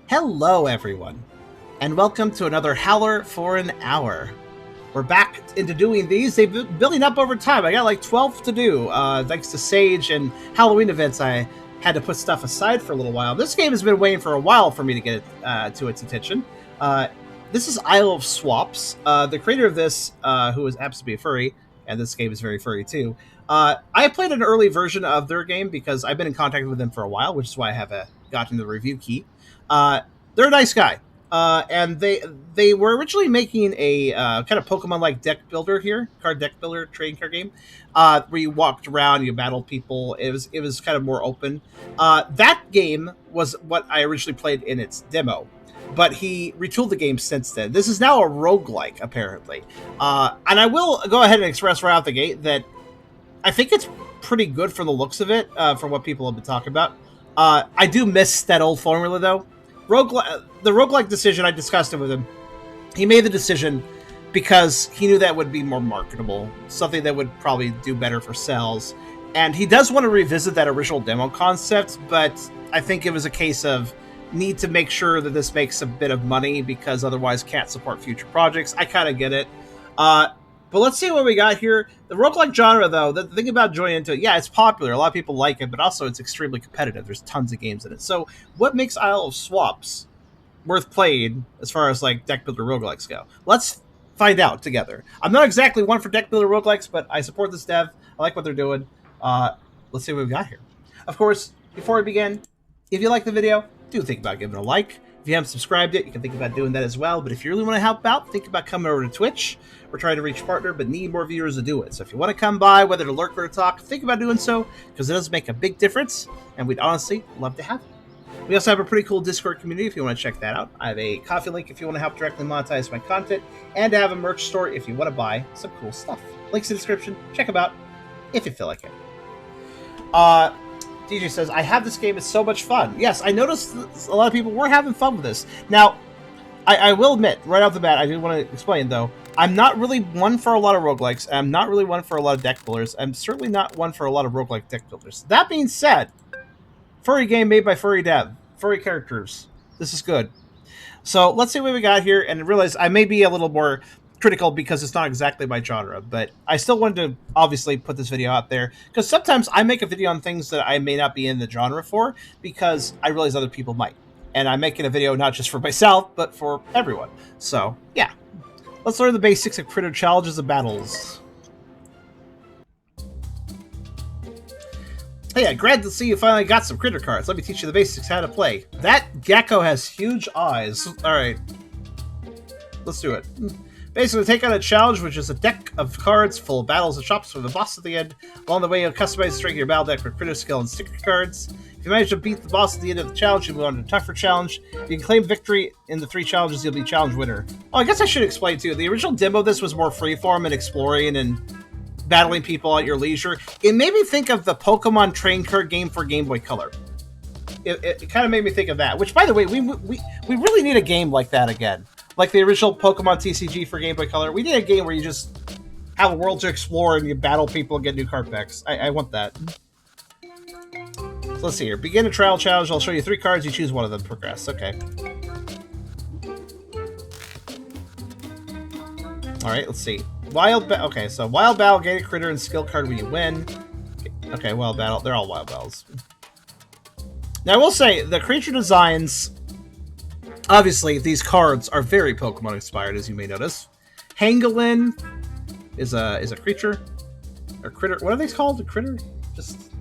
Hello, everyone, and welcome to another Howler for an hour. We're back into doing these. They've been building up over time. I got like 12 to do. Thanks to Sage and Halloween events, I had to put stuff aside for a little while. This game has been waiting for a while for me to get it to its attention. This is Isle of Swaps. The creator of this, who happens to be a furry, and this game is very furry too. I played an early version of their game because I've been in contact with them for a while, which is why I have gotten the review key. They're a nice guy. And they were originally making a kind of Pokemon-like deck builder here, card deck builder trading card game, where you walked around, you battled people. It was kind of more open. That game was what I originally played in its demo, but he retooled the game since then. This is now a roguelike, apparently. And I will go ahead and express right out the gate that I think it's pretty good from the looks of it, from what people have been talking about. I do miss that old formula, though. The roguelike decision, I discussed it with him. He made the decision because he knew that would be more marketable, something that would probably do better for sales. And he does want to revisit that original demo concept, but I think it was a case of need to make sure that this makes a bit of money because otherwise can't support future projects. I kind of get it. But let's see what we got here. The roguelike genre, though, the thing about joining into it, yeah, it's popular. A lot of people like it, but also it's extremely competitive. There's tons of games in it. So what makes Isle of Swaps worth played as far as like deck builder roguelikes go? Let's find out together. I'm not exactly one for deck builder roguelikes, but I support this dev. I like what they're doing. Let's see what we've got here. Of course, before we begin, if you like the video, do think about giving it a like. If you haven't subscribed yet, you can think about doing that as well. But if you really want to help out, think about coming over to Twitch. We're trying to reach partner, but need more viewers to do it. So if you want to come by, whether to lurk or to talk, think about doing so, because it does make a big difference, and we'd honestly love to have you. We also have a pretty cool Discord community if you want to check that out. I have a coffee link if you want to help directly monetize my content, and I have a merch store if you want to buy some cool stuff. Links in the description. Check them out if you feel like it. DJ says, I have this game, it's so much fun. Yes, I noticed a lot of people were having fun with this. Now, I will admit, right off the bat, I do want to explain, though, I'm not really one for a lot of roguelikes, and I'm not really one for a lot of deck builders. I'm certainly not one for a lot of roguelike deck builders. That being said, furry game made by furry dev, furry characters. This is good. So let's see what we got here, and realize I may be a little more critical because it's not exactly my genre, but I still wanted to obviously put this video out there because sometimes I make a video on things that I may not be in the genre for because I realize other people might, and I'm making a video not just for myself but for everyone. So yeah, let's learn the basics of critter challenges and battles. Hey, yeah, glad to see you finally got some critter cards. Let me teach you the basics how to play. That gecko has huge eyes. All right, let's do it. Basically, take on a challenge, which is a deck of cards full of battles and shops with a boss at the end. Along the way, you'll customize the strength of your battle deck for critter skill and sticker cards. If you manage to beat the boss at the end of the challenge, you move on to a tougher challenge. If you can claim victory in the 3 challenges, you'll be challenge winner. Oh, I guess I should explain, too. The original demo of this was more freeform and exploring and battling people at your leisure. It made me think of the Pokemon train card game for Game Boy Color. It kind of made me think of that, which, by the way, we really need a game like that again. Like the original Pokemon TCG for Game Boy Color. We need a game where you just have a world to explore and you battle people and get new card packs. I want that. So let's see here. Begin a trial challenge. I'll show you 3 cards. You choose one of them. Progress. Okay. Alright, let's see. Okay, so Wild Battle, gain a critter and skill card when you win. Okay, Wild Battle. They're all Wild Battles. Now, I will say, the creature designs... Obviously, these cards are very Pokemon-inspired, as you may notice. Hangolin is a creature. Or critter. What are they called? A critter? Just...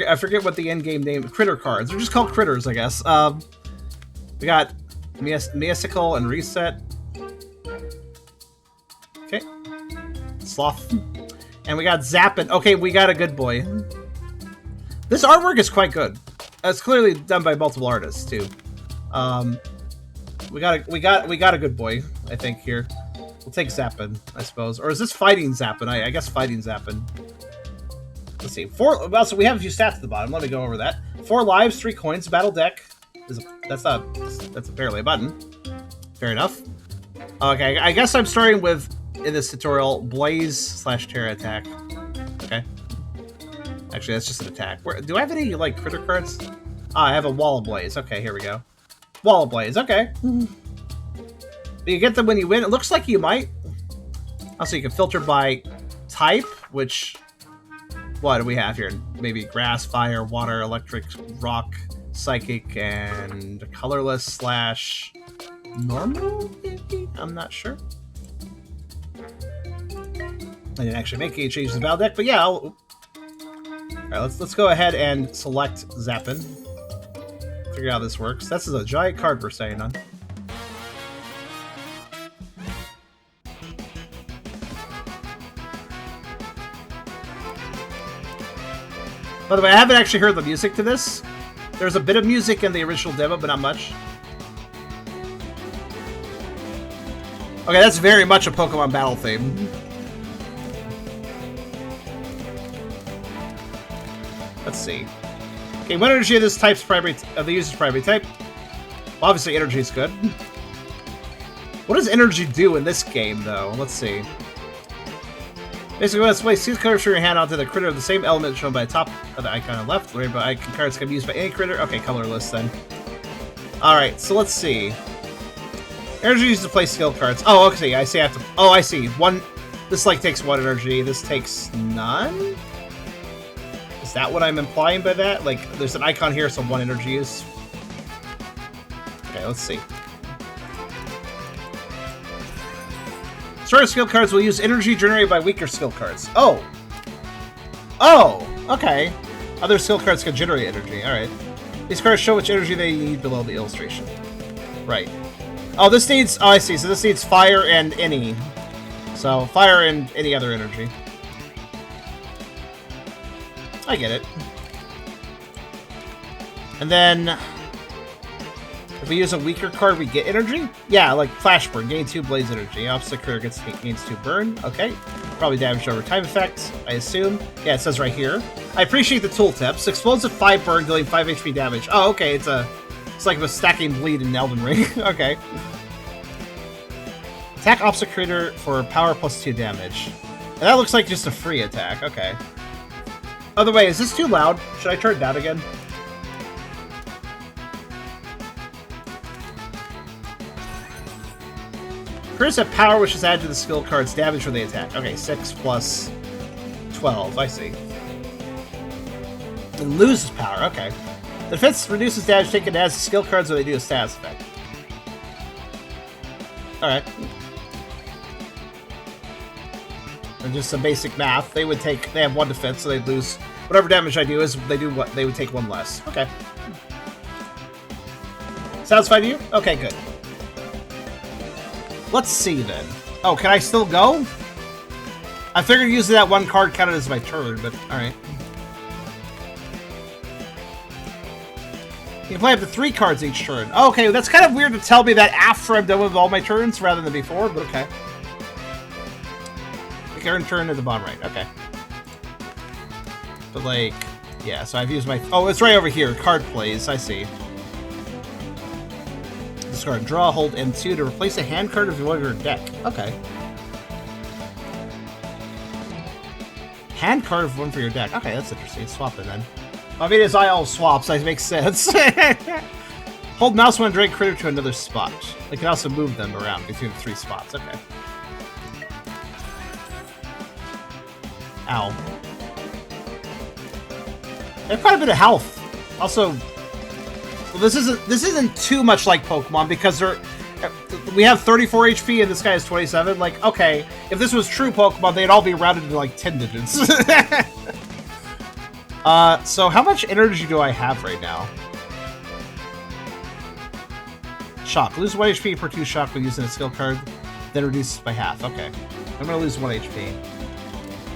I forget what the endgame name... Critter cards. They're just called critters, I guess. We got Meowscles and Reset. Okay. Sloth. And we got Zappin. Okay, we got a good boy. This artwork is quite good. It's clearly done by multiple artists, too. We got a good boy, I think, here. We'll take Zappin, I suppose. Or is this fighting Zappin? I guess fighting Zappin. Let's see. Well, so we have a few stats at the bottom. Let me go over that. 4 lives, 3 coins, battle deck. That's apparently a button. Fair enough. Okay, I guess I'm starting with, in this tutorial, Blaze/Terra attack. Okay. Actually, that's just an attack. Do I have any, like, critter cards? Ah, I have a Wall of Blaze. Okay, here we go. Wall of Blaze, okay. You get them when you win. It looks like you might. Also, you can filter by type, which... What do we have here? Maybe grass, fire, water, electric, rock, psychic, and colorless / normal, maybe? I'm not sure. I didn't actually make any changes to the battle deck, but yeah, Alright, let's go ahead and select Zappin. Figure out how this works. This is a giant card we're staying on. By the way, I haven't actually heard the music to this. There's a bit of music in the original demo, but not much. Okay, that's very much a Pokemon battle theme. Let's see. Okay, what energy of this type's primary of the user's primary type? Well, obviously, energy is good. What does energy do in this game, though? Let's see. Basically, when it's placed, two cards from your hand onto the critter of the same element shown by the top of the icon on the left. But icon cards can be used by any critter. Okay, colorless then. Alright, so let's see. Energy used to play skill cards. Oh, okay, I see I have to... Oh, I see. One... This, like, takes 1 energy. This takes none? Is that what I'm implying by that? Like, there's an icon here, so 1 energy is... Okay, let's see. Stronger skill cards will use energy generated by weaker skill cards. Oh! Oh! Okay. Other skill cards can generate energy. Alright. These cards show which energy they need below the illustration. Right. Oh, this needs... Oh, I see. So this needs fire and any. So, fire and any other energy. I get it. And then... If we use a weaker card, we get energy? Yeah, like Flash Burn. Gain 2 Blaze energy. Opposite critter gains 2 Burn. Okay. Probably damage over time effect, I assume. Yeah, it says right here. I appreciate the tooltips. Explosive 5 Burn, dealing 5 HP damage. Oh, okay. It's like a stacking bleed in Elden Ring. Okay. Attack opposite critter for power plus 2 damage. And that looks like just a free attack. Okay. By the way, is this too loud? Should I turn it down again? Critters have power, which is added to the skill card's damage when they attack. Okay, 6 plus 12. I see. It loses power. Okay. The defense reduces damage taken as skill cards when they do a status effect. Alright. And just some basic math. They have 1 defense, so they'd lose whatever damage I do is they would take 1 less. Okay. Satisfied you? Okay, good. Let's see then. Oh, can I still go? I figured using that 1 card counted as my turn, but alright. You can play up to 3 cards each turn. Oh, okay, that's kind of weird to tell me that after I'm done with all my turns rather than before, but okay. The current turn at the bottom right, okay. But like, yeah, so I've used my... Oh, it's right over here. Card plays, I see. Discard, draw, hold M2 to replace a hand card of your deck. Okay. Hand card of 1 for your deck. Okay, that's interesting. Swap it then. I mean, as I all swaps, that makes sense. Hold mouse when drag critter to another spot. They can also move them around between the 3 spots. Okay. Ow. They have quite a bit of health. Also, well, this isn't too much like Pokemon because we have 34 HP and this guy has 27. Like, okay, if this was true Pokemon, they'd all be rounded to like 10 digits. So how much energy do I have right now? Shock. Lose 1 HP per 2 shock when using a skill card, then reduces by half. Okay. I'm gonna lose 1 HP.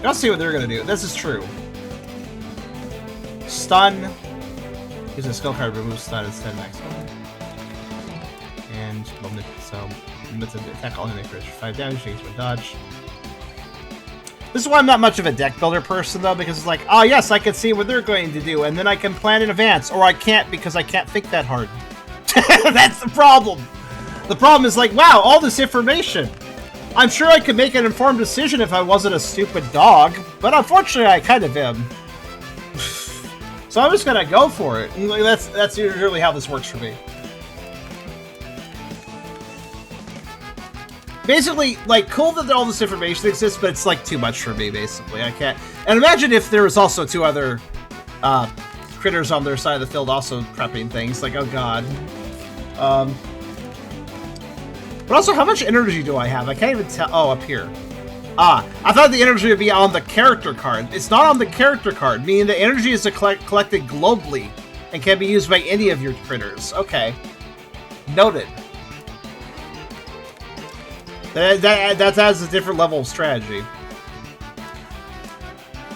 Let's see what they're gonna do. This is true. Stun. Using a skill card, remove stun instead of next one. And so attack all enemies for 5 damage, takes 1 dodge. This is why I'm not much of a deck builder person though, because it's like, oh yes, I can see what they're going to do, and then I can plan in advance, or I can't because I can't think that hard. That's the problem. The problem is like, wow, all this information. I'm sure I could make an informed decision if I wasn't a stupid dog, but unfortunately I kind of am. So I'm just gonna go for it. That's usually how this works for me. Basically, like, cool that all this information exists, but it's, like, too much for me, basically. I can't... And imagine if there was also 2 other critters on their side of the field also prepping things. Like, oh god. But also, how much energy do I have? I can't even tell... Oh, up here. Ah, I thought the energy would be on the character card. It's not on the character card, meaning the energy is collected globally and can be used by any of your critters. Okay. Noted. That adds a different level of strategy.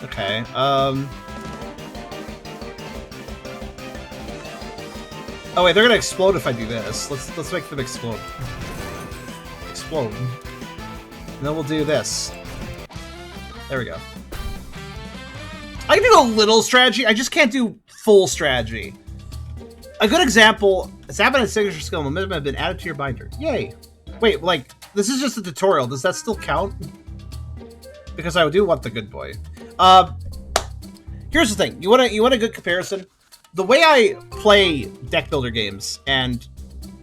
Okay, Oh wait, they're gonna explode if I do this. Let's make them explode. Explode. And then we'll do this. There we go. I can do a little strategy, I just can't do full strategy. A good example, Zap and signature skill momentum have been added to your binder. Yay! Wait, like, this is just a tutorial. Does that still count? Because I do want the good boy. Here's the thing. You want a good comparison? The way I play deck builder games and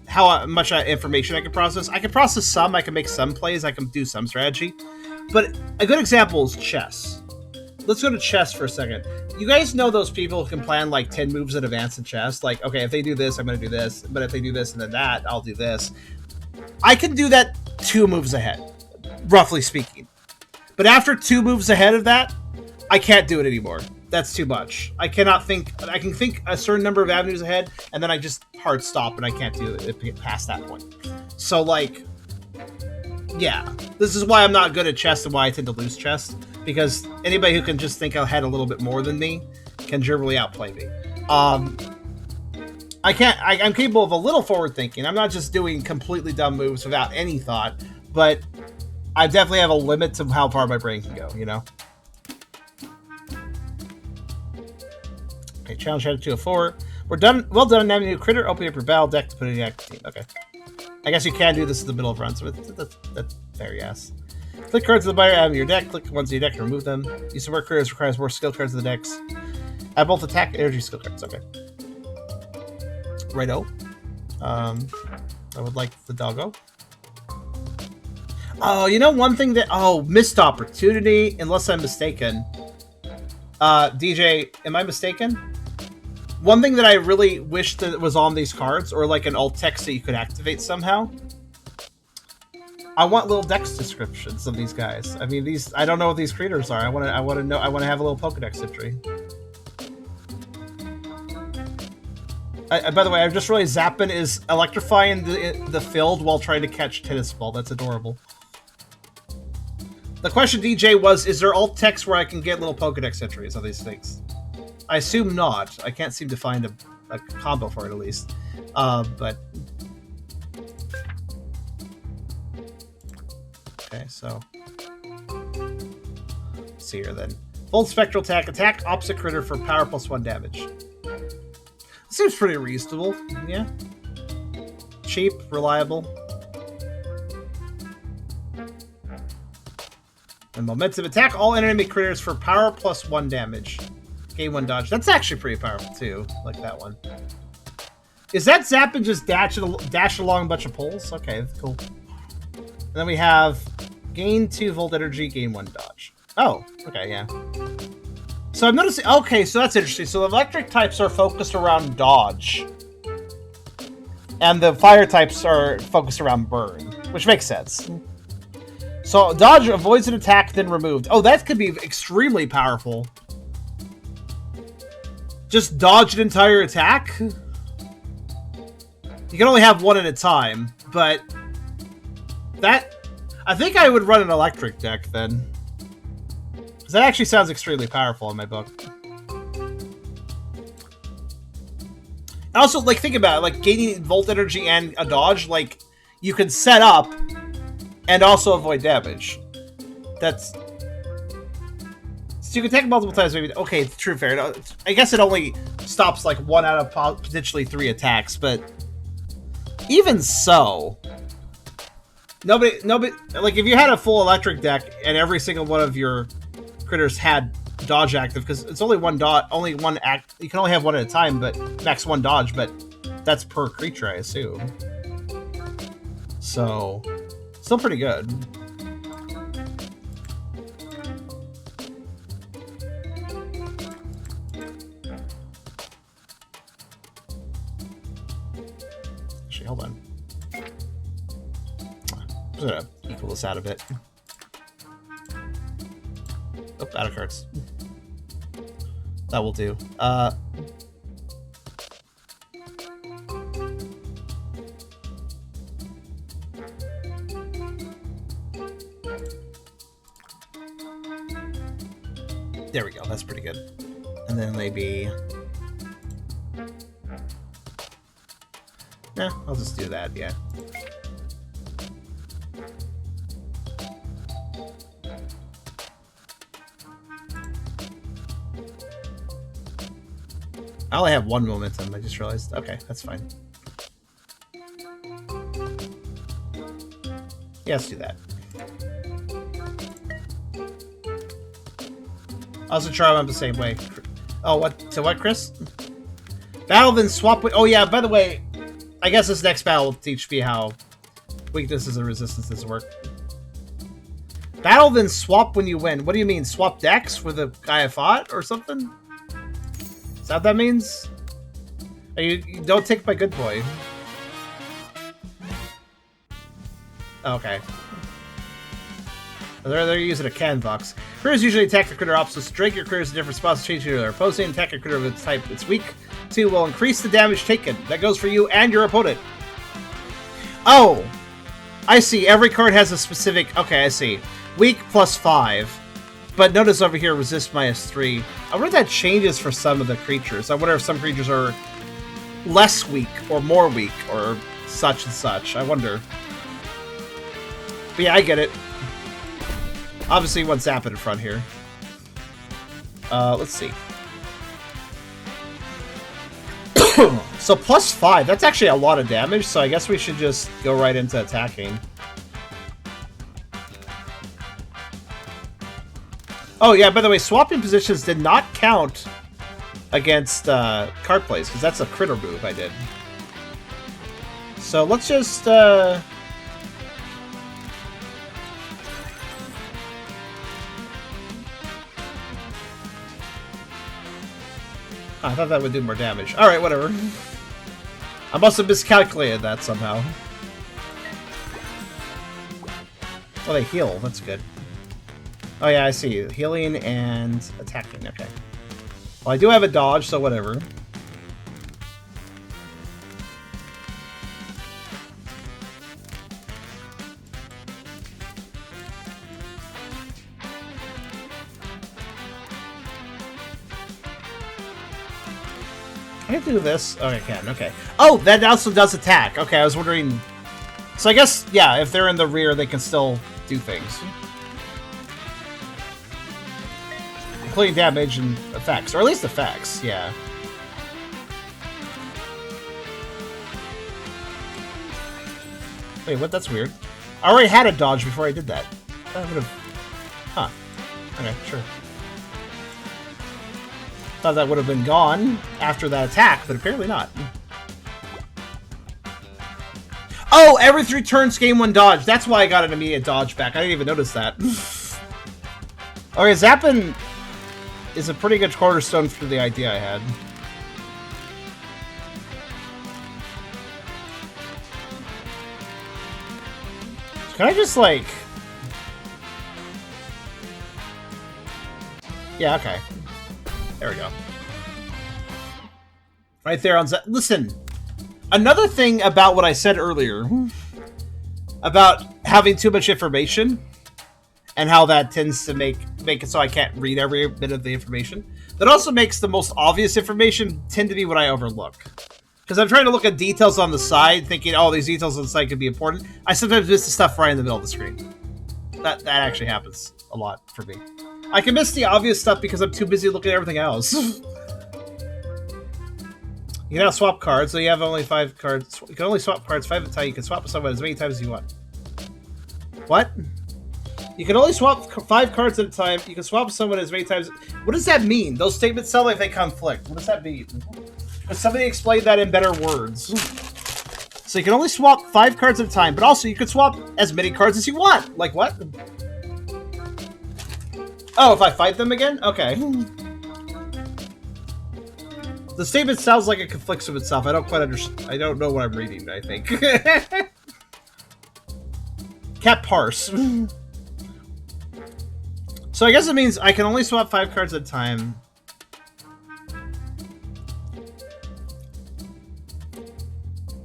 how much information I can process some, I can make some plays, I can do some strategy. But a good example is chess. Let's go to chess for a second. You guys know those people who can plan like 10 moves in advance in chess? Like, okay, if they do this, I'm going to do this. But if they do this and then that, I'll do this. I can do that 2 moves ahead, roughly speaking. But after 2 moves ahead of that, I can't do it anymore. That's too much. I cannot think. I can think a certain number of avenues ahead, and then I just hard stop, and I can't do it past that point. So, like, yeah. This is why I'm not good at chess and why I tend to lose chess. Because anybody who can just think ahead a little bit more than me can generally outplay me. I can't. I'm capable of a little forward thinking. I'm not just doing completely dumb moves without any thought, but I definitely have a limit to how far my brain can go, you know? Okay, challenge headed to a 4. We're done. Well done. Naming a new critter. Open up your battle deck to put it in the active team. Okay. I guess you can do this in the middle of runs, but that's fair, yes. Click cards in the binder out of your deck. Click ones in your deck to remove them. Use some more critters requires more skill cards in the decks. Add both attack and energy skill cards. Okay. Righto. I would like the doggo. Oh, you know one thing that... Oh, missed opportunity, unless I'm mistaken. DJ, am I mistaken? One thing that I really wish that was on these cards, or like an alt text that you could activate somehow. I want little dex descriptions of these guys. I mean, these... I don't know what these creatures are. I want to know... I want to have a little Pokedex entry. By the way, I've just realized Zappin is electrifying the field while trying to catch tennis ball. That's adorable. The question, DJ, was, is there alt text where I can get little Pokedex entries of these things? I assume not. I can't seem to find a combo for it, at least. But... Okay, so... Let's see here, then. Full Spectral Attack. Attack opposite critter for power +1 damage. Seems pretty reasonable, yeah. Cheap, reliable. And momentum attack all enemy critters for power +1 damage. Gain 1 dodge. That's actually pretty powerful too. Like that one. Is that zap and just dash along a bunch of poles? Okay, cool. And then we have gain 2 volt energy, gain 1 dodge. Oh, okay, yeah. So I'm noticing, okay, so that's interesting. So the electric types are focused around dodge. And the fire types are focused around burn, which makes sense. So dodge avoids an attack, then removed. Oh, that could be extremely powerful. Just dodge an entire attack? You can only have one at a time, but that... I think I would run an electric deck then. Because that actually sounds extremely powerful in my book. And also, like, think about it. Like, gaining volt energy and a dodge, like, you can set up and also avoid damage. That's... So you can take it multiple times, maybe. Okay, true, fair. I guess it only stops, like, 1 out of potentially 3 attacks, but... Even so... Nobody... Like, if you had a full electric deck and every single one of your critters had dodge active, because it's only one act. You can only have one at a time, but max 1 dodge, but that's per creature, I assume. So Still pretty good. Actually, hold on. I'm gonna equal this out a bit. Oh, out of cards. That will do. There we go. That's pretty good. And then maybe... Nah, I'll just do that, yeah. I only have one momentum, I just realized. Okay, that's fine. Yeah, let's do that. I also try them the same way. Oh, what? So what, Chris? Battle, then swap... Oh, yeah, by the way, I guess this next battle will teach me how weaknesses and resistances work. Battle, then swap when you win. What do you mean? Swap decks with the guy I fought or something? Is that what that means? You don't take my good boy. Okay. They're using a can box. Critters usually attack the critter opposites. Drag your critters in different spots to change to their opposing. Attack a critter of its type it's weak to will increase the damage taken. That goes for you and your opponent. Oh! I see. Every card has a specific... Okay, I see. Weak +5. But notice over here, resist -3. I wonder if that changes for some of the creatures. I wonder if some creatures are less weak or more weak or such and such. I wonder. But yeah, I get it. Obviously, you want Zap it in front here. Let's see. So +5, that's actually a lot of damage, so I guess we should just go right into attacking. Oh yeah, by the way, swapping positions did not count against card plays, because that's a critter move I did. So let's just... I thought that would do more damage. Alright, whatever. I must have miscalculated that somehow. Oh, they heal. That's good. Oh yeah, I see. Healing and attacking. Okay. Well, I do have a dodge, so whatever. Can I do this? Oh, I can. Okay. Oh, that also does attack. Okay, I was wondering... So I guess, yeah, if they're in the rear, they can still do things. Including damage and effects. Or at least effects, yeah. Wait, what? That's weird. I already had a dodge before I did that. I would have... Huh. Okay, sure. Thought that would have been gone after that attack, but apparently not. Oh, every 3 turns gain 1 dodge. That's why I got an immediate dodge back. I didn't even notice that. Okay, Zappin is a pretty good cornerstone for the idea I had. Can I just, like... Yeah, okay. There we go. Right there on... Listen, another thing about what I said earlier about having too much information and how that tends to make it so I can't read every bit of the information, that also makes the most obvious information tend to be what I overlook. Because I'm trying to look at details on the side, thinking, oh, these details on the side could be important. I sometimes miss the stuff right in the middle of the screen. That actually happens a lot for me. I can miss the obvious stuff because I'm too busy looking at everything else. You can now swap cards, so you have only 5 cards. You can only swap cards 5 at a time. You can swap with someone as many times as you want. What? You can only swap 5 cards at a time. You can swap with someone as many times. What does that mean? Those statements sound like they conflict. What does that mean? Could somebody explain that in better words? So you can only swap 5 cards at a time, but also you can swap as many cards as you want. Like what? Oh, if I fight them again? Okay. The statement sounds like it conflicts with itself. I don't quite understand. I don't know what I'm reading, I think. Cat parse. So I guess it means I can only swap 5 cards at a time.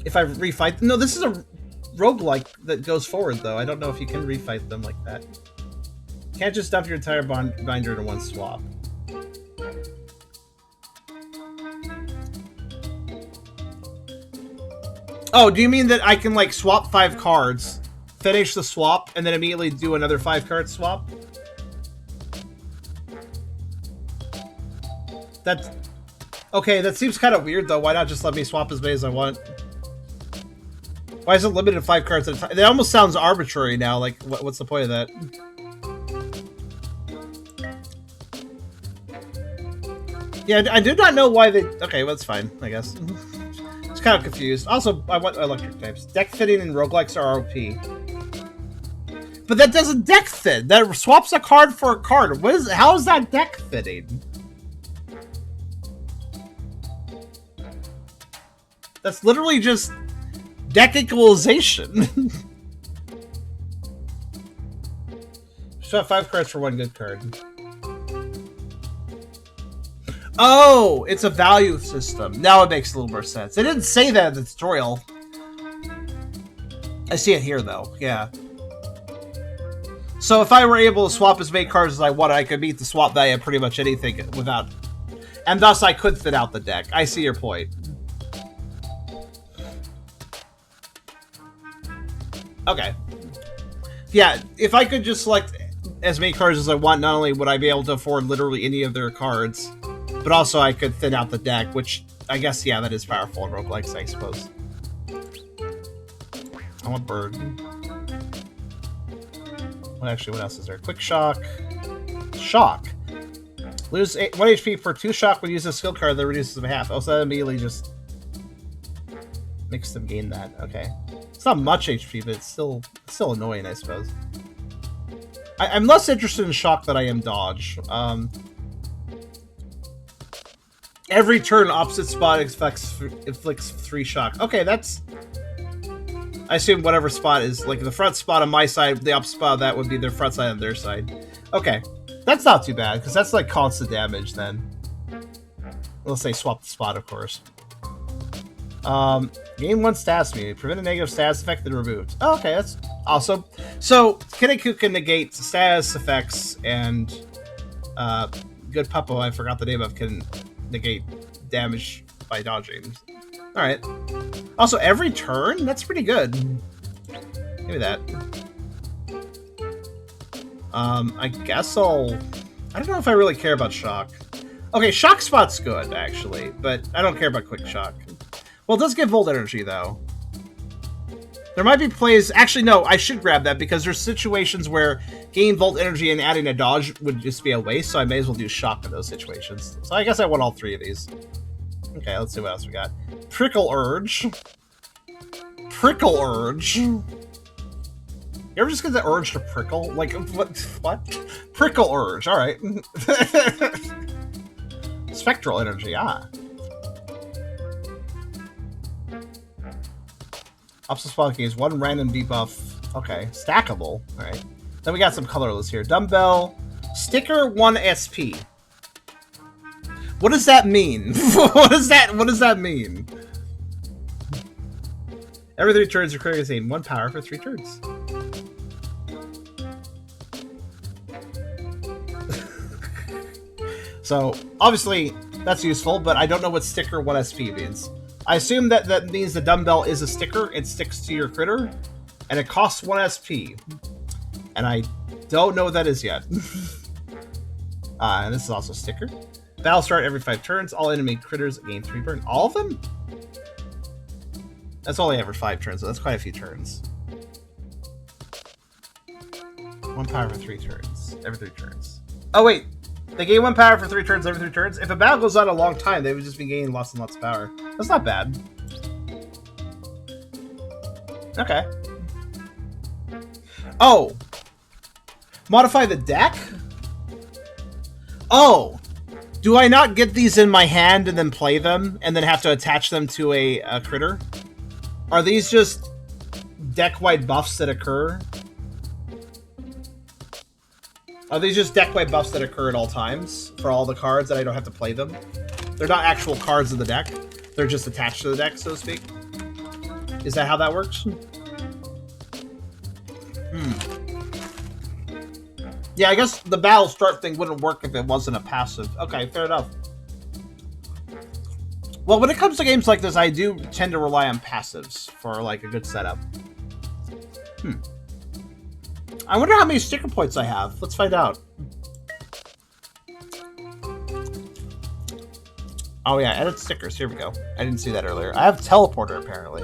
If I refight them. No, this is a roguelike that goes forward, though. I don't know if you can refight them like that. You can't just dump your entire binder into one swap. Oh, do you mean that I can, like, swap 5 cards, finish the swap, and then immediately do another 5-card swap? That's... Okay, that seems kind of weird, though. Why not just let me swap as many as I want? Why is it limited to 5 cards at a time? It almost sounds arbitrary now. Like, what's the point of that? Yeah, I do not know why they... Okay, well, that's fine, I guess. It's kind of confused. Also, I want electric types. Deck fitting and roguelikes are ROP. But that doesn't deck fit. That swaps a card for a card. What is? How is that deck fitting? That's literally just deck equalization. Swap 5 cards for 1 good card. Oh, it's a value system. Now it makes a little more sense. They didn't say that in the tutorial. I see it here, though. Yeah. So if I were able to swap as many cards as I want, I could beat the swap value of pretty much anything without... And thus I could fit out the deck. I see your point. Okay. Yeah, if I could just select as many cards as I want, not only would I be able to afford literally any of their cards, but also I could thin out the deck, which I guess, yeah, that is powerful in roguelikes, I suppose. I want bird. Well, actually, what else is there? Quick shock. Shock. Lose 1 HP for 2 shock when you use a skill card that reduces them half. Oh, so that immediately just makes them gain that. Okay. It's not much HP, but it's still annoying, I suppose. I'm less interested in shock than I am dodge. Every turn, opposite spot inflicts 3 shock. Okay, that's... I assume whatever spot is, like the front spot on my side, the opposite spot of that would be their front side on their side. Okay, that's not too bad, because that's like constant damage then. Let's say swap the spot, of course. Gain 1 status immunity. Prevent a negative status effect then removed. Oh, okay, that's awesome. So, Kinniku can negate status effects, and Good Puppo, I forgot the name of, can negate damage by dodging. Alright. Also, every turn? That's pretty good. Give me that. I guess I'll... I don't know if I really care about shock. Okay, shock spot's good, actually, but I don't care about quick shock. Well, it does give volt energy, though. There might be plays... Actually, no, I should grab that, because there's situations where gaining volt energy and adding a dodge would just be a waste, so I may as well do shock in those situations. So I guess I want all 3 of these. Okay, let's see what else we got. Prickle Urge. Prickle Urge? You ever just get the urge to prickle? Like, what? Prickle Urge, alright. Spectral Energy, ah. Opposite spot gains 1 random debuff. Okay, stackable. Alright. Then we got some colorless here. Dumbbell. Sticker 1 SP. What does that mean? What does that mean? Every 3 turns, your creator gains 1 power for 3 turns. So, obviously, that's useful, but I don't know what sticker 1 SP means. I assume that means the dumbbell is a sticker, it sticks to your critter, and it costs 1 SP. And I don't know what that is yet. And this is also a sticker. Battle start every 5 turns. All enemy critters gain 3 burn. All of them? That's only every 5 turns, so that's quite a few turns. 1 power for 3 turns. Every 3 turns. Oh, wait. They gain 1 power for 3 turns every 3 turns? If a battle goes on a long time, they would just be gaining lots and lots of power. That's not bad. Okay. Oh. Modify the deck? Oh. Do I not get these in my hand and then play them, and then have to attach them to a critter? Are these just deck-wide buffs that occur? Are these just deck-wide buffs that occur at all times for all the cards that I don't have to play them? They're not actual cards in the deck. They're just attached to the deck, so to speak. Is that how that works? Yeah, I guess the battle start thing wouldn't work if it wasn't a passive. Okay, fair enough. Well, when it comes to games like this, I do tend to rely on passives for, like, a good setup. I wonder how many sticker points I have. Let's find out. Oh yeah, edit stickers. Here we go. I didn't see that earlier. I have teleporter, apparently.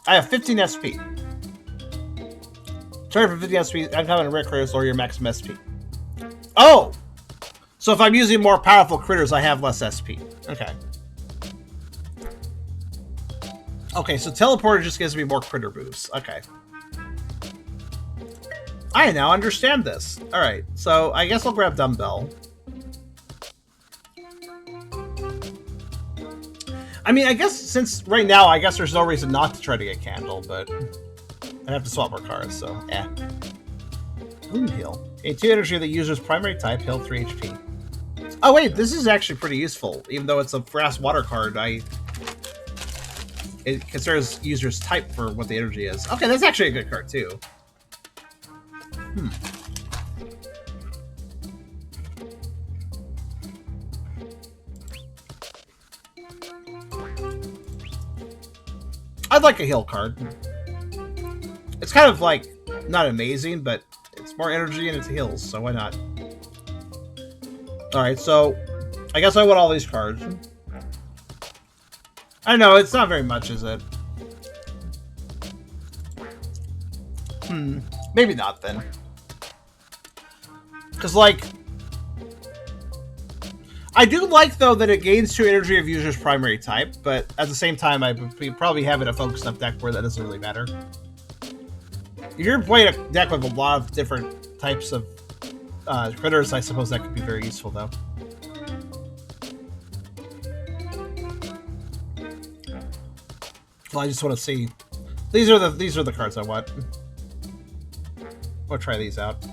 I have 15 SP. Turn for 50 SP. I'm having a rare critters or your maximum SP. Oh! So if I'm using more powerful critters, I have less SP. Okay. Okay, so teleporter just gives me more critter boosts. Okay. I now understand this. Alright, so I guess I'll grab Dumbbell. I mean, I guess since right now, I guess there's no reason not to try to get Candle, but I have to swap more cards, so eh. Wound heal. A 2 energy of the user's primary type, heal 3 HP. Oh wait, this is actually pretty useful. Even though it's a grass water card, it considers user's type for what the energy is. Okay, that's actually a good card too. I'd like a heal card. It's kind of like, not amazing, but it's more energy and it's heals, so why not? Alright, so I guess I want all these cards. I know, it's not very much, is it? Maybe not then. Because, like, I do like, though, that it gains 2 energy of user's primary type, but at the same time, I would probably have it a focus up deck where that doesn't really matter. If you're playing a deck with a lot of different types of critters, I suppose that could be very useful, though. Well, I just want to see. These are the cards I want. We'll try these out.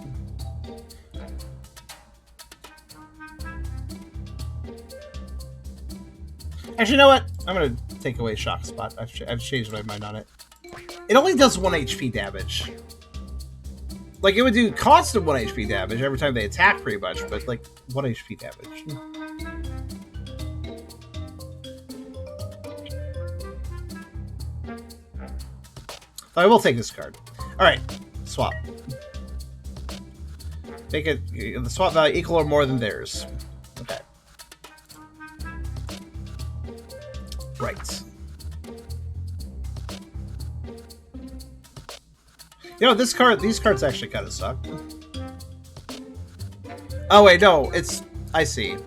Actually, you know what? I'm gonna take away Shock Spot. I've changed my mind on it. It only does 1 HP damage. Like, it would do constant 1 HP damage every time they attack, pretty much, but, like, 1 HP damage. I will take this card. Alright, swap. Make it the swap value equal or more than theirs. Okay. Right. You know, these cards actually kind of suck. Oh wait, no, it's, I see.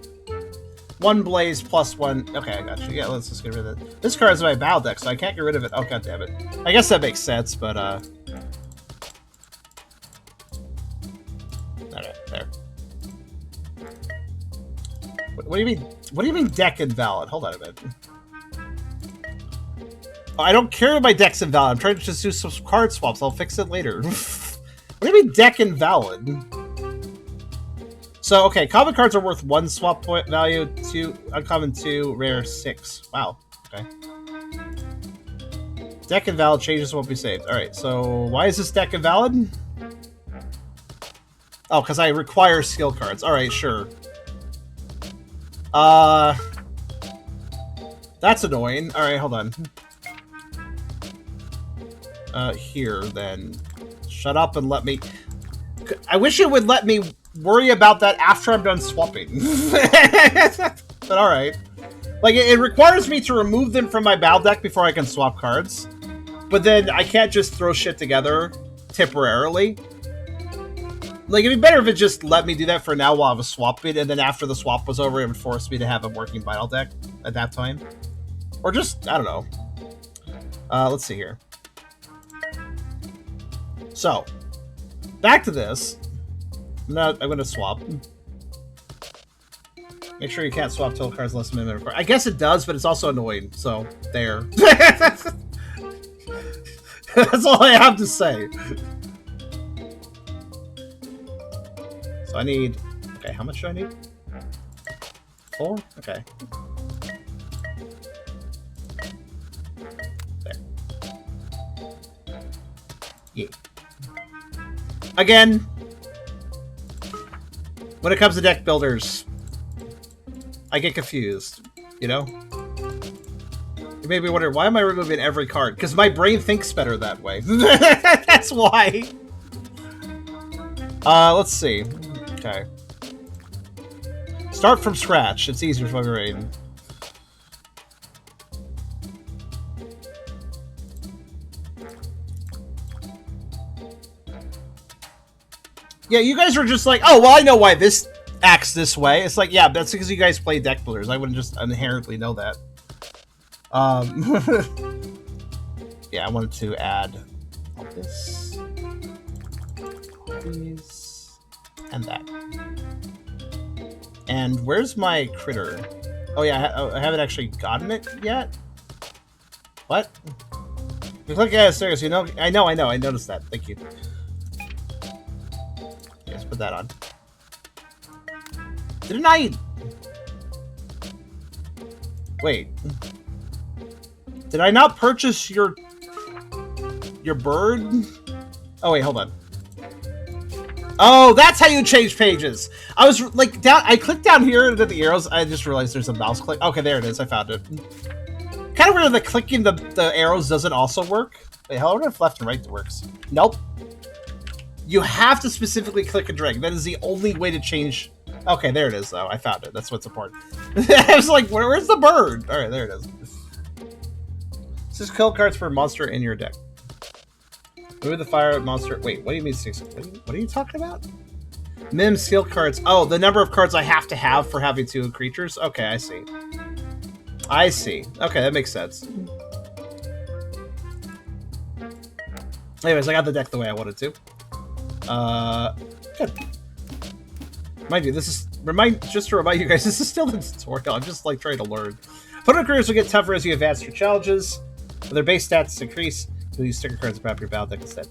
1 blaze plus 1. Okay, I got you. Yeah, let's just get rid of it. This card is my battle deck, so I can't get rid of it. Oh, god damn it. I guess that makes sense, but okay, there. What do you mean? What do you mean deck invalid? Hold on a minute. Oh, I don't care if my deck's invalid. I'm trying to just do some card swaps. I'll fix it later. What do you mean deck invalid? So, okay, common cards are worth 1 swap point value, 2, uncommon 2, rare 6. Wow, okay. Deck invalid changes won't be saved. Alright, so why is this deck invalid? Oh, because I require skill cards. Alright, sure. That's annoying. Alright, hold on. Here, then. Shut up and let me... I wish it would let me worry about that after I'm done swapping. But alright. Like, it requires me to remove them from my battle deck before I can swap cards. But then I can't just throw shit together temporarily. Like, it'd be better if it just let me do that for now while I was swapping, and then after the swap was over, it would force me to have a working battle deck at that time. Or just, I don't know. Let's see here. So, back to this. I'm gonna swap. Make sure you can't swap total cards less than minimum. I guess it does, but it's also annoying. So there. That's all I have to say. So I need. Okay, how much do I need? 4? Okay. There. Yeah. Again, when it comes to deck builders, I get confused, you know? You made me wonder, why am I removing every card? Because my brain thinks better that way. That's why. Let's see. Okay. Start from scratch. It's easier for my brain. Yeah, you guys were just like, oh, well, I know why this acts this way. It's like, yeah, that's because you guys play deck builders. I wouldn't just inherently know that. Yeah, I wanted to add all this, all these, and that. And where's my critter? Oh yeah, I haven't actually gotten it yet. What? You click at it, serious. You know, I noticed that. Thank you. Let's put that on. Didn't I? Wait. Did I not purchase your bird? Oh wait, hold on. Oh, that's how you change pages. I was like down. I clicked down here and did the arrows. I just realized there's a mouse click. Okay, there it is. I found it. Kind of weird that clicking the arrows doesn't also work. Wait, how do I have left and right that works? Nope. You have to specifically click and drag. That is the only way to change. Okay, there it is, though. I found it. That's what's important. I was like, where's the bird? All right, there it is. This is kill cards for a monster in your deck. Move the fire monster. Wait, what do you mean 6? What are you talking about? Min skill cards. Oh, the number of cards I have to have for having 2 creatures? Okay, I see. I see. Okay, that makes sense. Anyways, I got the deck the way I wanted to. Good. Mind you, this is just to remind you guys, this is still the tutorial. I'm just like trying to learn. Opponent careers will get tougher as you advance through challenges. When their base stats increase, you'll use sticker cards to prep your battle deck instead.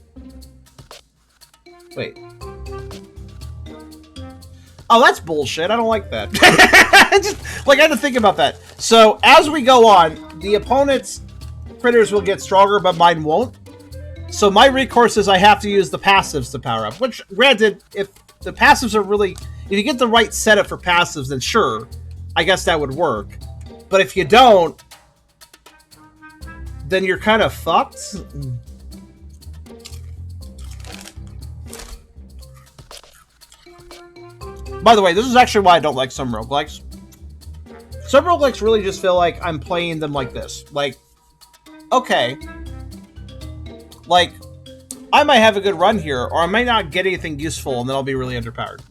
Wait. Oh, that's bullshit. I don't like that. Just, like, I had to think about that. So, as we go on, the opponent's critters will get stronger, but mine won't. So my recourse is I have to use the passives to power up. Which, granted, if the passives are really... If you get the right setup for passives, then sure, I guess that would work. But if you don't, then you're kind of fucked. By the way, this is actually why I don't like some roguelikes. Some roguelikes really just feel like I'm playing them like this. Like, okay. Like, I might have a good run here, or I might not get anything useful, and then I'll be really underpowered.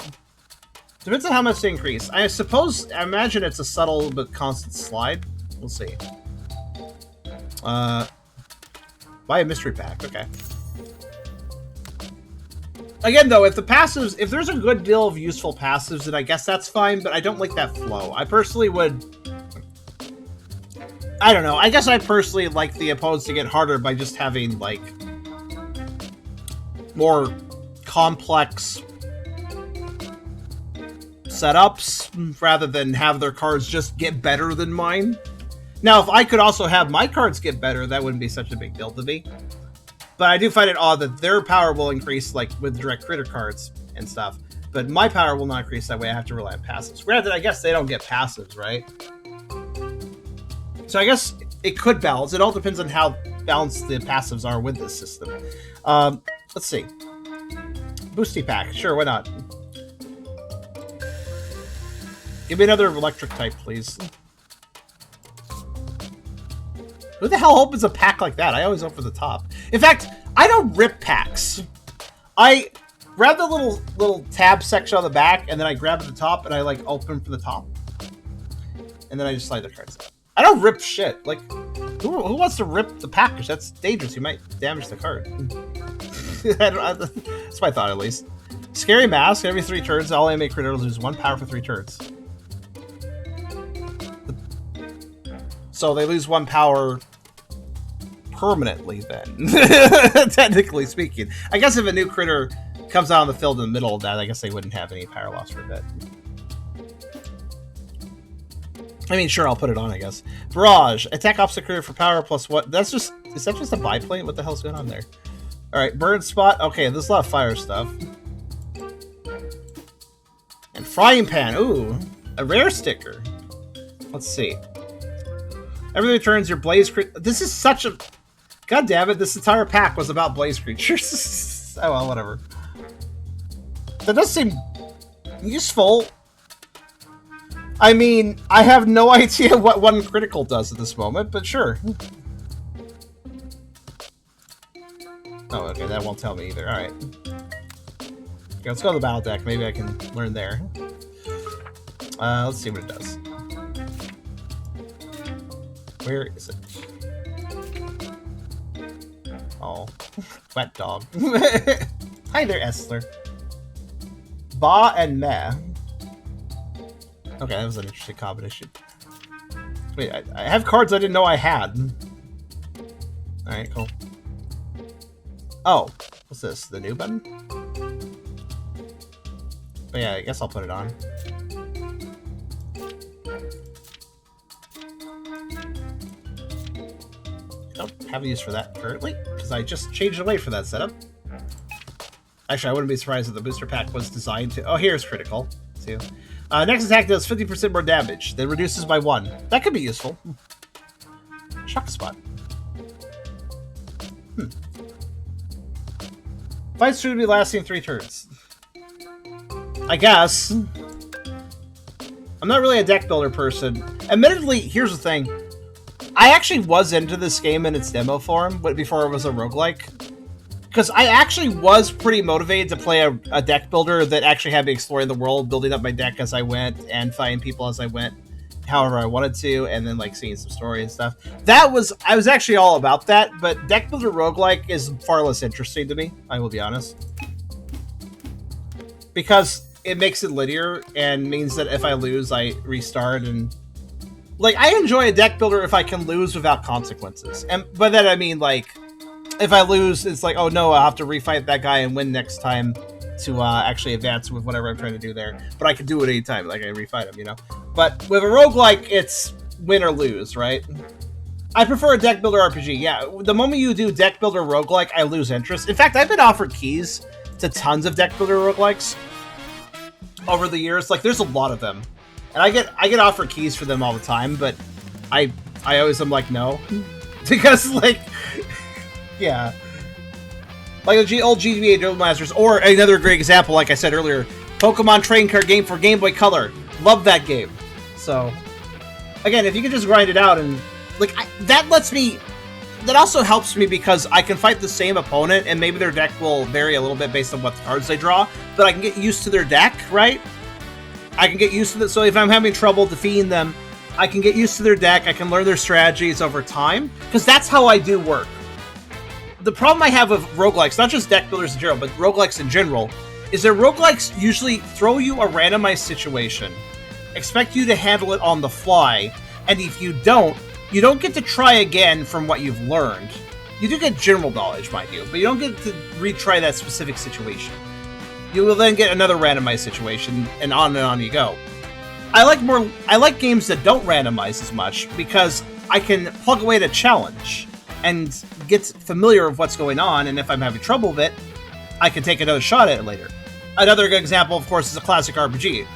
Depends on how much to increase. I imagine it's a subtle but constant slide. We'll see. Buy a mystery pack. Okay. Again, though, if there's a good deal of useful passives, then I guess that's fine, but I don't like that flow. I personally would... I don't know. I guess I personally like the opponents to get harder by just having, like, more complex setups rather than have their cards just get better than mine. Now, if I could also have my cards get better, that wouldn't be such a big deal to me. But I do find it odd that their power will increase, like, with direct critter cards and stuff. But my power will not increase that way. I have to rely on passives. Granted, I guess they don't get passives, right? So I guess it could balance. It all depends on how balanced the passives are with this system. Let's see. Boosty pack. Sure, why not? Give me another electric type, please. Who the hell opens a pack like that? I always open the top. In fact, I don't rip packs. I grab the little tab section on the back, and then I grab at the top, and I, like, open from the top. And then I just slide the cards out. I don't rip shit. Like, who wants to rip the package? That's dangerous. You might damage the card. That's my thought, at least. Scary Mask. Every 3 turns, all enemy critters lose 1 power for 3 turns. So they lose 1 power permanently, then. Technically speaking. I guess if a new critter comes out on the field in the middle of that, I guess they wouldn't have any power loss for a bit. I mean, sure, I'll put it on, I guess. Barrage. Attack opposite critter for power plus what? That's just... Is that just a biplane? What the hell's going on there? Alright, Bird Spot. Okay, there's a lot of fire stuff. And Frying Pan. Ooh, a rare sticker. Let's see. Every returns your Blaze Creature. This is such a... God damn it, this entire pack was about Blaze Creatures. Oh, well, whatever. That does seem useful. I mean, I have no idea what 1 critical does at this moment, but sure. Oh, okay, that won't tell me either. Alright. Okay, let's go to the battle deck. Maybe I can learn there. Let's see what it does. Where is it? Oh. Wet dog. Hi there, Essler. Ba and Meh. Okay, that was an interesting combination. Wait, I have cards I didn't know I had. Alright, cool. Oh, what's this? The new button? But yeah, I guess I'll put it on. Don't have a use for that currently, because I just changed away for that setup. Actually, I wouldn't be surprised if the booster pack was designed to... Oh, here's critical, too. Next attack does 50% more damage. That reduces by 1. That could be useful. Shock Spot. Fights should be lasting 3 turns. I guess. I'm not really a deck builder person. Admittedly, here's the thing. I actually was into this game in its demo form, but before it was a roguelike. Because I actually was pretty motivated to play a deck builder that actually had me exploring the world, building up my deck as I went, and fighting people as I went, however I wanted to, and then like seeing some story and stuff. I was actually all about that, but deck builder roguelike is far less interesting to me, I will be honest. Because it makes it linear, and means that if I lose, I restart, and... Like, I enjoy a deck builder if I can lose without consequences. And by that I mean, like... If I lose, it's like, oh no, I'll have to refight that guy and win next time to actually advance with whatever I'm trying to do there. But I can do it anytime, like I refight him, you know? But with a roguelike, it's win or lose, right? I prefer a deck builder RPG, yeah. The moment you do deck builder roguelike, I lose interest. In fact, I've been offered keys to tons of deck builder roguelikes over the years. Like, there's a lot of them. And I get offered keys for them all the time, but I always am like, no. Because, like... Yeah. Like the old GBA Duel Masters, or another great example, like I said earlier, Pokemon Trading Card game for Game Boy Color. Love that game. So, again, if you can just grind it out and... Like, that lets me... That also helps me because I can fight the same opponent, and maybe their deck will vary a little bit based on what cards they draw, but I can get used to their deck, right? I can get used to it, so if I'm having trouble defeating them, I can get used to their deck, I can learn their strategies over time, because that's how I do work. The problem I have with roguelikes, not just deck builders in general, but roguelikes in general, is that roguelikes usually throw you a randomized situation, expect you to handle it on the fly, and if you don't get to try again from what you've learned. You do get general knowledge, mind you, but you don't get to retry that specific situation. You will then get another randomized situation, and on you go. I like games that don't randomize as much, because I can plug away the challenge and get familiar with what's going on, and if I'm having trouble with it, I can take another shot at it later. Another good example, of course, is a classic RPG.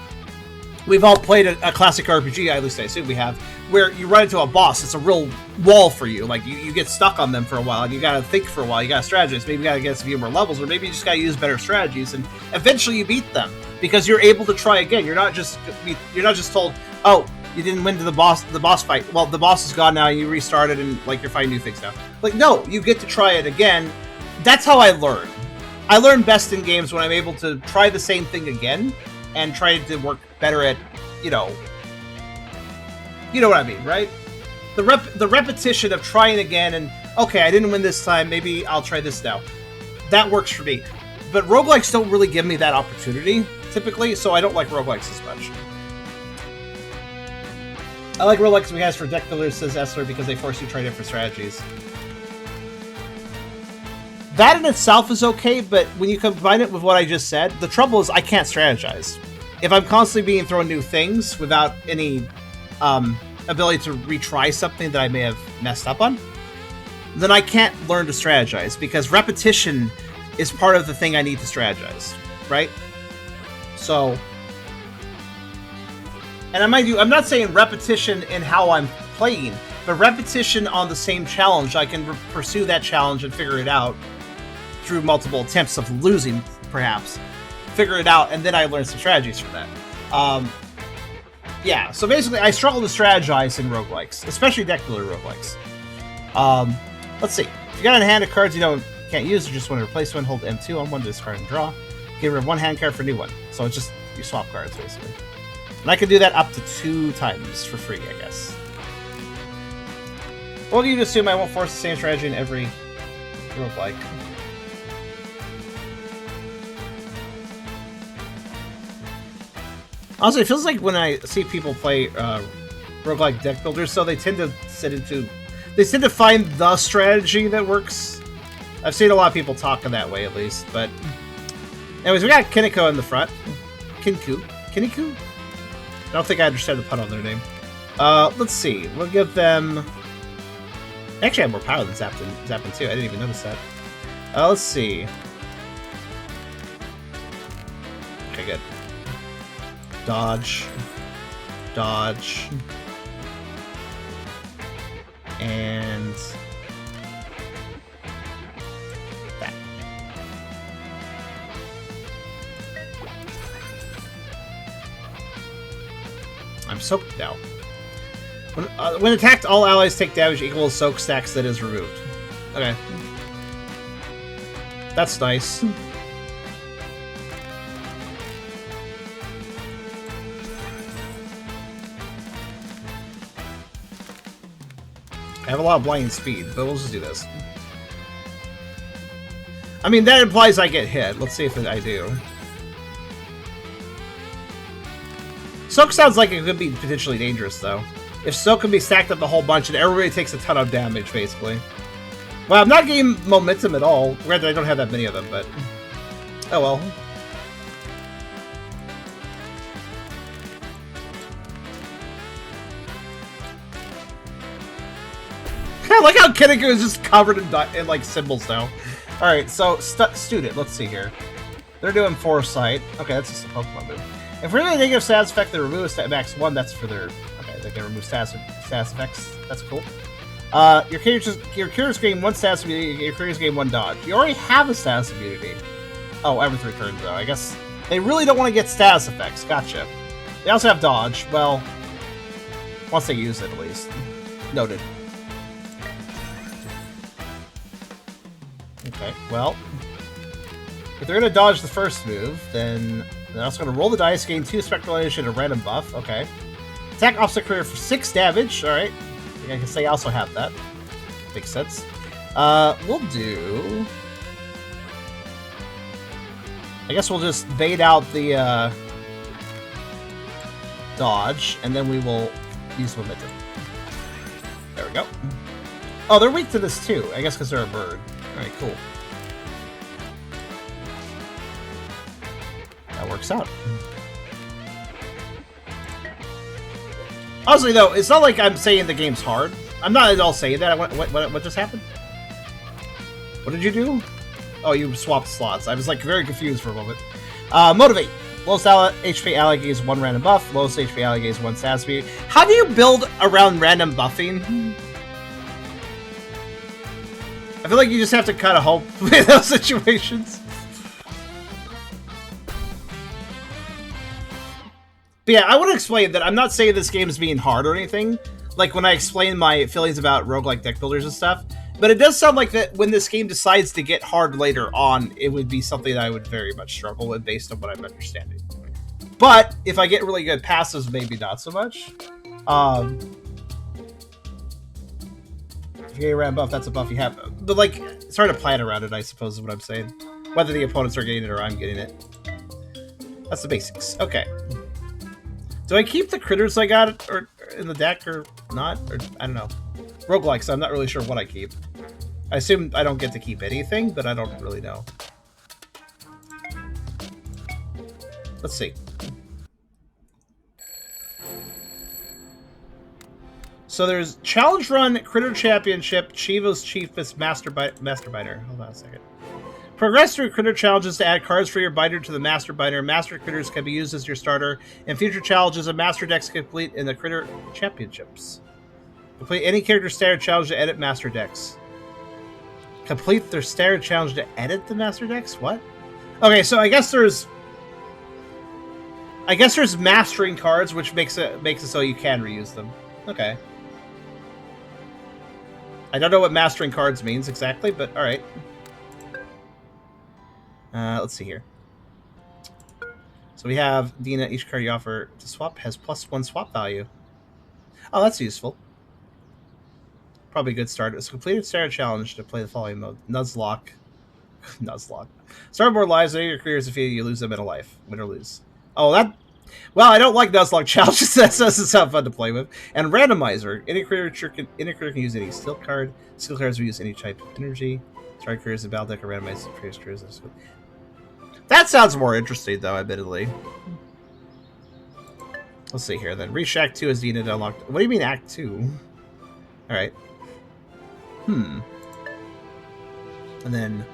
We've all played a classic RPG, at least I assume we have, where you run into a boss. It's a real wall for you. Like, you get stuck on them for a while, and you gotta think for a while. You gotta strategize. Maybe you gotta get a few more levels, or maybe you just gotta use better strategies, and eventually you beat them, because you're able to try again. You're not just told, oh, you didn't win to the boss fight. Well, the boss is gone now, you restarted, and, like, you're fighting new things now. Like, no, you get to try it again. That's how I learn. I learn best in games when I'm able to try the same thing again, and try to work better at, you know what I mean, right? The repetition of trying again and, okay, I didn't win this time, maybe I'll try this now. that works for me. But roguelikes don't really give me that opportunity, typically, so I don't like roguelikes as much. I like roguelikes because for deck builders, says Essler, because they force you to try different strategies. That in itself is okay, but when you combine it with what I just said, the trouble is I can't strategize. If I'm constantly being thrown new things without any ability to retry something that I may have messed up on, then I can't learn to strategize, because repetition is part of the thing I need to strategize, right? So, and I'm not saying repetition in how I'm playing, but repetition on the same challenge. I can pursue that challenge and figure it out through multiple attempts of losing, perhaps. Figure it out, and then I learn some strategies from that. Yeah, so basically I struggle to strategize in roguelikes, especially deck builder roguelikes. Let's see. If you got in a hand of cards you can't use, you just want to replace one, hold M2 on one to discard and draw. Get rid of one hand card for a new one. So it's just, you swap cards, basically. And I can do that up to 2 times for free, I guess. Well, you assume I won't force the same strategy in every roguelike. Also, it feels like when I see people play roguelike deck builders, so they tend to find the strategy that works. I've seen a lot of people talking that way, at least. But anyways, we got Kiniko in the front. Kinku? I don't think I understand the pun on their name. Let's see. We'll give them... Actually, I have more power than Zappin too. I didn't even notice that. Let's see. Okay, good. Dodge. And... that. I'm soaked now. When attacked, all allies take damage equal to soak stacks that is removed. Okay. That's nice. I have a lot of blinding speed, but we'll just do this. I mean, that implies I get hit. Let's see if I do. Soak sounds like it could be potentially dangerous, though. If Soak can be stacked up a whole bunch and everybody takes a ton of damage, basically. Well, I'm not getting momentum at all. Granted, I don't have that many of them, but... oh well. I like how Kiniko is just covered in like, symbols now. Alright, so, Student, let's see here. They're doing Foresight. Okay, that's just a Pokemon move. If really negative status effect, they remove stat max 1, that's for their... okay, they can remove status effects. That's cool. Your character's gain 1 status immunity, your character's gain 1 dodge. You already have a status immunity. Oh, every 3 turns, though. I guess they really don't want to get status effects. Gotcha. They also have dodge. Well, once they use it, at least. Noted. Okay, well, if they're going to dodge the first move, then they're also going to roll the dice, gain 2 spectral damage and a random buff. Okay. Attack offset career for 6 damage. Alright. I can say I also have that. Makes sense. We'll do... I guess we'll just bait out the dodge, and then we will use momentum. There we go. Oh, they're weak to this too. I guess because they're a bird. Alright, cool. That works out. Honestly, though, it's not like I'm saying the game's hard. I'm not at all saying that. What just happened? What did you do? Oh, you swapped slots. I was, like, very confused for a moment. Motivate. Lowest HP ally gains 1 random buff. Lowest HP ally gains 1 status speed. How do you build around random buffing? I feel like you just have to kind of hope in those situations. But yeah, I want to explain that I'm not saying this game is being hard or anything, like when I explain my feelings about roguelike deck builders and stuff, but it does sound like that when this game decides to get hard later on, it would be something that I would very much struggle with based on what I'm understanding. But if I get really good passives, maybe not so much. If you get a random buff, that's a buff you have. But, like, it's hard to plan around it, I suppose, is what I'm saying. Whether the opponents are getting it or I'm getting it. That's the basics. Okay. Do I keep the critters I got or in the deck or not? Or I don't know. Roguelike, so I'm not really sure what I keep. I assume I don't get to keep anything, but I don't really know. Let's see. So there's Challenge Run, Critter Championship, Chivo's Chiefest, Master Binder. Hold on a second. Progress through critter challenges to add cards for your binder to the master binder. Master critters can be used as your starter. In future challenges, a master decks complete in the critter championships. Complete any character standard challenge to edit master decks. Complete their standard challenge to edit the master decks? What? Okay, so I guess there's mastering cards, which makes it so you can reuse them. Okay. I don't know what mastering cards means exactly, but all right. Let's see here. So we have Dina. Each card you offer to swap has +1 swap value. Oh, that's useful. Probably a good start. It's a completed standard challenge to play the following mode: Nuzlocke. Nuzlocke. Start more lives. Any of your careers defeated, you lose them in a life. Win or lose. Oh, that. Well, I don't like Nuzlocke challenges. That doesn't sound fun to play with. And randomizer. Any critter can use any skill card. Skill cards will use any type of energy. Start careers in battle deck or randomize previous careers. That sounds more interesting, though, admittedly. Let's see here, then. Reach Act 2 as Dina to unlock... What do you mean, Act 2? Alright. And then...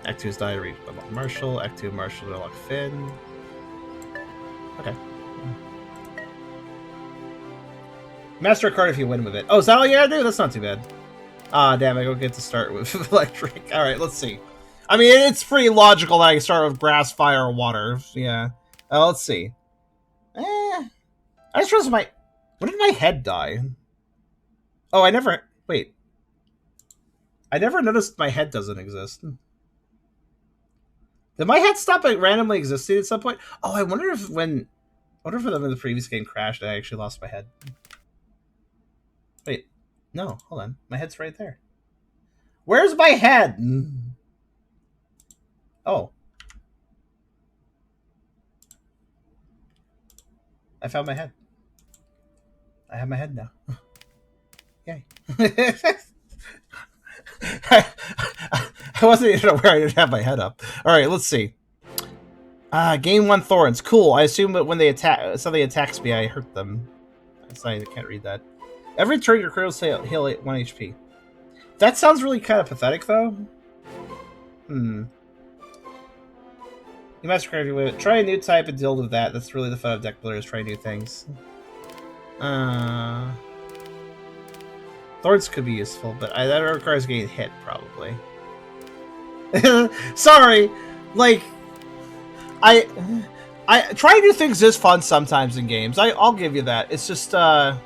Act 2 is die to reach unlock Marshall. Act 2 Marshall to unlock Finn. Okay. Master a card if you win with it. Oh, is that all you gotta do? That's not too bad. Ah, damn, I don't get to start with electric. Alright, let's see. I mean, it's pretty logical that I start with grass, fire, or water. Yeah. Let's see. I just realized when did my head die? Oh, I never... Wait. I never noticed my head doesn't exist. Did my head stop randomly existing at some point? Oh, I wonder if when the previous game crashed, I actually lost my head. Wait. No, hold on. My head's right there. Where's my head? Oh. I found my head. I have my head now. Yay. I wasn't even aware I didn't have my head up. Alright, let's see. Gain 1 Thorns. Cool. I assume that when they attack, somebody attacks me, I hurt them. Sorry, I can't read that. Every turn your critters heal 1 HP. That sounds really kind of pathetic, though. You must try a new type and deal with that. That's really the fun of Deckbuilder, is trying new things. Thorns could be useful, but that requires getting hit, probably. Sorry! Like, I trying new things is fun sometimes in games. I'll give you that. It's just, I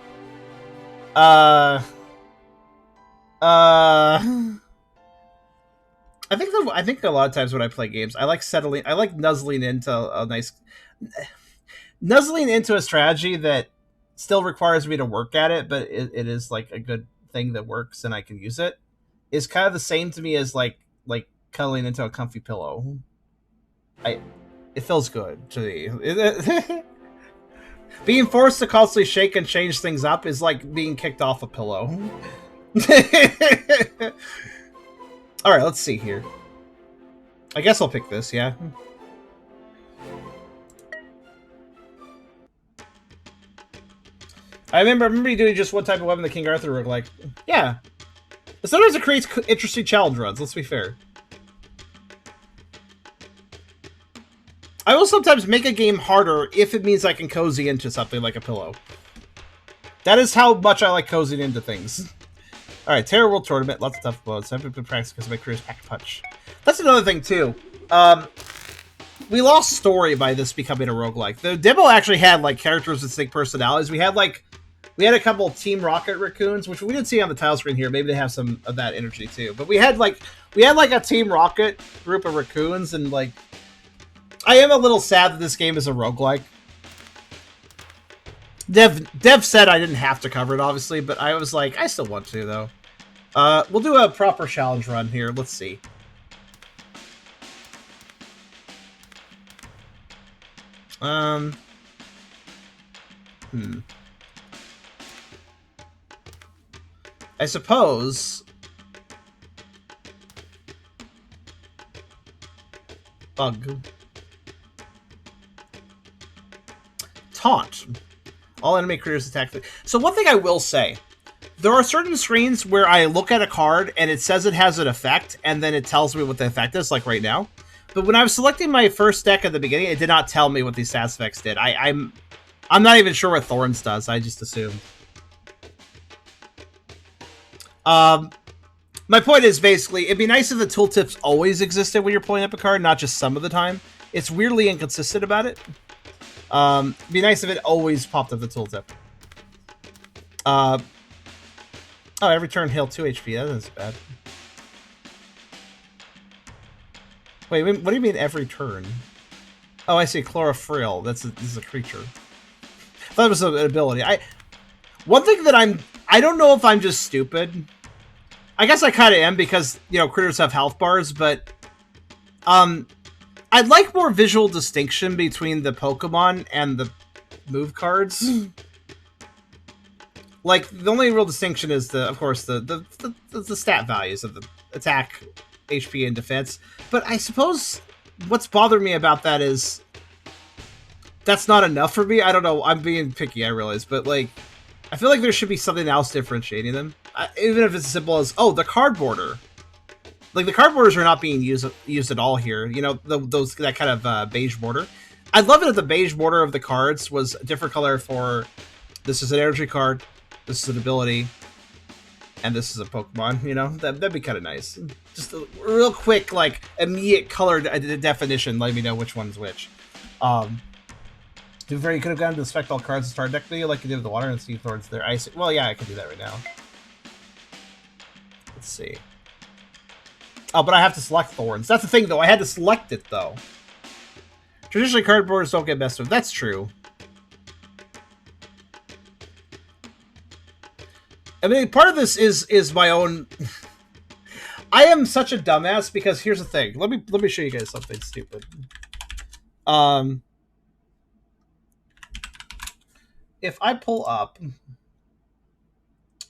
think a lot of times when I play games, I like nuzzling into a strategy that still requires me to work at it, but it is like a good thing that works and I can use it. Is kind of the same to me as like cuddling into a comfy pillow. It feels good to me. Being forced to constantly shake and change things up is like being kicked off a pillow. Alright, let's see here. I guess I'll pick this, yeah. I remember you doing just one type of weapon, the King Arthur roguelike. Yeah. But sometimes it creates interesting challenge runs, let's be fair. I will sometimes make a game harder if it means I can cozy into something like a pillow. That is how much I like cozying into things. Alright, Terror World Tournament, lots of tough blows. I've been practicing because my career's pack punch. That's another thing, too. We lost story by this becoming a roguelike. The demo actually had, like, characters with distinct personalities. We had a couple of Team Rocket raccoons, which we didn't see on the title screen here. Maybe they have some of that energy, too. But we had a Team Rocket group of raccoons, and, like... I am a little sad that this game is a roguelike. Dev said I didn't have to cover it, obviously, but I was like, I still want to, though. We'll do a proper challenge run here. Let's see. I suppose... Bug. Taunt. All enemy creatures attack. So one thing I will say, there are certain screens where I look at a card and it says it has an effect, and then it tells me what the effect is, like right now. But when I was selecting my first deck at the beginning, it did not tell me what these stats effects did. I'm not even sure what Thorns does. I just assumed. My point is basically, it'd be nice if the tooltips always existed when you're pulling up a card, not just some of the time. It's weirdly inconsistent about it. It'd be nice if it always popped up the tooltip. Oh, every turn heal 2 HP. That isn't bad. Wait, what do you mean every turn? Oh, I see. Chlorophyll. This is a creature. I thought it was an ability. One thing that I don't know if I'm just stupid. I guess I kind of am because, you know, critters have health bars, but I'd like more visual distinction between the Pokemon and the move cards. Like, the only real distinction is, of course, the stat values of the attack, HP, and defense. But I suppose what's bothering me about that is that's not enough for me. I don't know. I'm being picky, I realize. But, like, I feel like there should be something else differentiating them. Even if it's as simple as, oh, the card border. Like, the card borders are not being used at all here. You know, that kind of beige border. I'd love it if the beige border of the cards was a different color for, this is an energy card, this is an ability, and this is a Pokemon, you know? That'd be kind of nice. Just a real quick, like, immediate color definition, let me know which one's which. You could have gone to inspect all cards and start deck video like you did with the water and see if Thorns there. Well, yeah, I can do that right now. Let's see. Oh, but I have to select Thorns. That's the thing, though. I had to select it, though. Traditionally, card borders don't get messed with. That's true. I mean, part of this is my own... I am such a dumbass because here's the thing. Let me show you guys something stupid. If I pull up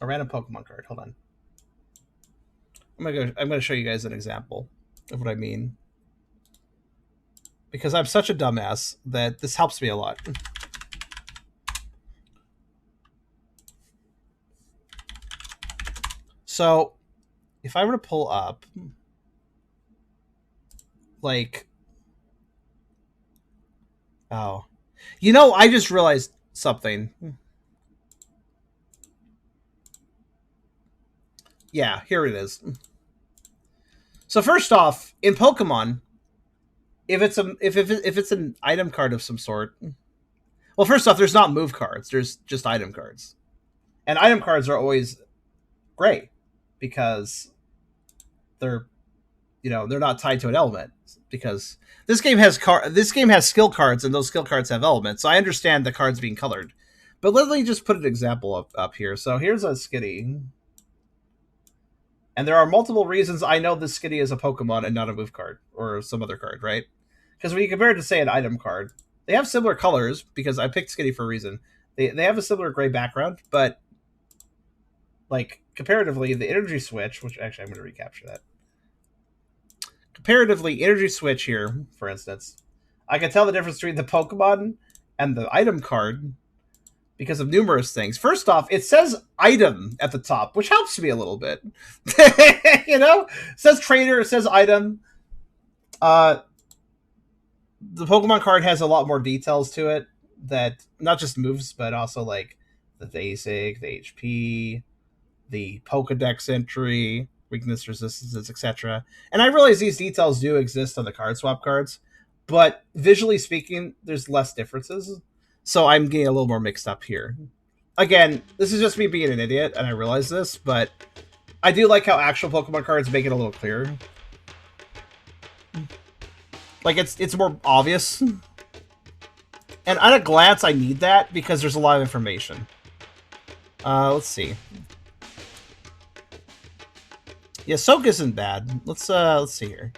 a random Pokemon card, hold on. I'm gonna show you guys an example of what I mean. Because I'm such a dumbass that this helps me a lot. So, if I were to pull up, like, oh, you know, I just realized something. Yeah, here it is. So first off, in Pokemon, if it's an item card of some sort, well, first off, there's not move cards. There's just item cards, and item cards are always great because they're, you know, they're not tied to an element. Because this game has skill cards, and those skill cards have elements. So I understand the cards being colored, but let me just put an example up here. So here's a Skitty. And there are multiple reasons I know this Skitty is a Pokemon and not a move card or some other card, right? Because when you compare it to, say, an item card, they have similar colors because I picked Skitty for a reason. They have a similar gray background, but like comparatively, the energy switch, which actually I'm going to recapture that. Comparatively, energy switch here, for instance, I can tell the difference between the Pokemon and the item card because of numerous things. First off, it says item at the top, which helps me a little bit. You know? It says trainer, it says item. The Pokemon card has a lot more details to it that not just moves, but also like the basic, the HP, the Pokedex entry, weakness, resistances, etc. And I realize these details do exist on the card swap cards, but visually speaking, there's less differences. So I'm getting a little more mixed up here. Again, this is just me being an idiot, and I realize this, but I do like how actual Pokemon cards make it a little clearer. Like, it's more obvious. And at a glance, I need that, because there's a lot of information. Let's see. Yeah, soak isn't bad. Let's see here.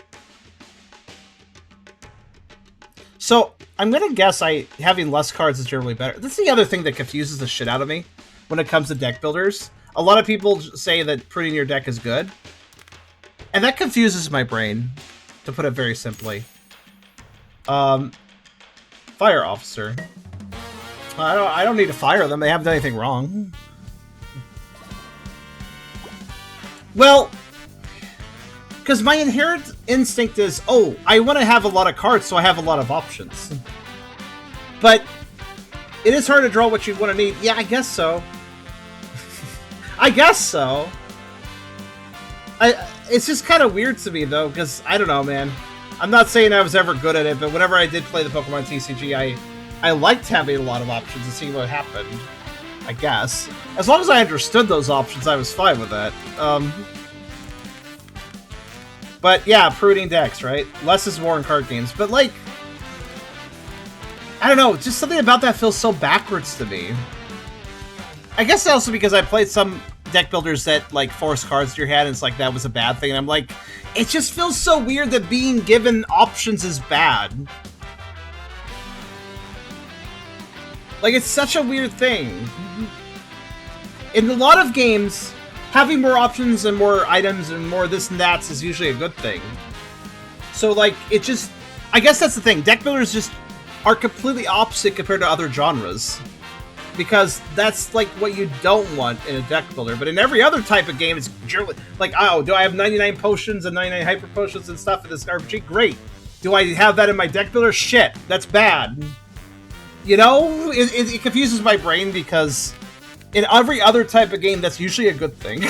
So I'm gonna guess having less cards is generally better. That's the other thing that confuses the shit out of me when it comes to deck builders. A lot of people say that pruning your deck is good, and that confuses my brain, to put it very simply. Fire officer. I don't need to fire them. They haven't done anything wrong. Well, because my inherent instinct is, oh, I want to have a lot of cards, so I have a lot of options. But it is hard to draw what you want to need. Yeah, I guess so. I guess so. It's just kind of weird to me, though, because, I don't know, man. I'm not saying I was ever good at it, but whenever I did play the Pokemon TCG, I liked having a lot of options and seeing what happened, I guess. As long as I understood those options, I was fine with that. But yeah, pruning decks, right? Less is more in card games. But like, I don't know, just something about that feels so backwards to me. I guess also because I played some deck builders that like force cards to your hand and it's like that was a bad thing. And I'm like, it just feels so weird that being given options is bad. Like, it's such a weird thing. In a lot of games, having more options and more items and more this and that is usually a good thing. So, like, it just... I guess that's the thing. Deck builders just are completely opposite compared to other genres. Because that's, like, what you don't want in a deck builder. But in every other type of game, it's like, oh, do I have 99 potions and 99 hyper potions and stuff in this RPG? Great. Do I have that in my deck builder? Shit, that's bad. You know? It confuses my brain because in every other type of game, that's usually a good thing.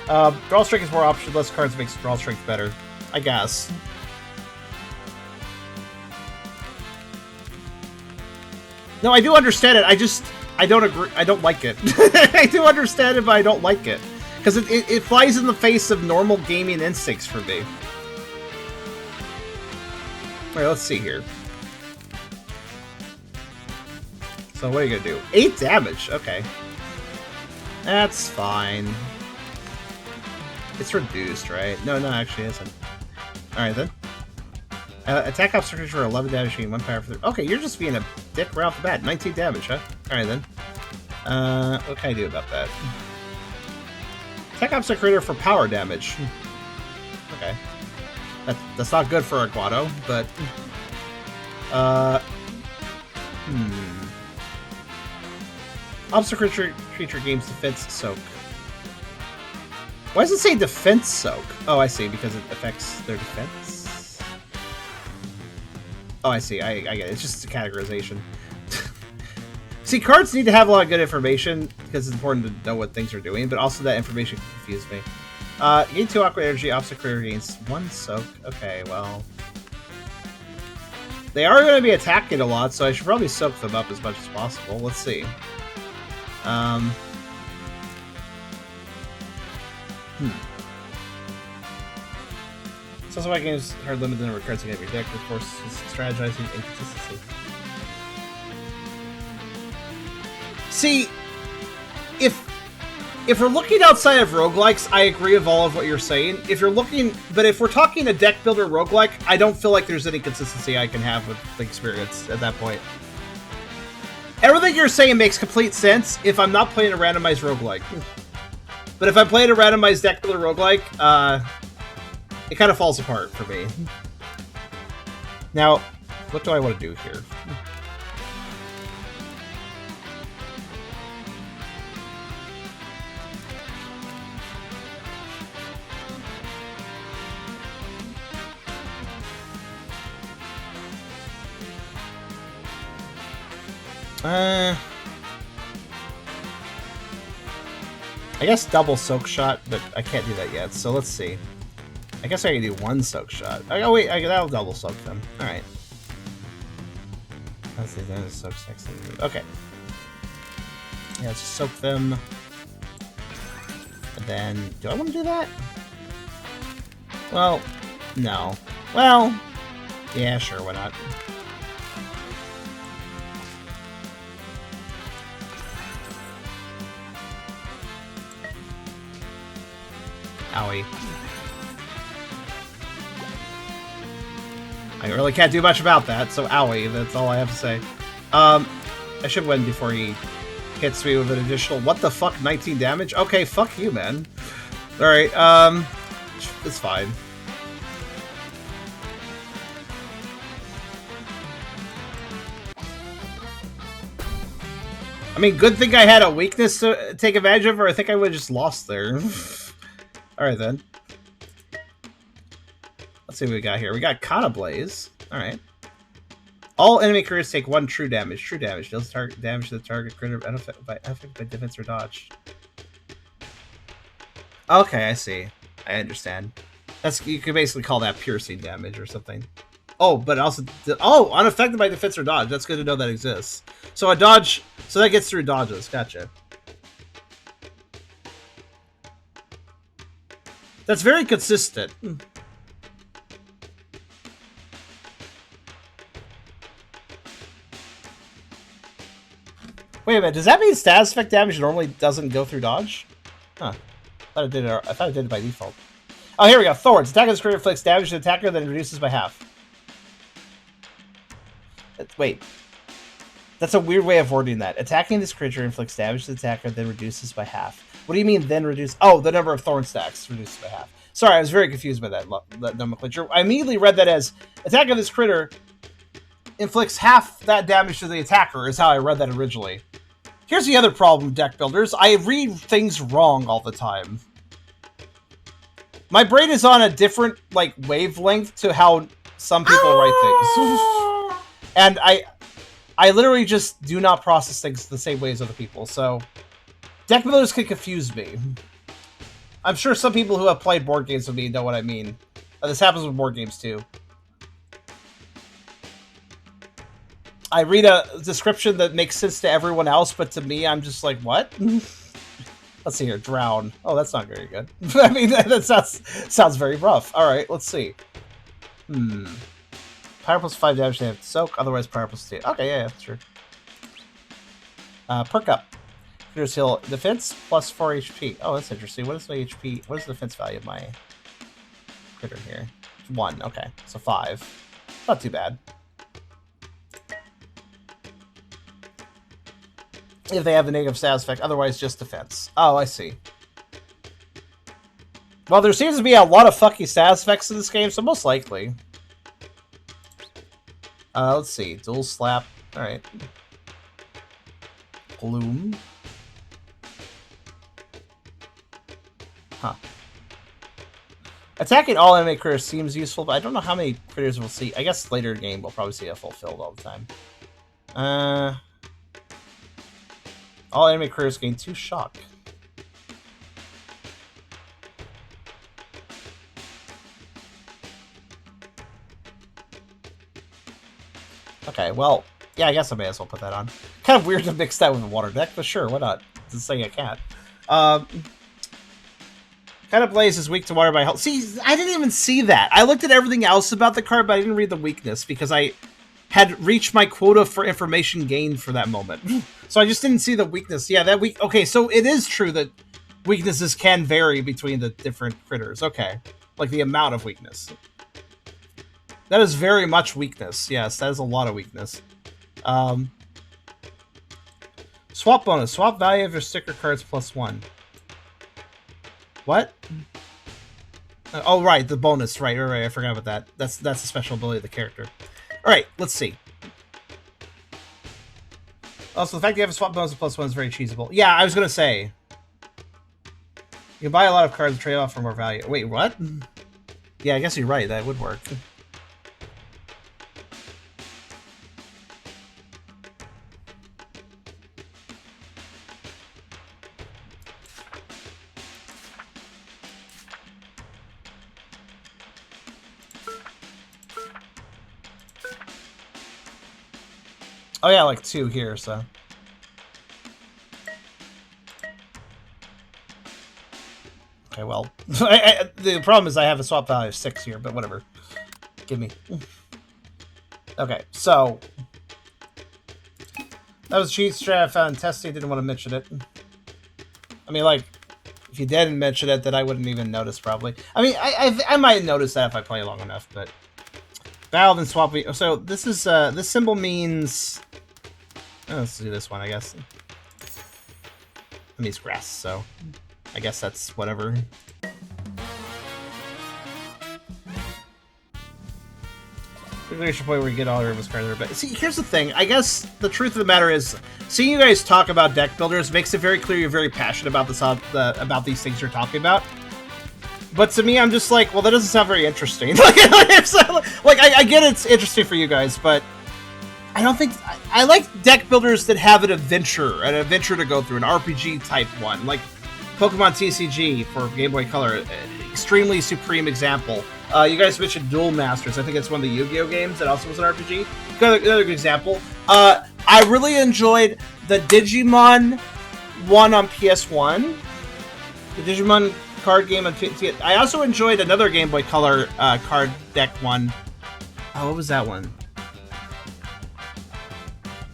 Draw strength is more option, less cards makes draw strength better. I guess. No, I do understand it. I don't agree. I don't like it. I do understand it, but I don't like it. Because it flies in the face of normal gaming instincts for me. Alright, let's see here. So what are you gonna do? 8 damage, okay. That's fine. It's reduced, right? No, actually it isn't. Alright then. Attack obstacles for 11 damage and 1 power for 3. Okay, you're just being a dick right off the bat. 19 damage, huh? Alright then. What can I do about that? Attack obstacle creator for power damage. Okay. That's not good for a Guado, but... Obstacle creature gains defense soak. Why does it say defense soak? Oh, I see, because it affects their defense. Oh, I see. I get it. It's just a categorization. See, cards need to have a lot of good information because it's important to know what things are doing, but also that information can confuse me. Gain 2 aqua energy, obstacle creator gains 1 soak. Okay, well... They are going to be attacking a lot, so I should probably soak them up as much as possible. Let's see. So some of my games are limited in cards in every deck, of course, strategizing inconsistency. See, if we're looking outside of roguelikes, I agree with all of what you're saying. If we're talking a deck builder roguelike, I don't feel like there's any consistency I can have with the experience at that point. Everything you're saying makes complete sense if I'm not playing a randomized roguelike. But if I'm playing a randomized deck builder roguelike, it kind of falls apart for me. Now, what do I want to do here? I guess double soak shot, but I can't do that yet, so let's see. I guess I can do 1 soak shot. Oh wait, that'll double soak them. Alright. Let's see, then soak next thing. Okay. Yeah, let's just soak them. And then, do I want to do that? Well, no. Well, yeah, sure, why not? Owie. I really can't do much about that, so owie, that's all I have to say. I should win before he hits me with an additional, what the fuck, 19 damage? Okay, fuck you, man. Alright, it's fine. I mean, good thing I had a weakness to take advantage of, or I think I would have just lost there. Alright then. Let's see what we got here. We got Kana Blaze. Alright. All enemy creatures take 1 true damage. True damage deals target damage to the target critter by defense or dodge. Okay, I see. I understand. That's, you could basically call that piercing damage or something. Oh, but also, oh, unaffected by defense or dodge. That's good to know that exists. So a dodge, so that gets through dodges. Gotcha. That's very consistent. Wait a minute, does that mean status effect damage normally doesn't go through dodge? Huh. I thought it did it by default. Oh, here we go. Thorns. Attack of this creature inflicts damage to the attacker, then reduces by half. Wait. That's a weird way of wording that. Attacking this creature inflicts damage to the attacker, then reduces by half. What do you mean, then reduce? Oh, the number of thorn stacks reduces by half. Sorry, I was very confused by that nomenclature. I immediately read that as attack of this critter inflicts half that damage to the attacker, is how I read that originally. Here's the other problem, deck builders. I read things wrong all the time. My brain is on a different, like, wavelength to how some people write things. And I literally just do not process things the same way as other people, so deck builders can confuse me. I'm sure some people who have played board games with me know what I mean. This happens with board games, too. I read a description that makes sense to everyone else, but to me, I'm just like, what? Let's see here. Drown. Oh, that's not very good. I mean, that sounds very rough. All right, let's see. Power plus 5 damage to soak, otherwise power plus 2. Okay, yeah, sure. Perk up. Critters heal defense plus 4 HP. Oh, that's interesting. What is my HP? What is the defense value of my critter here? 1. Okay, so 5. Not too bad. If they have a negative status effect, otherwise just defense. Oh, I see. Well, there seems to be a lot of fucky status effects in this game, so most likely. Let's see. Dual slap. Alright. Gloom. Huh. Attacking all enemy critters seems useful, but I don't know how many critters we'll see. I guess later in the game we'll probably see it fulfilled all the time. All enemy critters gain 2 shock. Okay, well, yeah, I guess I may as well put that on. Kind of weird to mix that with a water deck, but sure, why not? Just saying I can't. Kind of Blaze is weak to water by health. See, I didn't even see that. I looked at everything else about the card, but I didn't read the weakness because I had reached my quota for information gained for that moment. So I just didn't see the weakness. Yeah, that weak. Okay, so it is true that weaknesses can vary between the different critters. Okay, like the amount of weakness. That is very much weakness. Yes, that is a lot of weakness. Swap bonus. Swap value of your sticker cards plus 1. What? Oh, right, the bonus. Right. I forgot about that. That's a special ability of the character. All right, let's see. Also, the fact that you have a swap bonus of plus 1 is very cheesable. Yeah, I was going to say. You can buy a lot of cards and trade off for more value. Wait, what? Yeah, I guess you're right. That would work. Oh yeah, like 2 here, so. Okay, well. The problem is I have a swap value of 6 here, but whatever. Give me. Okay, so. That was a cheat strat I found in testing, didn't want to mention it. I mean, like, If you didn't mention it, then I wouldn't even notice, probably. I mean, I might notice that if I play long enough, but... Battle and swap... So, this is, this symbol means... Oh, let's do this one, I guess. It means grass, so... I guess that's whatever. We should play where you get all your rivers cards. But see, here's the thing. I guess the truth of the matter is, seeing you guys talk about deck builders makes it very clear you're very passionate about this, about these things you're talking about. But to me, I'm just like, well, that doesn't sound very interesting. Like, I get it's interesting for you guys, but I don't think I like deck builders that have an adventure to go through, an RPG type one, like Pokemon TCG for Game Boy Color, extremely supreme example. You guys mentioned Duel Masters. I think it's one of the Yu-Gi-Oh games that also was an RPG. Another good example. I really enjoyed the Digimon one on PS1. The Digimon card game on PS1. I also enjoyed another Game Boy Color card deck one. Oh, what was that one?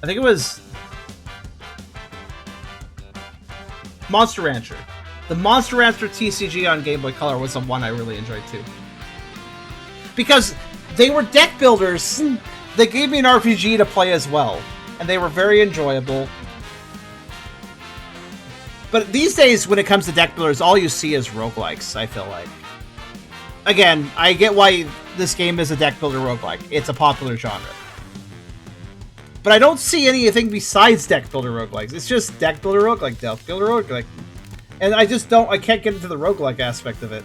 I think it was Monster Rancher. The Monster Rancher TCG on Game Boy Color was the one I really enjoyed too. Because they were deck builders, they gave me an RPG to play as well. And they were very enjoyable. But these days, when it comes to deck builders, all you see is roguelikes, I feel like. Again, I get why this game is a deck builder roguelike. It's a popular genre. But I don't see anything besides deck builder roguelikes. It's just deck builder roguelike, deck builder roguelike. And I just don't, I can't get into the roguelike aspect of it.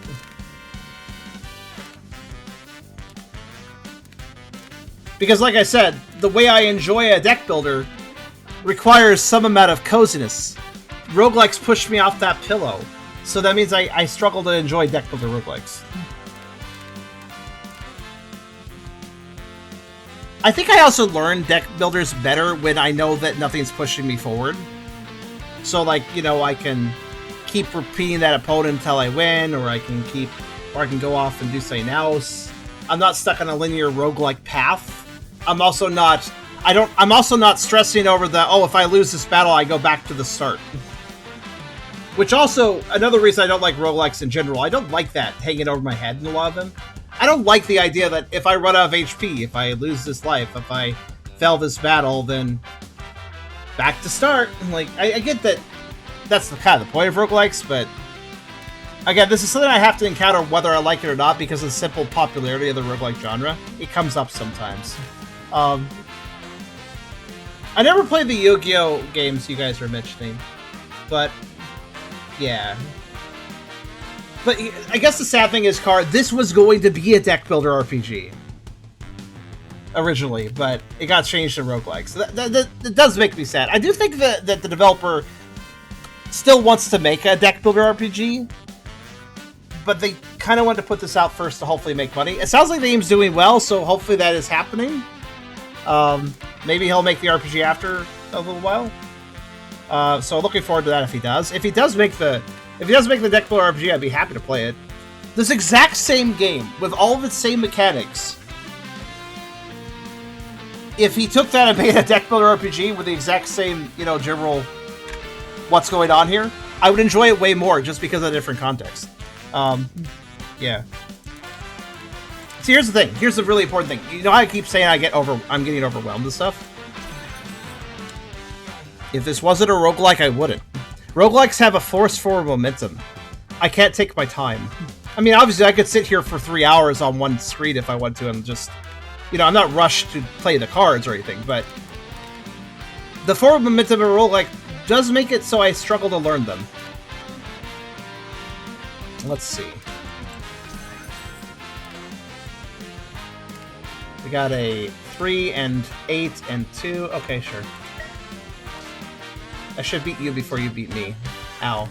Because like I said, the way I enjoy a deck builder requires some amount of coziness. Roguelikes push me off that pillow. So that means I struggle to enjoy deck builder roguelikes. I think I also learn deck builders better when I know that nothing's pushing me forward. So like, you know, I can keep repeating that opponent until I win, or I can go off and do something else. I'm not stuck on a linear roguelike path. I'm also not stressing over the, oh, if I lose this battle, I go back to the start. Which also, another reason I don't like roguelikes in general, I don't like that hanging over my head in a lot of them. I don't like the idea that if I run out of HP, if I lose this life, if I fail this battle, then back to start. Like, I get that that's the kind of the point of roguelikes, but again, this is something I have to encounter whether I like it or not because of the simple popularity of the roguelike genre. It comes up sometimes. I never played the Yu-Gi-Oh games you guys were mentioning, but yeah. But I guess the sad thing is, Car, this was going to be a deck builder RPG originally, but it got changed to roguelike. So that does make me sad. I do think that the developer still wants to make a deck builder RPG, but they kind of wanted to put this out first to hopefully make money. It sounds like the game's doing well, so hopefully that is happening. Maybe he'll make the RPG after a little while. So looking forward to that if he does. If he does make the deck builder RPG, I'd be happy to play it. This exact same game with all of its same mechanics. If he took that and made a deck builder RPG with the exact same, you know, general what's going on here, I would enjoy it way more just because of the different context. Yeah. See, here's the thing. Here's the really important thing. You know how I keep saying I'm getting overwhelmed with stuff? If this wasn't a roguelike, I wouldn't. Roguelikes have a force forward momentum. I can't take my time. I mean, obviously, I could sit here for 3 hours on one screen if I want to and just... You know, I'm not rushed to play the cards or anything, but... The forward momentum of a roguelike does make it so I struggle to learn them. Let's see. We got a 3 and 8 and 2. Okay, sure. I should beat you before you beat me. Ow.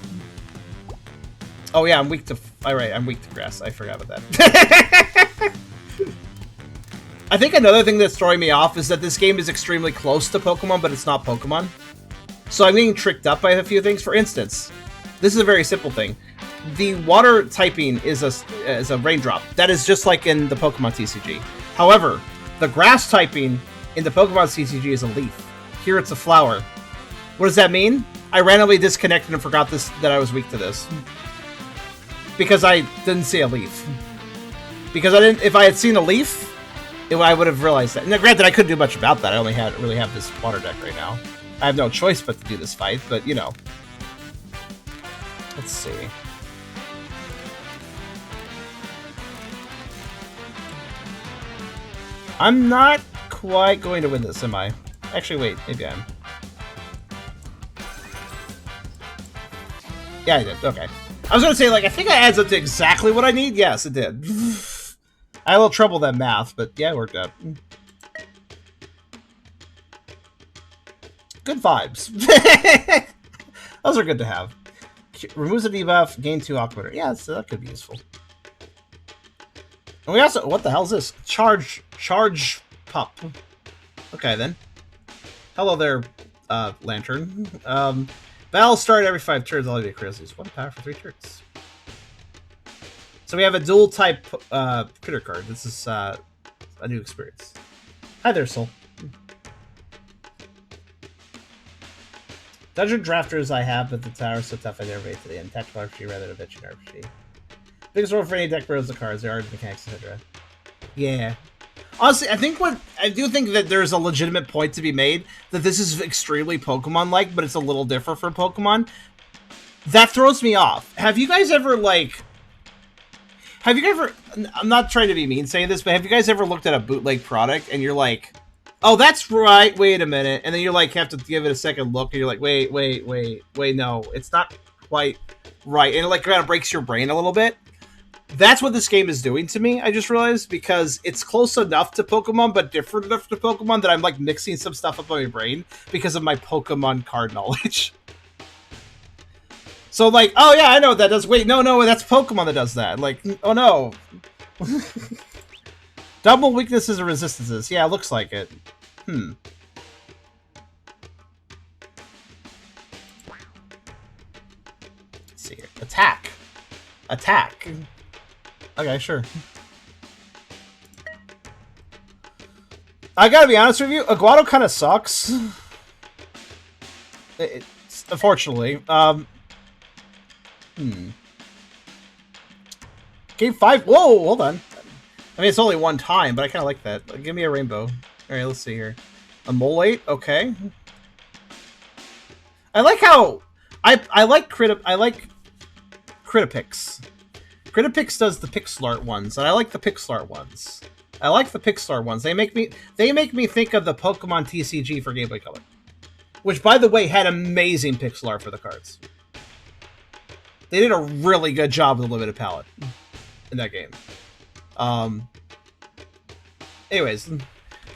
Oh yeah, I'm weak to... Alright, I'm weak to grass. I forgot about that. I think another thing that's throwing me off is that this game is extremely close to Pokemon, but it's not Pokemon. So I'm getting tricked up by a few things. For instance, this is a very simple thing. The water typing is a raindrop. That is just like in the Pokemon TCG. However, the grass typing in the Pokemon TCG is a leaf. Here it's a flower. What does that mean? I randomly disconnected and forgot that I was weak to this. because I didn't see a leaf. Because I didn't. If I had seen a leaf, I would have realized that. Now, granted, I couldn't do much about that. I only really have this water deck right now. I have no choice but to do this fight. But you know, let's see. I'm not quite going to win this, am I? Actually, wait. Maybe I am. Yeah, I did. Okay. I was gonna say, like, I think it adds up to exactly what I need. Yes, it did. I had a little trouble with that math, but yeah, it worked out. Good vibes. Those are good to have. Removes a debuff, gain 2 Aquator. Yeah, so that could be useful. And we also... What the hell is this? Charge pup. Okay, then. Hello there, Lantern. Battle start every 5 turns. I'll be a crazy. 1 power for 3 turns. So we have a dual type critter card. This is a new experience. Hi there, Soul. Dungeon Drafters I have, but the tower is so tough I never made today. And tactical RPG rather than adventure RPG. Biggest role for any deck builds the cards. There are mechanics, etc. Yeah. Honestly, I do think that there's a legitimate point to be made that this is extremely Pokemon-like, but it's a little different from Pokemon. That throws me off. Have you guys ever, like... I'm not trying to be mean saying this, but have you guys ever looked at a bootleg product and you're like, oh, that's right, wait a minute, and then you're like, have to give it a second look, and you're like, wait, no, it's not quite right, and it like kind of breaks your brain a little bit. That's what this game is doing to me, I just realized, because it's close enough to Pokemon, but different enough to Pokemon that I'm like mixing some stuff up on my brain because of my Pokemon card knowledge. So like, oh yeah, I know what that does. Wait, no, that's Pokemon that does that. Like, oh no. Double weaknesses and resistances. Yeah, it looks like it. Let's see here. Attack. Okay, sure. I gotta be honest with you, Aguado kind of sucks. Unfortunately. Game 5. Whoa, hold on. I mean, it's only one time, but I kind of like that. Like, give me a rainbow. All right, let's see here. A Molate, okay. I like how I like Critipix. Critipix does the pixel art ones, and I like the pixel art ones. They make me think of the Pokemon TCG for Game Boy Color, which, by the way, had amazing pixel art for the cards. They did a really good job with the limited palette in that game. Anyways,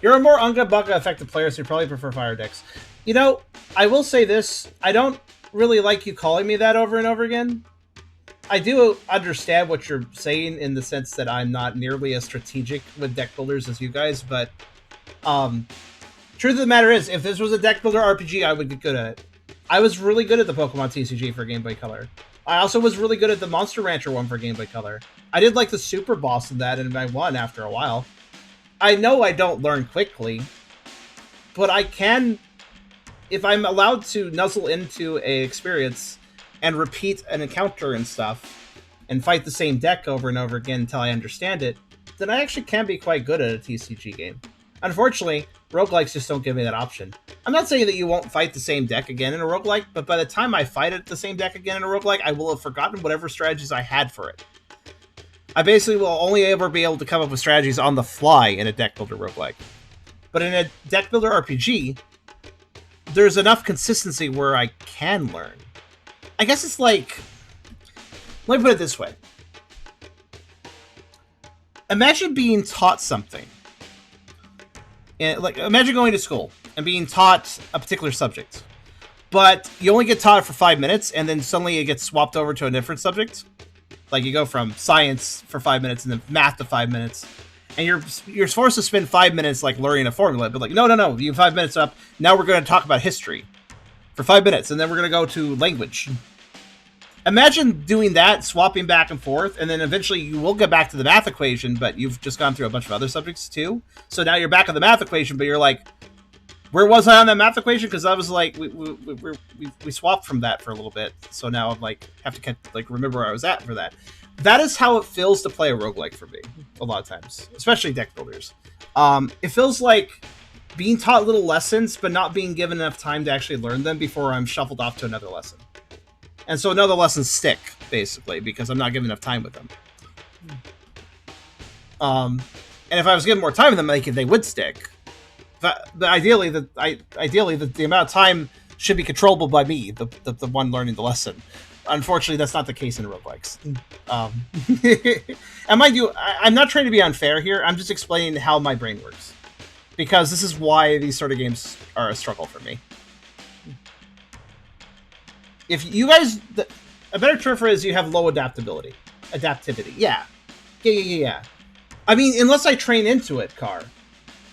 you're a more Unga-Bunga effective player, so you probably prefer fire decks. You know, I will say this. I don't really like you calling me that over and over again. I do understand what you're saying in the sense that I'm not nearly as strategic with deck builders as you guys, but truth of the matter is, if this was a deck builder RPG, I would get good at it. I was really good at the Pokemon TCG for Game Boy Color. I also was really good at the Monster Rancher one for Game Boy Color. I did like the Super Boss in that, and I won after a while. I know I don't learn quickly, but I can, if I'm allowed to nuzzle into an experience and repeat an encounter and stuff, and fight the same deck over and over again until I understand it, then I actually can be quite good at a TCG game. Unfortunately, roguelikes just don't give me that option. I'm not saying that you won't fight the same deck again in a roguelike, but by the time I fight it the same deck again in a roguelike, I will have forgotten whatever strategies I had for it. I basically will only ever be able to come up with strategies on the fly in a deck builder roguelike. But in a deck builder RPG, there's enough consistency where I can learn. I guess it's like... Let me put it this way. Imagine being taught something. Like, imagine going to school and being taught a particular subject, but you only get taught it for 5 minutes, and then suddenly it gets swapped over to a different subject. Like, you go from science for 5 minutes and then math to 5 minutes, and you're forced to spend 5 minutes like learning a formula. But like, no, you have 5 minutes up. Now we're going to talk about history for 5 minutes, and then we're going to go to language. Imagine doing that, swapping back and forth, and then eventually you will get back to the math equation, but you've just gone through a bunch of other subjects too. So now you're back on the math equation, but you're like, Where was I on that math equation? Because I was like, we swapped from that for a little bit, so now I'm like have to like remember where I was at for that. That is how it feels to play a roguelike for me. A lot of times, especially deck builders, it feels like being taught little lessons, but not being given enough time to actually learn them before I'm shuffled off to another lesson. And so another lessons stick basically because I'm not given enough time with them. And if I was given more time with them, like they would stick. But ideally, the amount of time should be controllable by me, the one learning the lesson. Unfortunately, that's not the case in roguelikes. And mind you, I'm not trying to be unfair here. I'm just explaining how my brain works. Because this is why these sort of games are a struggle for me. If you guys... A better term for it is you have low adaptability. Adaptivity. Yeah. Yeah. I mean, unless I train into it, Car.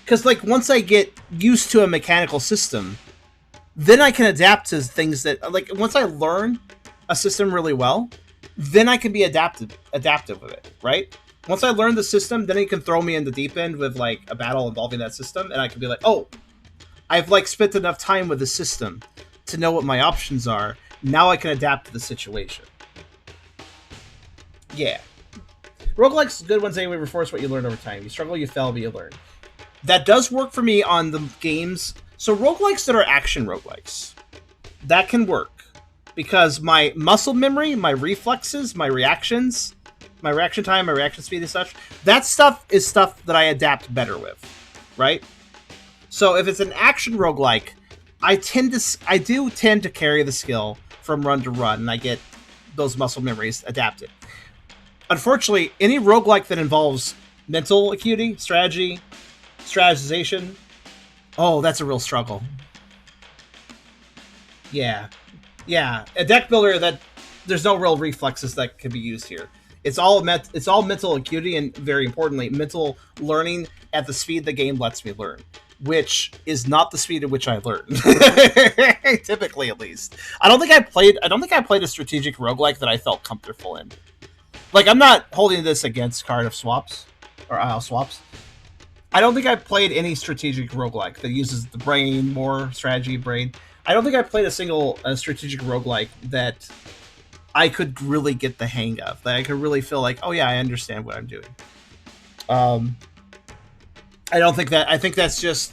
Because, like, once I get used to a mechanical system, then I can adapt to things that... Like, once I learn a system really well, then I can be adaptive with it, right? Once I learn the system, then it can throw me in the deep end with, like, a battle involving that system, and I can be like, oh, I've, like, spent enough time with the system to know what my options are. Now I can adapt to the situation. Yeah. Roguelikes good ones anyway reinforce what you learn over time. You struggle, you fail, but you learn. That does work for me on the games. So roguelikes that are action roguelikes, that can work. Because my muscle memory, my reflexes, my reactions, my reaction time, my reaction speed and such, that stuff is stuff that I adapt better with, right? So if it's an action roguelike, I do tend to carry the skill from run to run, and I get those muscle memories adapted. Unfortunately, any roguelike that involves mental acuity, strategy, strategization, oh, that's a real struggle. Yeah. A deck builder that there's no real reflexes that can be used here. It's all mental acuity and, very importantly, mental learning at the speed the game lets me learn, which is not the speed at which I learn. Typically, at least. I don't think I played a strategic roguelike that I felt comfortable in. Like, I'm not holding this against card of swaps or aisle swaps. I don't think I've played any strategic roguelike that uses the brain, more strategy brain. I don't think I played a single strategic roguelike that I could really get the hang of. That I could really feel like, oh yeah, I understand what I'm doing. I don't think that... I think that's just...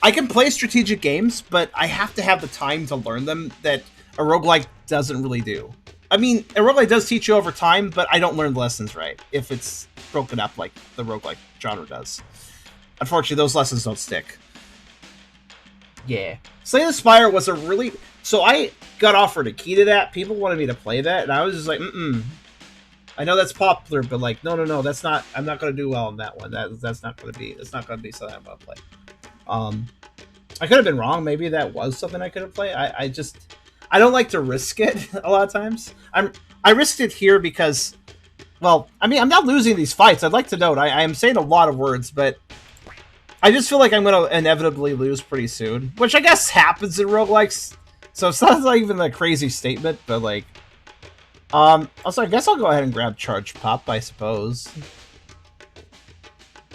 I can play strategic games, but I have to have the time to learn them that a roguelike doesn't really do. I mean, a roguelike does teach you over time, but I don't learn the lessons right if it's broken up like the roguelike genre does. Unfortunately, those lessons don't stick. Yeah. Slay the Spire was a really... So I got offered a key to that. People wanted me to play that, and I was just like, I know that's popular, but like, no, that's not... I'm not going to do well on that one. That's not going to be something I'm going to play. I could have been wrong. Maybe that was something I could have played. I don't like to risk it a lot of times. I risked it here because, well, I mean, I'm not losing these fights. I'd like to note I am saying a lot of words, but I just feel like I'm going to inevitably lose pretty soon, which I guess happens in roguelikes. So it's not like even a crazy statement, but like, also I guess I'll go ahead and grab Charge Pop, I suppose.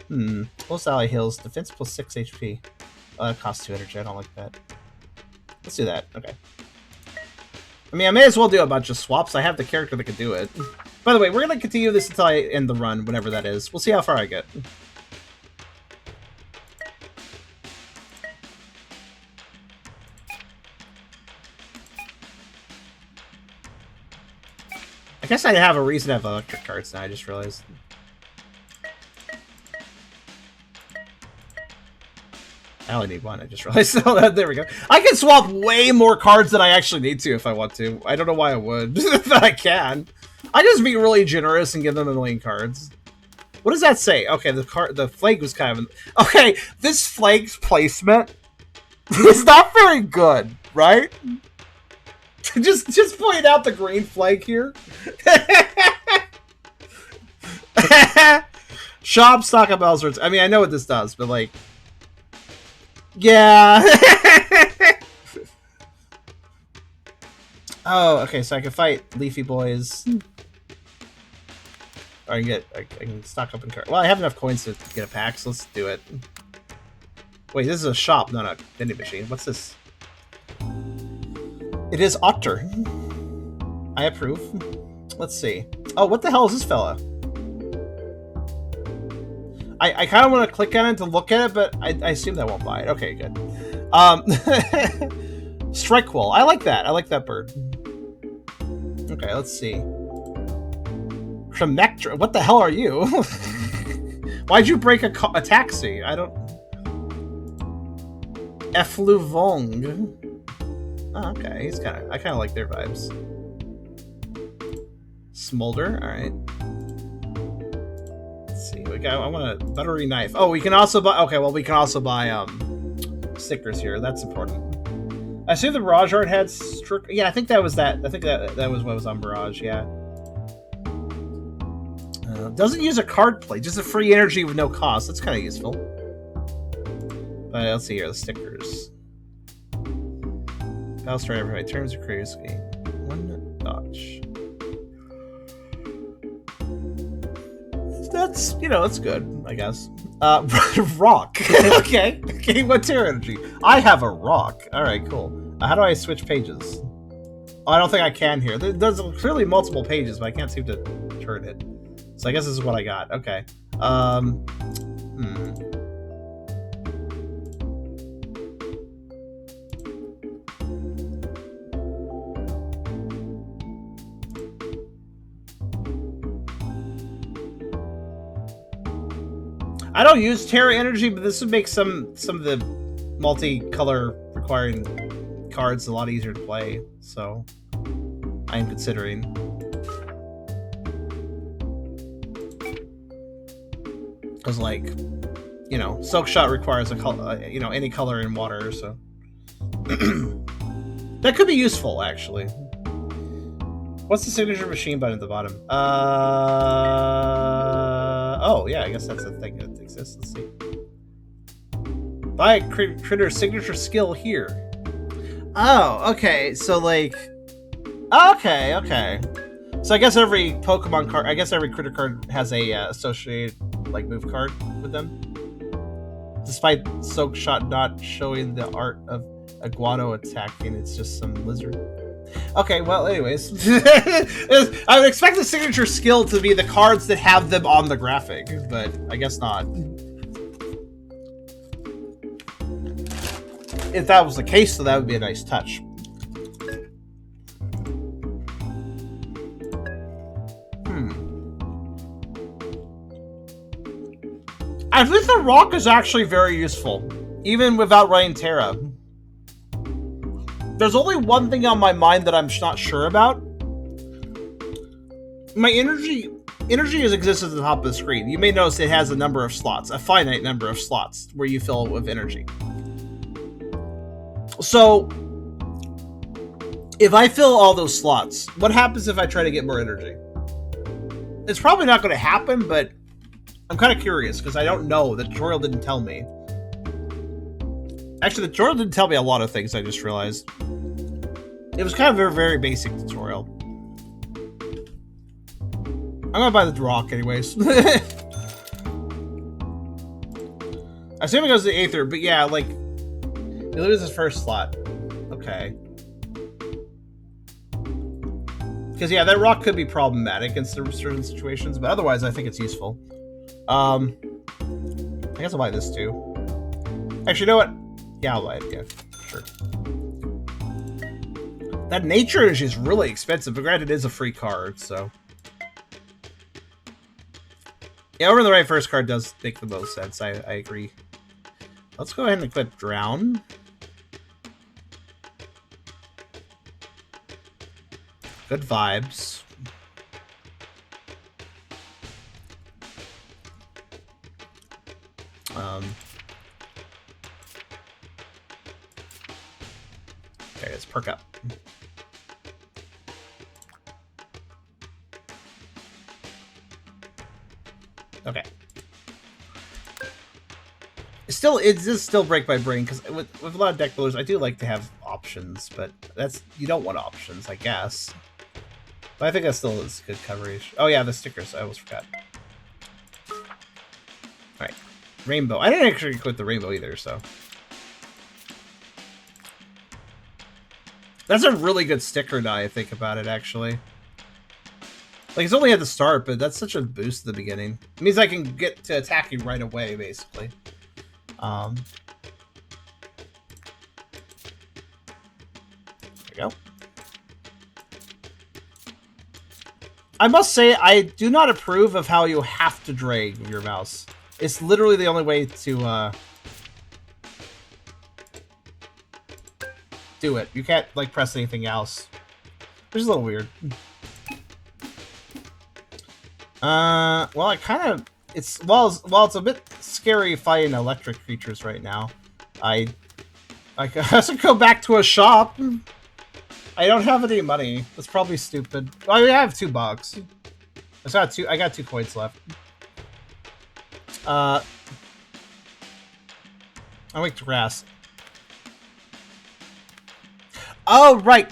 Most ally heals, defense plus 6 HP. Oh, that costs 2 energy. I don't like that. Let's do that. Okay. I mean, I may as well do a bunch of swaps. I have the character that can do it. By the way, we're going to continue this until I end the run, whenever that is. We'll see how far I get. I guess I have a reason to have electric cards now, I just realized. I only need one, I just realized. Oh, there we go. I can swap way more cards than I actually need to if I want to. I don't know why I would, but I can. I just be really generous and give them a million cards. What does that say? Okay, the flag was kind of... Okay, this flag's placement is not very good, right? Just point out the green flag here. Shop, stock up Bowser's. I mean, I know what this does, but like... Yeah. Oh, okay, so I can fight Leafy Boys. Or I can stock up in cards. Well, I have enough coins to get a pack, so let's do it. Wait, this is a shop, not a vending machine. What's this? It is Otter. I approve. Let's see. Oh, what the hell is this fella? I kind of want to click on it to look at it, but I assume that won't buy it. Okay, good. Strike Quill. I like that. I like that bird. Okay, let's see. Tremectra. What the hell are you? Why'd you break a taxi? I don't... Effluvong. Oh, okay. He's kind of... I kind of like their vibes. Smolder. All right. Let's see. We got... I want a buttery knife. Oh, we can also buy... Okay, well, we can also buy stickers here. That's important. I assume the Barrage art had... Yeah, I think that was that. I think that was what was on Barrage, yeah. Doesn't use a card play, just a free energy with no cost. That's kind of useful. But let's see here, the stickers. Battle start every terms of creators game. One dodge. That's, you know, that's good, I guess. Rock. Okay. Gain 1 tier energy. I have a rock. Alright, cool. How do I switch pages? Oh, I don't think I can here. There's clearly multiple pages, but I can't seem to turn it. So I guess this is what I got. Okay. I don't use Terra Energy, but this would make some of the multicolor requiring cards a lot easier to play. So I am considering. Because, like, you know, Silk Shot requires a color, you know, any color in water, so that could be useful, actually. What's the signature machine button at the bottom? Oh, yeah, I guess that's a thing that exists. Let's see. Buy a critter signature skill here. Oh, okay. So, like, okay. So I guess every Pokemon card, I guess every critter card has a associated, like, move card with them. Despite Soak Shot not showing the art of Aguado attacking, it's just some lizard. Okay, well, anyways. I would expect the signature skill to be the cards that have them on the graphic, but I guess not. If that was the case, though, that would be a nice touch. I think the rock is actually very useful, even without running Terra. There's only one thing on my mind that I'm not sure about. My energy exists at the top of the screen. You may notice it has a number of slots, a finite number of slots, where you fill it with energy. So, if I fill all those slots, what happens if I try to get more energy? It's probably not going to happen, but I'm kind of curious, because I don't know. The tutorial didn't tell me. Actually, the tutorial didn't tell me a lot of things, I just realized. It was kind of a very basic tutorial. I'm gonna buy the rock anyways. I assume it goes to the Aether, but yeah, like, you lose his first slot. Okay. Because, yeah, that rock could be problematic in certain situations, but otherwise I think it's useful. I guess I'll buy this too. Actually, you know what? Yeah, I'll buy it. Yeah, sure. That nature energy is really expensive, but granted, it is a free card, so. Yeah, over the right first card does make the most sense. I agree. Let's go ahead and equip Drown. Good vibes. Okay, let's perk up. Okay. It does still break my brain, because with a lot of deck builders, I do like to have options, but you don't want options, I guess. But I think that still is good coverage. Oh yeah, the stickers, I almost forgot. Alright. Rainbow. I didn't actually equip the rainbow either, so. That's a really good sticker now I think about it, actually. Like, it's only at the start, but that's such a boost at the beginning. It means I can get to attacking right away, basically. There we go. I must say, I do not approve of how you have to drag with your mouse. It's literally the only way to, do it. You can't, like, press anything else. Which is a little weird. Well, it kind of... It's... While it's a bit scary fighting electric creatures right now, I have to go back to a shop. I don't have any money. That's probably stupid. Well, I mean, I have $2. I got 2 coins left. I'll make grass. Oh, right!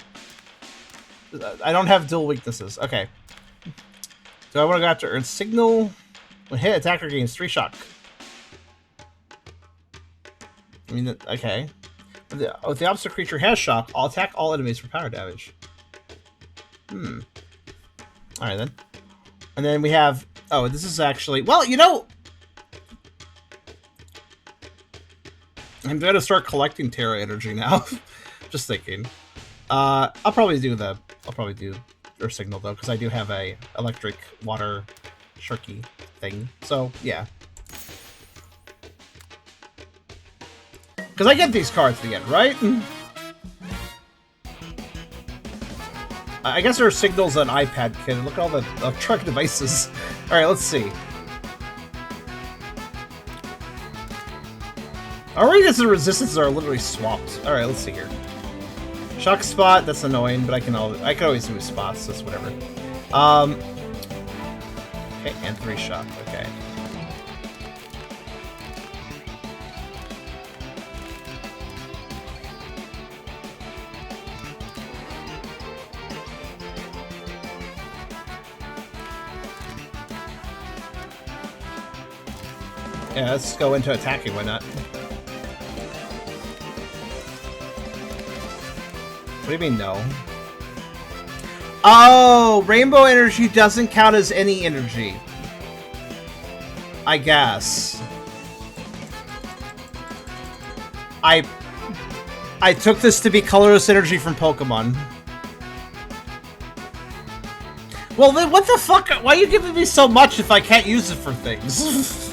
I don't have dual weaknesses. Okay. So I want to go after Earth Signal. When hit, attacker gains 3 shock. I mean, okay. If the opposite creature has shock, I'll attack all enemies for power damage. Alright then. And then we have... Oh, this is actually... Well, you know... I'm going to start collecting Terra energy now. Just thinking. I'll probably do Earth Signal though, because I do have a electric water sharky thing. So yeah. Because I get these cards at the end, right? I guess Earth Signal's an iPad kit. Look at all the electronic devices. Alright, let's see. Our radius and resistances are literally swapped. Alright, let's see here. Shock spot, that's annoying, but I can always move spots, that's whatever. Okay, and 3 shock, okay. Yeah, let's go into attacking, why not? What do you mean, no? Oh, rainbow energy doesn't count as any energy. I guess. I took this to be colorless energy from Pokemon. Well, then what the fuck? Why are you giving me so much if I can't use it for things?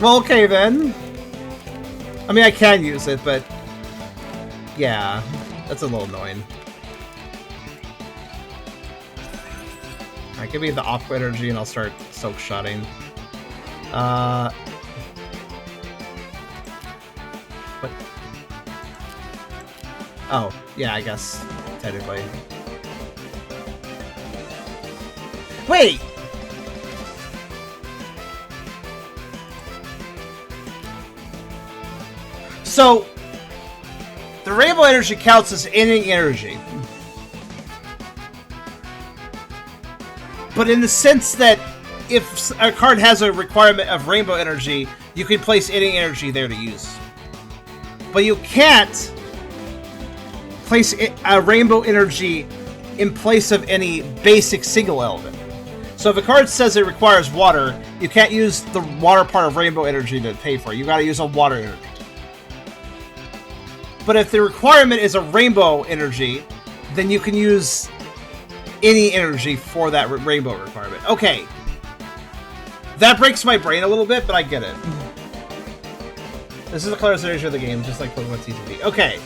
Well, okay then. I mean, I can use it, but... Yeah, that's a little annoying. Alright, give me the Aqua Energy and I'll start Soak Shotting. What? Oh, yeah, I guess, technically. Wait! So... The rainbow energy counts as any energy. But in the sense that if a card has a requirement of rainbow energy, you can place any energy there to use. But you can't place a rainbow energy in place of any basic single element. So if a card says it requires water, you can't use the water part of rainbow energy to pay for it. You gotta use a water energy. But if the requirement is a rainbow energy, then you can use any energy for that rainbow requirement. Okay. That breaks my brain a little bit, but I get it. This is the colorless energy of the game, just like Pokemon TCG. Okay.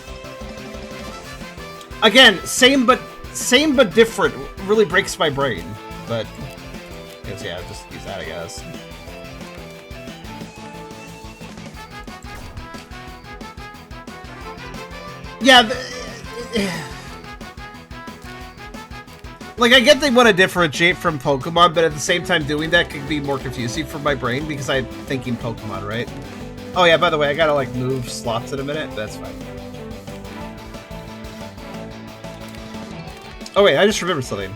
Again, same but different. Really breaks my brain. But, I guess, yeah, just use that, I guess. Yeah, like, I get they want to differentiate from Pokemon, but at the same time doing that could be more confusing for my brain because I'm thinking Pokemon, right? Oh yeah, by the way, I gotta, like, move slots in a minute, but that's fine. Oh wait, I just remembered something.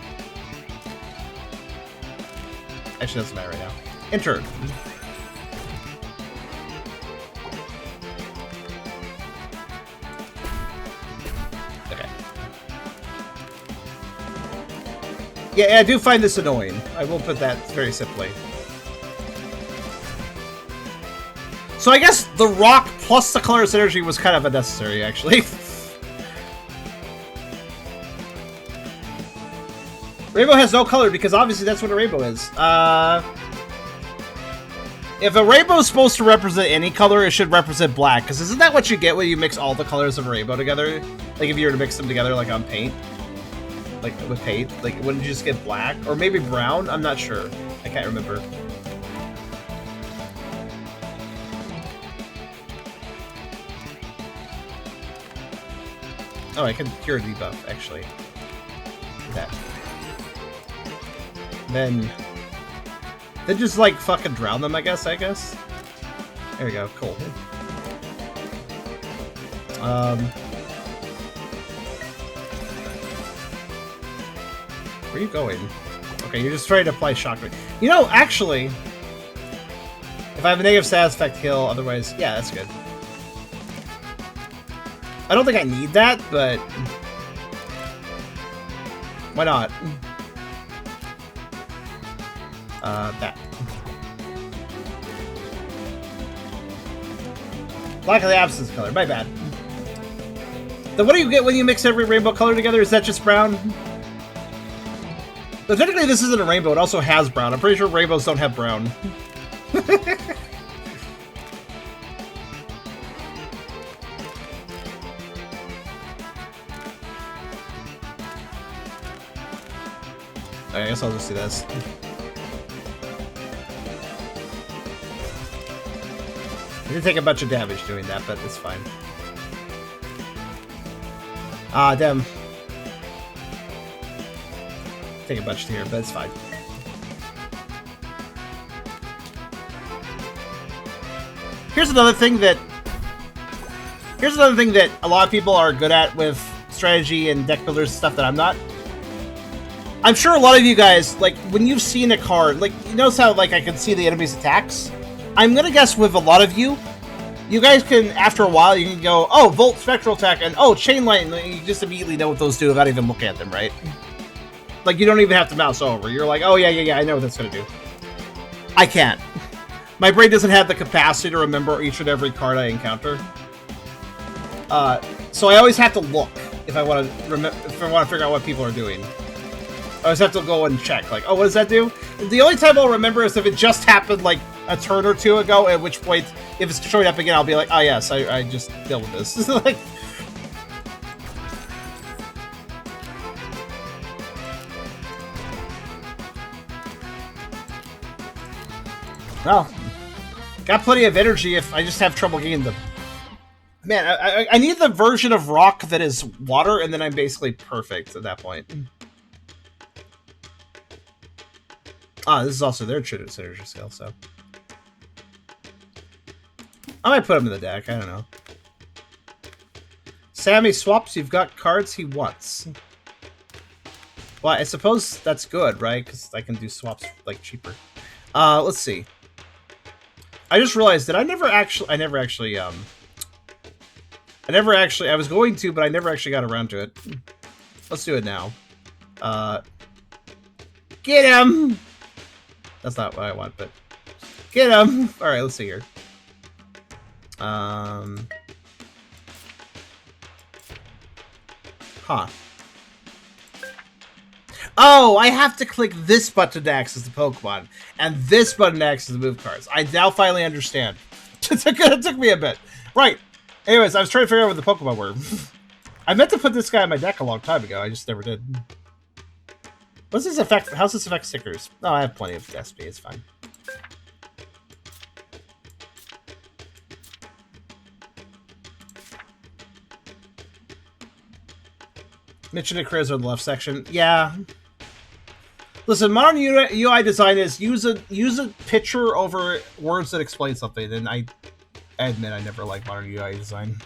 Actually, doesn't matter right now. Enter. Yeah, I do find this annoying. I will put that very simply. So I guess the rock plus the colorless energy was kind of unnecessary, actually. Rainbow has no color because obviously that's what a rainbow is. If a rainbow is supposed to represent any color, it should represent black. Because isn't that what you get when you mix all the colors of a rainbow together? Like if you were to mix them together like on paint? Like with paint? Like wouldn't you just get black? Or maybe brown? I'm not sure. I can't remember. Oh, I can cure debuff, actually. That. Then just like fucking drown them, I guess. There we go, cool. Where are you going? Okay, you're just trying to apply shock. You know, actually, if I have a negative status effect kill, otherwise, yeah, that's good. I don't think I need that, but why not? That. Lack of the absence color, my bad. Then what do you get when you mix every rainbow color together? Is that just brown? But technically this isn't a rainbow, it also has brown. I'm pretty sure rainbows don't have brown. I guess I'll just do this. I did take a bunch of damage doing that, but it's fine. Ah, damn. Take a bunch here, but it's fine. Here's another thing that a lot of people are good at with strategy and deck builders and stuff that I'm not. I'm sure a lot of you guys, like, when you've seen a card, like, you notice how, like, I can see the enemy's attacks? I'm gonna guess with a lot of you, you guys can, after a while, you can go, oh, Volt Spectral Attack, and oh, Chain Lightning, you just immediately know what those do without even looking at them, right? Like, you don't even have to mouse over. You're like, oh, yeah, I know what that's gonna do. I can't. My brain doesn't have the capacity to remember each and every card I encounter. So I always have to look if I want to figure out what people are doing. I always have to go and check, like, oh, what does that do? The only time I'll remember is if it just happened, like, a turn or two ago, at which point, if it's showing up again, I'll be like, oh, yes, I just dealt with this. Like, well, got plenty of energy if I just have trouble getting them. Man, I need the version of rock that is water, and then I'm basically perfect at that point. Ah, this is also their synergy skill, so I might put him in the deck. I don't know. Sammy swaps. You've got cards he wants. Well, I suppose that's good, right? Because I can do swaps like cheaper. Let's see. I just realized that I was going to, but I never actually got around to it. Let's do it now. Get him! That's not what I want, but get him! Alright, let's see here. Huh. Oh, I have to click this button to access the Pokemon, and this button to access the move cards. I now finally understand. It took me a bit. Right. Anyways, I was trying to figure out what the Pokemon were. I meant to put this guy in my deck a long time ago. I just never did. What's this effect? How's this affect stickers? Oh, I have plenty of SP. It's fine. Mission and careers are in the left section. Yeah. Listen, modern UI design is use a picture over words that explain something, and I admit I never like modern UI design.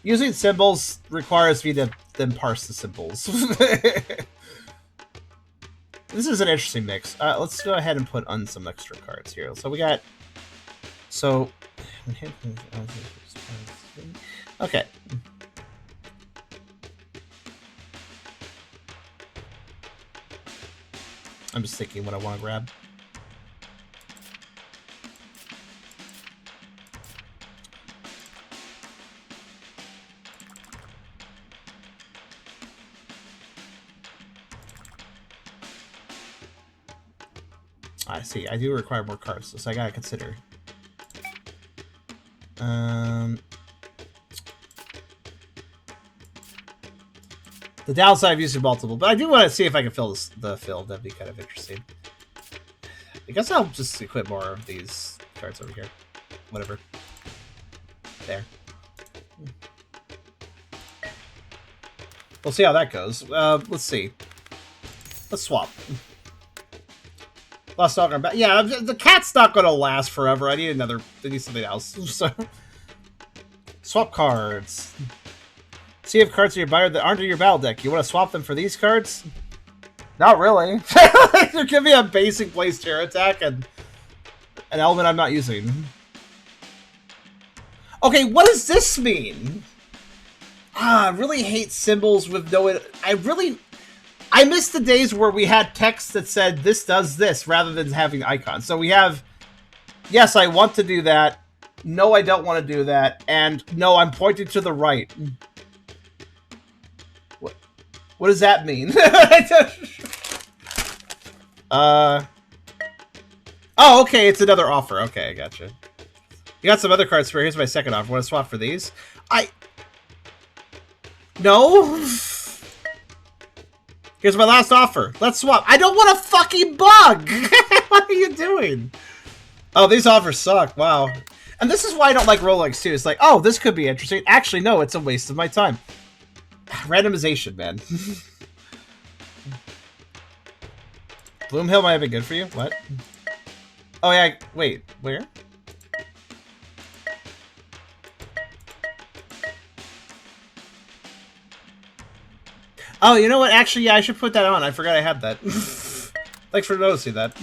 Using symbols requires me to then parse the symbols. This is an interesting mix. Let's go ahead and put on some extra cards here. So we got... So... Okay. I'm just thinking what I want to grab. I see. I do require more cards, so I gotta consider. The downside of using multiple, but I do want to see if I can fill the field. That'd be kind of interesting. I guess I'll just equip more of these cards over here. Whatever. There. We'll see how that goes. Let's see. Let's swap. Lost dog on back. Yeah, the cat's not going to last forever. I need something else. So, swap cards. See if cards in your buyer that aren't in your battle deck. You want to swap them for these cards? Not really. There could be a basic place terror attack and an element I'm not using. Okay, what does this mean? I really hate symbols with no... I miss the days where we had text that said this does this rather than having icons. So we have, yes, I want to do that. No, I don't want to do that. And no, I'm pointing to the right. What does that mean? Oh, okay, it's another offer. Okay, I gotcha. You got some other cards for. Here's my second offer. Want to swap for these? No. Here's my last offer. Let's swap. I don't want a fucking bug. What are you doing? Oh, these offers suck. Wow. And this is why I don't like roguelikes too. It's like, oh, this could be interesting. Actually, no, it's a waste of my time. Randomization, man. Bloomhill might have been good for you. What? Oh, yeah. Wait, where? Oh, you know what? Actually, yeah, I should put that on. I forgot I had that. Thanks for noticing that.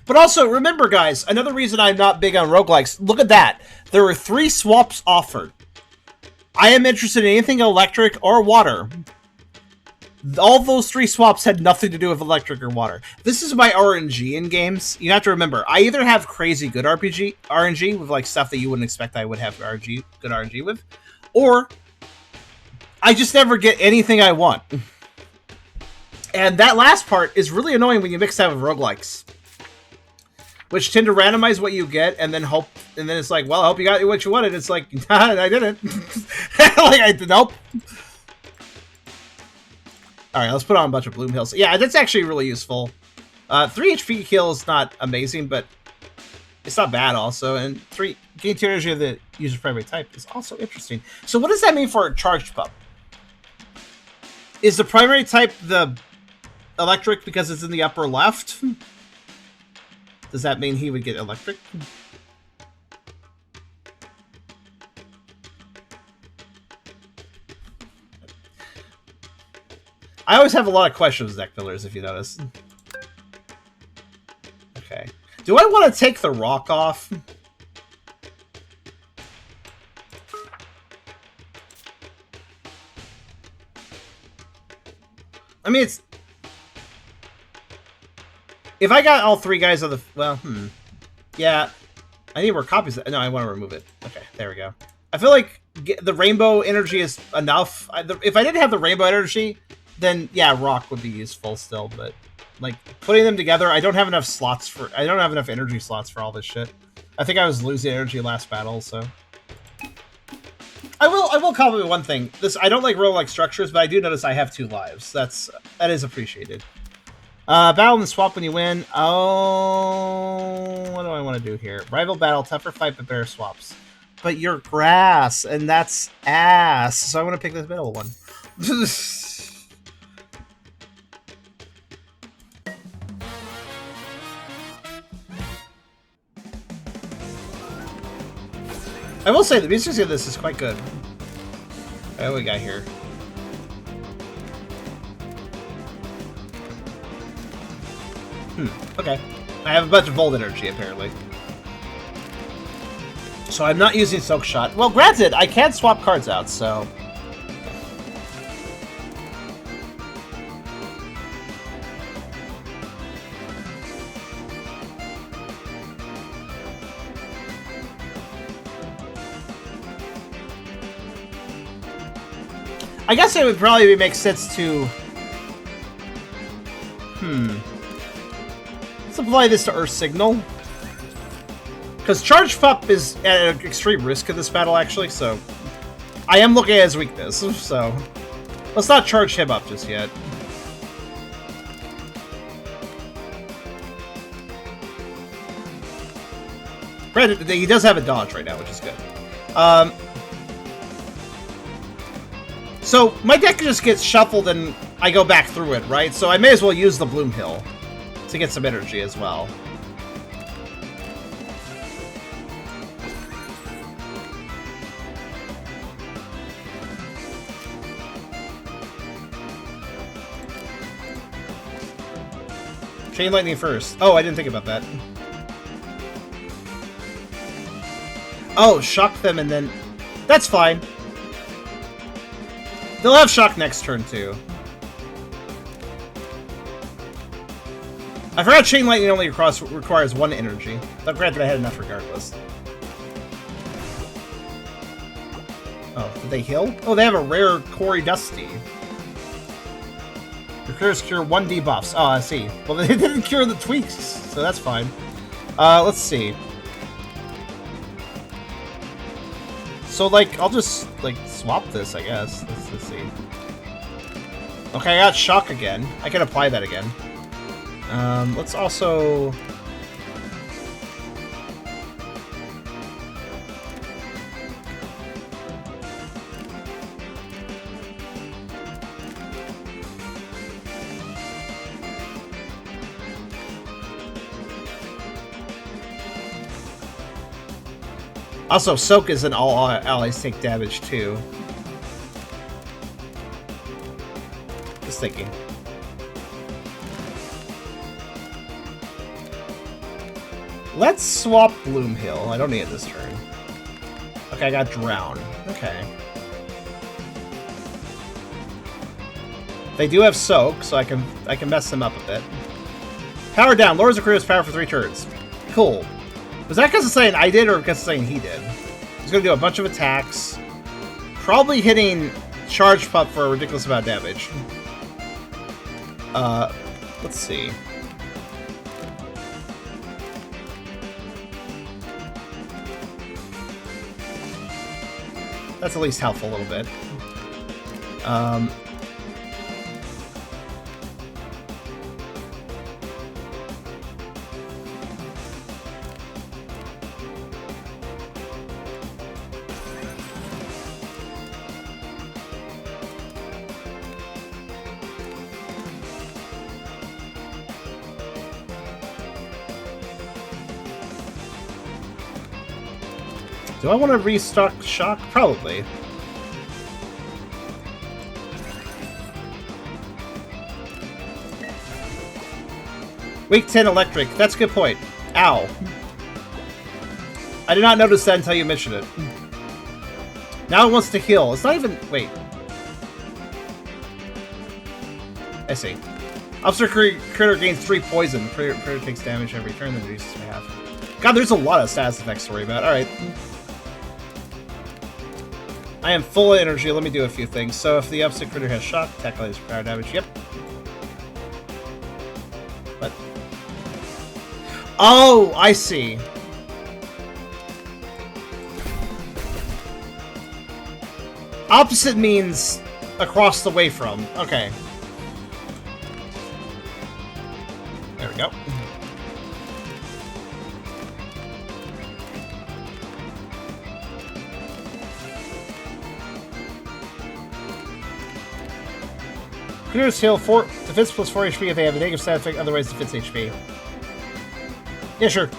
But also, remember, guys, another reason I'm not big on roguelikes, look at that. There were 3 swaps offered. I am interested in anything electric or water. All those 3 swaps had nothing to do with electric or water. This is my RNG in games. You have to remember, I either have crazy good RNG with like stuff that you wouldn't expect I would have good RNG with, or I just never get anything I want. And that last part is really annoying when you mix that with roguelikes, which tend to randomize what you get and then hope, and then it's like, well, I hope you got what you wanted. It's like, nah, I didn't. Like, I did, nope. Alright, let's put on a bunch of Bloomhills. Yeah, that's actually really useful. 3 HP heal is not amazing, but it's not bad also. And 3 gain 2 energy of the user's primary type is also interesting. So what does that mean for a charged pup? Is the primary type the electric because it's in the upper left? Does that mean he would get electric? I always have a lot of questions, Deckbuilders, if you notice. Okay. Do I want to take the rock off? I mean, it's... If I got all 3 guys of the... Well, yeah. I need more copies. No, I want to remove it. Okay, there we go. I feel like the rainbow energy is enough. If I didn't have the rainbow energy... Then yeah, rock would be useful still, but like putting them together, I don't have enough slots for. I don't have enough energy slots for all this shit. I think I was losing energy last battle, so I will compliment one thing. I don't like roguelike structures, but I do notice I have 2 lives. That is appreciated. Battle and swap when you win. Oh, what do I want to do here? Rival battle, tougher fight, but better swaps. But you're grass, and that's ass. So I want to pick this middle one. I will say the music of this is quite good. What do we got here? Okay. I have a bunch of volt energy, apparently. So I'm not using Soak Shot. Well, granted, I can swap cards out, so... I guess it would probably make sense to... Let's apply this to Earth Signal. Because Charge Pup is at an extreme risk in this battle, actually, so... I am looking at his weakness, so... Let's not charge him up just yet. Granted, he does have a dodge right now, which is good. So, my deck just gets shuffled and I go back through it, right? So I may as well use the Bloom Hill to get some energy as well. Chain Lightning first. Oh, I didn't think about that. Oh, shock them and then... That's fine. They'll have shock next turn, too. I forgot Chain Lightning only requires 1 energy. But granted, I had enough regardless. Oh, did they heal? Oh, they have a rare Cory Dusty. Your cures cure 1 debuffs. Oh, I see. Well, they didn't cure the tweaks, so that's fine. Let's see. So, like, I'll just, like, swap this, I guess. Let's see. Okay, I got shock again. I can apply that again. Let's also... Also, Soak is an all allies take damage, too. Just thinking. Let's swap Bloom Hill. I don't need it this turn. Okay, I got Drown. Okay. They do have Soak, so I can mess them up a bit. Power down. Lowers the crew's power for 3 turns. Cool. Was that because of saying I did, or because of saying he did? He's going to do a bunch of attacks. Probably hitting Charge Pup for a ridiculous amount of damage. Let's see. That's at least helpful a little bit. Do I want to restock Shock? Probably. Weak 10 Electric. That's a good point. Ow. I did not notice that until you mentioned it. Now it wants to heal. It's not even... Wait. I see. Officer Critter gains 3 poison. Critter takes damage every turn, then reduces by half. God, there's a lot of status effects to worry about. Alright. I am full of energy. Let me do a few things. So if the Officer Critter has shock, attack values for power damage. Yep. What? Oh, I see. Opposite means across the way from. Okay. There we go. Critters heal 4 defense plus 4 HP if they have a negative stat effect, otherwise defense HP. Yeah, sure.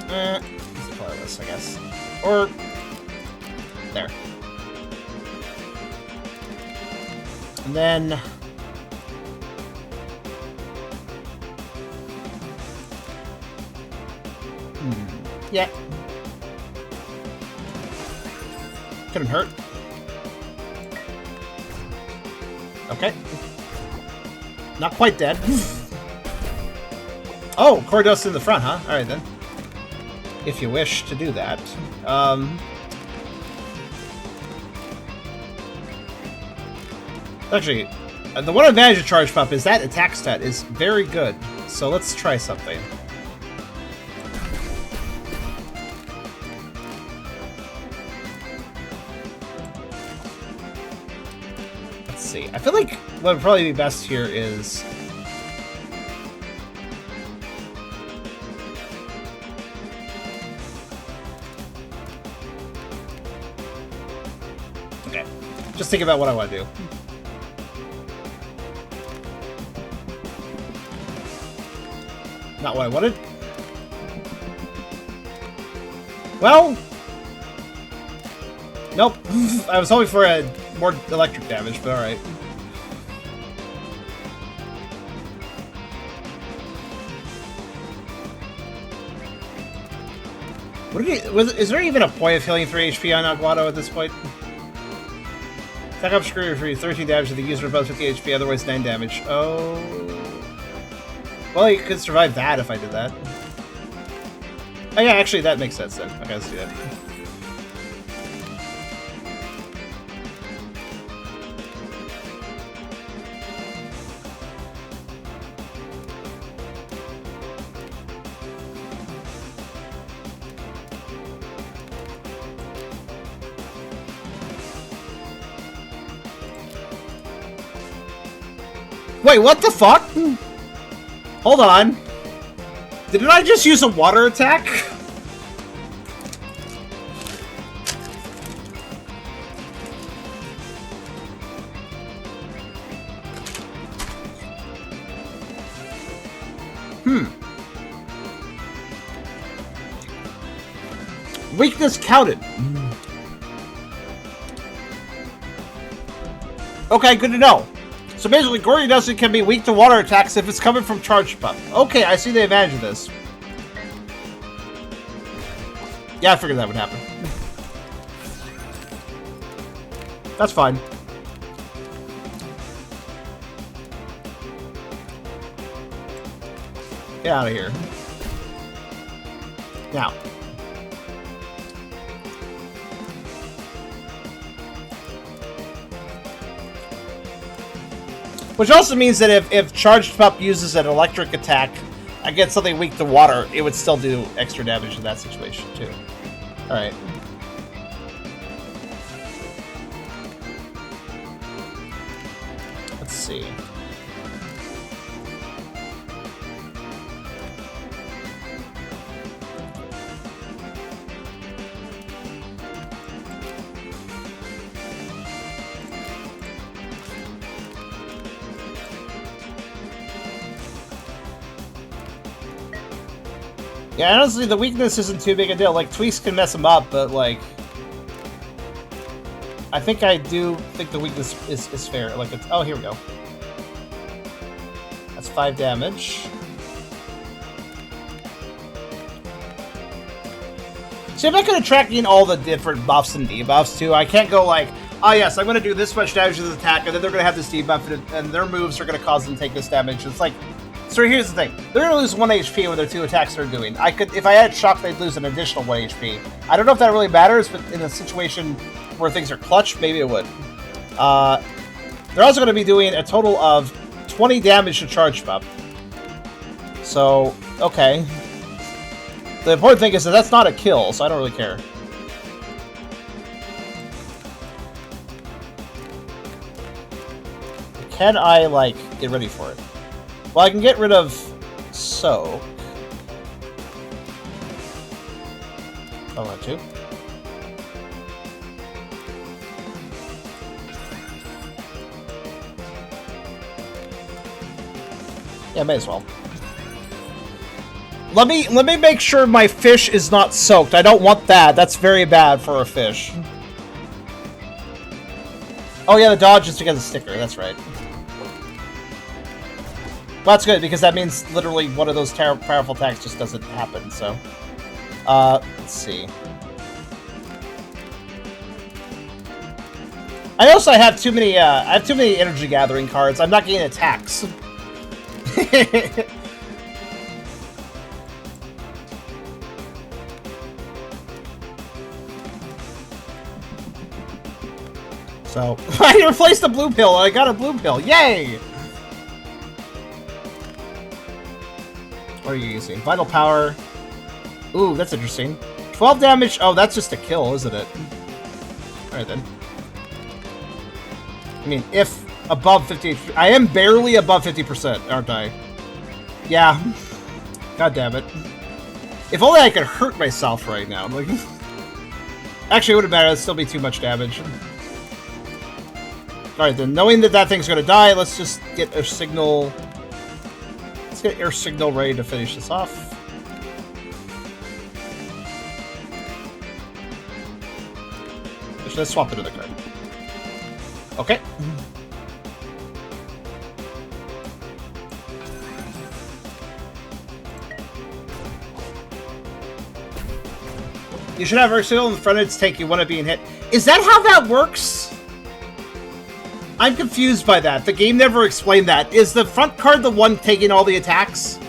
It's colorless, I guess. Or... there. And then... Yeah. Couldn't hurt. Okay. Not quite dead. Oh, Cordos in the front, huh? Alright then. If you wish to do that. Actually, the one advantage of Charge Pump is that attack stat is very good. So let's try something. Let's see. I feel like what would probably be best here is... Okay. Just think about what I want to do. Not what I wanted. Well... Nope. I was hoping for a more electric damage, but alright. Is there even a point of healing 3 HP on Aguado at this point? Attack up screw for 13 damage to the user above 50 HP, otherwise 9 damage. Oh... Well, you could survive that if I did that. Oh yeah, actually that makes sense then. Okay, let's do that. Wait, what the fuck? Hold on. Didn't I just use a water attack? Weakness counted. Okay, good to know. So basically, Gory Dusty can be weak to water attacks if it's coming from Charge Pump. Okay, I see the advantage of this. Yeah, I figured that would happen. That's fine. Get out of here. Now. Which also means that if Charged Pup uses an electric attack against something weak to water, it would still do extra damage in that situation, too. Alright. Let's see. Yeah, honestly, the weakness isn't too big a deal. Like, tweaks can mess him up, but, like... I think I do think the weakness is fair. Like, it's... Oh, here we go. That's 5 damage. See, I'm not going to track in all the different buffs and debuffs, too. I can't go like, oh, yes, I'm going to do this much damage to this attack, and then they're going to have this debuff, and their moves are going to cause them to take this damage. It's like... So here's the thing. They're going to lose 1 HP with their 2 attacks they're doing. If I had Shock, they'd lose an additional 1 HP. I don't know if that really matters, but in a situation where things are clutch, maybe it would. They're also going to be doing a total of 20 damage to Charge Pup. So, okay. The important thing is that that's not a kill, so I don't really care. Can I, like, get ready for it? Well, I can get rid of Soak. I want to. Yeah, may as well. Let me make sure my fish is not soaked. I don't want that. That's very bad for a fish. Oh yeah, the dodge is because of sticker. That's right. Well, that's good, because that means literally one of those powerful attacks just doesn't happen, so... Let's see. I also have too many energy gathering cards. I'm not getting attacks. So, I replaced the blue pill, and I got a blue pill. Yay! What are you using? Vital power. Ooh, that's interesting. 12 damage. Oh, that's just a kill, isn't it? Alright then. I mean, if above 50... I am barely above 50%, aren't I? Yeah. God damn it. If only I could hurt myself right now. Like, actually, it wouldn't matter. It'd still be too much damage. Alright then, knowing that that thing's gonna die, let's just get a signal... Let's get air signal ready to finish this off. Let's swap another card. Okay. You should have air signal in front of its tank you want to being hit. Is that how that works? I'm confused by that. The game never explained that. Is the front card the one taking all the attacks?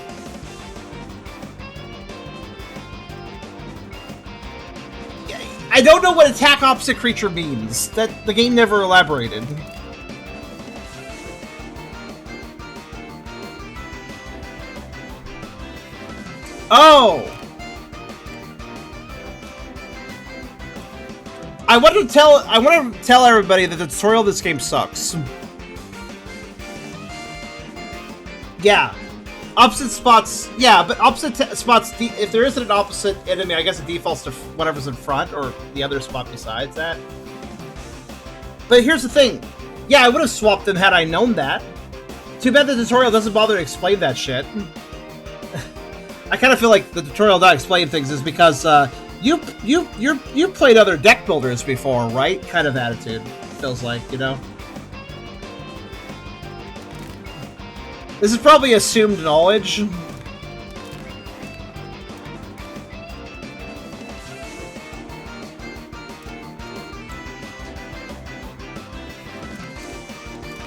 I don't know what attack opposite creature means. That the game never elaborated. Oh! I want to tell everybody that the tutorial of this game sucks. Yeah. Opposite spots, yeah, but opposite spots, if there isn't an opposite enemy, I guess it defaults to whatever's in front, or the other spot besides that. But here's the thing. Yeah, I would have swapped them had I known that. Too bad the tutorial doesn't bother to explain that shit. I kind of feel like the tutorial not explaining things is because, you played other deck builders before, right? Kind of attitude, feels like, you know? This is probably assumed knowledge.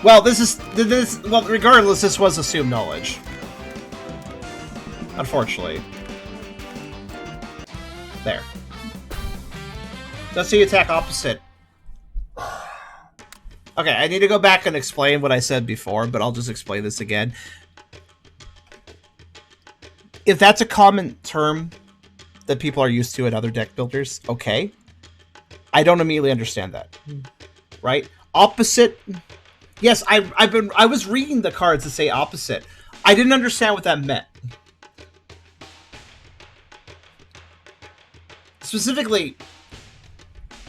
Well, well, regardless, this was assumed knowledge. Unfortunately. There. Let's see attack opposite. Okay, I need to go back and explain what I said before, but I'll just explain this again. If that's a common term that people are used to in other deck builders, okay. I don't immediately understand that. Right? Opposite. Yes, I was reading the cards that say opposite. I didn't understand what that meant. Specifically,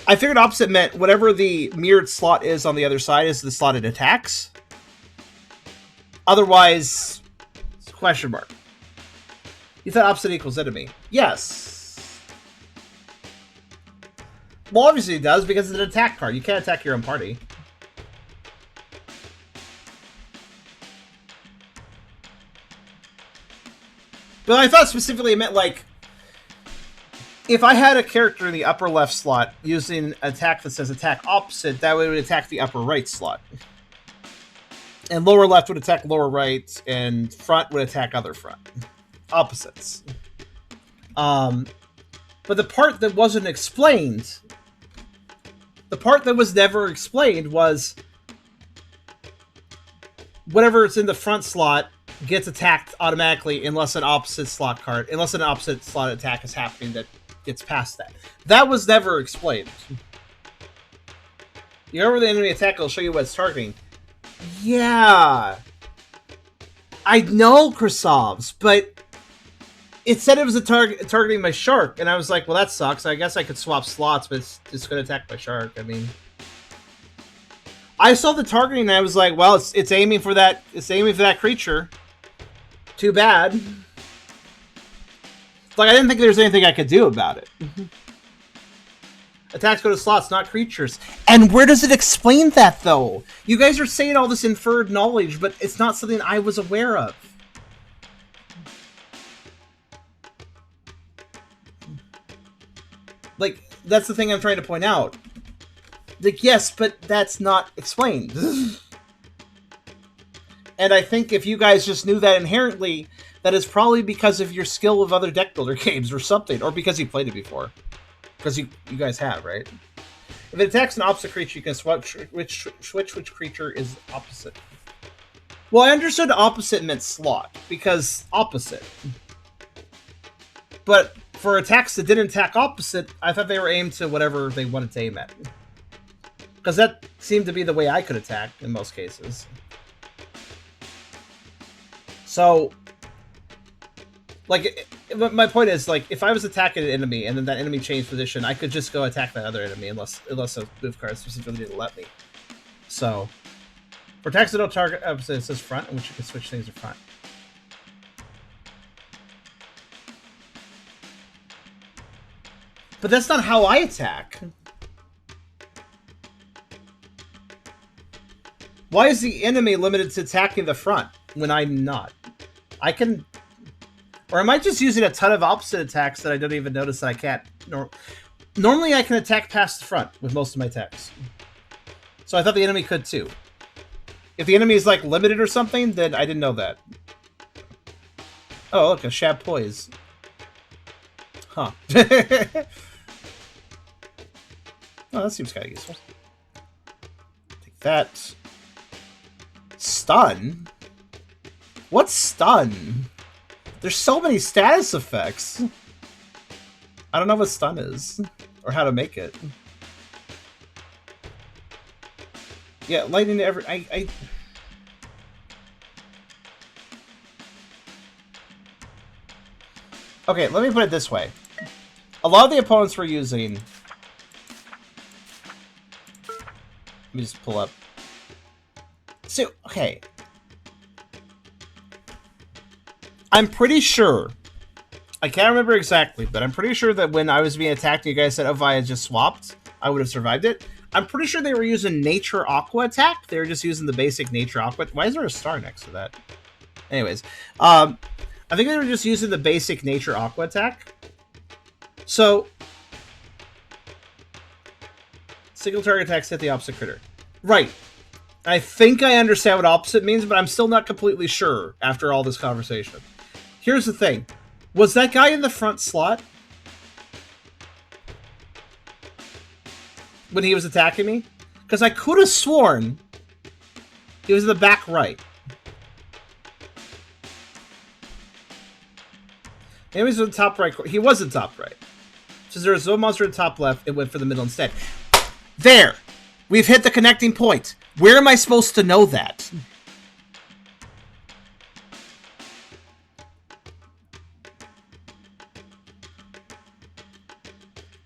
I figured opposite meant whatever the mirrored slot is on the other side is the slot it attacks. Otherwise, it's a question mark. You thought opposite equals enemy. Yes. Well, obviously it does, because it's an attack card. You can't attack your own party. But I thought specifically it meant, like, if I had a character in the upper left slot using an attack that says attack opposite, that way it would attack the upper right slot. And lower left would attack lower right, and front would attack other front. Opposites. But the part that wasn't explained, the part that was never explained was whatever is in the front slot gets attacked automatically unless an opposite slot attack is happening that gets past that. That was never explained. You know where the enemy attack will show you what it's targeting. Yeah. I know, Krasovs, but it said it was targeting my shark, and I was like, well, that sucks. I guess I could swap slots, but it's just going to attack my shark. I mean, I saw the targeting, and I was like, well, it's aiming for that. It's aiming for that creature. Too bad. Like, I didn't think there was anything I could do about it. Attacks go to slots, not creatures. And where does it explain that, though? You guys are saying all this inferred knowledge, but it's not something I was aware of. Like, that's the thing I'm trying to point out. Like, yes, but that's not explained. And I think if you guys just knew that inherently, that is probably because of your skill of other deck builder games or something, or because you played it before. Because you guys have, right? If it attacks an opposite creature, you can switch which creature is opposite. Well, I understood opposite meant slot, because opposite. But for attacks that didn't attack opposite, I thought they were aimed to whatever they wanted to aim at. Because that seemed to be the way I could attack in most cases. So, like, my point is, like, if I was attacking an enemy and then that enemy changed position, I could just go attack that other enemy unless a move card specifically didn't let me. So, for attacks that don't target opposite, it says front, in which you can switch things to front. But that's not how I attack. Why is the enemy limited to attacking the front when I'm not? I can... Or am I just using a ton of opposite attacks that I don't even notice that I can't? Normally I can attack past the front with most of my attacks. So I thought the enemy could too. If the enemy is like limited or something, then I didn't know that. Oh, look, a Shab Poise. Huh. Oh, that seems kind of useful. Take that. Stun? What's stun? There's so many status effects. I don't know what stun is, or how to make it. Yeah, lightning every... Okay, let me put it this way. A lot of the opponents we're using... Let me just pull up. So, okay. I'm pretty sure... I can't remember exactly, but I'm pretty sure that when I was being attacked and you guys said, oh, if I had just swapped, I would have survived it. I'm pretty sure they were using Nature Aqua attack. They were just using the basic Nature Aqua. Why is there a star next to that? Anyways, I think they were just using the basic Nature Aqua attack. So, single target attacks hit the opposite critter. Right. I think I understand what opposite means, but I'm still not completely sure after all this conversation. Here's the thing. Was that guy in the front slot when he was attacking me? Because I could have sworn he was in the back right. Maybe he was in the top right. He was in top right. Since there was no monster in the top left, it went for the middle instead. There! We've hit the connecting point. Where am I supposed to know that?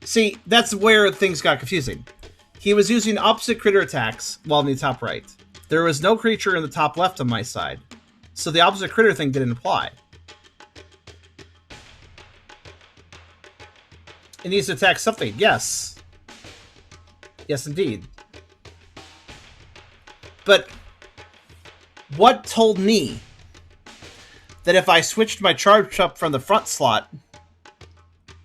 See, that's where things got confusing. He was using opposite critter attacks while in the top right. There was no creature in the top left on my side, so the opposite critter thing didn't apply. It needs to attack something. Yes. Yes, indeed. But what told me that if I switched my charge up from the front slot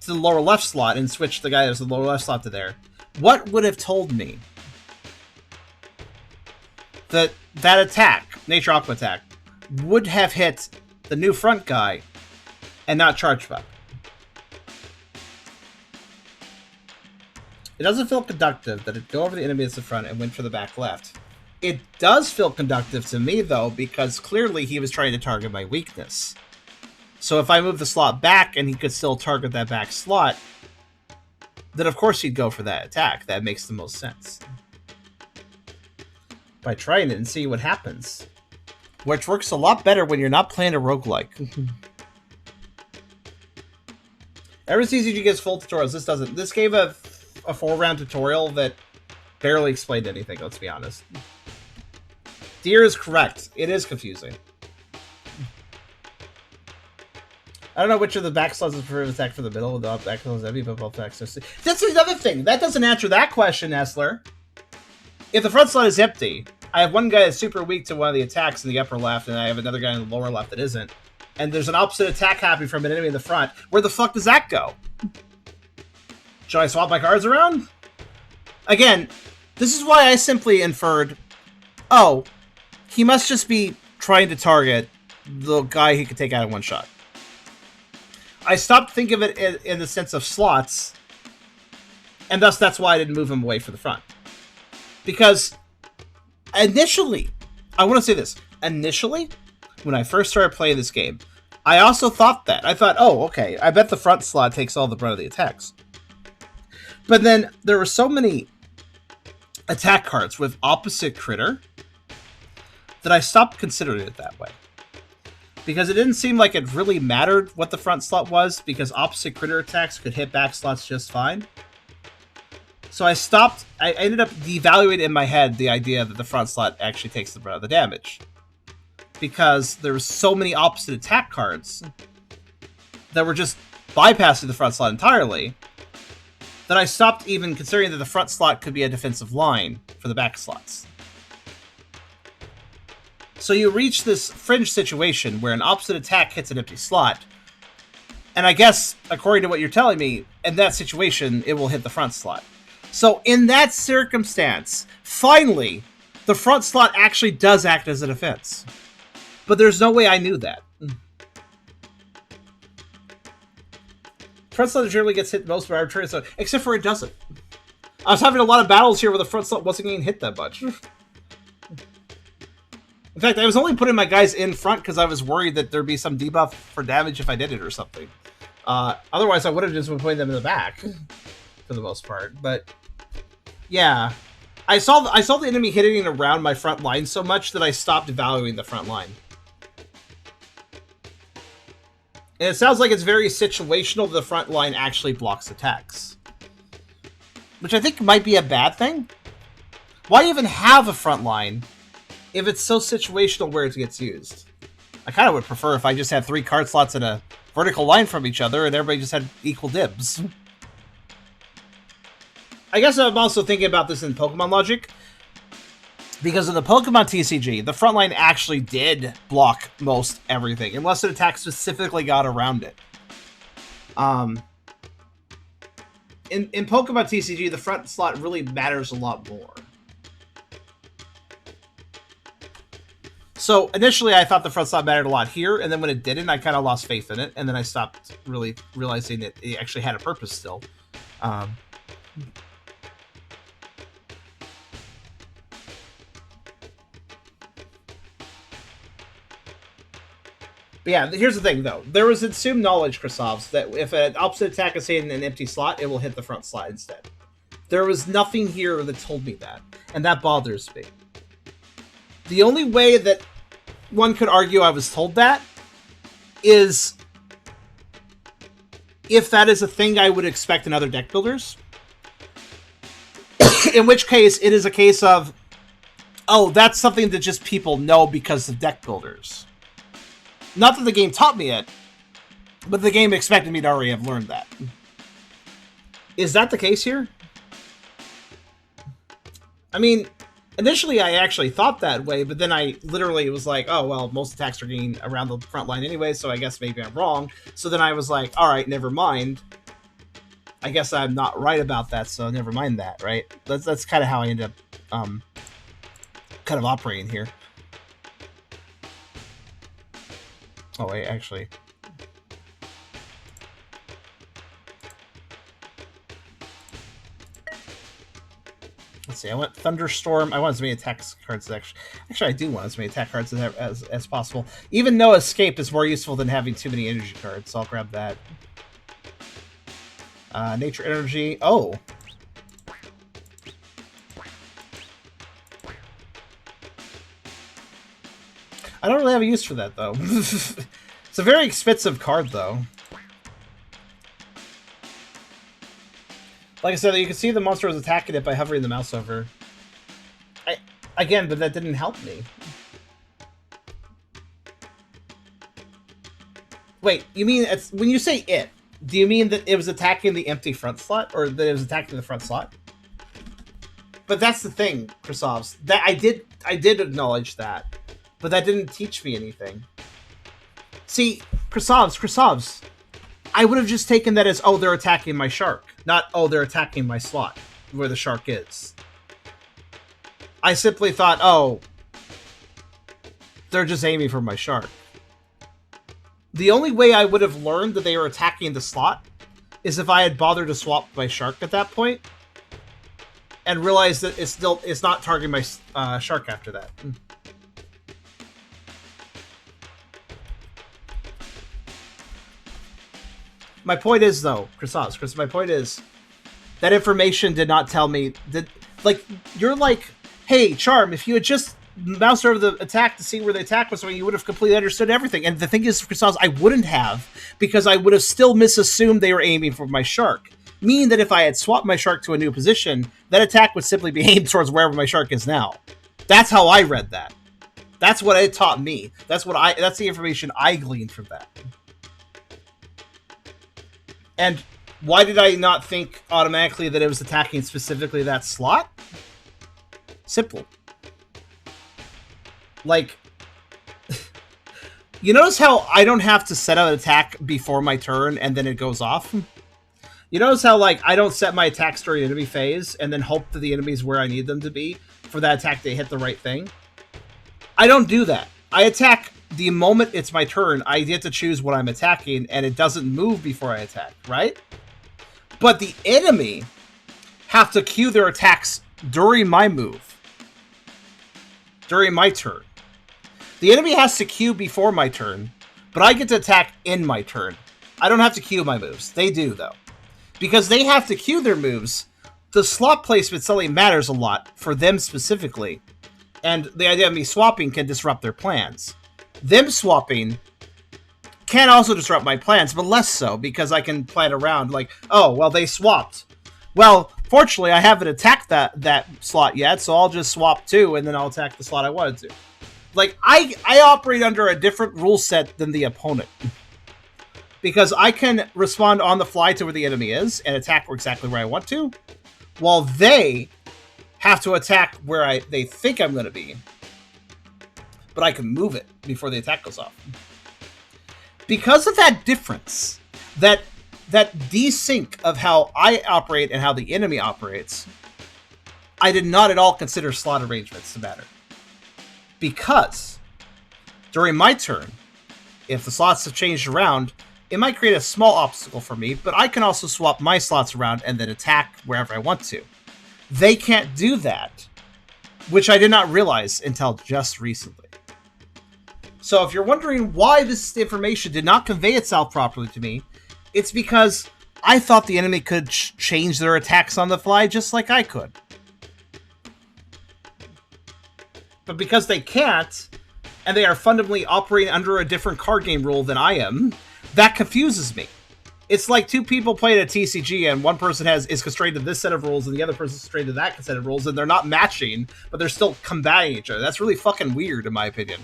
to the lower left slot and switched the guy that was the lower left slot to there, what would have told me that that attack, Nature Aqua attack, would have hit the new front guy and not charged up? It doesn't feel conductive that it go over the enemy that's in front and went for the back left. It does feel conductive to me, though, because clearly he was trying to target my weakness. So if I move the slot back and he could still target that back slot, then of course he'd go for that attack. That makes the most sense. By trying it and seeing what happens. Which works a lot better when you're not playing a roguelike. Everyone's easy to get full tutorials. This doesn't. This gave a 4-round tutorial that barely explained anything, let's be honest. Deer is correct. It is confusing. I don't know which of the back slots is preferred attack for the middle. The back slot is heavy, but both attacks are... That's another thing. That doesn't answer that question, Essler. If the front slot is empty, I have one guy that's super weak to one of the attacks in the upper left, and I have another guy in the lower left that isn't. And there's an opposite attack happening from an enemy in the front. Where the fuck does that go? Should I swap my cards around? Again, this is why I simply inferred, oh, he must just be trying to target the guy he could take out in one shot. I stopped thinking of it in the sense of slots, and thus that's why I didn't move him away from the front. Because initially, I want to say this, initially, when I first started playing this game, I also thought that. I thought, oh, okay, I bet the front slot takes all the brunt of the attacks. But then there were so many attack cards with opposite critter that I stopped considering it that way. Because it didn't seem like it really mattered what the front slot was, because opposite critter attacks could hit back slots just fine. So I ended up devaluing in my head the idea that the front slot actually takes the brunt of the damage. Because there were so many opposite attack cards that were just bypassing the front slot entirely, that I stopped even considering that the front slot could be a defensive line for the back slots. So you reach this fringe situation where an opposite attack hits an empty slot, and I guess, according to what you're telling me, in that situation, it will hit the front slot. So in that circumstance, finally, the front slot actually does act as a defense. But there's no way I knew that. Front slot generally gets hit most by arbitrary, so except for it doesn't. I was having a lot of battles here where the front slot wasn't getting hit that much. In fact, I was only putting my guys in front because I was worried that there'd be some debuff for damage if I did it or something. Otherwise, I would have just been putting them in the back for the most part. But yeah, I saw the enemy hitting around my front line so much that I stopped valuing the front line. And it sounds like it's very situational that the front line actually blocks attacks, which I think might be a bad thing. Why even have a front line if it's so situational where it gets used? I kind of would prefer if I just had 3 card slots in a vertical line from each other and everybody just had equal dibs. I guess I'm also thinking about this in Pokemon logic, because in the Pokemon TCG, the front line actually did block most everything, unless an attack specifically got around it. In Pokemon TCG, the front slot really matters a lot more. So initially, I thought the front slot mattered a lot here, and then when it didn't, I kind of lost faith in it, and then I stopped really realizing that it actually had a purpose still. But yeah, here's the thing, though. There was assumed knowledge, Krasovs, that if an opposite attack is hitting an empty slot, it will hit the front slot instead. There was nothing here that told me that, and that bothers me. The only way that one could argue I was told that is if that is a thing I would expect in other deck builders. In which case, it is a case of, oh, that's something that just people know because of deck builders. Not that the game taught me it, but the game expected me to already have learned that. Is that the case here? I mean, initially I actually thought that way, but then I literally was like, oh, well, most attacks are getting around the front line anyway, so I guess maybe I'm wrong. So then I was like, all right, never mind. I guess I'm not right about that, so never mind that, right? That's kind of how I ended up kind of operating here. Oh, wait, actually. Let's see, I want Thunderstorm. I want as many attack cards as actually I do want as many attack cards as possible. Even though Escape is more useful than having too many energy cards, so I'll grab that. Nature Energy. Oh! I don't really have a use for that, though. It's a very expensive card, though. Like I said, you can see the monster was attacking it by hovering the mouse over. Again, but that didn't help me. Wait, you mean it's when you say it, do you mean that it was attacking the empty front slot, or that it was attacking the front slot? But that's the thing, Krasovs. That I did acknowledge that, but that didn't teach me anything. See, Krasovs, I would have just taken that as, oh, they're attacking my shark. Not, oh, they're attacking my slot, where the shark is. I simply thought, oh, they're just aiming for my shark. The only way I would have learned that they were attacking the slot is if I had bothered to swap my shark at that point and realized that it's not targeting my shark after that. My point is, though, Chris, my point is that information did not tell me that, like, you're like, hey, Charm, if you had just moused over the attack to see where the attack was going, you would have completely understood everything. And the thing is, Chris, I wouldn't have, because I would have still misassumed they were aiming for my shark. Meaning that if I had swapped my shark to a new position, that attack would simply be aimed towards wherever my shark is now. That's how I read that. That's what it taught me. That's the information I gleaned from that. And why did I not think automatically that it was attacking specifically that slot? Simple. Like, you notice how I don't have to set out an attack before my turn and then it goes off? You notice how, like, I don't set my attacks during enemy phase and then hope that the enemy's where I need them to be for that attack to hit the right thing? I don't do that. I attack the moment it's my turn. I get to choose what I'm attacking, and it doesn't move before I attack, right? But the enemy have to cue their attacks during my move. During my turn. The enemy has to queue before my turn, but I get to attack in my turn. I don't have to queue my moves. They do, though. Because they have to queue their moves, the slot placement suddenly matters a lot for them specifically. And the idea of me swapping can disrupt their plans. Them swapping can also disrupt my plans, but less so, because I can plan around like, oh, well, they swapped. Well, fortunately, I haven't attacked that slot yet, so I'll just swap too, and then I'll attack the slot I wanted to. Like, I operate under a different rule set than the opponent. Because I can respond on the fly to where the enemy is, and attack exactly where I want to, while they have to attack where they think I'm going to be. But I can move it before the attack goes off. Because of that difference, that desync of how I operate and how the enemy operates, I did not at all consider slot arrangements to matter. Because during my turn, if the slots have changed around, it might create a small obstacle for me, but I can also swap my slots around and then attack wherever I want to. They can't do that, which I did not realize until just recently. So if you're wondering why this information did not convey itself properly to me, it's because I thought the enemy could change their attacks on the fly just like I could. But because they can't, and they are fundamentally operating under a different card game rule than I am, that confuses me. It's like two people playing a TCG and one person is constrained to this set of rules and the other person is constrained to that set of rules, and they're not matching, but they're still combating each other. That's really fucking weird, in my opinion.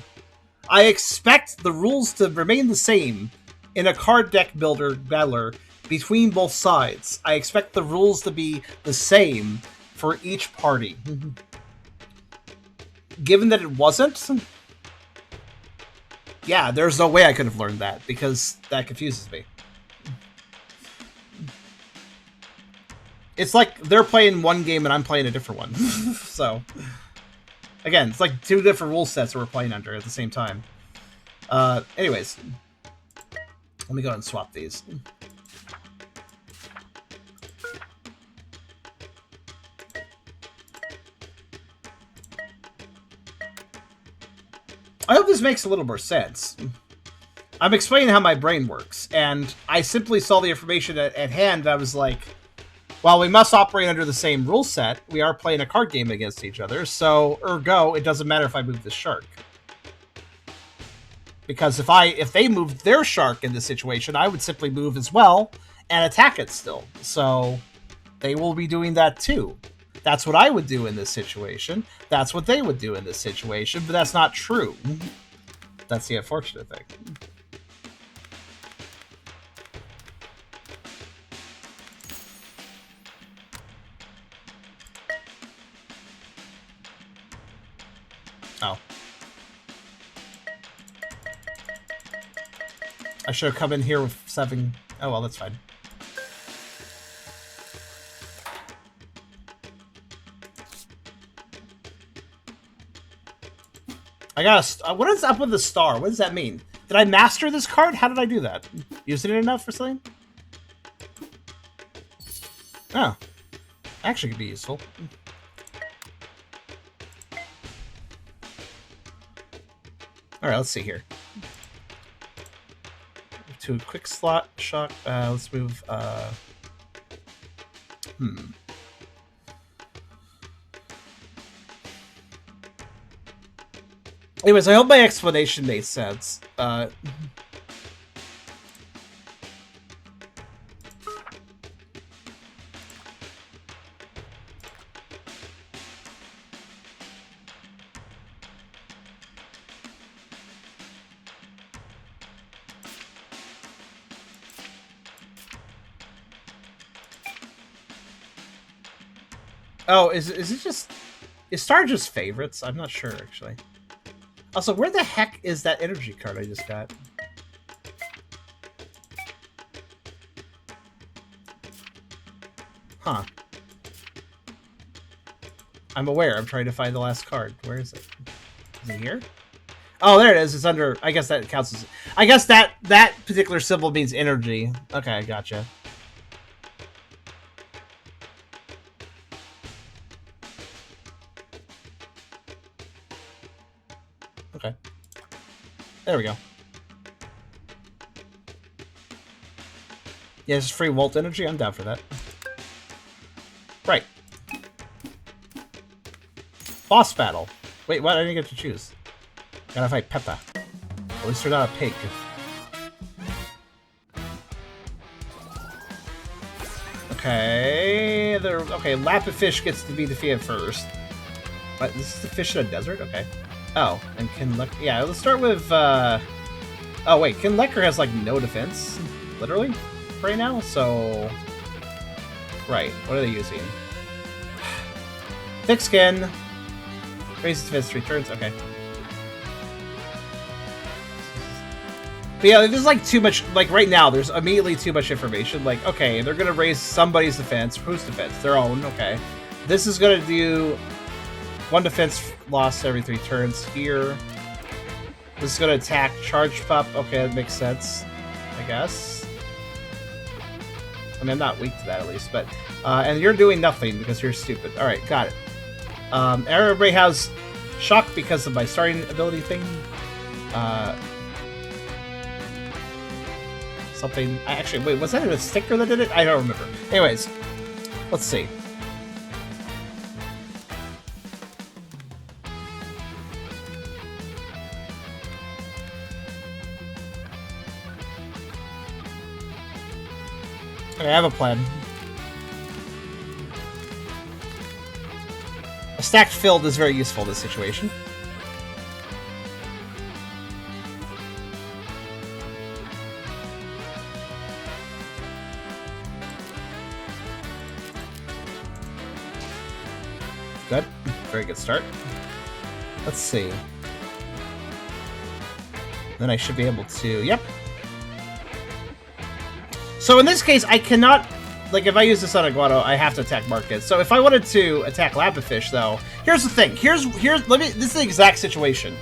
I expect the rules to remain the same in a card deck battler between both sides. I expect the rules to be the same for each party. Given that it wasn't, yeah, there's no way I could have learned that, because that confuses me. It's like they're playing one game and I'm playing a different one. So, again, it's like two different rule sets that we're playing under at the same time. Anyways, let me go ahead and swap these. I hope this makes a little more sense. I'm explaining how my brain works, and I simply saw the information at hand, and I was like, well, we must operate under the same rule set. We are playing a card game against each other, so ergo, it doesn't matter if I move the shark. Because if they moved their shark in this situation, I would simply move as well and attack it still. So they will be doing that too. That's what I would do in this situation. That's what they would do in this situation, but that's not true. That's the unfortunate thing. Oh. I should have come in here with 7 Oh well, that's fine. I got a... what is up with the star? What does that mean? Did I master this card? How did I do that? Using it enough for something? Oh. Actually could be useful. Alright, let's see here. To a quick slot shock. Let's move. Anyways, I hope my explanation made sense. Oh, is it just... is Star just favorites? I'm not sure, actually. Also, where the heck is that energy card I just got? Huh. I'm aware. I'm trying to find the last card. Where is it? Is it here? Oh, there it is. It's under... I guess that counts as... I guess that particular symbol means energy. Okay, gotcha. Okay. There we go. Yeah, it's free Volt energy. I'm down for that. Right. Boss battle. Wait, what? I didn't get to choose. Gotta fight Peppa. At least they're not a pig. Okay. Okay, Lapis gets to be defeated first. What? This is the fish in a desert? Okay. Oh, and Kinlecker. Yeah, let's start with. Oh wait, Kinlecker has like no defense, literally, right now. So, right, what are they using? Thick skin, raises defense 3 turns. Okay. But yeah, there's like too much. Like right now, there's immediately too much information. Like, okay, they're gonna raise somebody's defense. Whose defense? Their own. Okay. This is gonna do 1 defense lost every 3 turns here. This is gonna attack Charge Pup. Okay, that makes sense, I guess. I mean, I'm not weak to that at least, but and you're doing nothing because you're stupid. All right, got it. Everybody has shock because of my starting ability thing. Something. Actually, wait, was that a sticker that did it? I don't remember. Anyways, let's see. Okay, I have a plan. A stacked field is very useful in this situation. Good. Very good start. Let's see. Then I should be able to... Yep. So in this case, I cannot... Like, if I use this on Iguano, I have to attack Market. So if I wanted to attack Lapis, though... Here's the thing. This is the exact situation.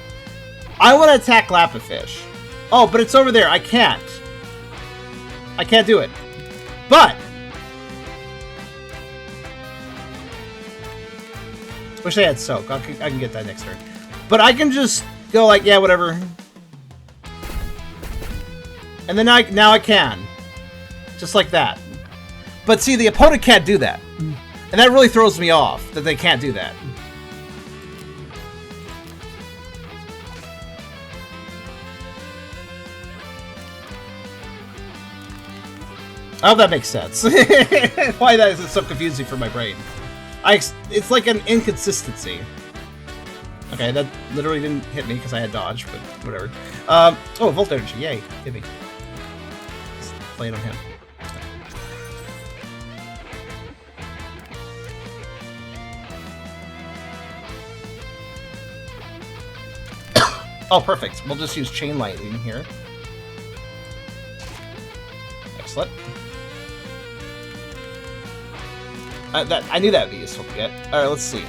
I want to attack Lapis. Oh, but it's over there. I can't. I can't do it. But... Wish I had Soak. I can get that next turn. But I can just go like, yeah, whatever. And then now I can. Just like that. But see, the opponent can't do that. And that really throws me off, that they can't do that. I hope that makes sense. Why that is so confusing for my brain. It's like an inconsistency. Okay, that literally didn't hit me because I had dodge, but whatever. Oh, Volt Energy, yay. Hit me. Let's play it on him. Oh, perfect. We'll just use Chain Lightning here. Excellent. I knew that would be useful to get. All right, let's see.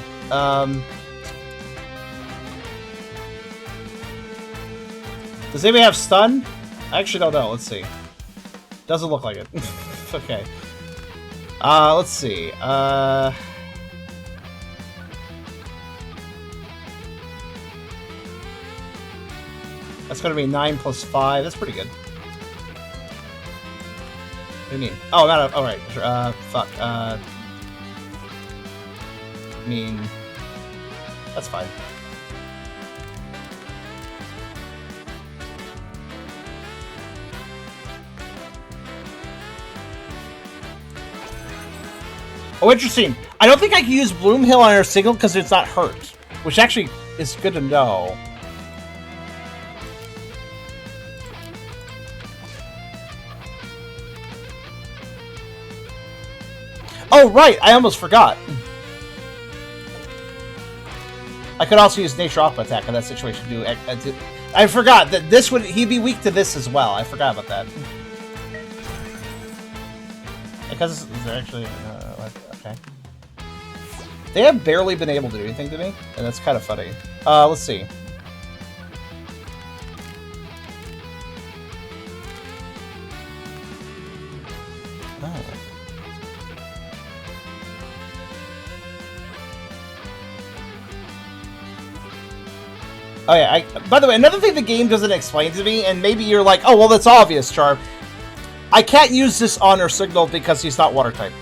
Does anybody have stun? I actually don't know. Let's see. Doesn't look like it. Okay. Let's see. That's going to be 9 plus 5. That's pretty good. What do you mean? Oh, not a... Oh, right. Fuck. I mean... That's fine. Oh, interesting. I don't think I can use Bloomhill on her signal because it's not hurt, which actually is good to know. Oh, right! I almost forgot. I could also use Nature Aqua Attack in that situation too. I forgot that this would... He'd be weak to this as well. I forgot about that. Because they're actually... okay. They have barely been able to do anything to me, and that's kind of funny. Let's see. Oh yeah, by the way, another thing the game doesn't explain to me, and maybe you're like, oh, well, that's obvious, Charm. I can't use this on her signal because he's not water type.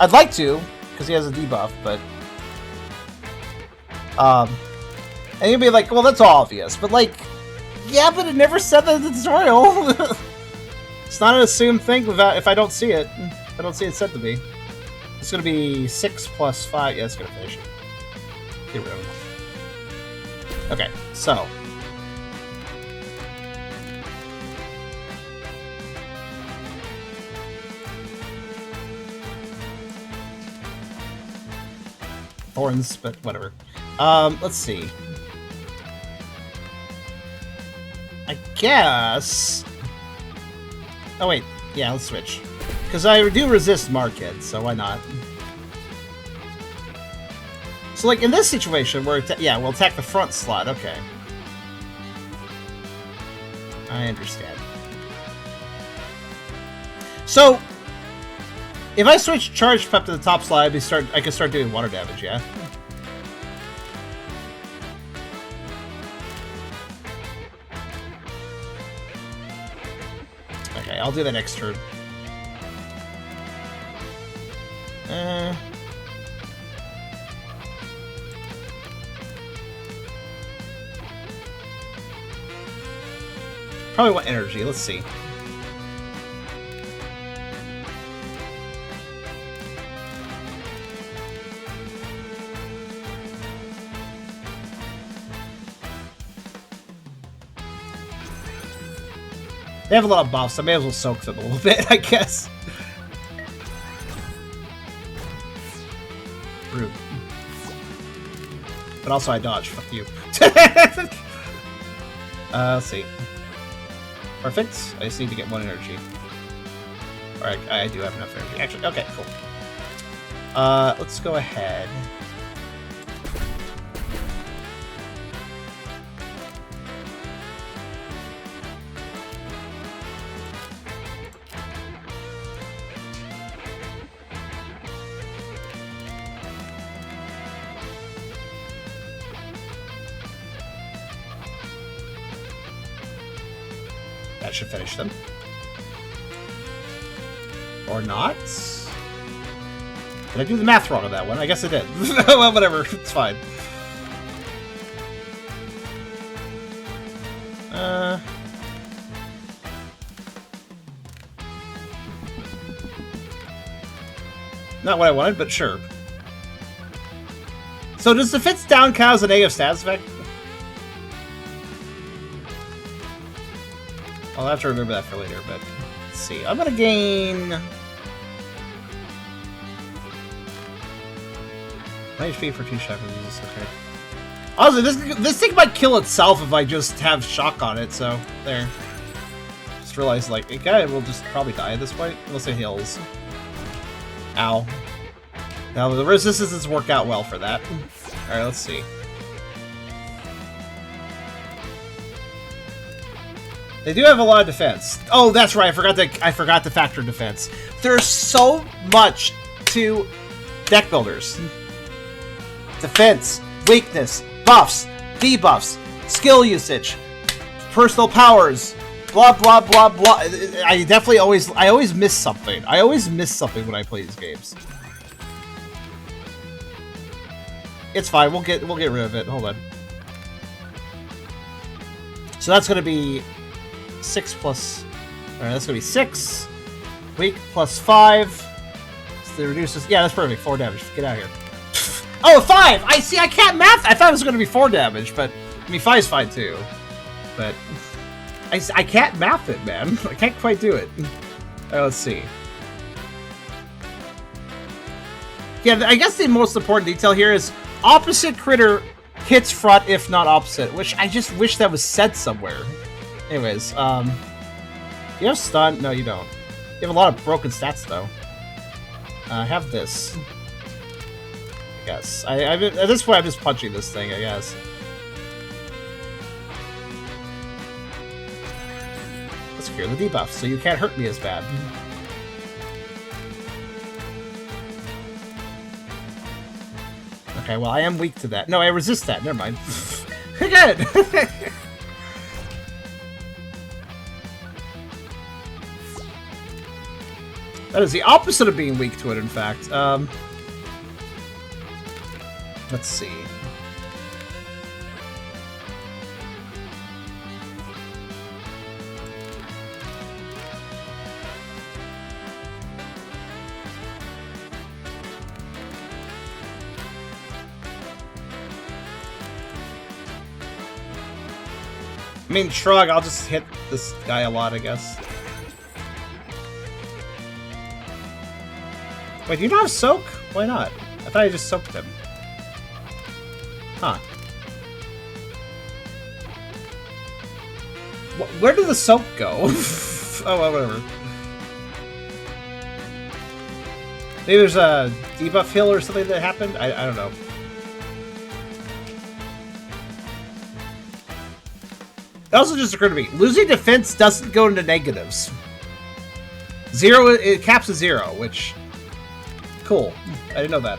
I'd like to, because he has a debuff, but... and you'd be like, well, that's obvious, but like, yeah, but it never said that in the tutorial. It's not an assumed thing without, if I don't see it. I don't see it said to be. It's going to be 6 plus 5. Yeah, it's going to finish it. Get rid of it. Okay, so. Thorns, but whatever. Let's see. I guess... Oh, wait. Yeah, let's switch. Because I do resist Markhead, so why not? So, like, in this situation, where yeah, we'll attack the front slot. Okay. I understand. So, if I switch Charge Pep to the top slot, I can start doing water damage, yeah? Okay, I'll do that next turn. Probably want energy. Let's see. They have a lot of buffs. I may as well soak them a little bit, I guess. Rude. But also I dodge. Fuck you. Let's see. Perfect. I just need to get 1 energy. Alright, I do have enough energy. Actually, okay, cool. Let's go ahead. That should finish them. Or not? Did I do the math wrong on that one? I guess I did. Well, whatever. It's fine. Not what I wanted, but sure. So does the Fits down count as a negative stats effect? I'll have to remember that for later, but let's see. I'm gonna gain 1 HP for 2 shock diseases. Okay. Honestly, this thing might kill itself if I just have shock on it. So there. Just just realized, like, a guy will just probably die at this point, unless it heals. Ow. Now, the resistances work out well for that. Alright, let's see. They do have a lot of defense. Oh, that's right, I forgot to factor defense. There's so much to deck builders. Defense, weakness, buffs, debuffs, skill usage, personal powers, blah blah blah blah. I always miss something. I always miss something when I play these games. It's fine. We'll get rid of it. Hold on. So that's gonna be 6 plus. All right, that's gonna be 6. Weak plus 5. So it reduces. Yeah, that's perfect. 4 damage. Get out of here. Oh, 5! I see. I can't math. I thought it was gonna be 4 damage, but I mean 5 is fine too. But I can't math it, man. I can't quite do it. All right, let's see. Yeah, I guess the most important detail here is opposite critter hits front if not opposite, which I just wish that was said somewhere. Anyways, you have stun? No, you don't. You have a lot of broken stats, though. Have this. I guess. At this point, I'm just punching this thing, I guess. Let's clear the debuff, so you can't hurt me as bad. Okay, well, I am weak to that. No, I resist that. Never mind. Good! That is the opposite of being weak to it, in fact. Let's see. I mean, shrug, I'll just hit this guy a lot, I guess. Wait, do you not have soak? Why not? I thought I just soaked him. Huh. Where did the soak go? Oh, well, whatever. Maybe there's a debuff hill or something that happened? I don't know. It also just occurred to me, losing defense doesn't go into negatives. 0, it caps at 0, which... Cool. I didn't know that.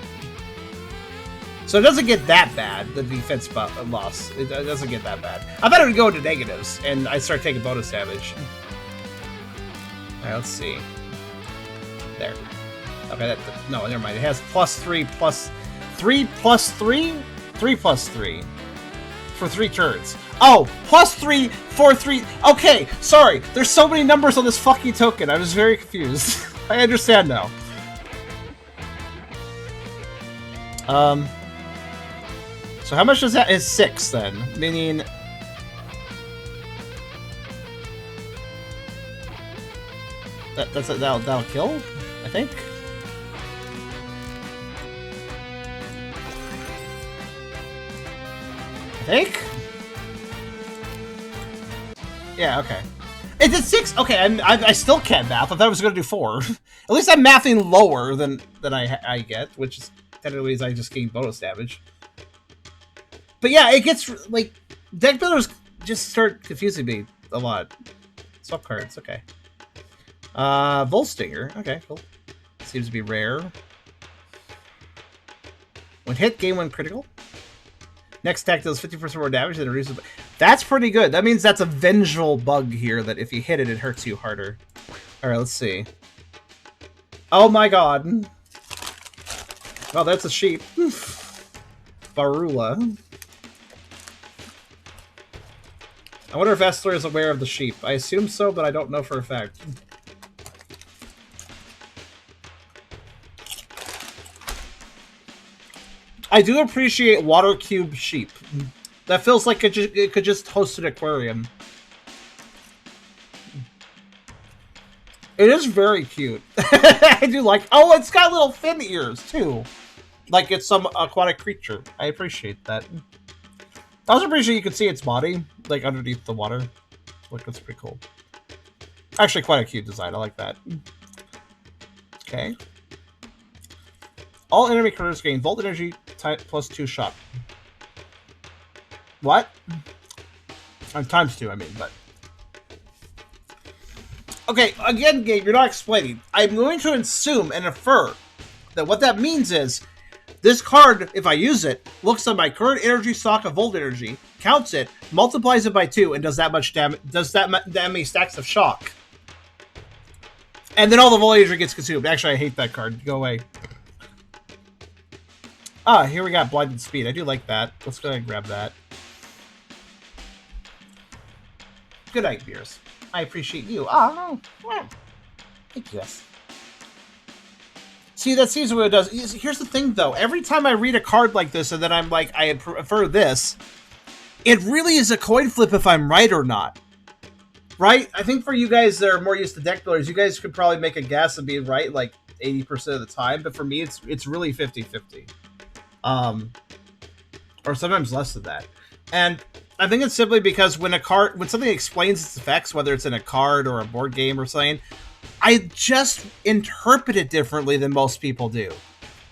So it doesn't get that bad, the defense loss. It doesn't get that bad. I thought it would go into negatives, and I start taking bonus damage. Alright, let's see. There. Okay, no, never mind. It has +3 plus 3 plus 3? 3 plus 3. For 3 turns. Oh, +3 for 3. Okay, sorry. There's so many numbers on this fucking token. I was very confused. I understand now. So how much does that is 6 then? Meaning that'll kill, I think. Yeah, okay. It's at 6. Okay, I still can't math. I thought I was going to do 4. At least I'm mathing lower than I get, which is technically I just gain bonus damage. But yeah, it gets like deck builders just start confusing me a lot. Swap cards, okay. Volstinger, okay, cool. Seems to be rare. When hit, gain 1 critical. Next attack does 50% more damage and reduces. That's pretty good. That means that's a vengeful bug here that if you hit it, it hurts you harder. Alright, let's see. Oh my god. Oh, that's a sheep. Barula. I wonder if Estler is aware of the sheep. I assume so, but I don't know for a fact. I do appreciate water cube sheep. That feels like it could just host an aquarium. It is very cute. I do like... Oh, it's got little fin ears, too. Like it's some aquatic creature. I appreciate that. I also appreciate you can see its body, like, underneath the water. Look, that's pretty cool. Actually, quite a cute design. I like that. Okay. All enemy critters gain Volt Energy plus 2 shock. What? Times 2, I mean, but... Okay, again, game, you're not explaining. I'm going to assume and infer that what that means is this card, if I use it, looks at my current energy stock of Volt Energy, counts it, multiplies it by 2, and does that much damage. Does that many stacks of shock, and then all the Volt Energy gets consumed. Actually, I hate that card. Go away. Ah, here we got Blinded Speed. I do like that. Let's go ahead and grab that. Good night, Beers. I appreciate you. Oh, well, thank you, guys. See, that seems what it does. Here's the thing, though. Every time I read a card like this and then I'm like, I prefer this, it really is a coin flip if I'm right or not. Right? I think for you guys that are more used to deck builders, you guys could probably make a guess and be right like 80% of the time. But for me, it's really 50-50. Or sometimes less than that. And I think it's simply because when something explains its effects, whether it's in a card or a board game or something, I just interpret it differently than most people do.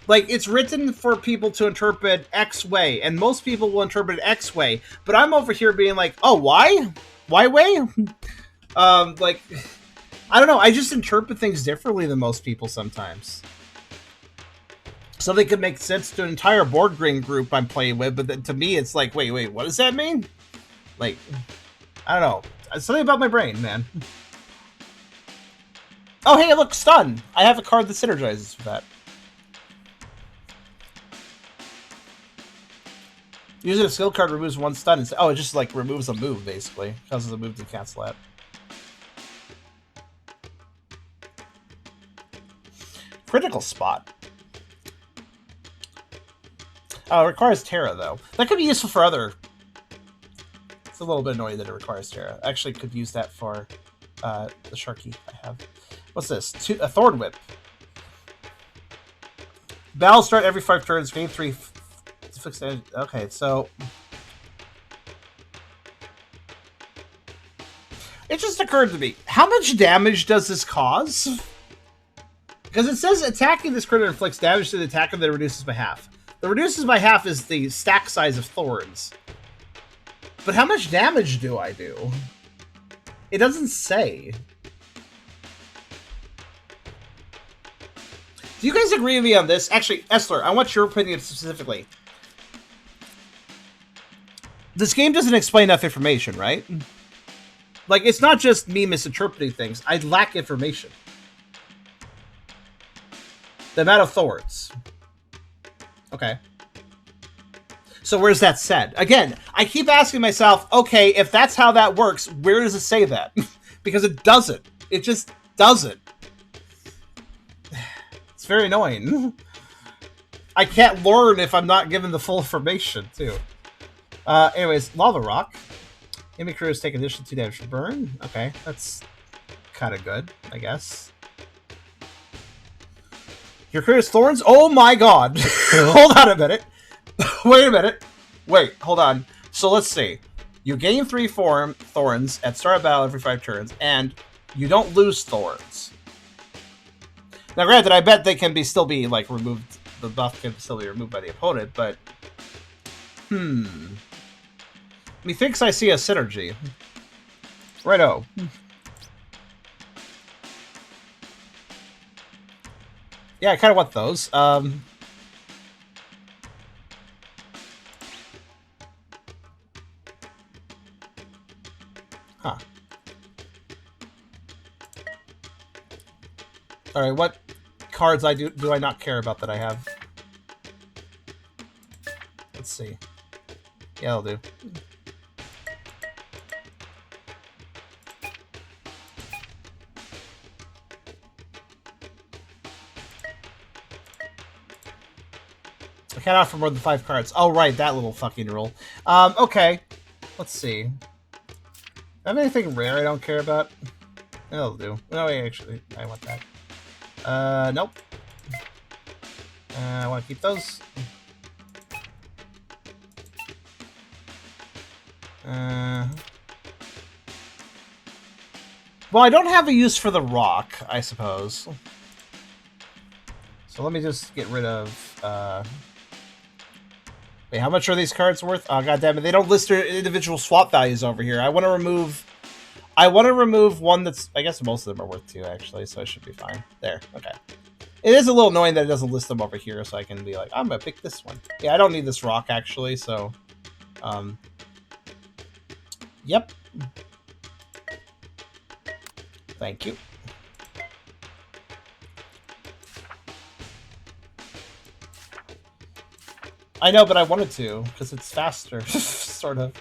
Like, it's written for people to interpret X way, and most people will interpret it X way, but I'm over here being like, oh, why? Why way? Like, I don't know, I just interpret things differently than most people sometimes. Something could make sense to an entire board game group I'm playing with, but then to me, it's like, wait, what does that mean? Like, I don't know. Something about my brain, man. Oh, hey, look, stun. I have a card that synergizes with that. Using a skill card removes 1 stun. Oh, it just, like, removes a move, basically. Causes a move to cancel that. Critical Spot. Oh, it requires Terra, though. That could be useful for other... It's a little bit annoying that it requires Terra. I actually could use that for the Sharky I have. What's this? A Thorn Whip. Battle start every 5 turns. Gain 3. Okay, so... It just occurred to me. How much damage does this cause? Because it says attacking this critter inflicts damage to the attacker that reduces by half. The reduces by half is the stack size of thorns. But how much damage do I do? It doesn't say. Do you guys agree with me on this? Actually, Essler, I want your opinion specifically. This game doesn't explain enough information, right? Like, it's not just me misinterpreting things. I lack information. The amount of thorns. Okay. So where's that said? Again, I keep asking myself, okay, if that's how that works, where does it say that? Because it doesn't. It just doesn't. It's very annoying. I can't learn if I'm not given the full information, too. Anyways, Lava Rock. Enemy crews take additional 2 damage for burn. Okay, that's kind of good, I guess. Your crew's thorns? Oh my god! Hold on a minute. Wait a minute. Wait, hold on. So let's see. You gain 3 thorns at start of battle every 5 turns, and you don't lose thorns. Now, granted, I bet they can still be like removed. The buff can still be removed by the opponent, but methinks I see a synergy. Righto. Yeah, I kind of want those. Huh. Alright, what cards do I not care about that I have? Let's see. Yeah, that'll do. I can't offer more than 5 cards. Oh, right, that little fucking rule. Okay. Let's see. Have anything rare I don't care about? That'll do. No, wait, actually, I want that. Nope. I want to keep those. Well, I don't have a use for the rock, I suppose. So let me just get rid of... Wait, how much are these cards worth? Oh, goddammit, they don't list their individual swap values over here. I want to remove one that's... I guess most of them are worth 2, actually, so it should be fine. There, okay. It is a little annoying that it doesn't list them over here, so I can be like, I'm gonna pick this one. Yeah, I don't need this rock, actually, so... Yep. Thank you. I know, but I wanted to, because it's faster, sort of.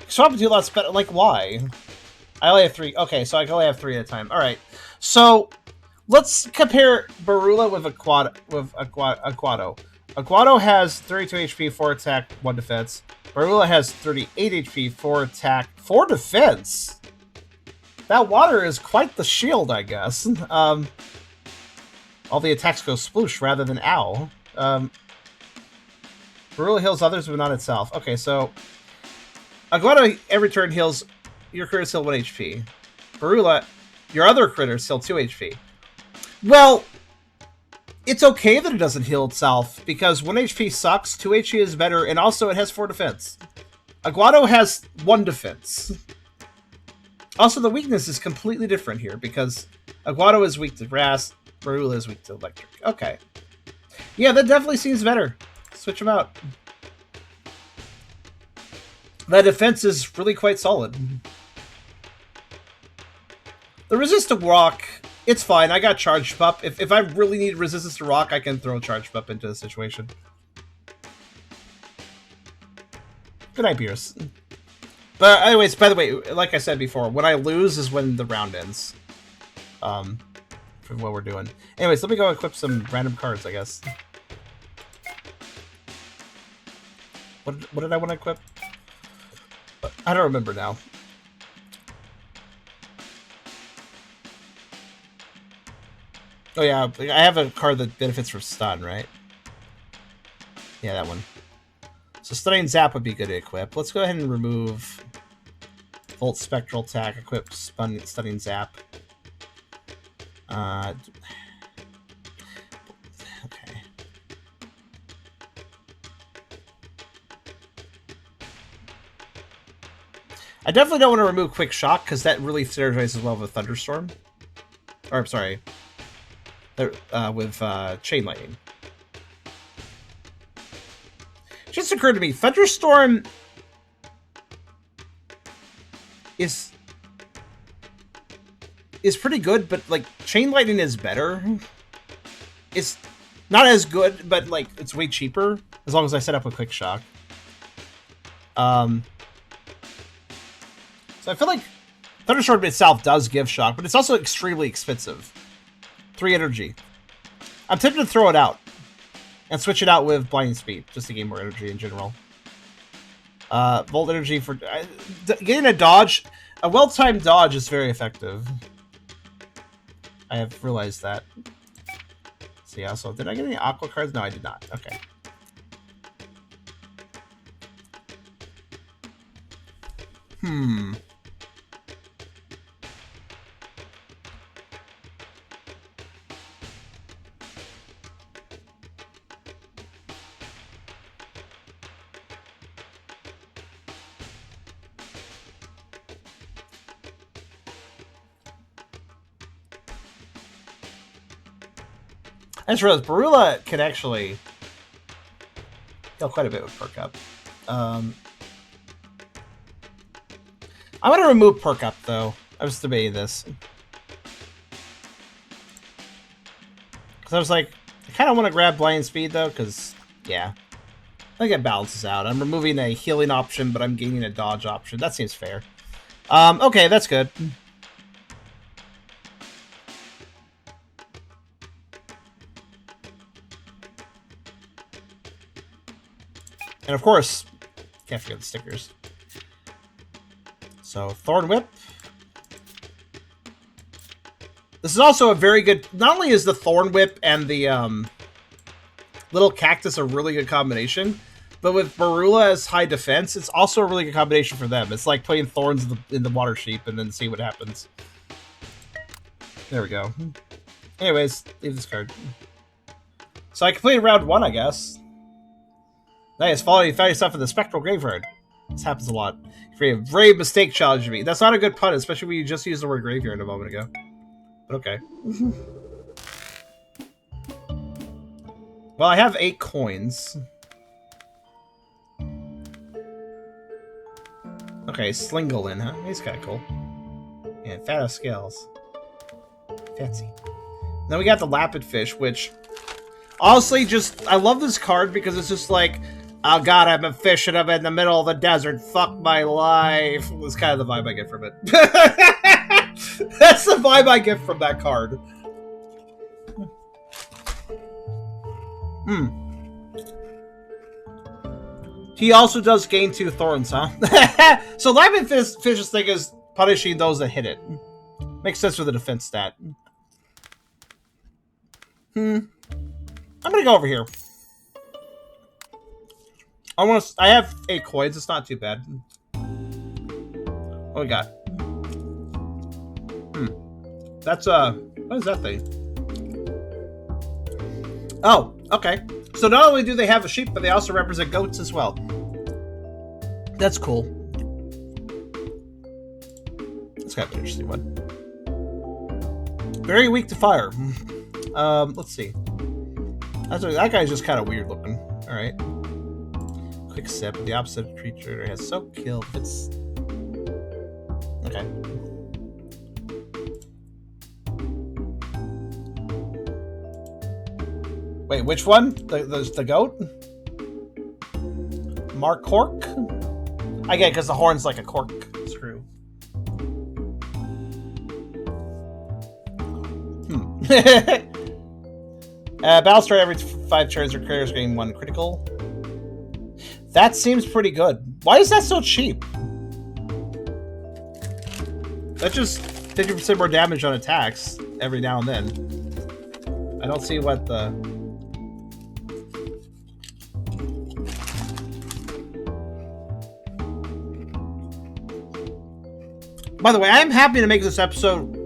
Swap into lots better. Like, why? I only have 3. Okay, so I can only have 3 at a time. All right. So let's compare Barula with Aquado. Aquado has 32 HP, 4 attack, 1 defense. Barula has 38 HP, 4 attack, 4 defense. That water is quite the shield, I guess. All the attacks go sploosh rather than ow. Barula heals others, but not itself. Okay, so Aguado every turn heals your critters heal 1 HP. Barula, your other critters heal 2 HP. Well, it's okay that it doesn't heal itself, because 1 HP sucks, 2 HP is better, and also it has 4 defense. Aguado has 1 defense. Also, the weakness is completely different here, because Aguado is weak to grass, Barula is weak to electric. Okay. Yeah, that definitely seems better. Switch them out. That defense is really quite solid. The resistant rock, it's fine. I got charged up. If I really need resistance to rock, I can throw charged up into the situation. Good night, Pierce. But anyways, by the way, like I said before, when I lose is when the round ends. For what we're doing. Anyways, let me go equip some random cards, I guess. What did I want to equip? I don't remember now. Oh yeah, I have a card that benefits from stun, right? Yeah, that one. So Stunning Zap would be good to equip. Let's go ahead and remove Volt Spectral Attack, equip Stunning Zap. Okay. I definitely don't want to remove Quick Shock, because that really synergizes well with Thunderstorm. Or, I'm sorry. With Chain Lightning. Just occurred to me, Thunderstorm is pretty good, but like Chain Lightning is better. It's not as good, but like it's way cheaper as long as I set up a Quick Shock. So I feel like Thunderstorm itself does give shock, but it's also extremely expensive. 3 energy. I'm tempted to throw it out and switch it out with Blinding Speed, just to gain more energy in general. Volt energy for... getting a dodge... A well-timed dodge is very effective. I have realized that. So yeah, so did I get any Aqua cards? No, I did not. Okay. I just realized Barula can actually heal quite a bit with Perk Up. I'm going to remove Perk Up, though. I was debating this. Because I was like, I kind of want to grab Blind Speed, though, because, yeah. I think it balances out. I'm removing a healing option, but I'm gaining a dodge option. That seems fair. Okay, that's good. And of course, can't forget the stickers. So, Thorn Whip. This is also a very good... Not only is the Thorn Whip and the little cactus a really good combination, but with Barula as high defense, it's also a really good combination for them. It's like putting thorns in the water sheep and then see what happens. There we go. Anyways, leave this card. So I completed round 1, I guess. Nice. Found yourself in the Spectral Graveyard. This happens a lot. A brave mistake challenged me. That's not a good pun, especially when you just used the word graveyard a moment ago. But okay. Well, I have 8 coins. Okay, Slinglin, huh? He's kind of cool. And Fat of Scales. Fancy. Then we got the Lapid Fish, which... Honestly, I love this card because it's just like... Oh god, I'm a fish and I'm in the middle of the desert. Fuck my life. That's kind of the vibe I get from it. That's the vibe I get from that card. He also does gain 2 thorns, huh? So Lapid Fish's thing is punishing those that hit it. Makes sense for the defense stat. I'm gonna go over here. I have 8 coins. It's not too bad. What we got? That's what is that thing? Oh, okay. So not only do they have a sheep, but they also represent goats as well. That's cool. That's kind of an interesting one. Very weak to fire. Let's see. That guy's just kind of weird looking. All right. Quick sip. The opposite creature has soak kill. It's okay. Wait, which one? The goat? Mark Cork? I get it because the horn's like a cork screw. Battle start every 5 turns or creators gain 1 critical. That seems pretty good. Why is that so cheap? That's just 50% more damage on attacks every now and then. I don't see what the... By the way, I'm happy to make this episode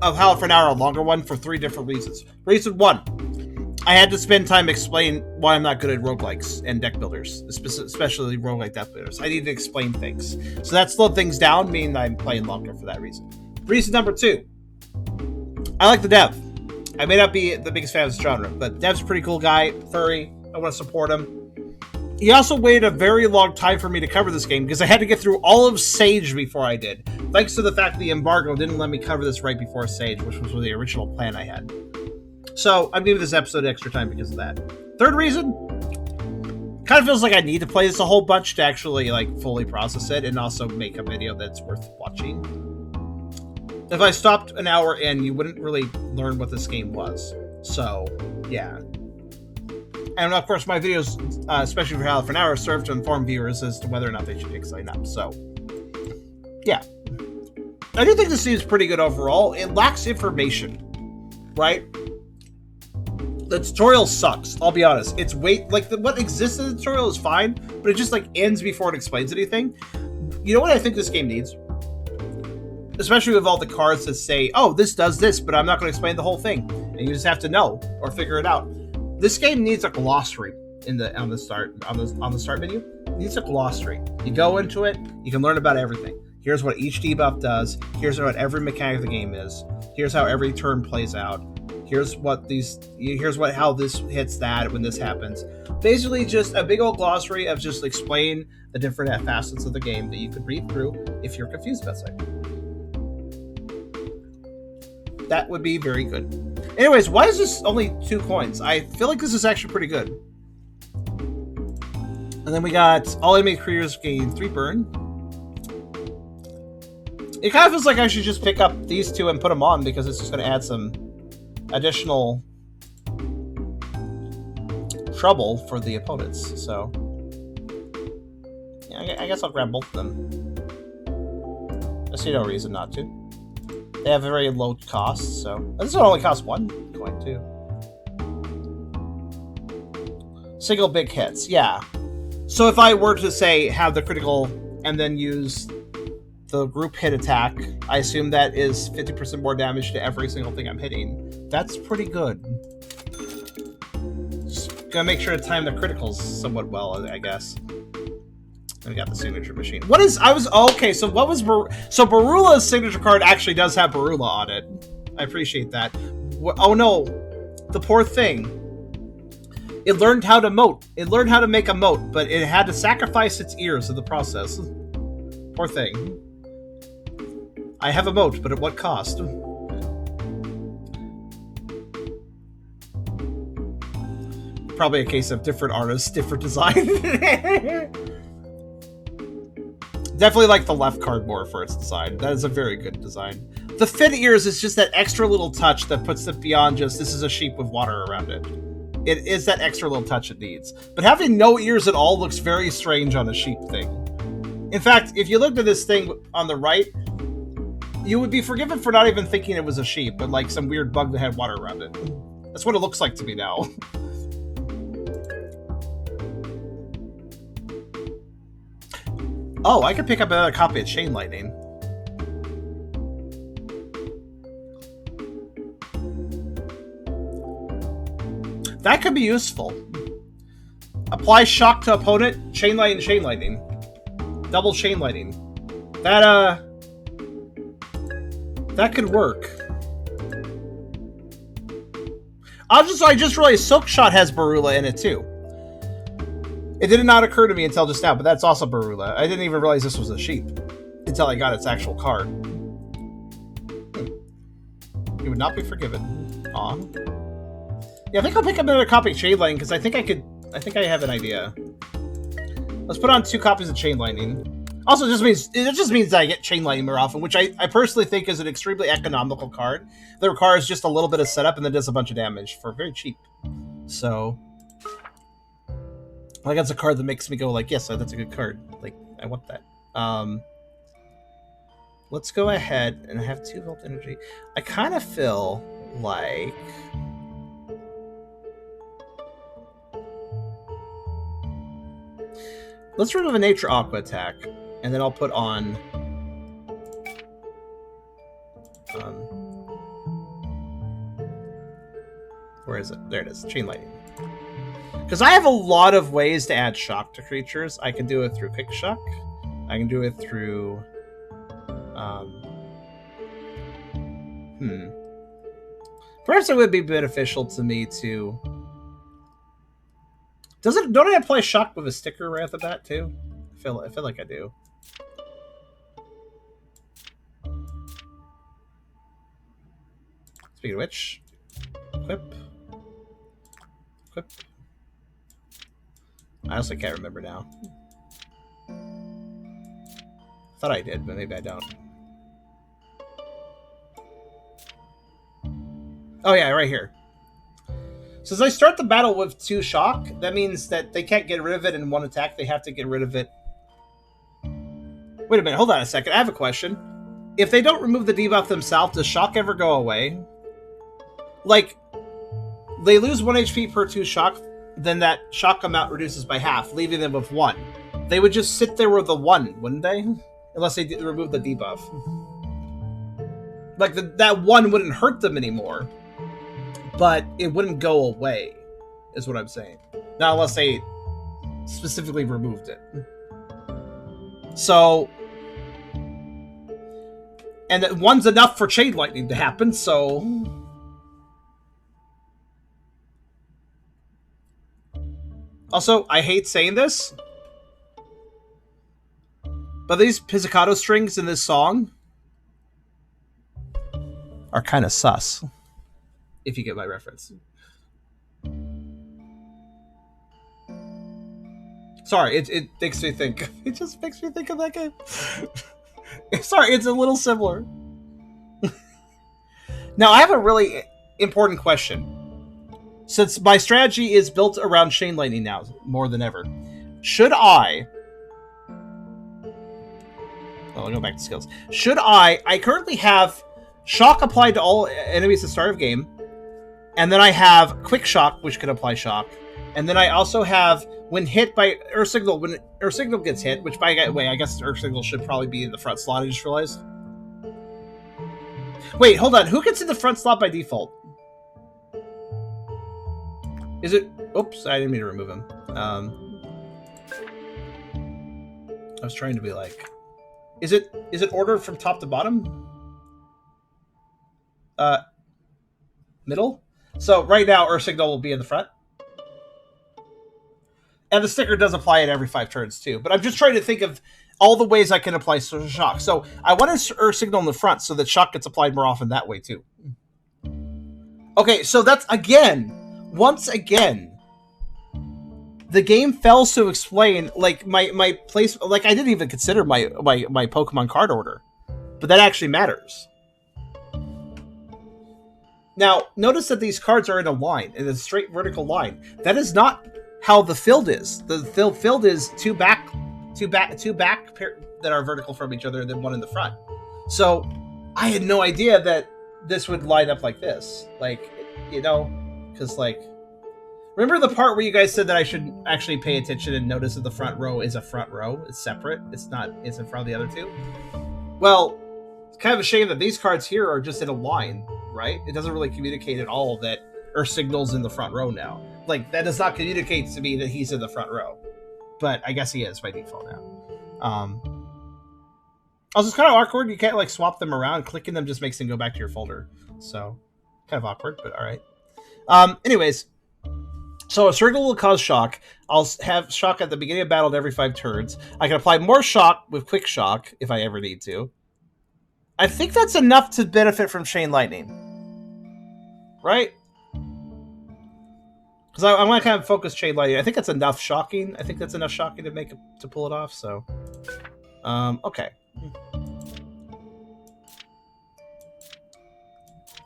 of Howler for an Hour a longer one for 3 different reasons. Reason 1. I had to spend time explaining why I'm not good at roguelikes and deck builders, especially roguelike deck builders. I need to explain things. So that slowed things down, meaning I'm playing longer for that reason. Reason number 2. I like the dev. I may not be the biggest fan of this genre, but dev's a pretty cool guy. Furry. I want to support him. He also waited a very long time for me to cover this game because I had to get through all of Sage before I did. Thanks to the fact the embargo didn't let me cover this right before Sage, which was the original plan I had. So, I'm giving this episode extra time because of that. Third reason, kind of feels like I need to play this a whole bunch to actually, like, fully process it and also make a video that's worth watching. If I stopped an hour in, you wouldn't really learn what this game was. So, yeah. And, of course, my videos, especially for Howler for an Hour, serve to inform viewers as to whether or not they should pick sign up. So, yeah. I do think this seems pretty good overall. It lacks information, right? The tutorial sucks. I'll be honest. It's what exists in the tutorial is fine, but it just like ends before it explains anything. You know what I think this game needs? Especially with all the cards that say, "Oh, this does this," but I'm not going to explain the whole thing, and you just have to know or figure it out. This game needs a glossary on the start menu. It needs a glossary. You go into it, you can learn about everything. Here's what each debuff does. Here's what every mechanic of the game is. Here's how every turn plays out. Here's how this hits that when this happens. Basically, just a big old glossary of just explain the different facets of the game that you could read through if you're confused about something. That would be very good. Anyways, why is this only 2 coins? I feel like this is actually pretty good. And then we got all enemy creatures gain 3 burn. It kind of feels like I should just pick up these 2 and put them on because it's just going to add some additional trouble for the opponents. So, yeah, I guess I'll grab both of them. I see no reason not to. They have a very low cost, so this one only costs 1 coin too. Single big hits, yeah. So if I were to say have the critical and then use the group hit attack. I assume that is 50% more damage to every single thing I'm hitting. That's pretty good. Just gotta make sure to time the criticals somewhat well, I guess. I got the signature machine. What is... okay, so what was... So Barula's signature card actually does have Barula on it. I appreciate that. Oh no. The poor thing. It learned how to moat. It learned how to make a moat, but it had to sacrifice its ears in the process. Poor thing. I have a moat, but at what cost? Probably a case of different artists, different design. Definitely like the left card more for its design. That is a very good design. The fin ears is just that extra little touch that puts it beyond just, this is a sheep with water around it. It is that extra little touch it needs. But having no ears at all looks very strange on a sheep thing. In fact, if you looked at this thing on the right, you would be forgiven for not even thinking it was a sheep, but like some weird bug that had water around it. That's what it looks like to me now. Oh, I could pick up another copy of Chain Lightning. That could be useful. Apply shock to opponent, Chain Lightning, Chain Lightning. Double Chain Lightning. That could work. I just realized Silk Shot has Barula in it too. It did not occur to me until just now, but that's also Barula. I didn't even realize this was a sheep until I got its actual card. You would not be forgiven. Aw. Yeah, I think I'll pick up another copy of Chain Lightning because I think I have an idea. Let's put on 2 copies of Chain Lightning. Also, it just means that I get Chain Lightning more often, which I personally think is an extremely economical card that requires just a little bit of setup and then does a bunch of damage for very cheap. So, like, that's a card that makes me go like, yes, that's a good card. Like, I want that. Let's go ahead and have 2 volt energy. I kind of feel like... Let's remove a Nature Aqua attack, and then I'll put on... where is it? There it is. Chain Lightning. Because I have a lot of ways to add shock to creatures. I can do it through Quick Shock. I can do it through... Perhaps it would be beneficial to me to... Don't I apply shock with a sticker right off the bat too? I feel like I do. Speaking of which, equip. I honestly can't remember now. Thought I did, but maybe I don't. Oh yeah, right here. So as I start the battle with 2 shock, that means that they can't get rid of it in 1 attack. They have to get rid of it. Wait a minute, hold on a second. I have a question. If they don't remove the debuff themselves, does shock ever go away? Like, they lose 1 HP per 2 shock, then that shock amount reduces by half, leaving them with 1. They would just sit there with the 1, wouldn't they? Unless they remove the debuff. Like, that 1 wouldn't hurt them anymore. But it wouldn't go away, is what I'm saying. Not unless they specifically removed it. So... And that 1's enough for Chain Lightning to happen, so... Also, I hate saying this, but these pizzicato strings in this song are kind of sus. If you get my reference. Sorry, it makes me think. It just makes me think of that game. Sorry, it's a little similar. Now, I have a really important question. Since my strategy is built around Chain Lightning now, more than ever, should I... Well, I'll go back to skills. Should I currently have shock applied to all enemies at the start of game, And then I have Quick Shock, which can apply shock. And then I also have when hit by Earth Signal, when Earth Signal gets hit, which by the way, I guess Earth Signal should probably be in the front slot, I just realized. Wait, hold on. Who gets in the front slot by default? Is it... Oops, I didn't mean to remove him. I was trying to be like... Is it ordered from top to bottom? Middle? So right now, Earth Signal will be in the front. And the sticker does apply it every 5 turns too. But I'm just trying to think of all the ways I can apply shock. So I want to Earth Signal in the front so that shock gets applied more often that way too. Okay, so that's once again, the game fails to explain like my place. Like I didn't even consider my Pokemon card order, but that actually matters. Now, notice that these cards are in a line, in a straight vertical line. That is not how the field is. The field is two back that are vertical from each other, and then one in the front. So, I had no idea that this would line up like this. Like, you know, because like, remember the part where you guys said that I should actually pay attention and notice that the front row is a front row? It's separate. It's in front of the other two. Well, it's kind of a shame that these cards here are just in a line, right? It doesn't really communicate at all that Earth Signal's in the front row now. Like, that does not communicate to me that he's in the front row. But I guess he is by default now. Also, it's kind of awkward. You can't, like, swap them around. Clicking them just makes them go back to your folder. So, kind of awkward, but alright. Anyways. So, a circle will cause shock. I'll have shock at the beginning of battle every 5 turns. I can apply more shock with Quick Shock if I ever need to. I think that's enough to benefit from Chain Lightning. Right? Because I want to kind of focus Chain Lightning. I think that's enough shocking. I think that's enough shocking to pull it off, so... okay.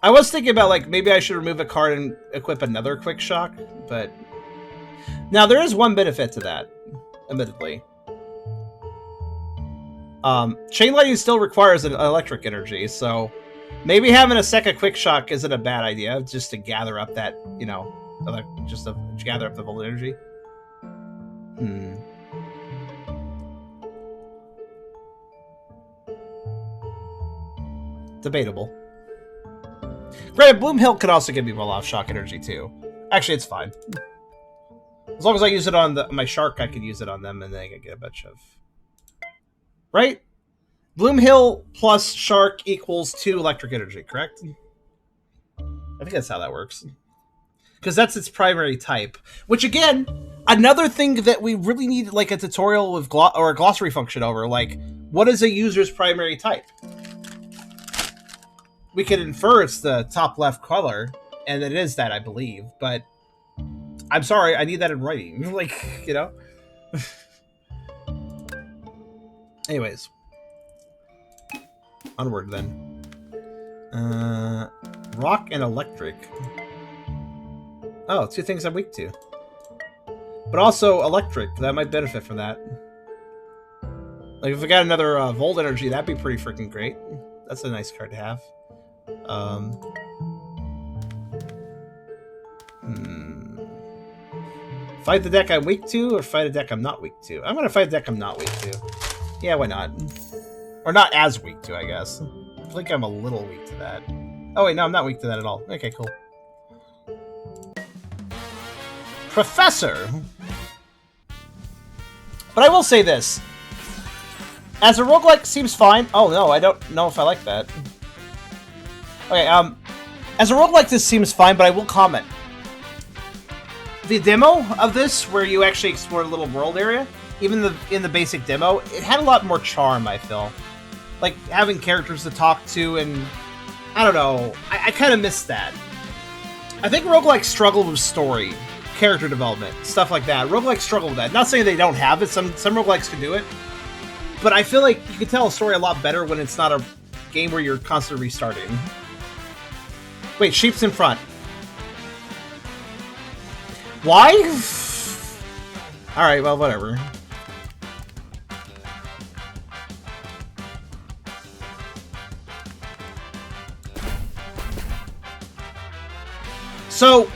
I was thinking about, like, maybe I should remove a card and equip another Quick Shock, but... Now, there is one benefit to that, admittedly. Chain Lightning still requires an electric energy, so... Maybe having a second Quick Shock isn't a bad idea, just to gather up that, you know... just to gather up the volt energy. Debatable. Granted, Bloomhill could also give me roll-off shock energy too. Actually, it's fine. As long as I use it on my shark, I can use it on them, and then I can get a bunch of... Right? Bloomhill plus shark equals 2 electric energy, correct? I think that's how that works. Because that's its primary type. Which, again, another thing that we really need, like, a tutorial with or a glossary function over. Like, what is a user's primary type? We can infer it's the top left color, and it is that, I believe. But, I'm sorry, I need that in writing. Like, you know? Anyways. Onward, then. Rock and electric. Oh, 2 things I'm weak to. But also electric. That might benefit from that. Like, if I got another volt energy, that'd be pretty freaking great. That's a nice card to have. Fight the deck I'm weak to, or fight a deck I'm not weak to? I'm gonna fight a deck I'm not weak to. Yeah, why not? Or not as weak to, I guess. I think I'm a little weak to that. Oh wait, no, I'm not weak to that at all. Okay, cool. Professor! But I will say this. As a roguelike seems fine. Oh no, I don't know if I like that. Okay, as a roguelike this seems fine, but I will comment. The demo of this, where you actually explore a little world area, even in the basic demo, it had a lot more charm, I feel. Like, having characters to talk to, and... I don't know. I kind of missed that. I think roguelikes struggle with story, character development, stuff like that. Roguelikes struggle with that. Not saying they don't have it. Some roguelikes can do it. But I feel like you can tell a story a lot better when it's not a game where you're constantly restarting. Wait, sheep's in front. Why? Alright, well, whatever. So,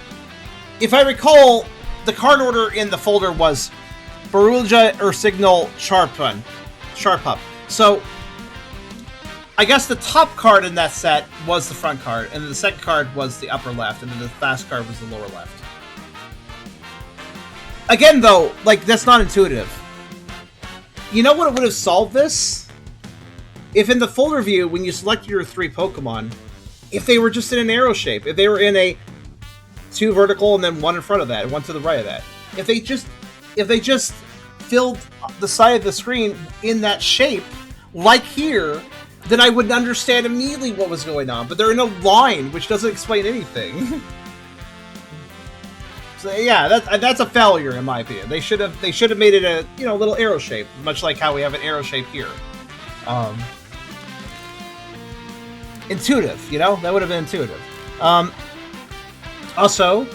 if I recall, the card order in the folder was Baruja, Ursignal, Sharpup. So, I guess the top card in that set was the front card, and then the second card was the upper left, and then the fast card was the lower left. Again, though, like, that's not intuitive. You know what would have solved this? If in the folder view, when you selected your 3 Pokemon, if they were just in an arrow shape, if they were in a 2 vertical and then 1 in front of that, and 1 to the right of that, if they just filled the side of the screen in that shape, like here, then I would understand immediately what was going on. But they're in a line, which doesn't explain anything. So yeah, that's a failure in my opinion. They should have made it a little arrow shape, much like how we have an arrow shape here. Intuitive, that would have been intuitive. Also,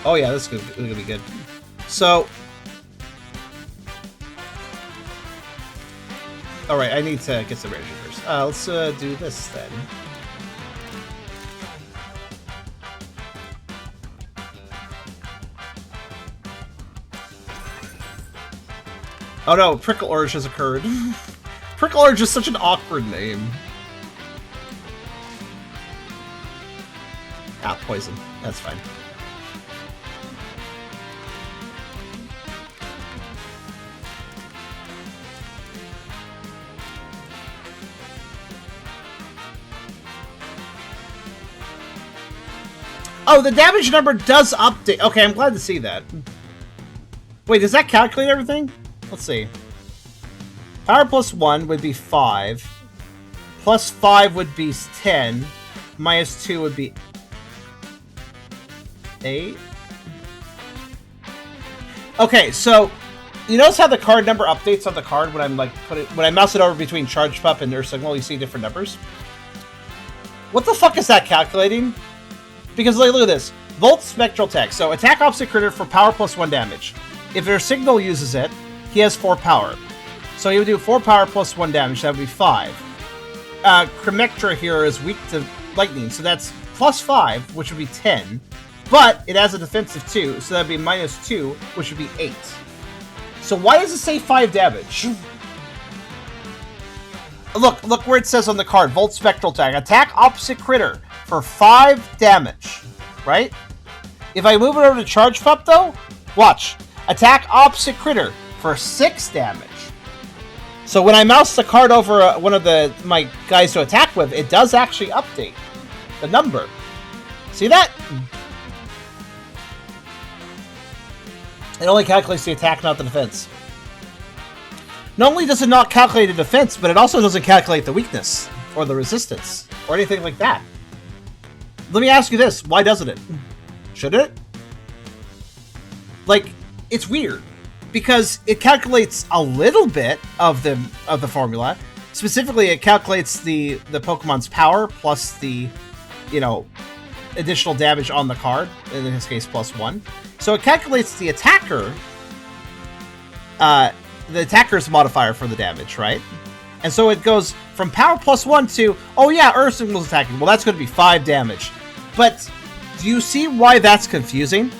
oh yeah, this is gonna be good. So. Alright, I need to get some energy first. Let's do this then. Oh no, Prickle Urge has occurred. Prickle Urge is such an awkward name. Ah, poison. That's fine. Oh, the damage number does update. Okay, I'm glad to see that. Wait, does that calculate everything? Let's see. Power plus 1 would be 5. Plus 5 would be 10. Minus 2 would be 8. Okay, so you notice how the card number updates on the card when I'm like when I mouse it over between Charge Pup and Ursignal, you see different numbers. What the fuck is that calculating? Because like, look at this. Volt Spectral Attack. So attack opposite critter for power plus 1 damage. If Ursignal uses it, he has 4 power. So he would do 4 power plus 1 damage. That would be 5. Cremectra here is weak to lightning. So that's plus 5, which would be 10. But it has a defensive 2. So that would be minus 2, which would be 8. So why does it say 5 damage? Look where it says on the card. Volt Spectral Attack. Attack opposite critter for 5 damage. Right? If I move it over to Charge Pup, though, watch. Attack opposite critter for 6 damage. So when I mouse the card over one of my guys to attack with, it does actually update the number. See that? It only calculates the attack, not the defense. Not only does it not calculate the defense, but it also doesn't calculate the weakness, or the resistance, or anything like that. Let me ask you this, why doesn't it? Should it? Like, it's weird, because it calculates a little bit of the formula. Specifically, it calculates the Pokemon's power, plus the, additional damage on the card, in this case, plus 1. So it calculates the attacker, the attacker's modifier for the damage, right? And so it goes from power plus 1 to, oh yeah, Ursignal's attacking. Well, that's going to be 5 damage. But do you see why that's confusing?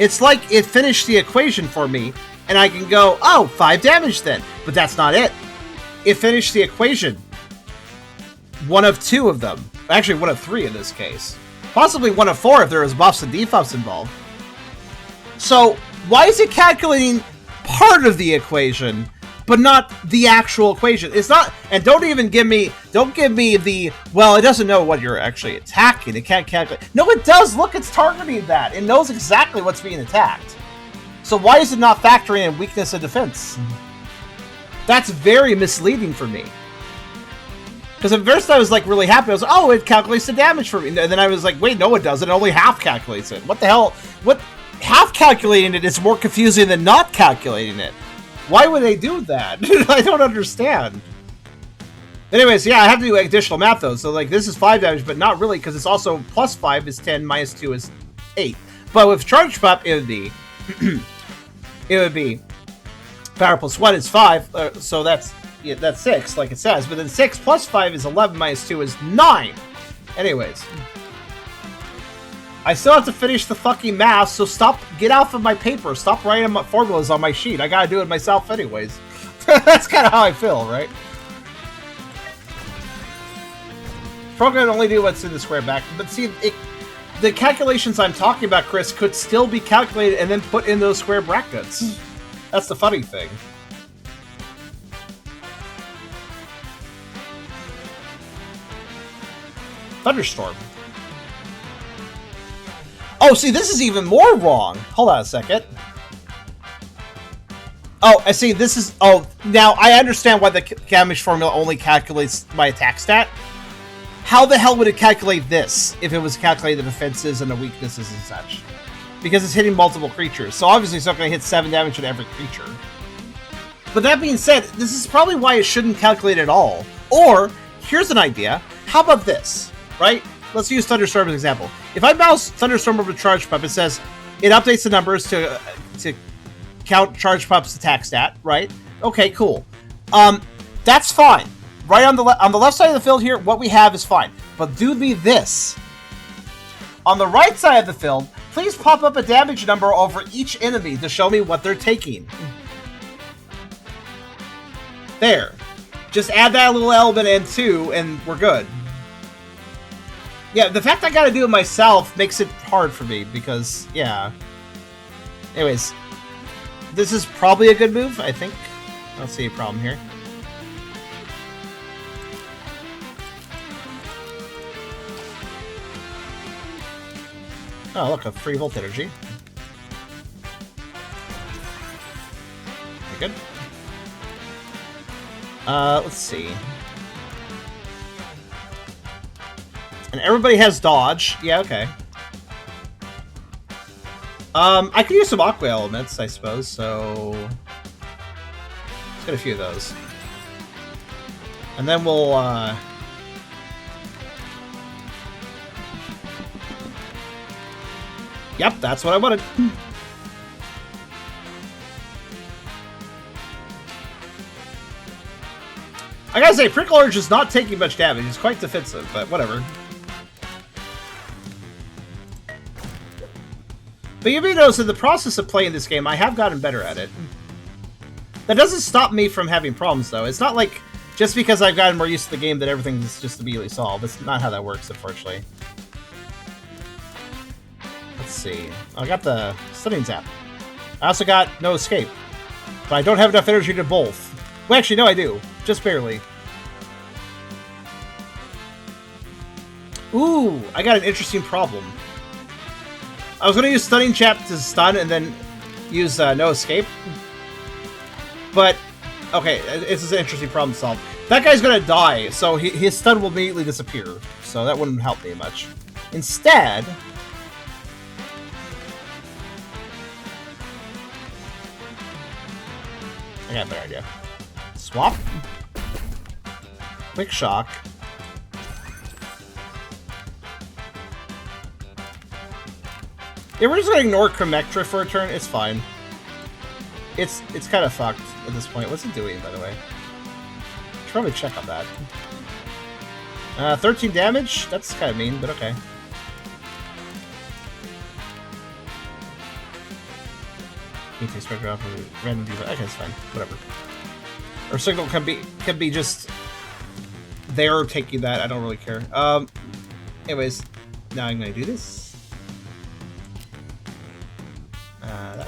It's like it finished the equation for me, and I can go, oh, 5 damage then. But that's not it. It finished the equation. One of 2 of them. Actually, one of 3 in this case. Possibly one of 4 if there was buffs and debuffs involved. So, why is it calculating part of the equation, but not the actual equation? It's not, and don't give me the, well, it doesn't know what you're actually attacking. It can't calculate. No, it does. Look, it's targeting that. It knows exactly what's being attacked. So why is it not factoring in weakness and defense? That's very misleading for me. Because at first I was like really happy. I was like, oh, it calculates the damage for me. And then I was like, wait, no, it doesn't. It only half calculates it. What the hell? What? Half calculating it is more confusing than not calculating it. Why would they do that? I don't understand. Anyways, yeah, I have to do additional math though. So like this is 5 damage, but not really, because it's also plus 5 is 10, minus 2 is 8. But with Charge Pup, it would be power plus 1 is 5, so that's 6, like it says. But then 6 plus 5 is 11, minus 2 is 9. Anyways. I still have to finish the fucking math, so get off of my paper. Stop writing my formulas on my sheet. I gotta do it myself anyways. That's kind of how I feel, right? Program only do what's in the square bracket, but see, the calculations I'm talking about, Chris, could still be calculated and then put in those square brackets. That's the funny thing. Thunderstorm. Oh, see, this is even more wrong. Hold on a second. Oh, I see, this is... Oh, now I understand why the damage formula only calculates my attack stat. How the hell would it calculate this if it was calculating the defenses and the weaknesses and such? Because it's hitting multiple creatures, so obviously it's not going to hit 7 damage to every creature. But that being said, this is probably why it shouldn't calculate at all. Or, here's an idea. How about this, right? Let's use Thunderstorm as an example. If I mouse Thunderstorm over Charge Pup, it says it updates the numbers to count Charge Pup's attack stat, right? Okay, cool. That's fine. Right on the left side of the field here, what we have is fine. But do me this. On the right side of the field, please pop up a damage number over each enemy to show me what they're taking. There. Just add that little element in too, and we're good. Yeah, the fact I gotta do it myself makes it hard for me, because, yeah. Anyways. This is probably a good move, I think. I don't see a problem here. Oh, look, a free Volt Energy. Very good. Let's see. And everybody has dodge. Yeah, okay. I could use some Aqua Elements, I suppose, so... Let's get a few of those. And then we'll, Yep, that's what I wanted. I gotta say, Prickle Urge is not taking much damage. It's quite defensive, but whatever. But you may notice in the process of playing this game, I have gotten better at it. That doesn't stop me from having problems, though. It's not like, just because I've gotten more used to the game that everything's just immediately solved. That's not how that works, unfortunately. Let's see. I got the Stunning Zap. I also got No Escape. But I don't have enough energy to both. Well, actually, no, I do. Just barely. Ooh, I got an interesting problem. I was going to use Stunning Zap to stun and then use No Escape. But, okay, this is an interesting problem to solve. That guy's going to die, so his stun will immediately disappear. So that wouldn't help me much. Instead... I got a better idea. Swap. Quick Shock. Yeah, we're just gonna ignore Cremectra for a turn. It's fine. It's kind of fucked at this point. What's it doing, by the way? Should probably check on that. 13 damage? That's kind of mean, but okay. Expect off of random deal. Okay, it's fine. Whatever. Or signal can be just there taking that. I don't really care. Anyways, now I'm gonna do this. That.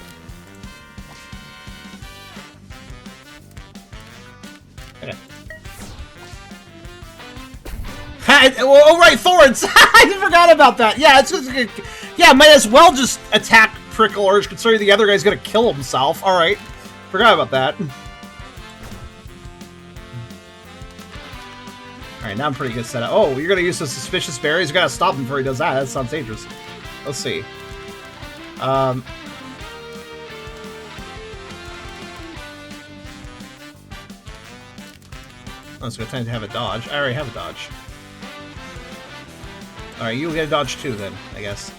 Okay. Oh right, Thorns! I forgot about that. Yeah, it's yeah. Might as well just attack Prickle Urge, considering the other guy's gonna kill himself. Alright. Forgot about that. Alright, now I'm pretty good set up. Oh, you're gonna use some Suspicious Berries? You gotta stop him before he does that. That sounds dangerous. Let's see. Oh, it's gonna time to have a dodge. I already have a dodge. Alright, you get a dodge too, then, I guess.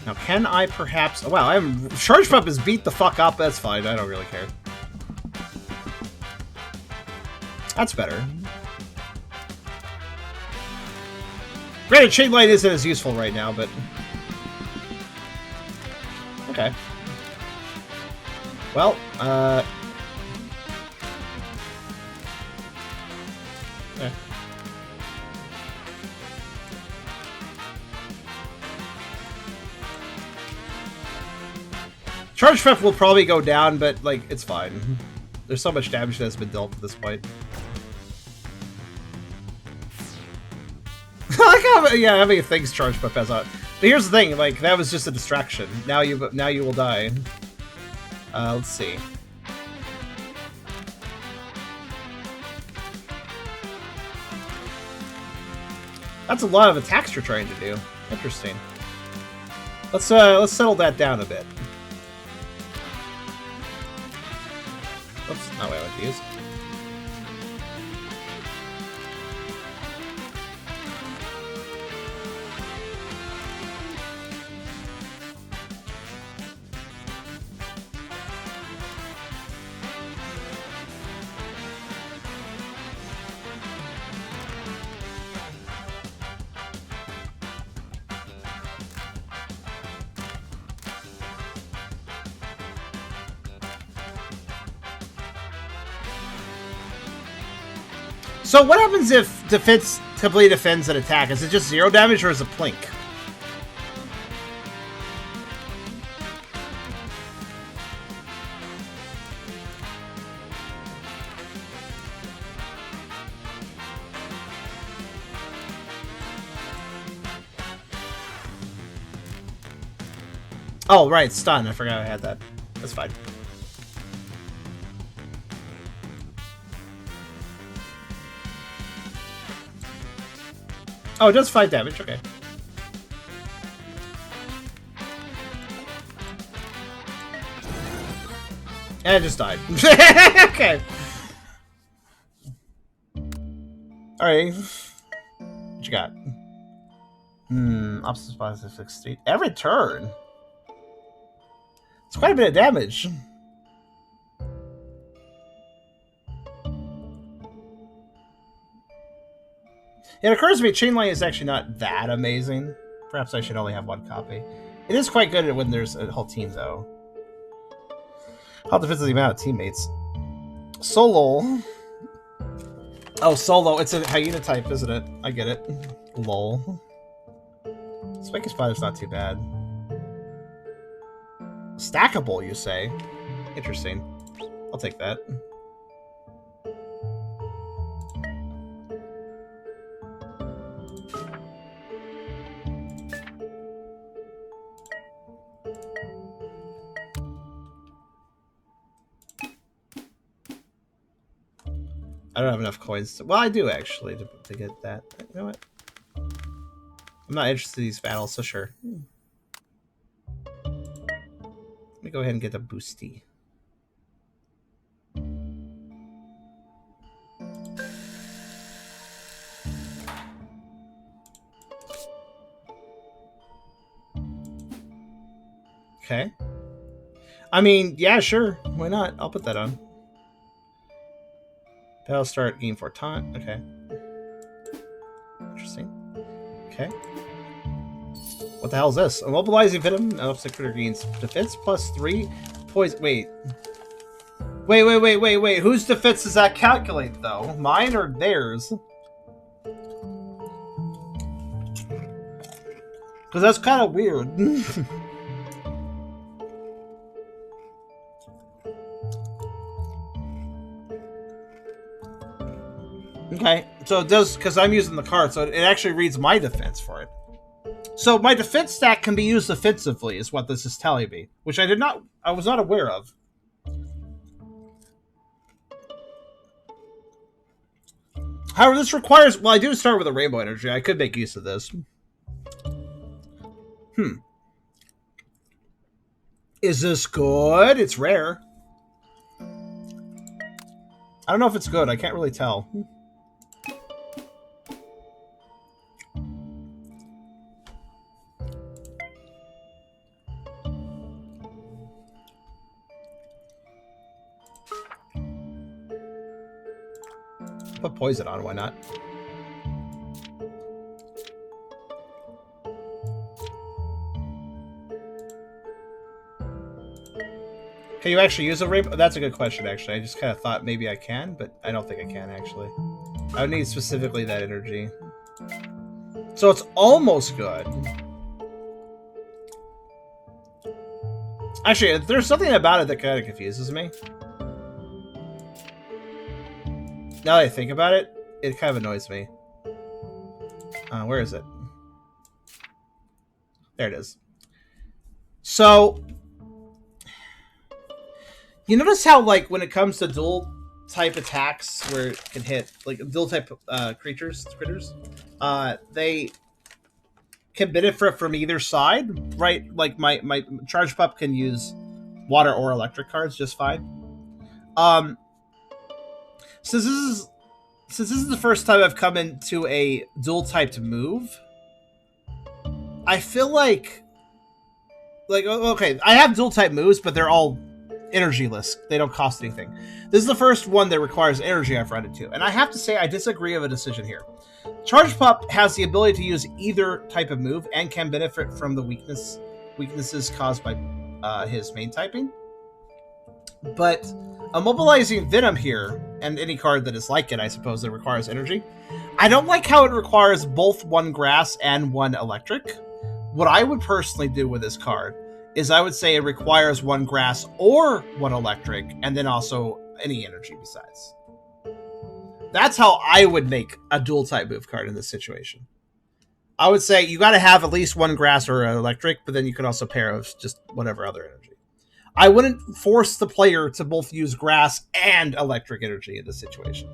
Now, can I perhaps... Oh, wow, Charge Pump is beat the fuck up. That's fine. I don't really care. That's better. Granted, chain light isn't as useful right now, but okay. Well, okay. Charge prep will probably go down, but like it's fine. There's so much damage that has been dealt at this point. I like how, yeah, having things charge prep has on. But here's the thing, like that was just a distraction. Now you will die. Let's see. That's a lot of attacks you're trying to do. Interesting. Let's settle that down a bit. Oops, not what I want to use. So what happens if defense completely defends an attack? Is it just 0 damage or is it plink? Oh, right, stun. I forgot I had that. That's fine. Oh, it does 5 damage, okay. And it just died. Okay. Alright. What you got? Opposite positive 60. Every turn. It's quite a bit of damage. It occurs to me Chainline is actually not that amazing. Perhaps I should only have 1 copy. It is quite good when there's a whole team, though. How defensive the amount of teammates. Solo. Oh, solo. It's a hyena type, isn't it? I get it. Lol. Spiky Spider's not too bad. Stackable, you say? Interesting. I'll take that. I don't have enough coins to... Well, I do, actually, to get that. You know what? I'm not interested in these battles, so sure. Let me go ahead and get a boosty. Okay. I mean, yeah, sure. Why not? I'll put that on. That'll start game for taunt. Okay. Interesting. Okay. What the hell is this? Immobilizing Venom. Upset critter gains defense plus 3. Poison. Wait. Wait. Whose defense does that calculate, though? Mine or theirs? Because that's kind of weird. Okay, so it does, because I'm using the card, so it actually reads my defense for it. So my defense stat can be used offensively, is what this is telling me, which I was not aware of. However, this requires, well, I do start with a rainbow energy. I could make use of this. Is this good? It's rare. I don't know if it's good. I can't really tell. Put poison on, why not? Can you actually use a rainbow? That's a good question, actually. I just kind of thought maybe I can, but I don't think I can, actually. I would need specifically that energy. So it's almost good. Actually, there's something about it that kind of confuses me. Now that I think about it, it kind of annoys me. Where is it? There it is. So, you notice how, like, when it comes to dual type attacks, where it can hit, like, dual type critters, they can benefit from either side, right? Like, my Charge Pup can use water or electric cards just fine. Since this is the first time I've come into a dual typed move, I feel like okay, I have dual type moves, but they're all energyless. They don't cost anything. This is the first one that requires energy I've run into, and I have to say I disagree of a decision here. Charge Pup has the ability to use either type of move and can benefit from the weaknesses caused by his main typing. But immobilizing Venom here, and any card that is like it, I suppose, that requires energy, I don't like how it requires both one grass and one electric. What I would personally do with this card is I would say it requires one grass or one electric, and then also any energy besides. That's how I would make a dual type move card in this situation. I would say you got to have at least one grass or an electric, but then you could also pair of just whatever other energy. I wouldn't force the player to both use grass and electric energy in this situation.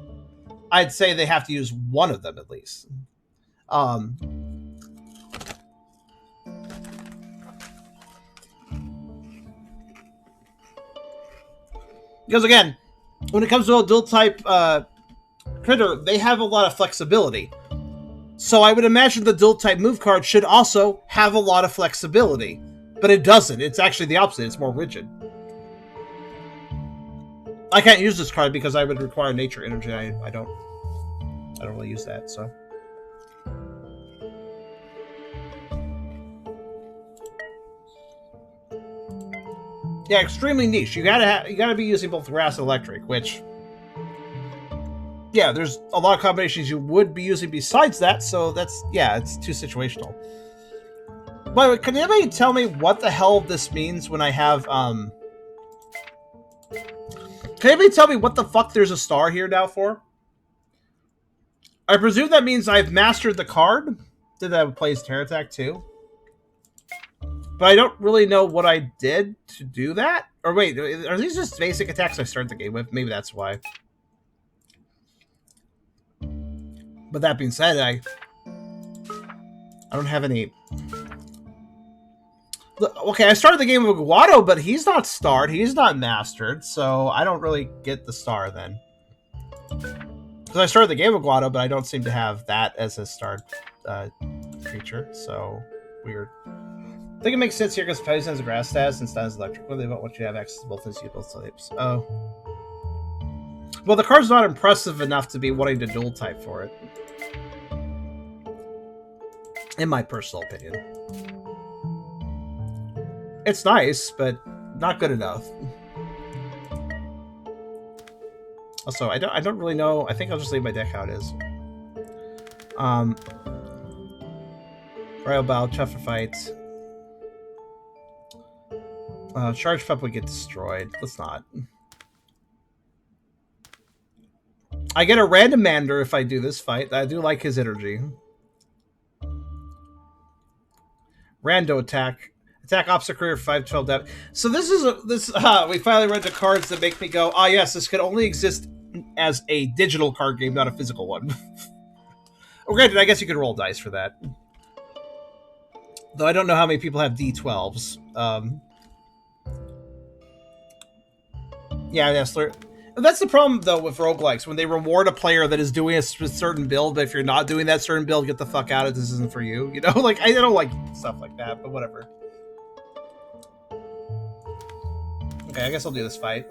I'd say they have to use one of them at least. Because again, when it comes to a dual type critter, they have a lot of flexibility. So I would imagine the dual type move card should also have a lot of flexibility. But it doesn't. It's actually the opposite. It's more rigid. I can't use this card because I would require nature energy. I don't really use that, so. Yeah, extremely niche. You gotta be using both grass and electric, which, yeah, there's a lot of combinations you would be using besides that, so that's, yeah, it's too situational. By the way, can anybody tell me what the hell this means when I have, can anybody tell me what the fuck there's a star here now for? I presume that means I've mastered the card. Did that play his Terror Attack too? But I don't really know what I did to do that. Or wait, are these just basic attacks I start the game with? Maybe that's why. But that being said, I don't have any... Okay, I started the game with Guado, but he's not starred. He's not mastered, so I don't really get the star then. Because I started the game with Guado, but I don't seem to have that as a starred creature, so weird. I think it makes sense here because Poison has a grass status and Stun is electric. Well, they won't want you to have access to both these both types. Oh. Well, the card's not impressive enough to be wanting to dual type for it. In my personal opinion. It's nice, but not good enough. Also, I don't really know. I think I'll just leave my deck how it is. Royal Bow, Chuffer Fight. Charge Pup would get destroyed. Let's not. I get a random Mander if I do this fight. I do like his energy. Rando attack. Attack opposite career 512 depth. So this is we finally read the cards that make me go, ah, yes, this could only exist as a digital card game, not a physical one. Oh, granted, I guess you could roll dice for that. Though I don't know how many people have D12s. Yeah, yes. That's the problem, though, with roguelikes. When they reward a player that is doing a certain build, but if you're not doing that certain build, get the fuck out of it. This isn't for you. You know, like, I don't like stuff like that, but whatever. Okay, I guess I'll do this fight.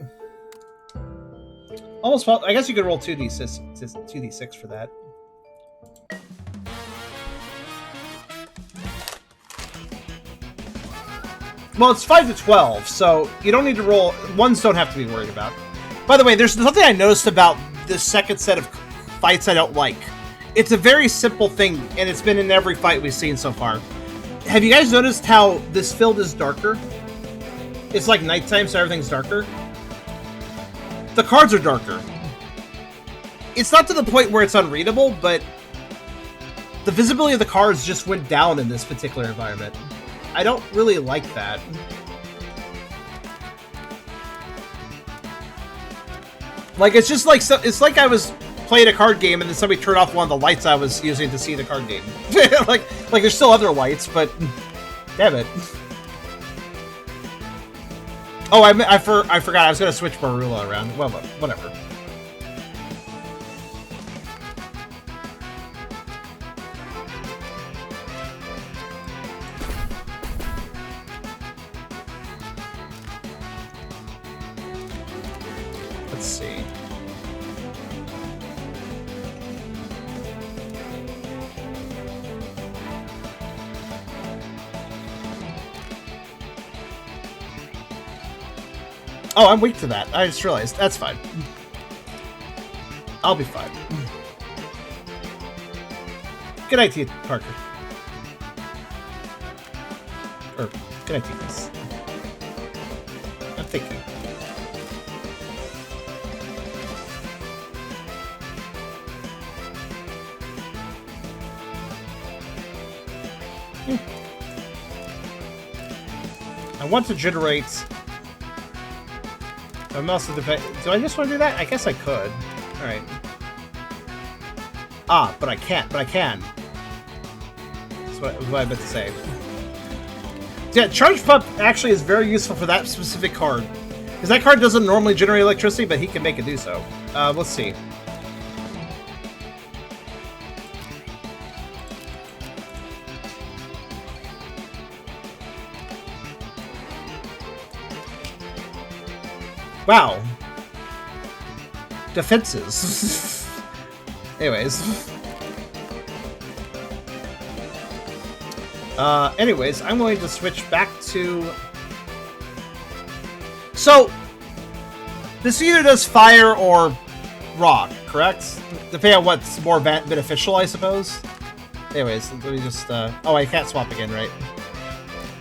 Almost, I guess you could roll 2d6 for that. Well, it's 5 to 12, so you don't need to roll. Ones don't have to be worried about. By the way, there's something I noticed about this second set of fights I don't like. It's a very simple thing, and it's been in every fight we've seen so far. Have you guys noticed how this field is darker? It's like nighttime, so everything's darker. The cards are darker. It's not to the point where it's unreadable, but the visibility of the cards just went down in this particular environment. I don't really like that. Like, it's just like, it's like I was playing a card game and then somebody turned off one of the lights I was using to see the card game. like there's still other lights, but damn it. Oh, I forgot I was going to switch Marula around. Well, whatever. Let's see. Oh, I'm weak to that. I just realized. That's fine. I'll be fine. Good night to you, Parker. Or, good night to you, guys. I'm thinking. I want to generate... I'm also do I just want to do that? I guess I could. Alright. Ah, but I can't. But I can. That's what I meant to say. Yeah, Charge Pup actually is very useful for that specific card. Because that card doesn't normally generate electricity, but he can make it do so. Let's see. Wow. Defenses. Anyways. Anyways, I'm going to switch back to... So, this either does fire or rock, correct? Depending on what's more beneficial, I suppose. Anyways, let me just... Oh, I can't swap again, right?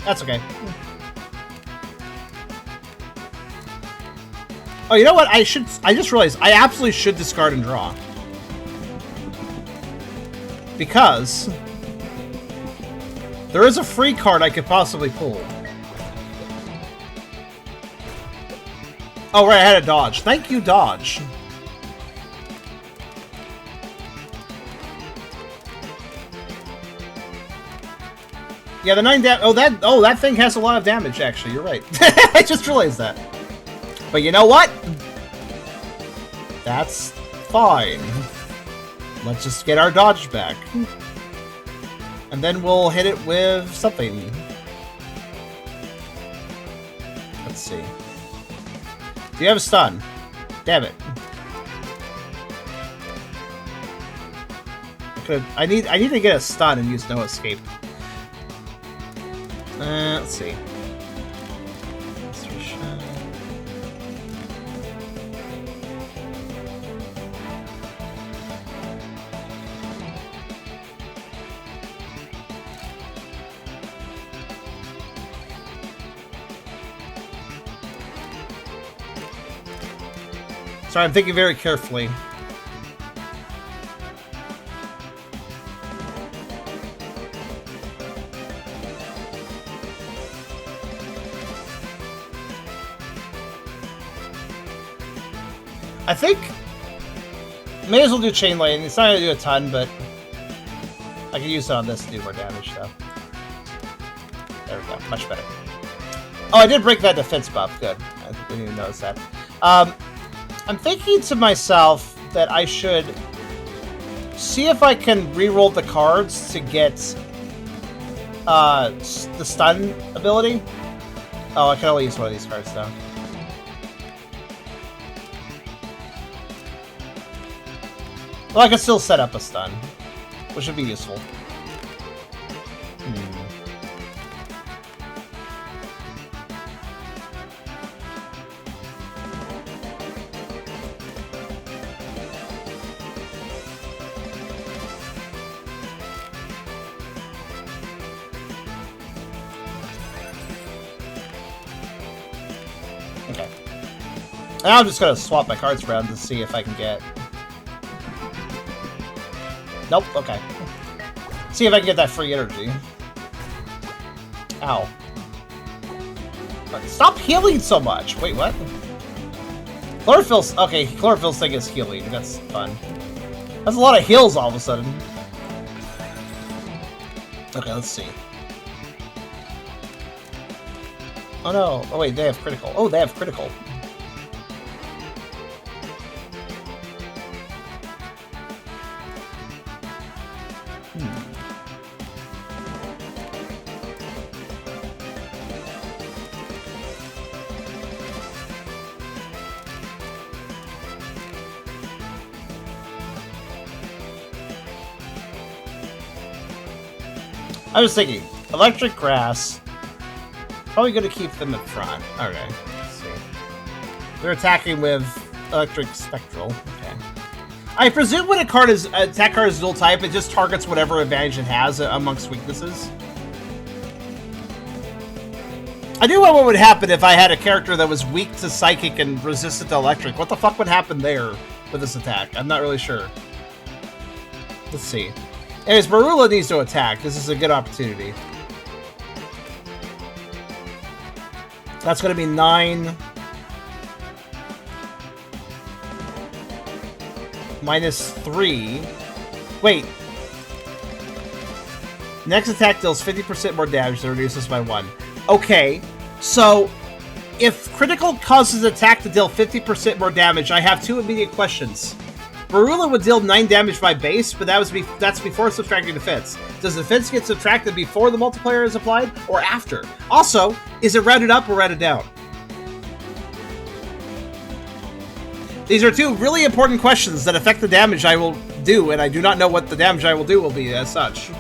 That's okay. Oh, you know what? I just realized I absolutely should discard and draw. Because there is a free card I could possibly pull. Oh, right, I had a dodge. Thank you, dodge. Yeah, the 9 damage. Oh, that thing has a lot of damage, actually. You're right. I just realized that. But you know what? That's fine. Let's just get our dodge back. And then we'll hit it with something. Let's see. Do you have a stun? Damn it. I need to get a stun and use no escape. Let's see. Sorry, I'm thinking very carefully. I think may as well do chain lightning. It's not gonna do a ton, but I can use it on this to do more damage, though. There we go, much better. Oh, I did break that defense buff. Good. I didn't even notice that. I'm thinking to myself that I should see if I can re-roll the cards to get the stun ability. Oh, I can only use one of these cards, though. Well, I can still set up a stun, which would be useful. Okay. And I'm just gonna swap my cards around to see if I can get... Nope, okay. See if I can get that free energy. Ow. Stop healing so much! Wait, what? Chlorophyll's... Okay, Chlorophyll's thing is healing. That's fun. That's a lot of heals all of a sudden. Okay, let's see. Oh no. Oh wait, they have critical. Oh, they have critical. I was thinking, electric grass. Probably going to keep them in front. Okay, let's see. They're attacking with electric spectral. Okay. I presume when attack card is dual type, it just targets whatever advantage it has amongst weaknesses. I do know what would happen if I had a character that was weak to psychic and resistant to electric. What the fuck would happen there with this attack? I'm not really sure. Let's see. Anyways, Marula needs to attack. This is a good opportunity. That's going to be 9... minus 3. Wait. Next attack deals 50% more damage and reduces by 1. Okay, so if critical causes attack to deal 50% more damage, I have two immediate questions. Marula would deal 9 damage by base, but that's before subtracting defense. Does defense get subtracted before the multiplier is applied, or after? Also, is it rounded up or rounded down? These are two really important questions that affect the damage I will do, and I do not know what the damage I will do will be as such.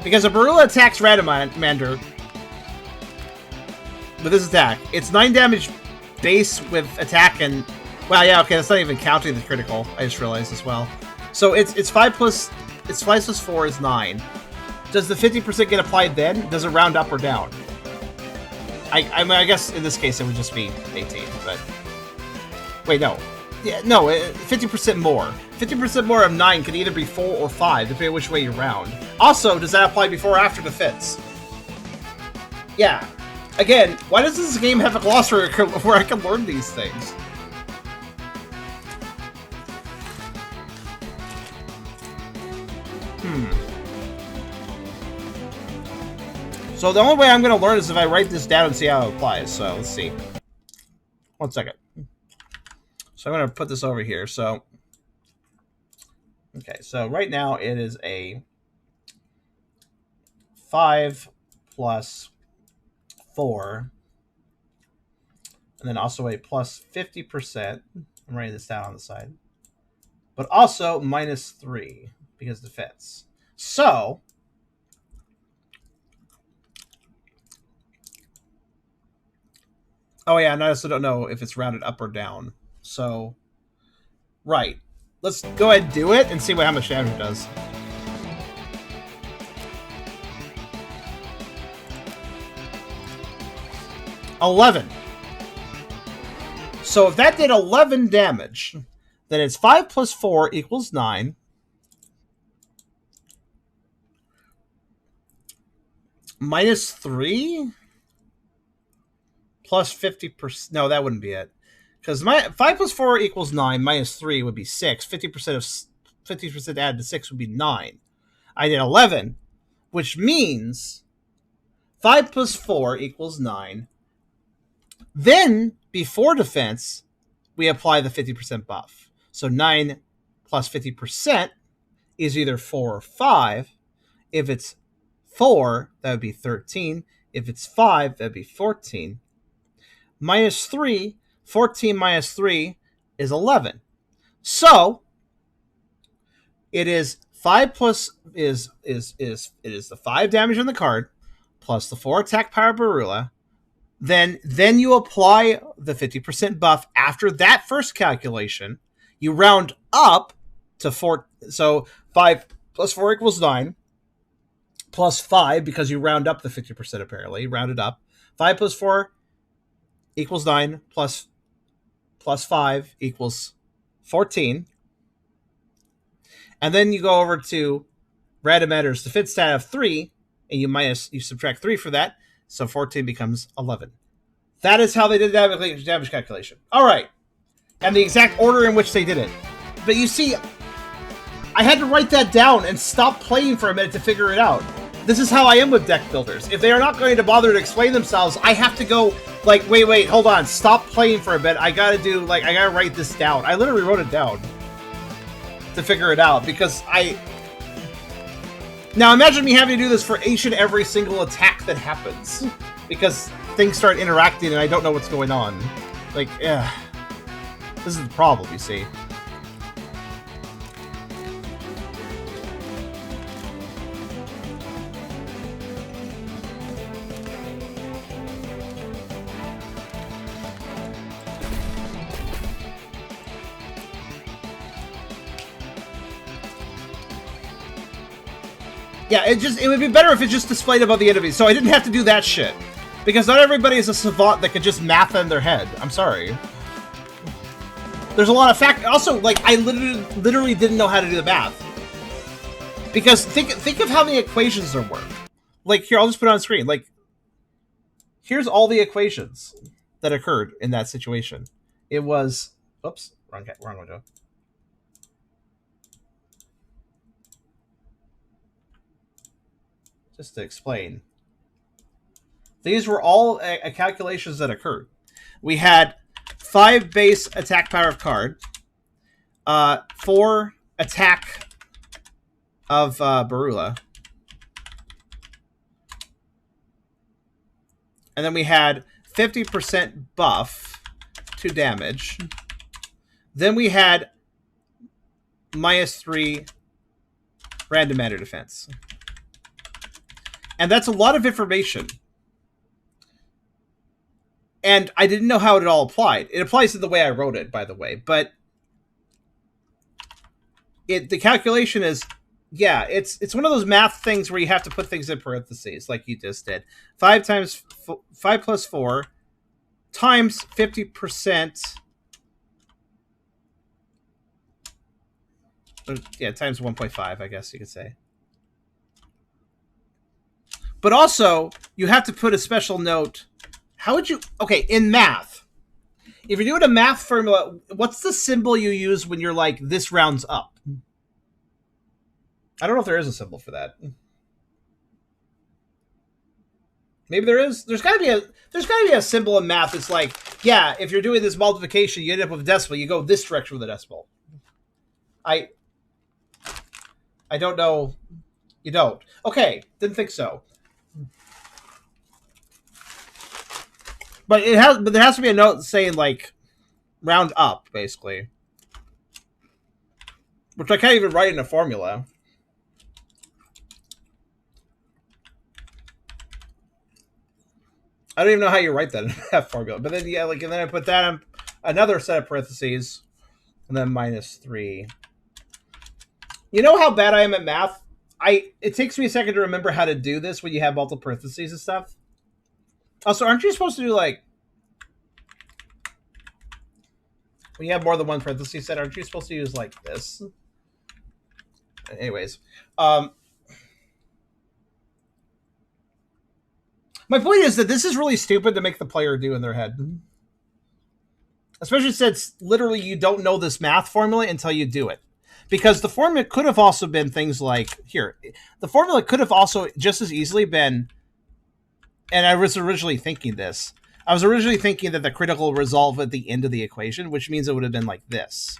Because if Marula attacks Radamander with this attack, it's 9 damage base with attack and... Well, yeah, okay, that's not even counting the critical. I just realized as well. So it's 5 plus 4 is 9. Does the 50% get applied then? Does it round up or down? I mean, I guess in this case it would just be 18, but... Wait, no. Yeah, no, 50% more. 50% more of 9 could either be 4 or 5, depending on which way you round. Also, does that apply before or after defense? Yeah. Again, why does this game have a glossary where I can learn these things? So the only way I'm going to learn is if I write this down and see how it applies. So let's see. 1 second. So I'm going to put this over here. So, okay. So right now it is a 5 plus 4. And then also a plus 50%. I'm writing this down on the side. But also minus 3 because defense. So... Oh yeah, and I also don't know if it's rounded up or down. So, right. Let's go ahead and do it and see how much damage it does. $11. So if that did 11 damage, then it's 5 plus 4 equals 9. Minus 3? Plus 50%. No, that wouldn't be it. Because 5 plus 4 equals 9. Minus 3 would be 6. 50% added to 6 would be 9. I did 11, which means 5 plus 4 equals 9. Then, before defense, we apply the 50% buff. So 9 plus 50% is either 4 or 5. If it's 4, that would be 13. If it's 5, that would be 14. Minus 3, 14 minus 3 is 11. So, it is 5 plus, it is the 5 damage on the card, plus the 4 attack power Barula. Then you apply the 50% buff after that first calculation. You round up to 4, so 5 plus 4 equals 9, plus 5, because you round up the 50% apparently, round it up. 5 plus 4 equals 9 plus 5 equals 14. And then you go over to random enters the fit stat of 3, and you subtract 3 for that, so 14 becomes 11. That is how they did the damage calculation. All right. And the exact order in which they did it. But you see, I had to write that down and stop playing for a minute to figure it out. This is how I am with deck builders. If they are not going to bother to explain themselves, I have to go, like, wait, hold on, stop playing for a bit. I gotta write this down. I literally wrote it down to figure it out, because Now imagine me having to do this for each and every single attack that happens, because things start interacting and I don't know what's going on. Like, yeah. This is the problem, you see. Yeah, it would be better if it just displayed above the enemies, so I didn't have to do that shit. Because not everybody is a savant that can just math in their head. I'm sorry. There's a lot of fact. Also, like, I literally didn't know how to do the math. Because think of how many equations there were. Like, here, I'll just put it on screen. Like, here's all the equations that occurred in that situation. It was, oops, wrong window. Just to explain, these were all calculations that occurred. We had 5 base attack power of card, 4 attack of Barula, and then we had 50% buff to damage. Then we had -3 random matter defense. And that's a lot of information. And I didn't know how it all applied. It applies to the way I wrote it, by the way. But the calculation is, yeah, it's one of those math things where you have to put things in parentheses, like you just did. 5 plus 4 times 50%. Yeah, times 1.5, I guess you could say. But also, you have to put a special note. How would you... Okay, in math, if you're doing a math formula, what's the symbol you use when you're like, this rounds up? I don't know if there is a symbol for that. Maybe there is. There's got to be a symbol in math that's like, yeah, if you're doing this multiplication, you end up with a decimal, you go this direction with a decimal. I don't know. You don't. Okay, didn't think so. But there has to be a note saying, like, round up, basically. Which I can't even write in a formula. I don't even know how you write that in that formula. But then, yeah, like, and then I put that in another set of parentheses, and then -3. You know how bad I am at math? It takes me a second to remember how to do this when you have multiple parentheses and stuff. Also, aren't you supposed to do, like, when you have more than one parenthesis set, aren't you supposed to use, like, this? Anyways. My point is that this is really stupid to make the player do in their head. Especially since, literally, you don't know this math formula until you do it. Because the formula could have also been things like, here, the formula could have also just as easily been, and I was originally thinking this, I was originally thinking that the critical resolve at the end of the equation, which means it would have been like this.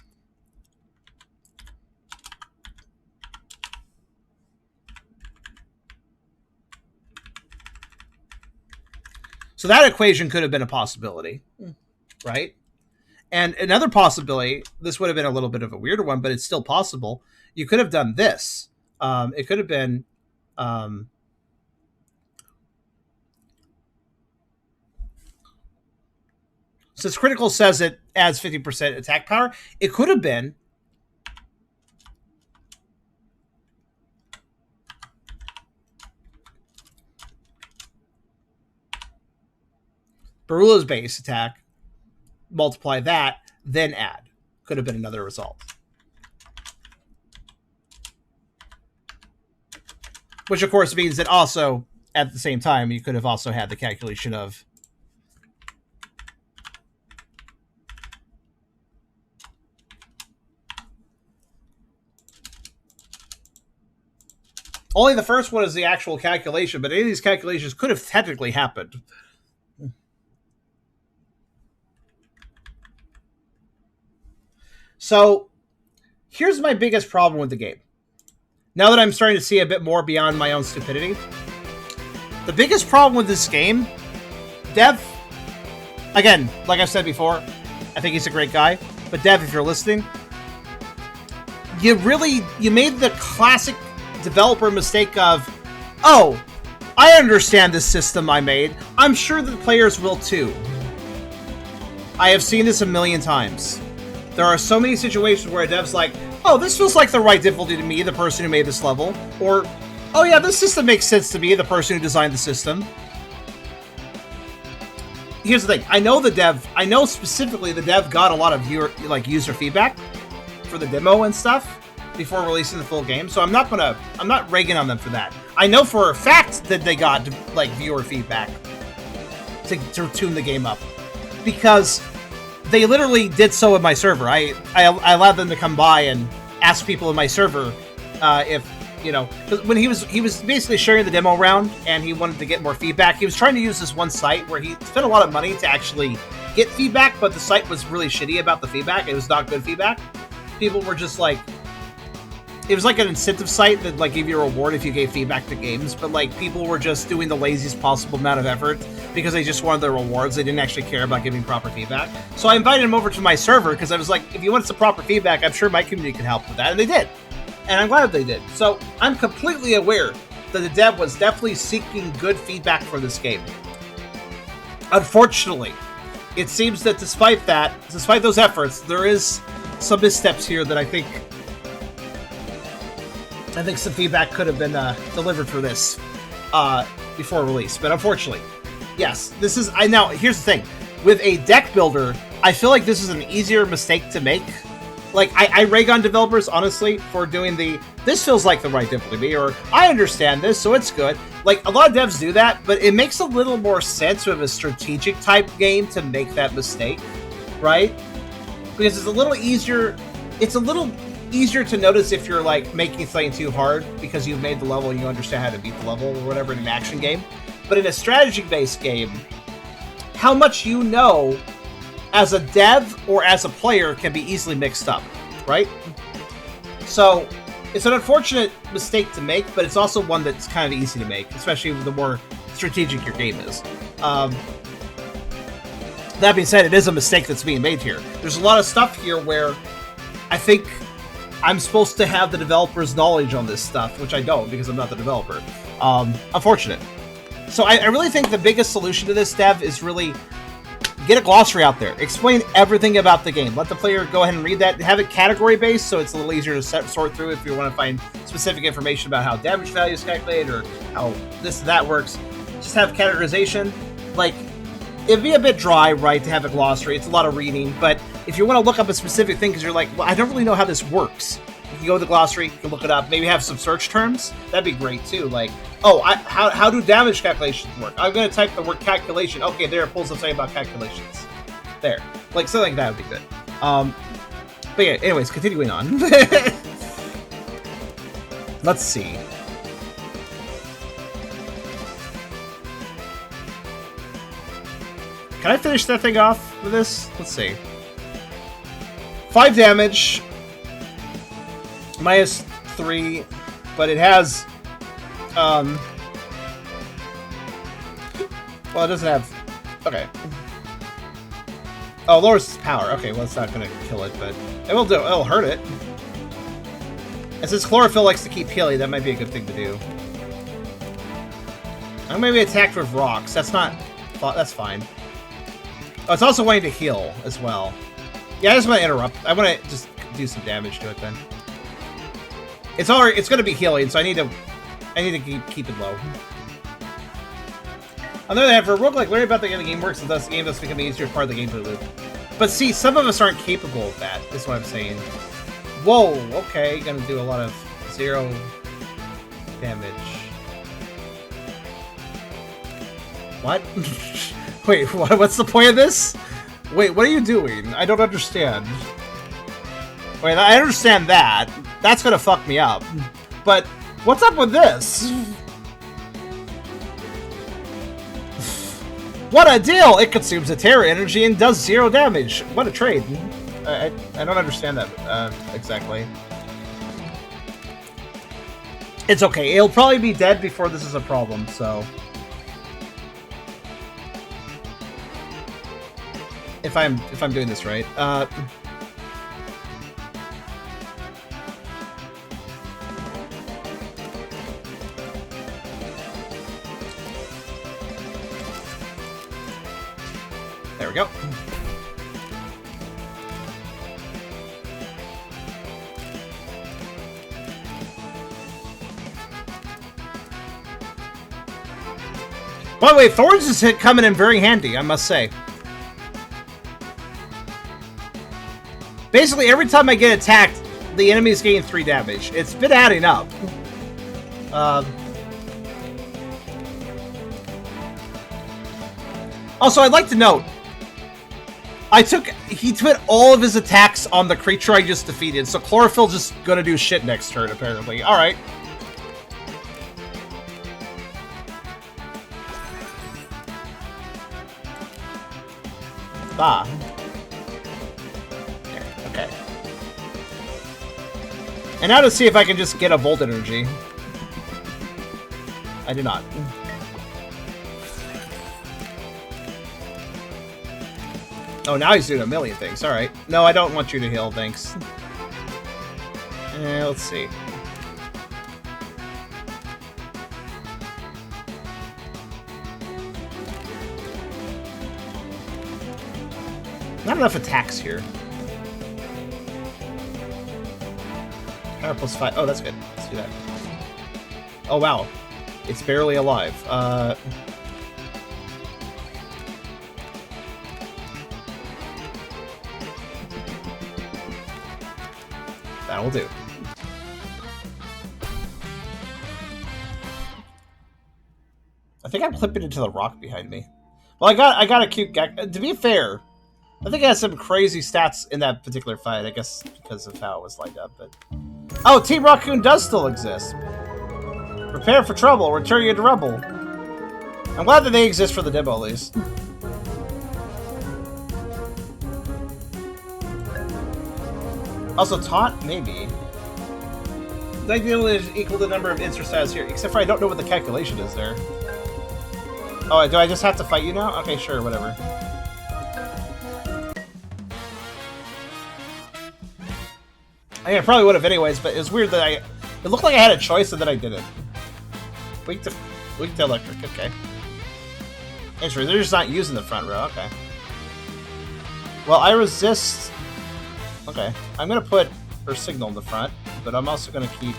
So that equation could have been a possibility, right? And another possibility, this would have been a little bit of a weirder one, but it's still possible. You could have done this. It could have been... since critical says it adds 50% attack power, it could have been... Barula's base attack, multiply that, then add. Could have been another result. Which, of course, means that also, at the same time, you could have also had the calculation of only the first one is the actual calculation, but any of these calculations could have technically happened. So, here's my biggest problem with the game. Now that I'm starting to see a bit more beyond my own stupidity, the biggest problem with this game, Dev, again, like I've said before, I think he's a great guy, but Dev, if you're listening, you made the classic developer mistake of, oh, I understand this system I made. I'm sure the players will too. I have seen this a million times. There are so many situations where a dev's like, oh, this feels like the right difficulty to me, the person who made this level. Or, oh yeah, this system makes sense to me, the person who designed the system. Here's the thing. I know specifically the dev got a lot of user feedback for the demo and stuff before releasing the full game, so I'm not ragging on them for that. I know for a fact that they got viewer feedback to tune the game up, because they literally did so in my server. I allowed them to come by and ask people in my server if, because when he was basically sharing the demo around and he wanted to get more feedback. He was trying to use this one site where he spent a lot of money to actually get feedback, but the site was really shitty about the feedback. It was not good feedback. People were just like, it was like an incentive site that gave you a reward if you gave feedback to games, but people were just doing the laziest possible amount of effort because they just wanted the rewards. They didn't actually care about giving proper feedback. So I invited him over to my server because I was like, if you want some proper feedback, I'm sure my community can help with that, and they did. And I'm glad they did. So I'm completely aware that the dev was definitely seeking good feedback for this game. Unfortunately, it seems that despite those efforts, there is some missteps here that I think some feedback could have been delivered for this before release. But unfortunately, yes, this is... Now, here's the thing. With a deck builder, I feel like this is an easier mistake to make. I rag on developers, honestly, for doing this feels like the right difficulty to me, or I understand this, so it's good. A lot of devs do that, but it makes a little more sense with a strategic type game to make that mistake, right? Because it's a little easier... It's a little easier to notice if you're making something too hard because you've made the level and you understand how to beat the level or whatever in an action game. But in a strategy-based game, how much you know as a dev or as a player can be easily mixed up, right? So it's an unfortunate mistake to make, but it's also one that's kind of easy to make, especially the more strategic your game is. That being said, it is a mistake that's being made here. There's a lot of stuff here where I think I'm supposed to have the developer's knowledge on this stuff, which I don't because I'm not the developer. Unfortunate. So I really think the biggest solution to this, Dev, is really get a glossary out there. Explain everything about the game. Let the player go ahead and read that. Have it category-based so it's a little easier to sort through if you want to find specific information about how damage value is calculated or how this and that works. Just have categorization. It'd be a bit dry, right, to have a glossary. It's a lot of reading, but if you want to look up a specific thing because you're like, well, I don't really know how this works, you can go to the glossary, you can look it up, maybe have some search terms. That'd be great, too. How do damage calculations work? I'm going to type the word calculation. Okay, there, it pulls up something about calculations. There. Something like that would be good. But yeah, anyways, continuing on. Let's see. Can I finish that thing off with this? Let's see. 5 damage. -3. But it has... Well, it doesn't have... Okay. Oh, lowers power. Okay, well, it's not going to kill it, but... It'll hurt it. And since Chlorophyll likes to keep healing, that might be a good thing to do. I'm going to be attacked with rocks. That's not... That's fine. Oh, it's also wanting to heal as well. Yeah, I just want to interrupt. I want to just do some damage to it then. It's going to be healing, so I need to keep it low. On the other hand, for a roguelike, learning about the way the game works and thus the game does become an easier part of the gameplay loop. But see, some of us aren't capable of that, is what I'm saying. Whoa, okay, gonna do a lot of 0 damage. What? Wait, what's the point of this? Wait, what are you doing? I don't understand. Wait, I understand that. That's gonna fuck me up. But what's up with this? What a deal! It consumes a Terra energy and does 0 damage. What a trade. I don't understand that exactly. It's okay. It'll probably be dead before this is a problem, so... If I'm doing this right. There we go. By the way, Thorns is coming in very handy, I must say. Basically, every time I get attacked, the enemies gain 3 damage. It's been adding up. Also, I'd like to note, he put all of his attacks on the creature I just defeated, so Chlorophyll's just gonna do shit next turn, apparently. Alright. Ah. Okay. And now to see if I can just get a Volt Energy. I do not. Oh, now he's doing a million things. Alright. No, I don't want you to heal, thanks. Let's see. Not enough attacks here. Power +5. Oh, that's good. Let's do that. Oh, wow. It's barely alive. That'll do. I think I'm clipping into the rock behind me. Well, I got a cute guy. To be fair, I think I had some crazy stats in that particular fight. I guess because of how it was lined up. But oh, Team Raccoon does still exist. Prepare for trouble. Return you to rubble. I'm glad that they exist for the demo, at least. Also, taunt? Maybe. The ideal is equal to the number of insert stats here, except for I don't know what the calculation is there. Oh, do I just have to fight you now? Okay, sure, whatever. I mean, I probably would have anyways, but it was weird that it looked like I had a choice and then I didn't. Weak to electric, okay. Interesting, they're just not using the front row, okay. Well, I resist... Okay, I'm gonna put her signal in the front, but I'm also gonna keep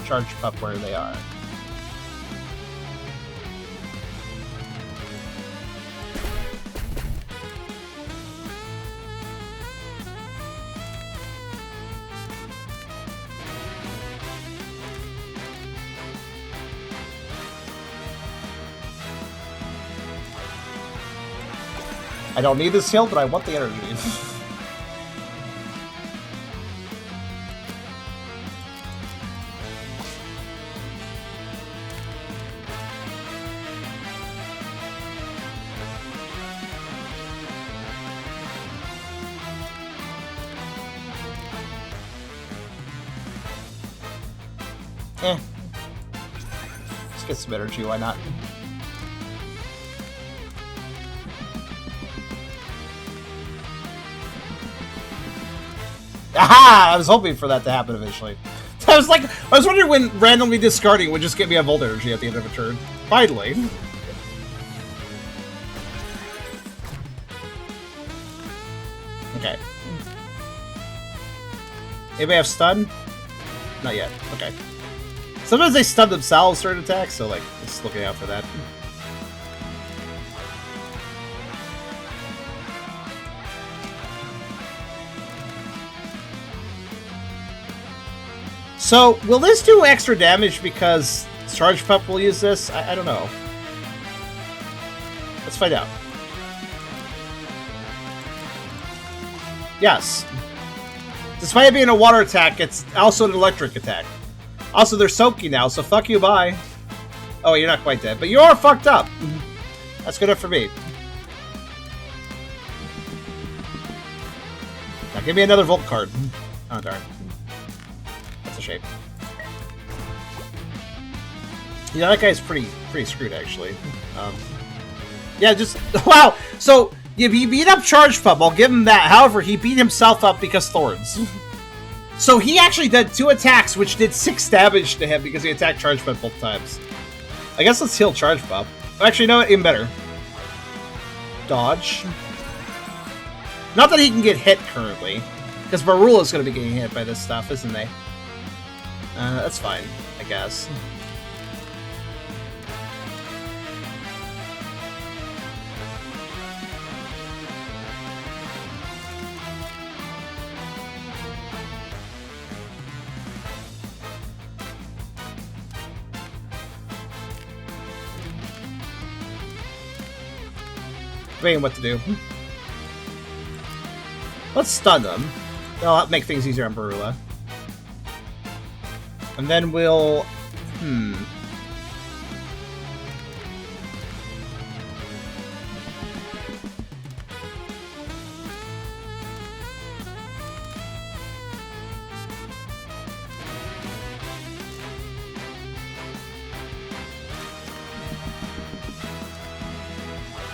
Charge Pup where they are. I don't need this heal, but I want the energy. Let's get some energy, why not? Aha! I was hoping for that to happen eventually. I was wondering when randomly discarding would just get me a Volt Energy at the end of a turn. Finally. Okay. Anybody have stun? Not yet. Okay. Sometimes they stun themselves during attacks, so like, just looking out for that. So, will this do extra damage because Charge Pup will use this? I don't know. Let's find out. Yes. Despite it being a water attack, it's also an electric attack. Also, they're soaking now, so fuck you, bye. Oh, you're not quite dead, but you are fucked up. That's good enough for me. Now, give me another Volt card. Oh, darn. That's a shame. Yeah, that guy's pretty screwed, actually. Yeah, just... Wow! So, he beat up Charge Pup. I'll give him that. However, he beat himself up because Thorns. So he actually did 2 attacks, which did 6 damage to him because he attacked Charge Pup both times. I guess let's heal Charge Pup. Actually, you know what? Even better. Dodge. Not that he can get hit currently, because Barula's going to be getting hit by this stuff, isn't they? That's fine, I guess. Debating what to do. Let's stun them. That'll make things easier on Barula. And then we'll...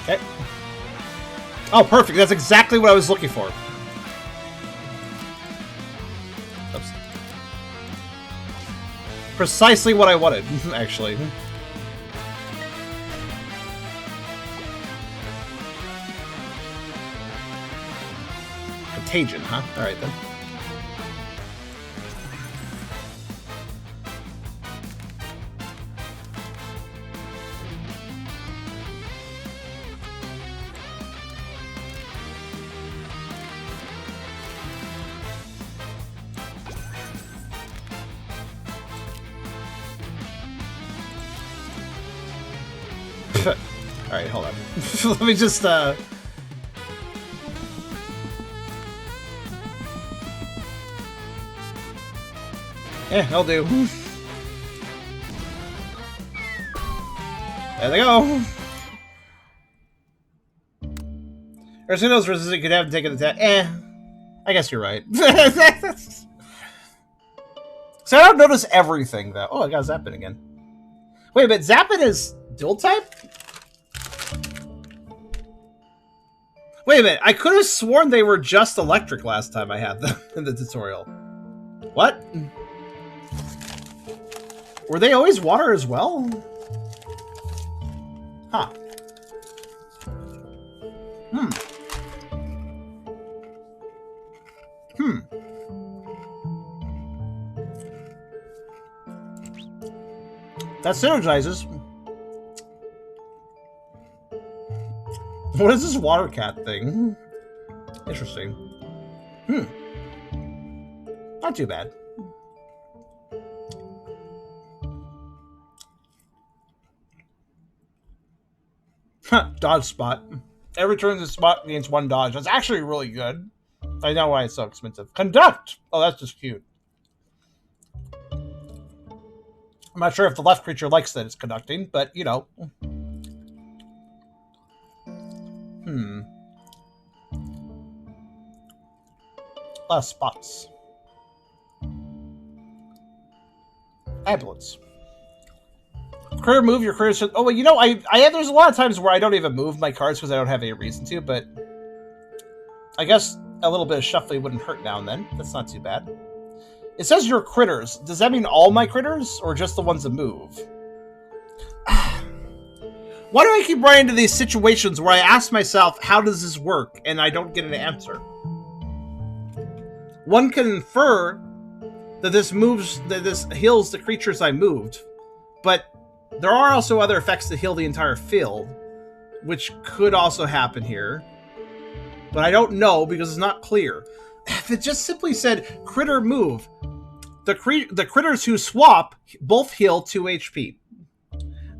Okay. Oh, perfect. That's exactly what I was looking for. Oops. Precisely what I wanted, actually. Contagion, huh? Alright, then. Alright, hold on. Let me just, Yeah, that'll do. There they go. Or who knows, resistance could have taken the attack. I guess you're right. So I don't notice everything, though. Oh, I got Zappin again. Wait, but Zappin is dual type? Wait a minute, I could have sworn they were just electric last time I had them in the tutorial. What? Were they always water as well? Huh. That synergizes. What is this water cat thing? Interesting. Not too bad. Dodge spot. Every turn the spot gains 1 dodge. That's actually really good. I know why it's so expensive. Conduct! Oh, that's just cute. I'm not sure if the left creature likes that it's conducting, but, you know. A lot of spots. Ambulance. Career move, your career should... Oh, well, you know, there's a lot of times where I don't even move my cards because I don't have any reason to, but... I guess a little bit of shuffling wouldn't hurt now and then. That's not too bad. It says your critters. Does that mean all my critters, or just the ones that move? Why do I keep running into these situations where I ask myself, how does this work, and I don't get an answer? One can infer that this heals the creatures I moved, but there are also other effects that heal the entire field, which could also happen here. But I don't know because it's not clear. If it just simply said critter move, The critters who swap both heal 2 HP.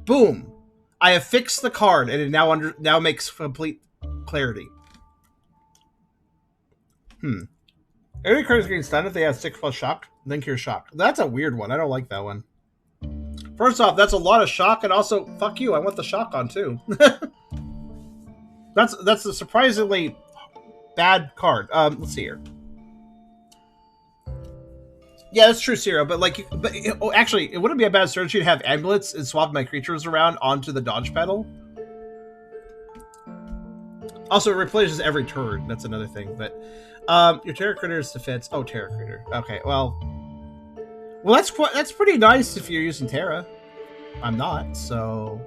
Boom. I have fixed the card, and it now makes complete clarity. Every critters getting stunned if they have 6+ shock, then cure shock. That's a weird one. I don't like that one. First off, that's a lot of shock, and also, fuck you, I want the shock on too. That's a surprisingly bad card. Let's see here. Yeah, that's true, Zero. But actually, it wouldn't be a bad strategy to have amulets and swap my creatures around onto the dodge pedal. Also, it replenishes every turn. That's another thing. But your Terra Critter's defense. Oh, Terra Critter. Okay, well, that's pretty nice if you're using Terra. I'm not, so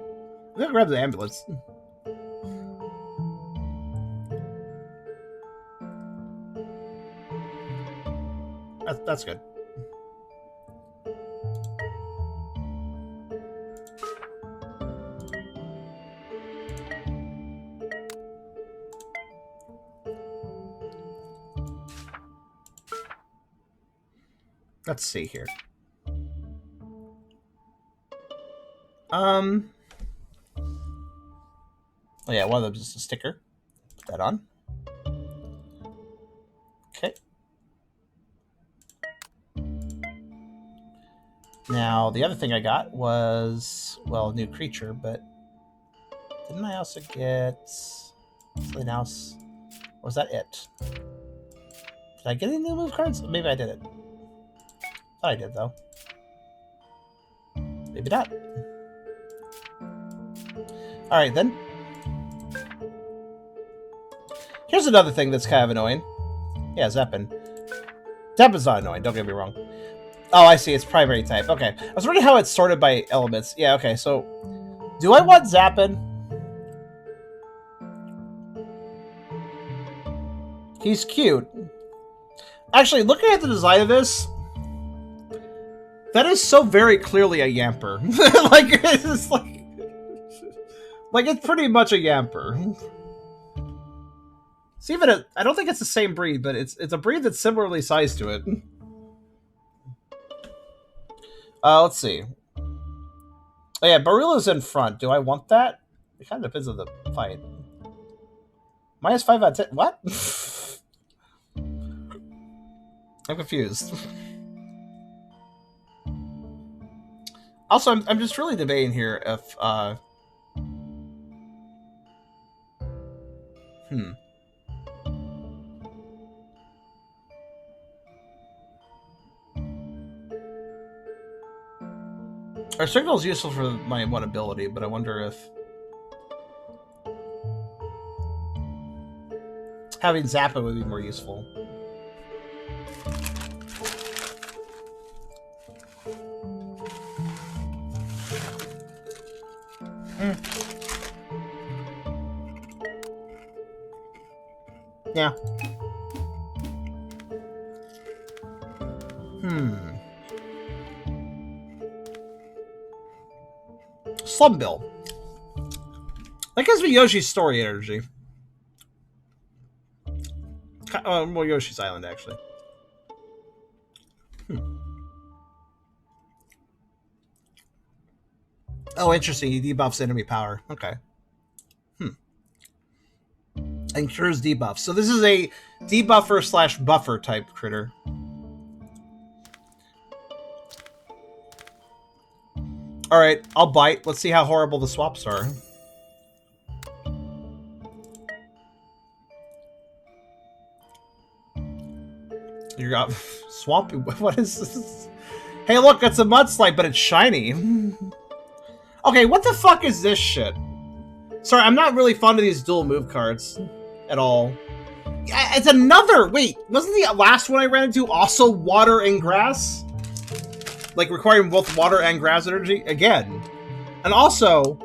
I'm gonna grab the ambulance. That's good. Let's see here. Oh yeah, one of them is just a sticker. Put that on. Okay. Now, the other thing I got was, well, a new creature, but didn't I also get something else? Or was that it? Did I get any new move cards? Maybe I didn't. Thought I did, though. Maybe not. Alright, then. Here's another thing that's kind of annoying. Yeah, Zeppin. Zeppin's not annoying, don't get me wrong. Oh, I see, it's primary type. Okay. I was wondering how it's sorted by elements. Yeah, okay, so... Do I want Zappin? He's cute. Actually, looking at the design of this... That is so very clearly a Yamper. Like, it's like... Like, it's pretty much a Yamper. It's even I don't think it's the same breed, but it's a breed that's similarly sized to it. Let's see. Oh yeah, Barilla's in front. Do I want that? It kind of depends on the fight. -5 out of 10. What? I'm confused. Also, I'm just really debating here if Our signal is useful for my one ability, but I wonder if having Zappa would be more useful. Yeah. Slumbill. That gives me Yoshi's story energy. Well, Yoshi's Island, actually. Oh, interesting. He debuffs enemy power. Okay. And cures debuffs. So this is a debuffer / buffer type critter. Alright, I'll bite. Let's see how horrible the swaps are. You got swampy. What is this? Hey, look, it's a mudslide, but it's shiny. Okay, what the fuck is this shit? Sorry, I'm not really fond of these dual move cards at all. It's another. Wait, wasn't the last one I ran into also water and grass? Like requiring both water and grass energy again, and also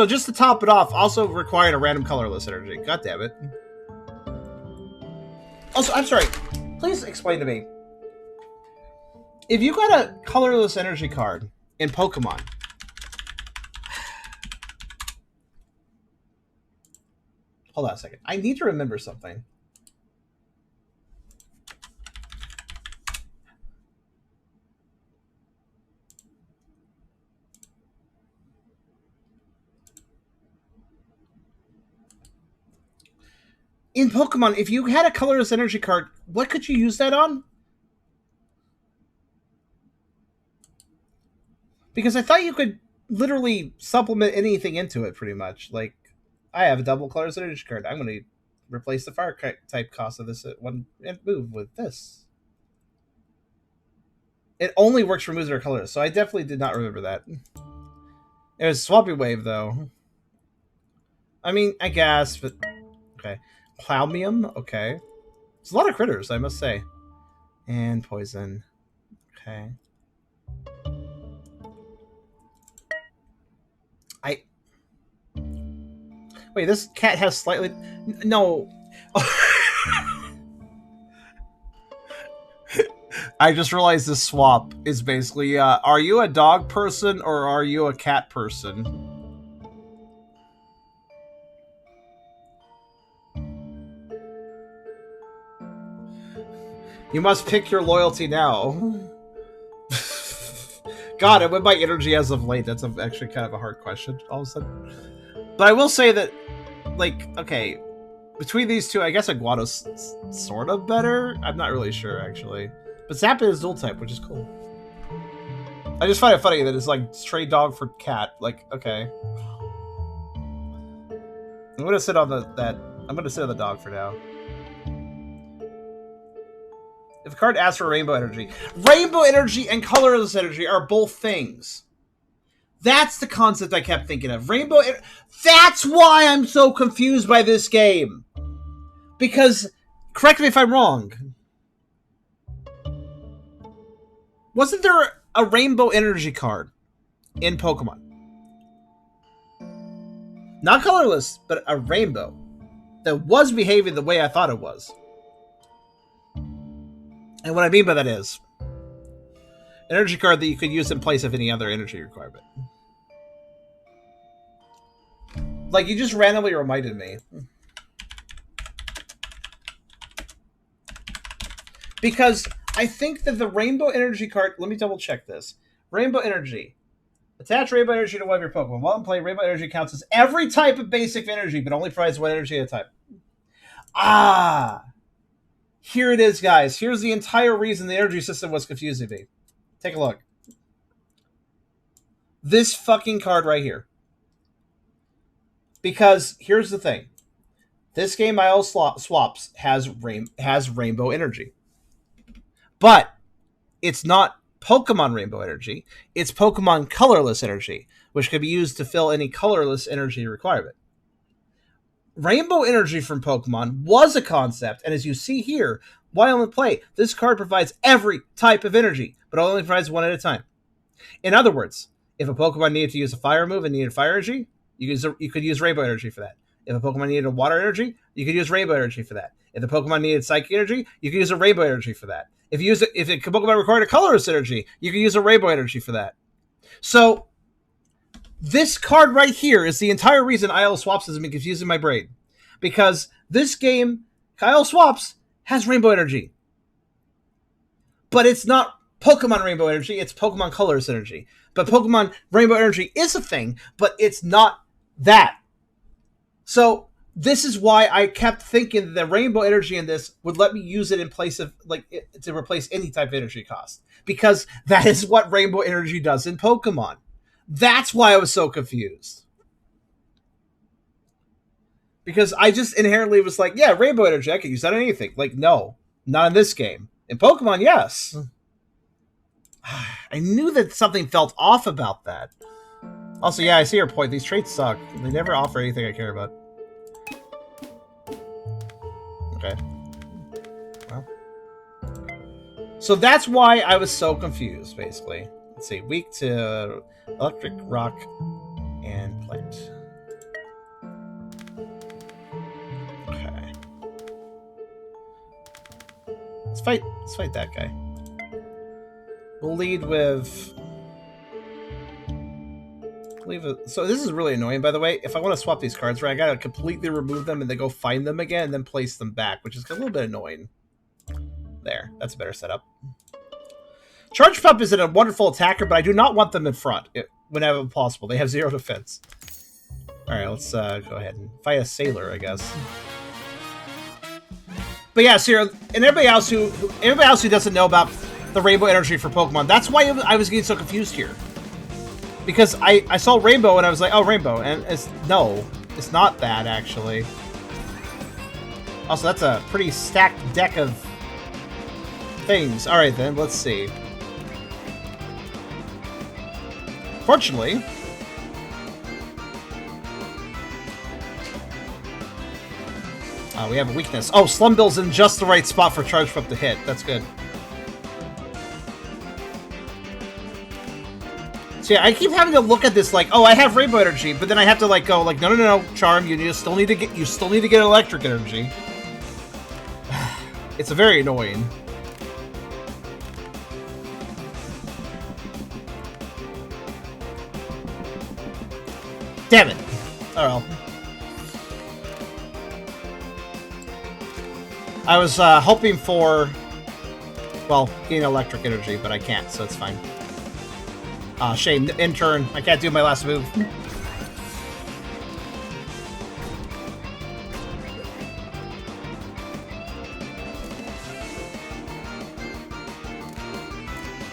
just to top it off, also requiring a random colorless energy. God damn it! Also, I'm sorry. Please explain to me if you got a colorless energy card in Pokemon. Hold on a second. I need to remember something. In Pokemon, if you had a colorless energy card, what could you use that on? Because I thought you could literally supplement anything into it, pretty much. Like, I have a double colorless energy card. I'm going to replace the fire type cost of this one move with this. It only works for moves that are colorless, so I definitely did not remember that. It was Swampy Wave, though. I mean, I guess, but... Okay. Cloumium? Okay. It's a lot of critters, I must say. And Poison. Okay. Wait, this cat has slightly... No. I just realized this swap is basically, are you a dog person or are you a cat person? You must pick your loyalty now. God, it went by energy as of late. That's actually kind of a hard question all of a sudden. But I will say that, like, okay, between these two, I guess Iguano's sort of better. I'm not really sure, actually. But Zappa is dual type, which is cool. I just find it funny that it's like stray dog for cat. Like, okay. I'm gonna sit on I'm gonna sit on the dog for now. If a card asks for rainbow energy and colorless energy are both things. That's the concept I kept thinking of. That's why I'm so confused by this game. Because, correct me if I'm wrong, wasn't there a rainbow energy card in Pokemon? Not colorless, but a rainbow that was behaving the way I thought it was. And what I mean by that is an energy card that you could use in place of any other energy requirement. Like, you just randomly reminded me. Because I think that the rainbow energy card... Let me double check this. Rainbow energy. Attach rainbow energy to one of your Pokemon. While in play, rainbow energy counts as every type of basic energy, but only provides one energy at a time. Ah! Here it is, guys. Here's the entire reason the energy system was confusing me. Take a look. This fucking card right here. Because here's the thing. This game, IL Swaps, has rainbow energy. But it's not Pokemon rainbow energy. It's Pokemon colorless energy, which can be used to fill any colorless energy requirement. Rainbow energy from Pokemon was a concept, and as you see here, while in play, this card provides every type of energy, but only provides one at a time. In other words, if a Pokemon needed to use a fire move and needed fire energy, you could use rainbow energy for that. If a Pokemon needed a water energy, you could use rainbow energy for that. If the Pokemon needed psychic energy, you could use a rainbow energy for that. If a Pokemon required a colorless energy, you could use a rainbow energy for that. So, this card right here is the entire reason IL Swaps has been confusing my brain. Because this game, IL Swaps, has rainbow energy. But it's not Pokemon rainbow energy, it's Pokemon colorless energy. But Pokemon rainbow energy is a thing, but it's not that. So, this is why I kept thinking the rainbow energy in this would let me use it in place of, like, to replace any type of energy cost. Because that is what rainbow energy does in Pokemon. That's why I was so confused. Because I just inherently was like, yeah, rainbow energy, I can use that on anything. Like, no, not in this game. In Pokemon, yes. I knew that something felt off about that. Also, yeah, I see your point. These traits suck. They never offer anything I care about. Okay. Well. So that's why I was so confused, basically. Let's see. Weak to electric, rock, and plant. Okay. Let's fight that guy. We'll lead with... So this is really annoying, by the way. If I want to swap these cards, right, I gotta completely remove them and then go find them again and then place them back, which is a little bit annoying. There, that's a better setup. Charge Pump is a wonderful attacker, but I do not want them in front whenever possible. They have 0 defense. All right, let's go ahead and fight a Sailor, I guess. But yeah, Sarah, and everybody else who doesn't know about the rainbow energy for Pokemon, that's why I was getting so confused here. Because I saw rainbow and I was like, oh, rainbow, and it's not that actually. Also, that's a pretty stacked deck of things. All right, then let's see. Fortunately, we have a weakness. Oh, Slumbill's in just the right spot for Charge Up to hit. That's good. So yeah, I keep having to look at this like, oh, I have Rainbow Energy, but then I have to like go like, no, Charm, you still need to get Electric Energy. It's very annoying. Damn it! Oh well. I was hoping for, well, getting Electric Energy, but I can't, so it's fine. Shame, in turn, I can't do my last move.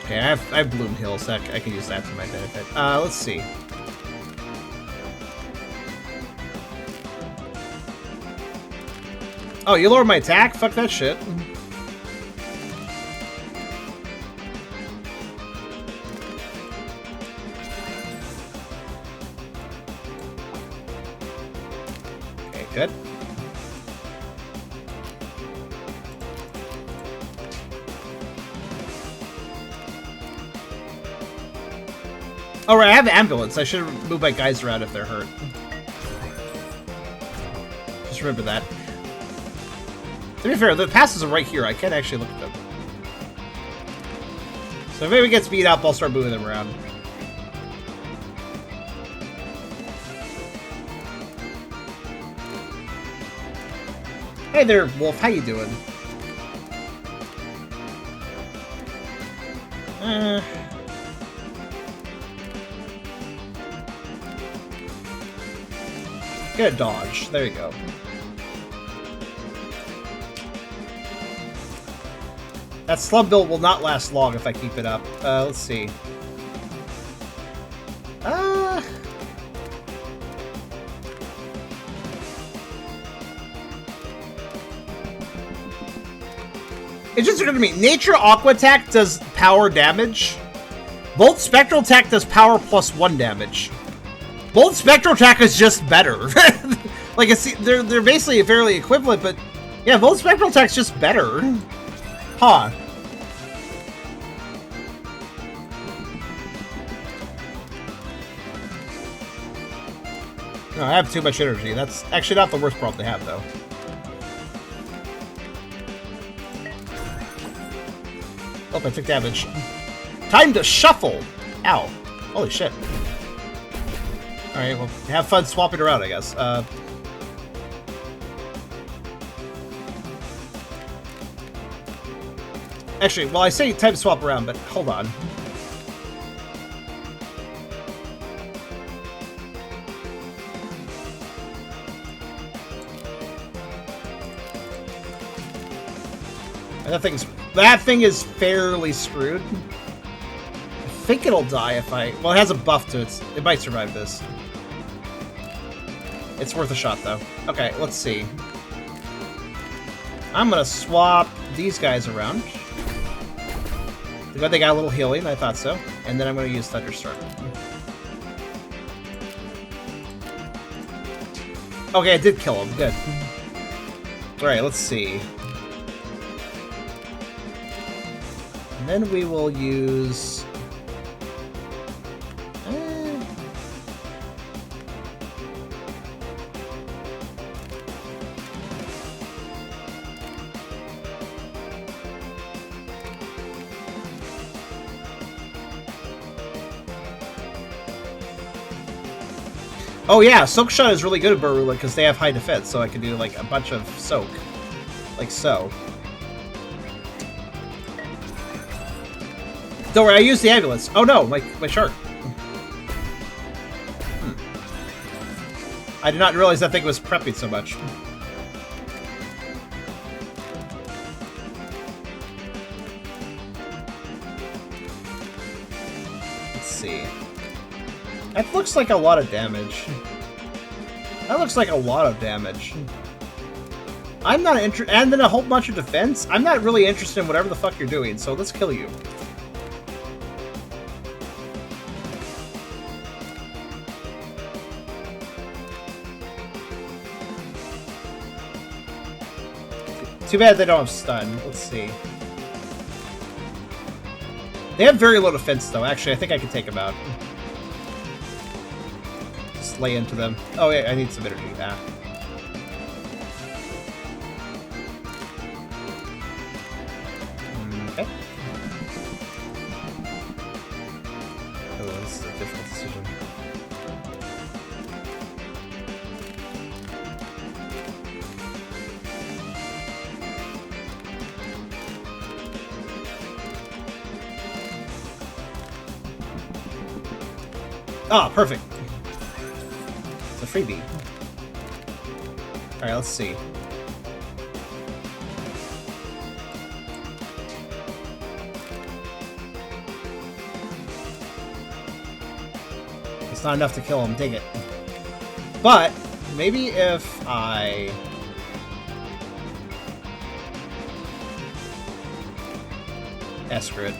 Okay, I have Bloom Hill, so I can use that to my benefit. Let's see. Oh, you lowered my attack? Fuck that shit. Okay, good. Oh, right, I have ambulance. I should move my guys around if they're hurt. Just remember that. To be fair, the passes are right here. I can't actually look at them. So if anyone gets beat up, I'll start moving them around. Hey there, Wolf. How you doing? Get a dodge. There you go. That slum build will not last long if I keep it up. Let's see. It just occurred to me, Nature Aqua Attack does power damage. Volt Spectral Attack does power plus 1 damage. Volt Spectral Attack is just better. Like, they're basically fairly equivalent, but yeah, Volt Spectral Attack's just better. Huh. No, I have too much energy. That's actually not the worst problem to have, though. Oh, I took damage. Time to shuffle! Ow. Holy shit. Alright, well, have fun swapping around, I guess. Actually, well, I say time to swap around, but hold on. That thing is fairly screwed. I think it'll die if I... Well, it has a buff to it. It might survive this. It's worth a shot, though. Okay, let's see. I'm gonna swap these guys around. They got a little healing, I thought so. And then I'm gonna use Thunderstorm. Okay, I did kill him. Good. Alright, let's see. And then we will use... Oh yeah, Soak Shot is really good at Barula because they have high defense, so I can do like a bunch of soak. Like so. Don't worry, I used the ambulance. Oh no, my shark. I did not realize that thing was prepping so much. That looks like a lot of damage. That looks like a lot of damage. I'm not interested, and then a whole bunch of defense? I'm not really interested in whatever the fuck you're doing, so let's kill you. Too bad they don't have stun. Let's see. They have very low defense, though. Actually, I think I can take them out. Just lay into them. Oh, yeah, I need some energy. Ah. Okay. Oh, this is a difficult decision. Ah, perfect. It's a freebie. Alright, let's see. It's not enough to kill him, dig it. But, maybe if I... screw it.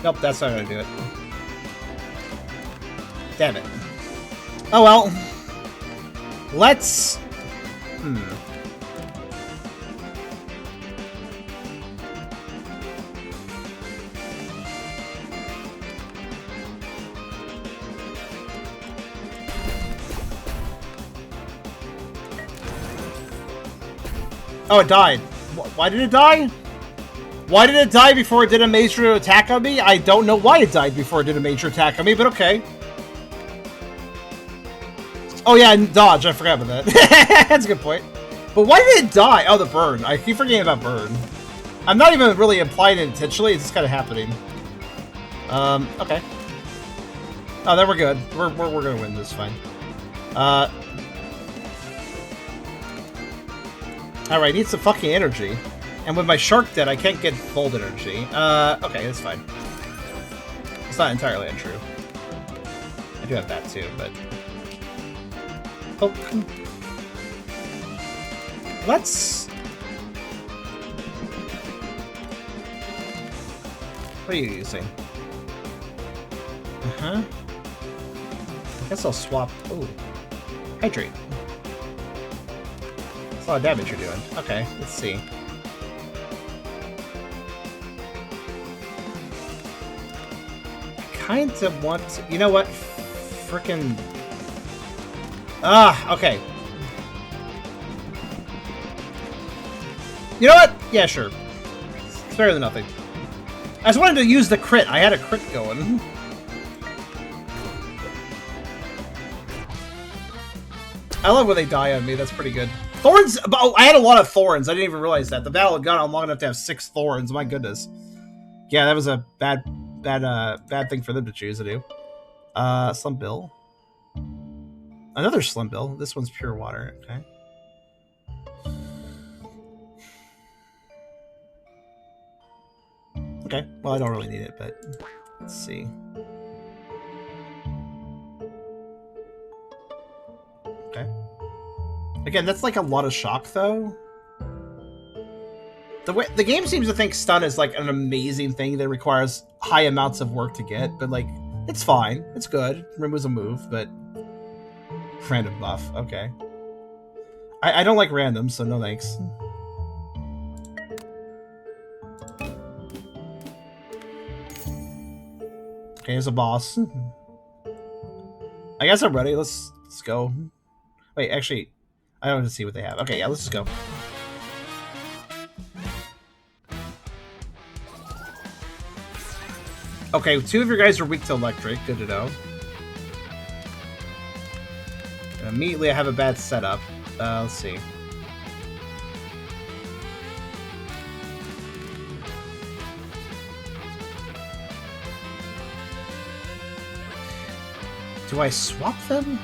Nope, that's not gonna do it. Damn it. Oh well. Let's... Oh, it died. Why did it die? Why did it die before it did a major attack on me? I don't know why it died before it did a major attack on me, but okay. Oh yeah, dodge. I forgot about that. That's a good point. But why did it die? Oh, the burn. I keep forgetting about burn. I'm not even really implying it intentionally. It's just kind of happening. Okay. Oh, then we're good. We're gonna win this. Fine. Alright, need some fucking energy. And with my shark dead, I can't get fold energy. Okay, that's fine. It's not entirely untrue. I do have that too, but... Oh. Let's... What are you using? Uh-huh. I guess I'll swap... Ooh. Hydrate. That's a lot of damage you're doing. Okay, let's see. Kind of want to, you know what? Frickin'. Ah, okay. You know what? Yeah, sure. It's better than nothing. I just wanted to use the crit. I had a crit going. I love when they die on me. That's pretty good. Thorns. Oh, I had a lot of thorns. I didn't even realize that. The battle had gone on long enough to have 6 thorns. My goodness. Yeah, that was a bad thing for them to choose to do. Slum Bill. Another Slum Bill. This one's pure water. Okay. Okay. Well, I don't really need it, but let's see. Okay. Again, that's like a lot of shock, though. The game seems to think stun is like an amazing thing that requires high amounts of work to get, but like it's fine, it's good. Removes a move, but random buff. Okay, I don't like random, so no thanks. Okay, here's a boss. I guess I'm ready. Let's go. Wait, actually, I don't have to see what they have. Okay, yeah, let's just go. Okay, 2 of your guys are weak to electric. Good to know. And immediately I have a bad setup. Let's see. Do I swap them?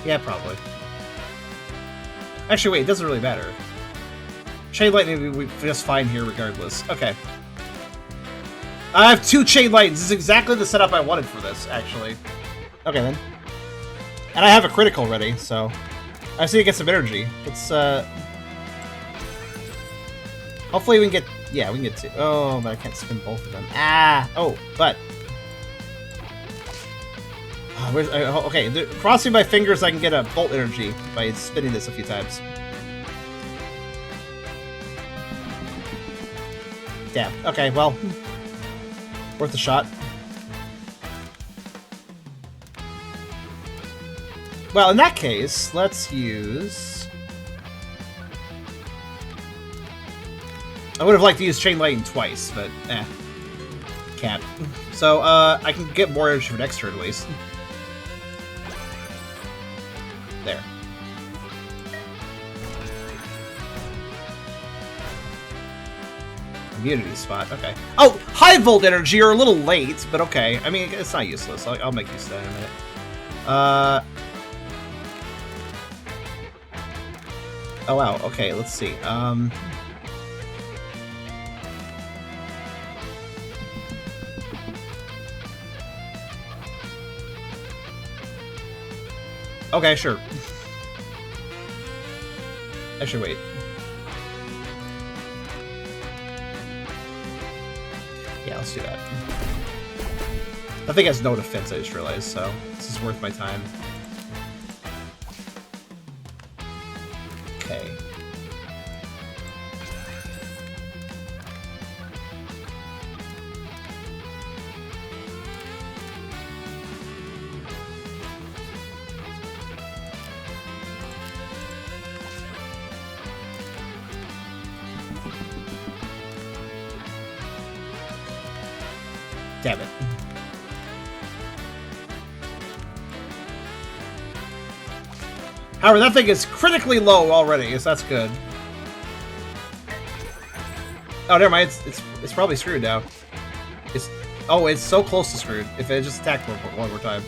Yeah, probably. Actually, wait, it doesn't really matter. Shade Lightning will be just fine here regardless. Okay. I have 2 chain lightnings. This is exactly the setup I wanted for this, actually. Okay, then. And I have a critical ready, so... I see it get some energy. It's, hopefully we can get... Yeah, we can get 2. Oh, but I can't spin both of them. Ah! Oh, but... okay, crossing my fingers I can get a bolt energy by spinning this a few times. Damn. Okay, well... worth a shot. Well, in that case, let's use... I would have liked to use Chain Lightning twice, but can't. So, I can get more energy for next turn at least. There. Immunity spot, okay. Oh, high volt energy are a little late, but okay. I mean, it's not useless. I'll make use of that in a minute. Oh wow, okay, let's see. Okay, sure. Actually, wait. Yeah, let's do that. That thing has no defense, I just realized, so this is worth my time. Okay. Damn it. However, that thing is critically low already, so that's good. Oh, never mind. It's probably screwed now. It's so close to screwed. If it just attacked one more time.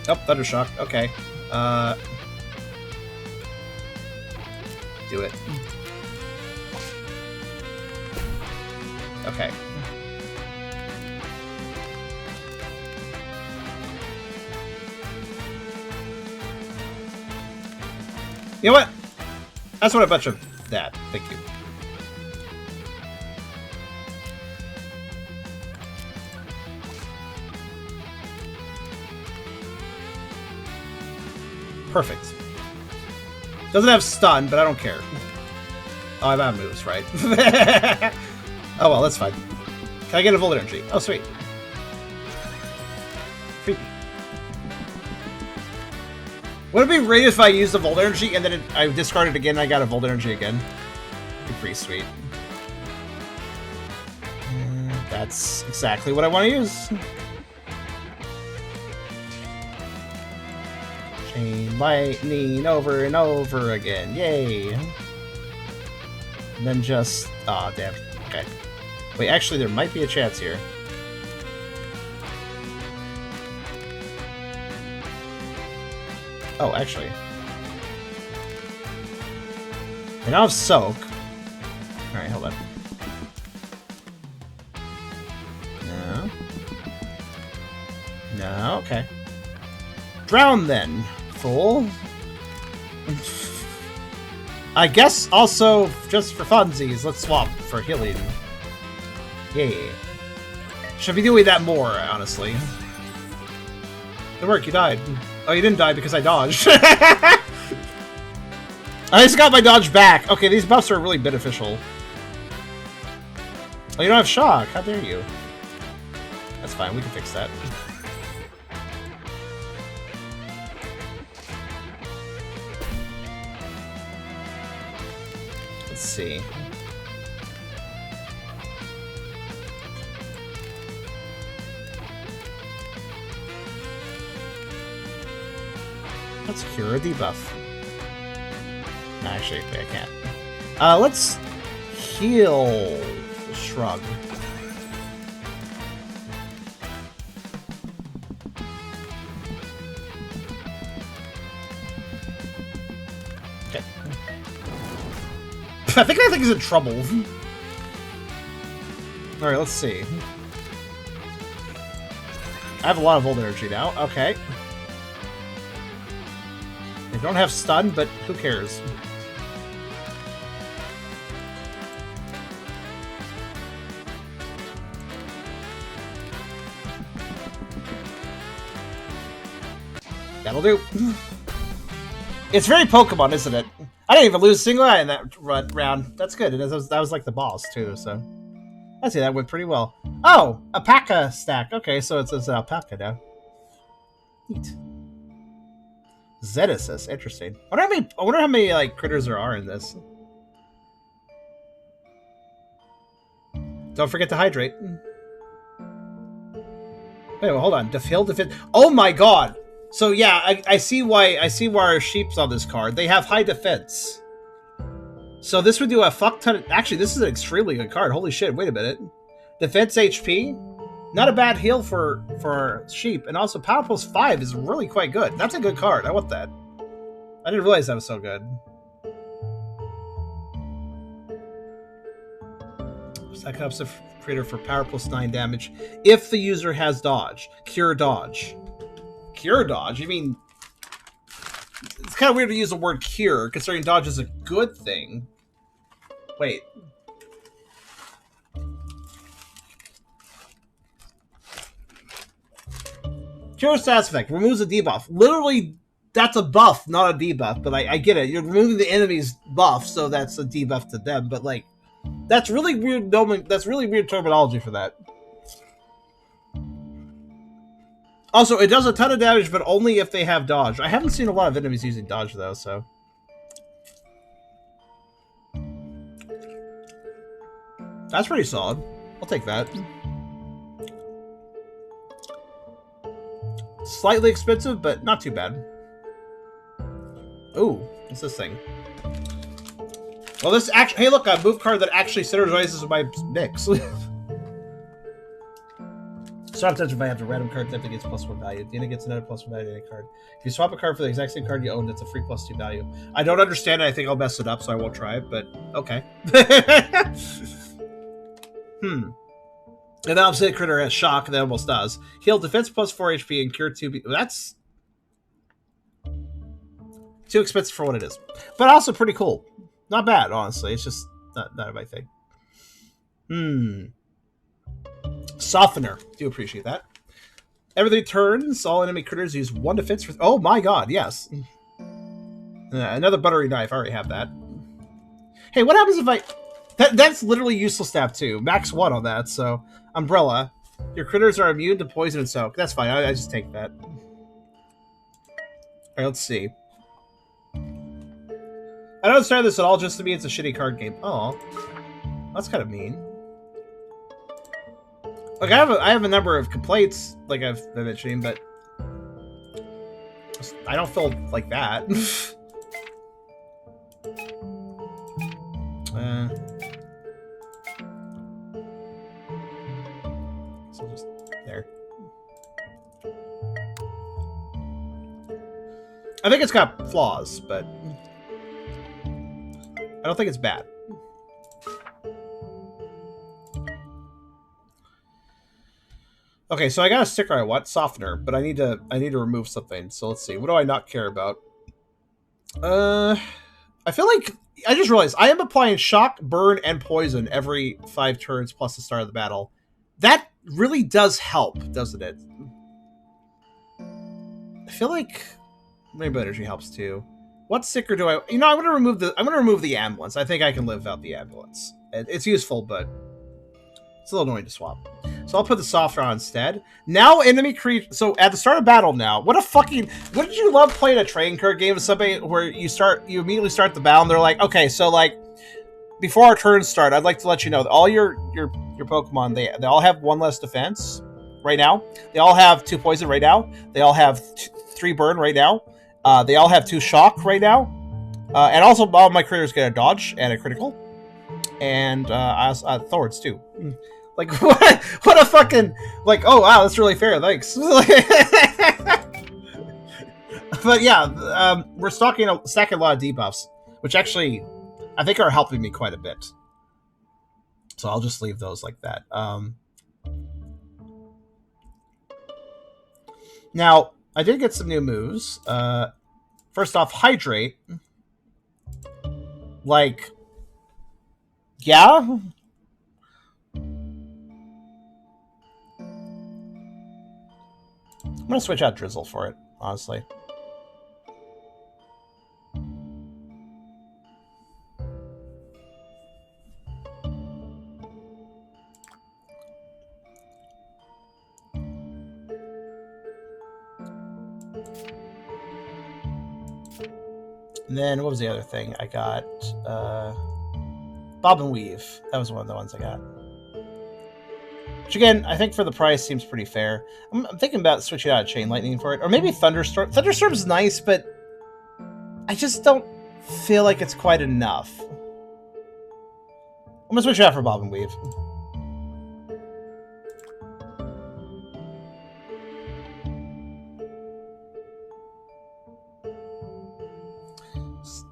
Oh, Thundershock. Okay. Do it. Okay. You know what? That's what a bunch of that. Thank you. Perfect. Doesn't have stun, but I don't care. Oh, I'm out of moves, right? Oh well, that's fine. Can I get a volt energy? Oh, sweet. Creepy. Would it be great if I used the volt energy and then I discarded again and I got a volt energy again? That'd be pretty sweet. That's exactly what I want to use. Chain lightning over and over again. Yay. And then just... Aw, damn. Okay. Wait, actually, there might be a chance here. Oh, actually. I now have Soak. Alright, hold on. No. No, okay. Drown then, fool. I guess also, just for funsies, let's swap for healing. Yay. Should be doing that more, honestly. Good work, you died. Oh, you didn't die because I dodged. I just got my dodge back. Okay, these buffs are really beneficial. Oh, you don't have shock. How dare you? That's fine. We can fix that. Let's see. Let's cure a debuff. No, actually, wait, I can't. Let's heal Shrug. Okay. I think that thing is in trouble. Alright, let's see. I have a lot of old energy now. Okay. I don't have stun, but who cares? That'll do. It's very Pokemon, isn't it? I didn't even lose a single eye in that round. That's good. That was like the boss, too, so... I see that went pretty well. Oh! Alpaca stack. Okay, so it's an alpaca now. Neat. Zeticus. Interesting. I wonder how many like, critters there are in this. Don't forget to hydrate. Wait, well, hold on. Heal defense. Oh my god! So yeah, I see why our sheep's on this card. They have high defense. So this would do a fuck ton of... Actually, this is an extremely good card. Holy shit, wait a minute. Defense HP? Not a bad heal for sheep. And also Power Plus 5 is really quite good. That's a good card. I want that. I didn't realize that was so good. Second up creator for Power Plus 9 damage. If the user has dodge. Cure dodge. Cure dodge? You mean... It's kind of weird to use the word cure, considering dodge is a good thing. Wait. Cure status effect. Removes a debuff. Literally, that's a buff, not a debuff, but I get it. You're removing the enemy's buff, so that's a debuff to them, but like... That's really weird. That's really weird terminology for that. Also, it does a ton of damage, but only if they have dodge. I haven't seen a lot of enemies using dodge, though, so... That's pretty solid. I'll take that. Slightly expensive, but not too bad. Ooh, what's this thing? Well, this actually... Hey, look, a move card that actually synergizes with my mix. Sometimes if I have a random card type that gets +1 value, Dina gets another +1 value to any card. If you swap a card for the exact same card you own, that's a free +2 value. I don't understand it. I think I'll mess it up, so I won't try it, but okay. And then obviously the critter has shock, and that almost does. Heal defense +4 HP and cure 2... That's too expensive for what it is. But also pretty cool. Not bad, honestly. It's just not my thing. Softener. Do appreciate that. Every 3 turns, all enemy critters use 1 defense for... Oh my god, yes. Another buttery knife. I already have that. Hey, what happens if I... That's literally useless stab too. Max 1 on that, so... Umbrella. Your critters are immune to poison and soak. That's fine. I just take that. Alright, let's see. I don't understand this at all. Just to me, it's a shitty card game. Oh, that's kind of mean. Like, I have a number of complaints, like I've been mentioning, but I don't feel like that. So just there. I think it's got flaws, but I don't think it's bad. Okay, so I got a sticker I want, softener, but I need to remove something. So let's see. What do I not care about? I feel like I just realized I am applying shock, burn, and poison every 5 turns plus the start of the battle. That really does help, doesn't it? I feel like Rainbow Energy helps too. What sticker do I? You know, I'm gonna remove the ambulance. I think I can live without the ambulance. It's useful, but it's a little annoying to swap. So I'll put the softener on instead. Now enemy creature. So at the start of battle now, what did you love playing a trading card game with somebody where you immediately start the battle and they're like, okay, so like before our turns start, I'd like to let you know that all your Pokemon, they all have 1 less defense right now. They all have 2 poison right now. They all have 3 burn right now. They all have 2 shock right now. And also all of my critters get a dodge and a critical. And Thorns too. Like, what a fucking... Like, oh, wow, that's really fair, thanks. But yeah, we're stacking a lot of debuffs, which actually, I think are helping me quite a bit. So I'll just leave those like that. Now, I did get some new moves. First off, Hydrate. Like, yeah? I'm gonna switch out Drizzle for it, honestly. And then, what was the other thing? I got Bob and Weave. That was one of the ones I got. Which again, I think for the price seems pretty fair. I'm thinking about switching out Chain Lightning for it. Or maybe Thunderstorm. Thunderstorm's nice, but I just don't feel like it's quite enough. I'm gonna switch it out for Bob and Weave.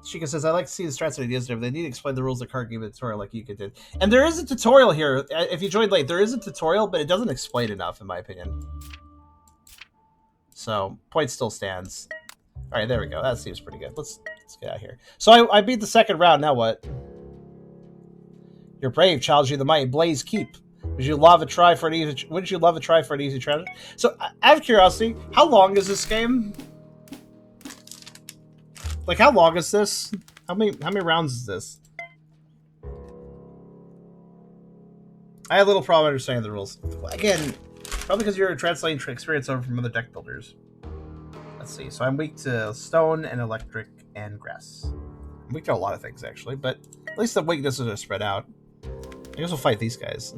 Chica says, I like to see the strats and ideas there, but they need to explain the rules of the card game tutorial like you did. And there is a tutorial here. If you joined late, there is a tutorial, but it doesn't explain enough, in my opinion. So, point still stands. Alright, there we go. That seems pretty good. Let's get out of here. So I beat the second round, now what? You're brave, challenge you the might. Blaze keep. Would you love a try for an easy treasure? So, out of curiosity, how long is this game? Like, how long is this? How many rounds is this? I had a little problem understanding the rules. Again, probably because you're translating experience over from other deck builders. Let's see. So I'm weak to stone and electric and grass. I'm weak to a lot of things, actually, but at least the weaknesses are spread out. I guess we'll fight these guys.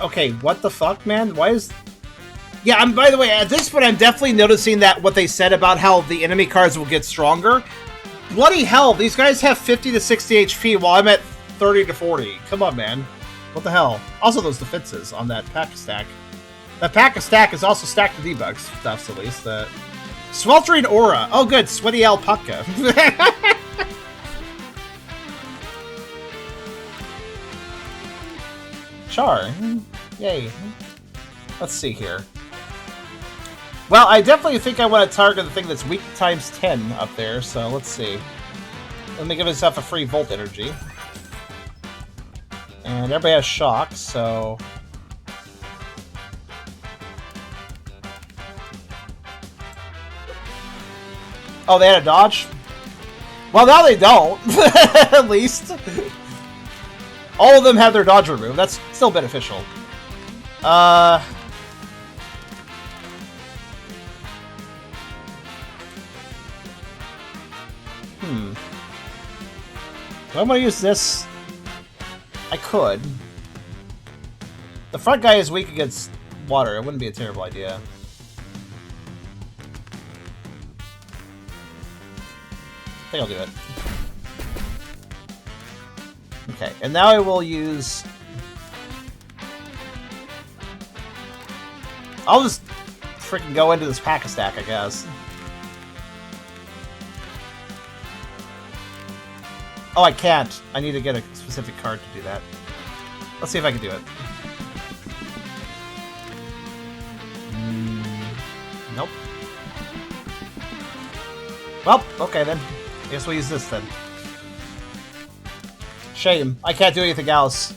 Okay, what the fuck, man? Why is... Yeah, by the way, at this point, I'm definitely noticing that what they said about how the enemy cards will get stronger. Bloody hell, these guys have 50 to 60 HP while I'm at 30 to 40. Come on, man. What the hell? Also, those defenses on that pack-a-stack. That pack-a-stack is also stacked with debug stuffs, at least. Sweltering Aura. Oh, good. Sweaty Alpaca. Char. Yay. Let's see here. Well, I definitely think I want to target the thing that's weak times 10 up there, so let's see. Let me give myself a free Volt Energy. And everybody has Shock, so... Oh, they had a dodge? Well, now they don't, at least. All of them have their dodge removed. That's still beneficial. I'm gonna use this. I could. The front guy is weak against water. It wouldn't be a terrible idea. I think I'll do it. Okay, and now I will use... I'll just freaking go into this pack-a-stack, I guess. Oh, I can't. I need to get a specific card to do that. Let's see if I can do it. Nope. Well, okay then. I guess we'll use this then. Shame. I can't do anything else.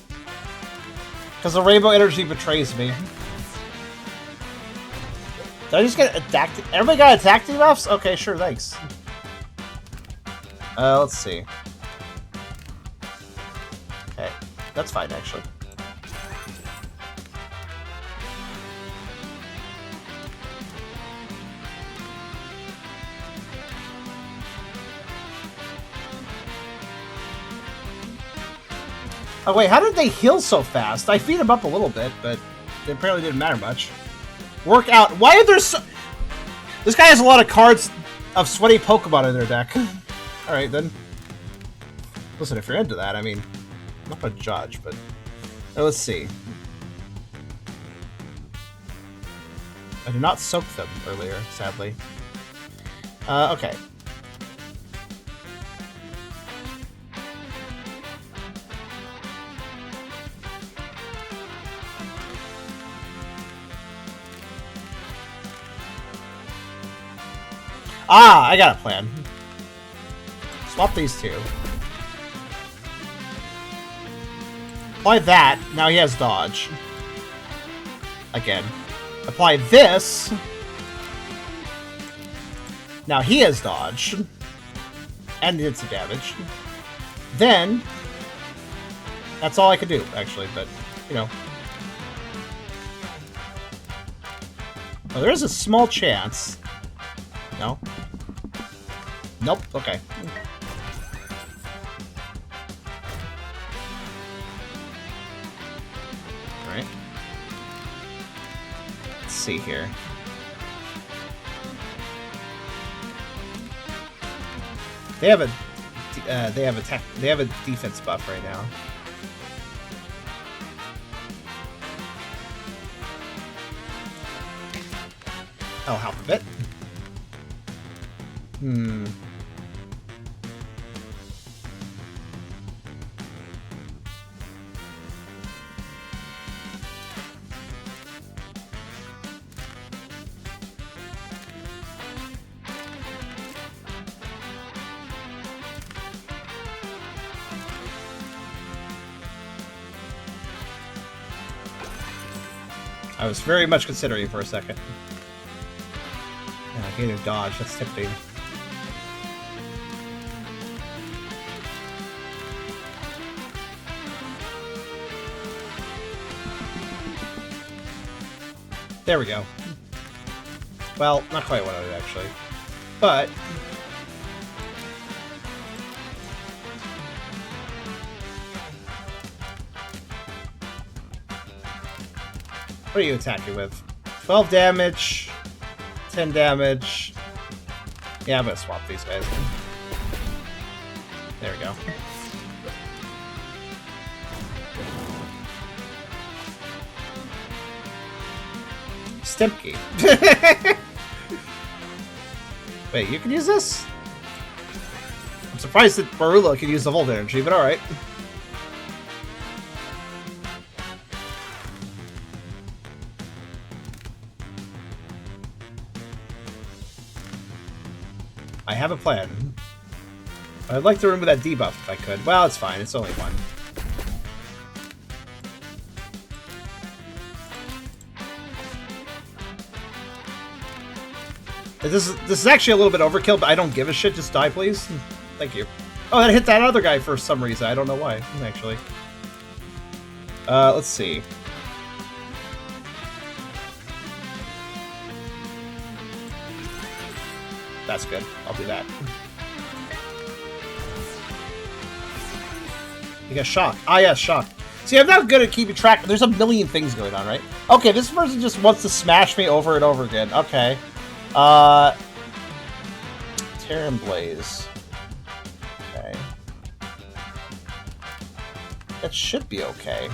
Because the rainbow energy betrays me. Did I just get attacked? Everybody got attack debuffs? Okay, sure, thanks. Let's see. Okay, that's fine, actually. Oh wait, how did they heal so fast? I feed them up a little bit, but it apparently didn't matter much. Work out. Why are there so... This guy has a lot of cards of sweaty Pokemon in their deck. Alright, then. Listen, if you're into that, I mean... I'm not gonna judge, but... let's see. I did not soak them earlier, sadly. Okay. Ah, I got a plan. Swap these two. Apply that. Now he has dodge. Again. Apply this. Now he has dodge. And did some damage. Then... That's all I could do, actually, but, you know. Oh, there is a small chance. No? Nope, okay. Alright. Let's see here. They have a defense buff right now. Oh, half of it. I was very much considering for a second. Yeah, gaining dodge, that's tempting. There we go. Well, not quite what I did, actually. But... what are you attacking with? 12 damage, 10 damage. Yeah, I'm gonna swap these guys. There we go. Stimpy. Wait, you can use this? I'm surprised that Marula can use the Volt Energy, but alright. I have a plan. I'd like to remove that debuff if I could. Well, it's fine. It's only one. This is actually a little bit overkill, but I don't give a shit. Just die, please. Thank you. Oh, that hit that other guy for some reason. I don't know why, actually. Let's see. That's good. I'll do that. You got shock. Ah, yeah, shock. See, I'm not good at keeping track. There's a million things going on, right? Okay, this person just wants to smash me over and over again. Okay. Tear and Blaze. Okay. That should be okay.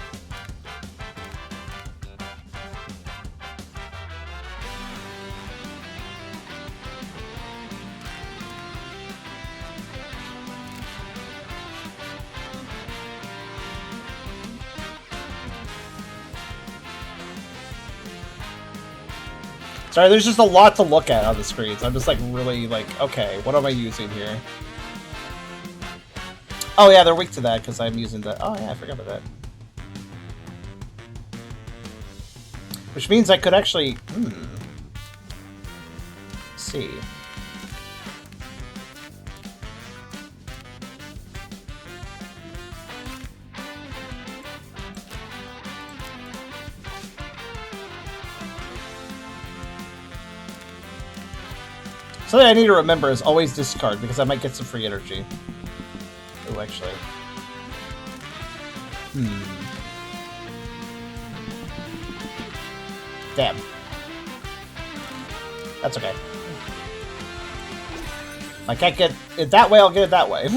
Sorry, there's just a lot to look at on the screens. I'm just like really like, okay, what am I using here? Oh yeah, they're weak to that because I'm using the. Oh yeah, I forgot about that. Which means I could actually. See. Something I need to remember is always discard, because I might get some free energy. Oh, actually. Damn. That's okay. I can't get it that way, I'll get it that way.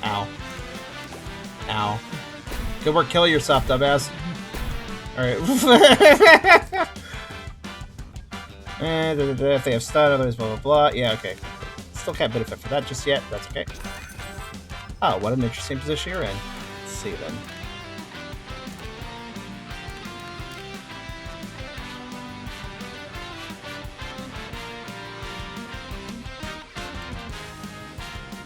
Ow. Ow. Good work killing yourself, dumbass. Alright. If they have stun, otherwise blah blah blah. Yeah, okay. Still can't benefit for that just yet. That's okay. Oh, what an interesting position you're in. Let's see then.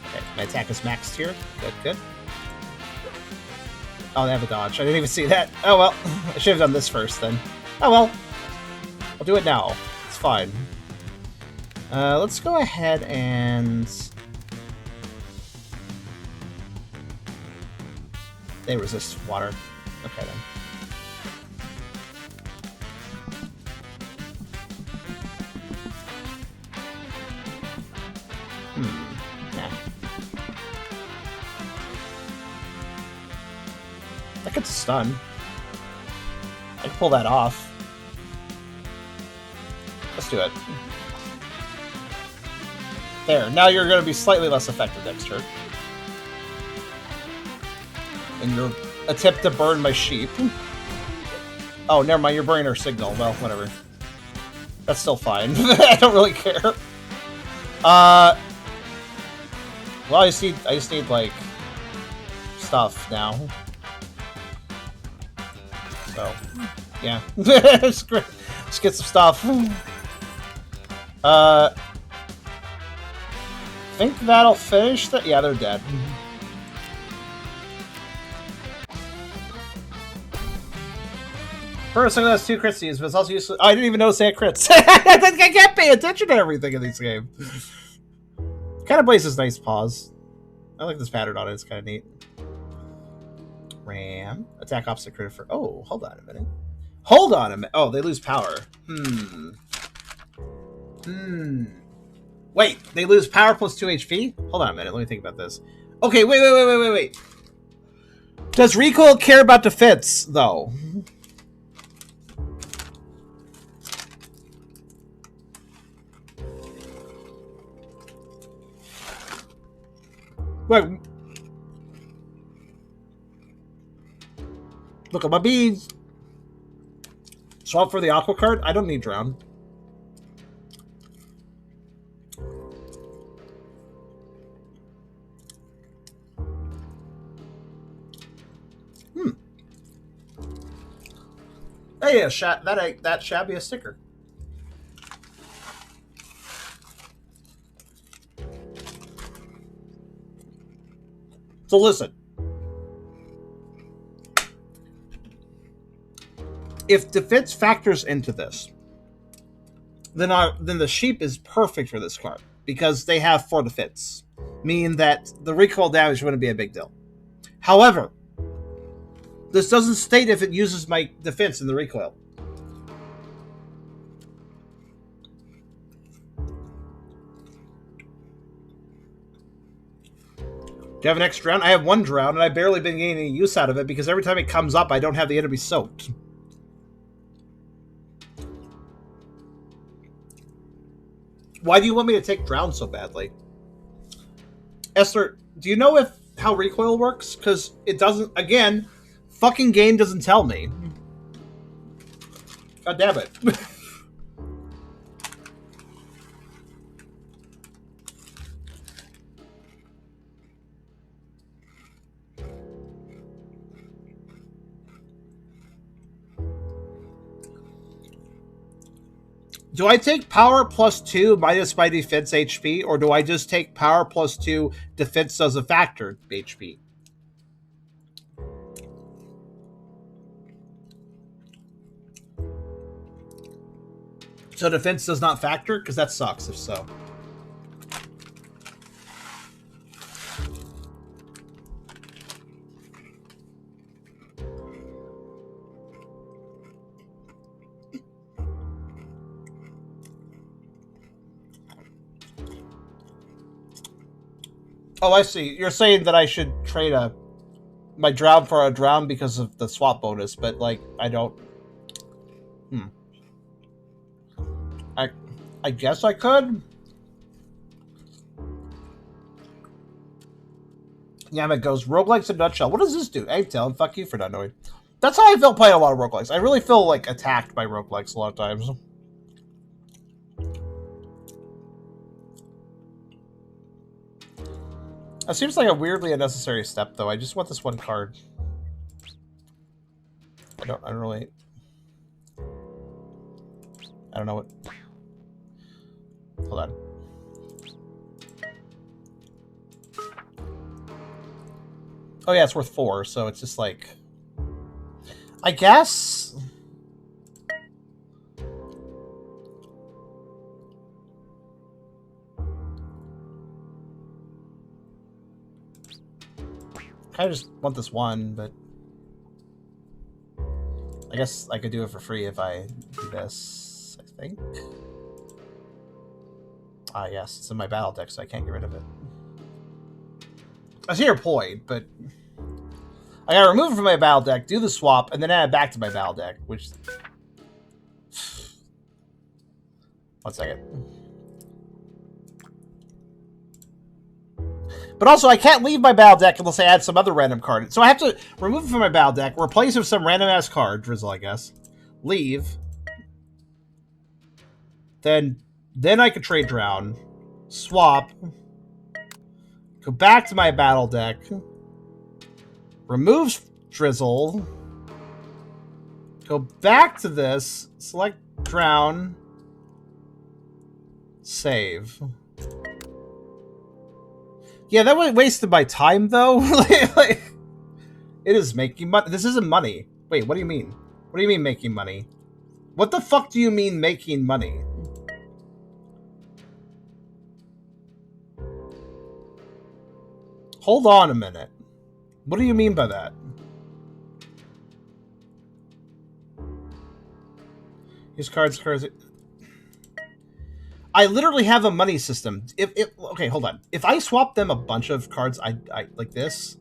Okay, my attack is maxed here. Good, good. Oh, they have a dodge. I didn't even see that. Oh well. I should have done this first then. Oh well. I'll do it now. It's fine. Let's go ahead and... They resist water. Okay then. Yeah. That gets a stun. I can pull that off. Let's do it. There. Now you're going to be slightly less effective next turn. In your attempt to burn my sheep. Oh, never mind. You're burning our signal. Well, whatever. That's still fine. I don't really care. Well, I just need like stuff now. So, yeah. Just get some stuff. Think that'll finish that. Yeah, they're dead. First, I'm gonna have 2 crits to use, but it's also useful. Oh, I didn't even notice they had crits. I can't pay attention to everything in these games. Kind of places nice pause. I like this pattern on it. It's kind of neat. Ram. Attack opposite crit for... Oh, hold on a minute. Hold on a minute. Oh, they lose power. Wait, they lose power plus 2 HP? Hold on a minute. Let me think about this. Okay, wait. Does recoil care about defense, though? Wait. Look at my bees. Swap for the aqua card? I don't need drown. Hey, yeah, that shabby a sticker. So listen. If defense factors into this, then the sheep is perfect for this card because they have 4 defense, meaning that the recoil damage wouldn't be a big deal. However, this doesn't state if it uses my defense in the recoil. Do you have an extra drown? I have 1 drown, and I've barely been getting any use out of it because every time it comes up, I don't have the enemy soaked. Why do you want me to take drown so badly? Esther, do you know how recoil works? Because it doesn't, again, fucking game doesn't tell me. God damn it. Do I take power plus 2 minus my defense HP, or do I just take power plus 2 defense as a factor HP? So defense does not factor? Because that sucks if so. Oh, I see. You're saying that I should trade my drown for a drown because of the swap bonus, but like I don't. I guess I could. Yeah, it goes roguelikes in a nutshell. What does this do? Hey, tell him, fuck you for not knowing. That's how I feel playing a lot of roguelikes. I really feel like attacked by roguelikes a lot of times. That seems like a weirdly unnecessary step, though. I just want this one card. I don't really... I don't know what... Hold on. Oh yeah, it's worth 4, so it's just like... I guess... I just want this one, but... I guess I could do it for free if I do this, I think. Ah, yes, it's in my battle deck, so I can't get rid of it. I see your point, but... I gotta remove it from my battle deck, do the swap, and then add it back to my battle deck, which... 1 second. But also, I can't leave my battle deck unless I add some other random card. So I have to remove it from my battle deck, replace it with some random-ass card, Drizzle, I guess. Leave. Then I could trade Drown. Swap. Go back to my battle deck. Remove Drizzle. Go back to this. Select Drown. Save. Yeah, that wasted my time, though. Like, it is making money. This isn't money. Wait, what do you mean? What do you mean making money? What the fuck do you mean making money? Hold on a minute. What do you mean by that? Use cards. I literally have a money system. Okay, hold on. If I swap them a bunch of cards, I like this,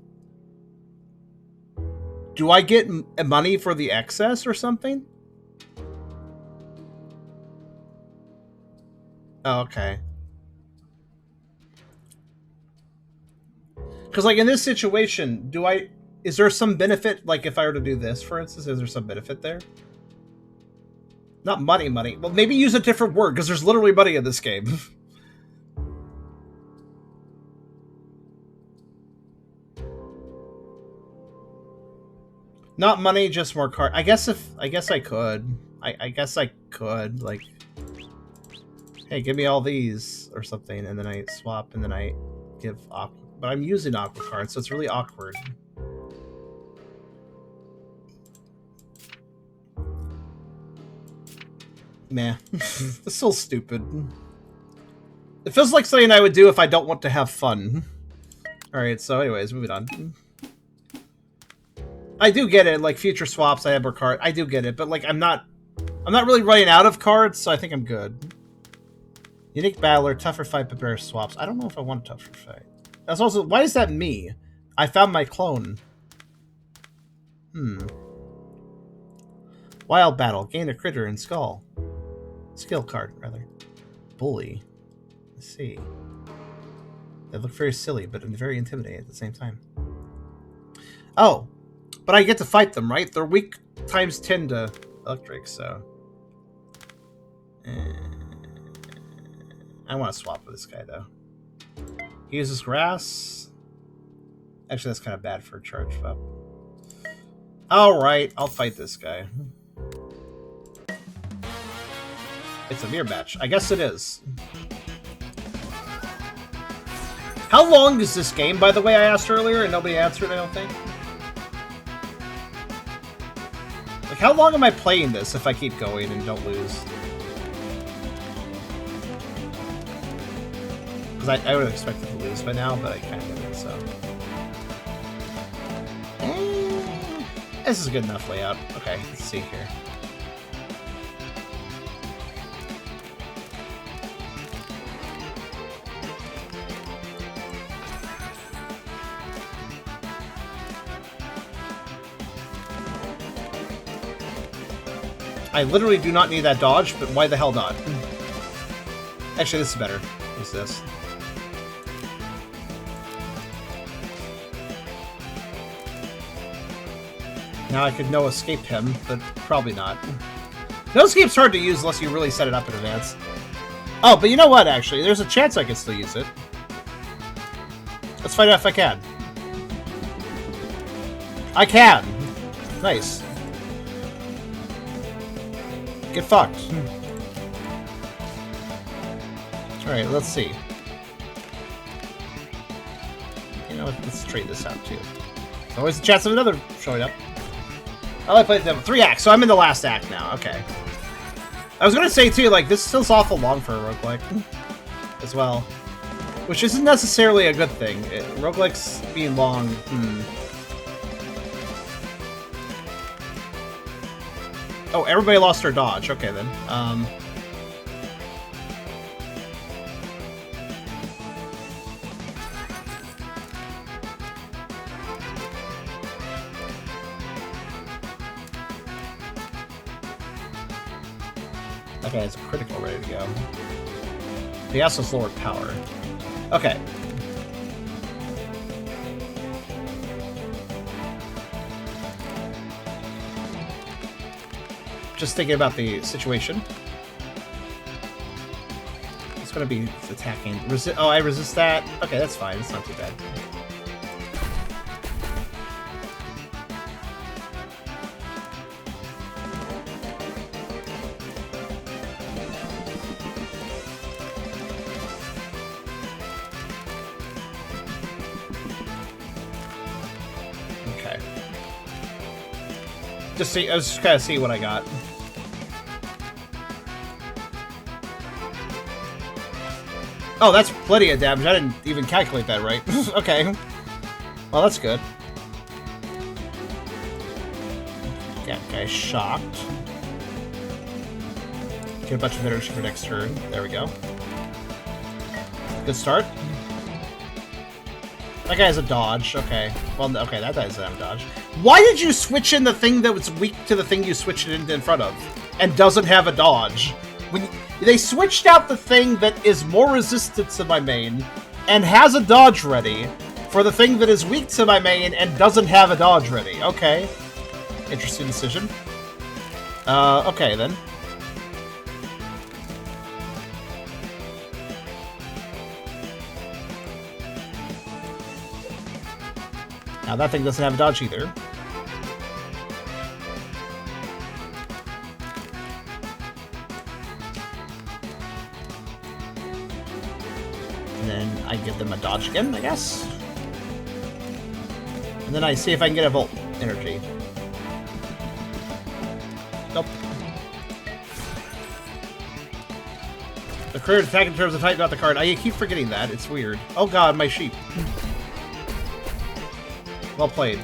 do I get money for the excess or something? Oh, okay. Because, like, in this situation, is there some benefit? Like, if I were to do this, for instance, is there some benefit there? Not money. Well, maybe use a different word, because there's literally money in this game. Not money, just more card. I guess I could. I guess I could, like... Hey, give me all these, or something, and then I swap, and then I give Aqua. But I'm using Aqua cards, so it's really awkward. Nah. It's still stupid. It feels like something I would do if I don't want to have fun. Alright, so anyways, moving on. I do get it, like future swaps, I have more cards. I do get it, but like I'm not really running out of cards, so I think I'm good. Unique Battler, tougher fight, prepare swaps. I don't know if I want a tougher fight. That's also, why is that me? I found my clone. Wild Battle, gain a critter and skull. Skill card, rather. Bully. Let's see. They look very silly, but very intimidating at the same time. Oh, but I get to fight them, right? They're weak times 10 to electric, so... I want to swap with this guy, though. He uses grass. Actually, that's kind of bad for a charge up. Alright, I'll fight this guy. It's a mirror match. I guess it is. How long is this game, by the way? I asked earlier, and nobody answered, I don't think. Like, how long am I playing this if I keep going and don't lose? Because I would have expected to lose by now, but I kind of didn't, so... This is a good enough layout. Okay, let's see here. I literally do not need that dodge, but why the hell not? Actually, this is better. What's this? Now I could no escape him, but probably not. No escape's hard to use unless you really set it up in advance. Oh, but you know what, actually? There's a chance I can still use it. Let's find out if I can. I can! Nice. Get fucked. Alright, let's see. You know what? Let's trade this out, too. There's always a chance of another showing up. I like playing them 3 acts, so I'm in the last act now. Okay. I was gonna say, too, like, this feels awful long for a roguelike. As well. Which isn't necessarily a good thing. Roguelikes being long, Oh, everybody lost their dodge. Okay, then. Okay, it's critical ready to go. He also has lowered power. Okay. Just thinking about the situation. It's gonna be attacking. Oh, I resist that? Okay, that's fine. It's not too bad. Okay. Just see. I was just kind of see what I got. Oh, that's plenty of damage. I didn't even calculate that right. Okay. Well, that's good. That guy's shocked. Get a bunch of energy for next turn. There we go. Good start. That guy has a dodge. Okay. Well, okay, that guy doesn't have a dodge. Why did you switch in the thing that was weak to the thing you switched it in front of? And doesn't have a dodge? When they switched out the thing that is more resistant to my main and has a dodge ready for the thing that is weak to my main and doesn't have a dodge ready. Okay. Interesting decision. Okay then. Now that thing doesn't have a dodge either. I give them a dodge again, I guess. And then I see if I can get a volt energy. Nope. The current attack in terms of type, not the card. I keep forgetting that. It's weird. Oh god, my sheep. Well played.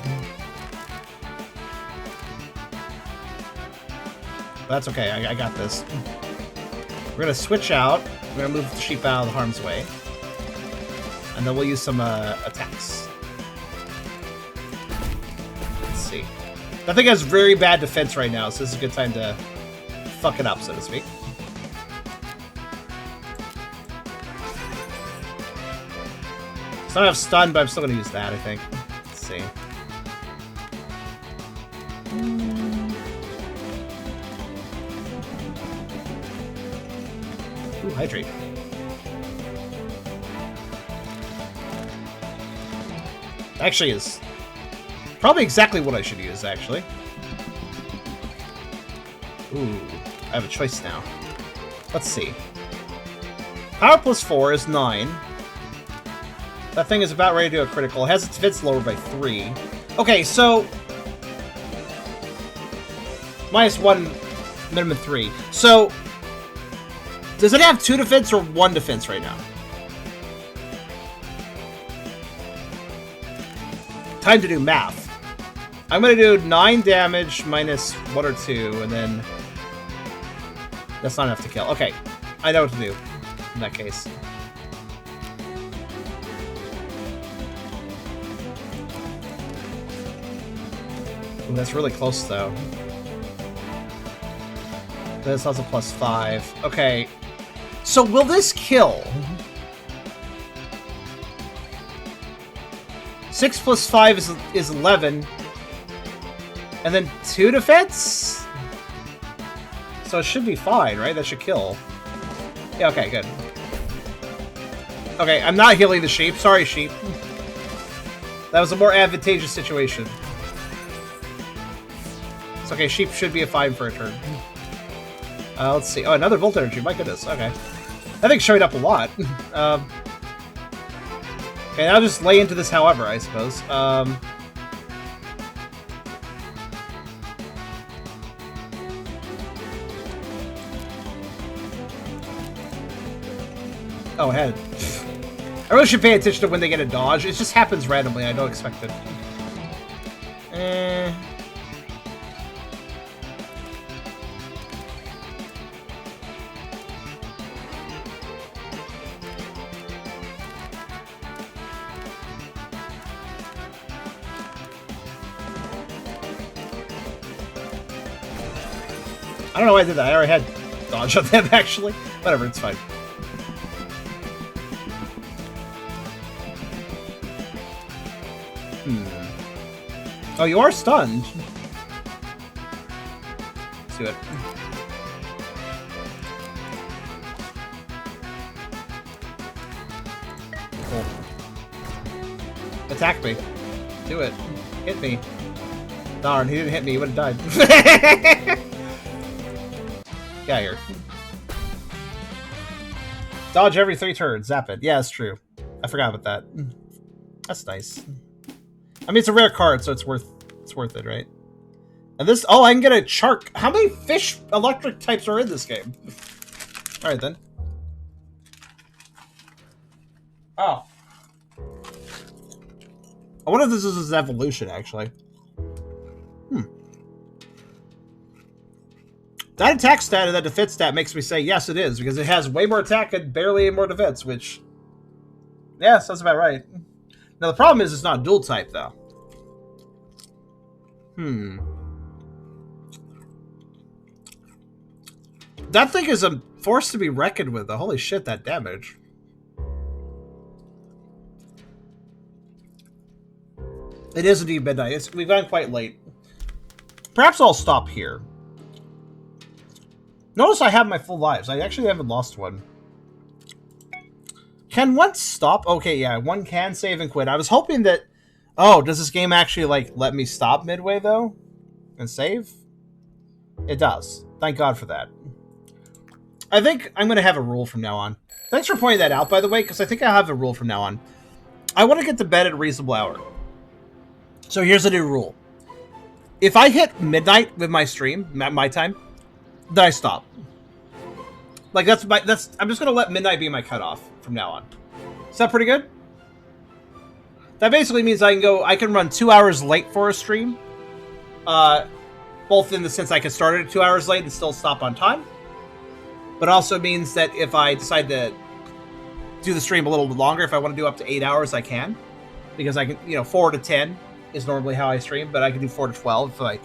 But that's okay, I got this. We're gonna switch out. We're gonna move the sheep out of the harm's way. And then we'll use some attacks. Let's see. That thing has very bad defense right now, so this is a good time to fuck it up, so to speak. So I don't have stun, but I'm still going to use that, I think. Let's see. Ooh, hydrate. Actually is probably exactly what I should use, actually. Ooh, I have a choice now. Let's see. Power plus 4 is 9. That thing is about ready to do a critical. It has its defense lowered by 3. Okay, so... -1, minimum 3. So... does it have 2 defense or 1 defense right now? Time to do math. I'm gonna do 9 damage minus 1 or 2, and then... that's not enough to kill. Okay, I know what to do in that case. Ooh, that's really close, though. This has a plus 5. Okay. So will this kill? 6 plus 5 is 11. And then 2 defense? So it should be fine, right? That should kill. Yeah, okay, good. Okay, I'm not healing the sheep. Sorry, sheep. That was a more advantageous situation. It's okay, sheep should be a fine for a turn. Let's see. Oh, another Volt Energy. My goodness. Okay. That thing's showing up a lot. Okay, I'll just lay into this however, I suppose. Oh, head. I really should pay attention to when they get a dodge. It just happens randomly. I don't expect it. I don't know why I did that. I already had dodge on them, actually. Whatever, it's fine. Oh, you are stunned. Let's do it. Cool. Attack me. Do it. Hit me. Darn, he didn't hit me. He would have died. Get out of here. Dodge every 3 turns. Zap it. Yeah, that's true. I forgot about that. That's nice. I mean, it's a rare card, so it's worth it, right? And this... Oh, I can get a shark. How many fish electric types are in this game? Alright, then. Oh. I wonder if this is his evolution, actually. That attack stat and that defense stat makes me say yes, it is, because it has way more attack and barely any more defense, which... Yeah, sounds about right. Now, the problem is it's not dual type, though. That thing is a force to be reckoned with, though. Holy shit, that damage. It is indeed midnight. We've gone quite late. Perhaps I'll stop here. Notice I have my full lives. I actually haven't lost one. Can one stop? Okay, yeah, one can save and quit. I was hoping that... Oh, does this game actually, like, let me stop midway, though? And save? It does. Thank God for that. I think I'm going to have a rule from now on. Thanks for pointing that out, by the way, because I think I'll have a rule from now on. I want to get to bed at a reasonable hour. So here's a new rule. If I hit midnight with my stream, my time, then I stop. Like, I'm just going to let midnight be my cutoff from now on. Is that pretty good? That basically means I can run 2 hours late for a stream. Both in the sense I can start it at 2 hours late and still stop on time. But also means that if I decide to do the stream a little bit longer, if I want to do up to 8 hours, I can. Because I can, 4 to 10 is normally how I stream, but I can do 4 to 12 if I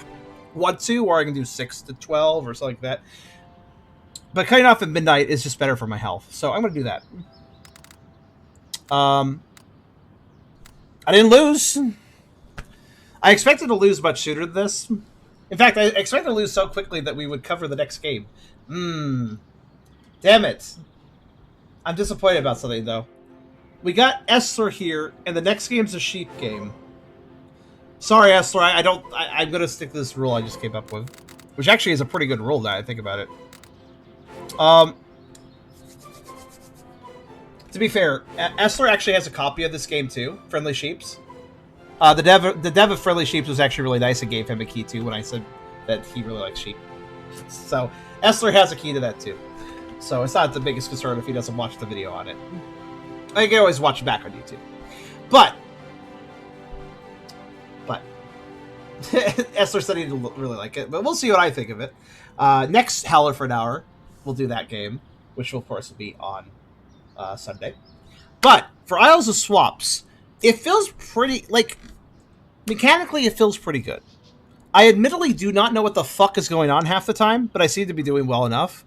want to, or I can do 6 to 12 or something like that. But cutting off at midnight is just better for my health, so I'm going to do that. I didn't lose. I expected to lose much sooner than this. In fact, I expected to lose so quickly that we would cover the next game. Damn it. I'm disappointed about something, though. We got Esther here, and the next game's a sheep game. Sorry, Esther, I'm going to stick to this rule I just came up with. Which actually is a pretty good rule now I think about it. To be fair, Esther actually has a copy of this game too, Friendly Sheeps. The dev of Friendly Sheeps was actually really nice and gave him a key too when I said that he really likes sheep. So, Esther has a key to that too. So, it's not the biggest concern if he doesn't watch the video on it. I can always watch it back on YouTube. But Esther said he didn't really like it, but we'll see what I think of it. Next Howler for an hour, we'll do that game, which will, of course, be on Sunday. But for Isles of Swaps, it feels pretty, like, mechanically it feels pretty good. I admittedly do not know what the fuck is going on half the time, but I seem to be doing well enough.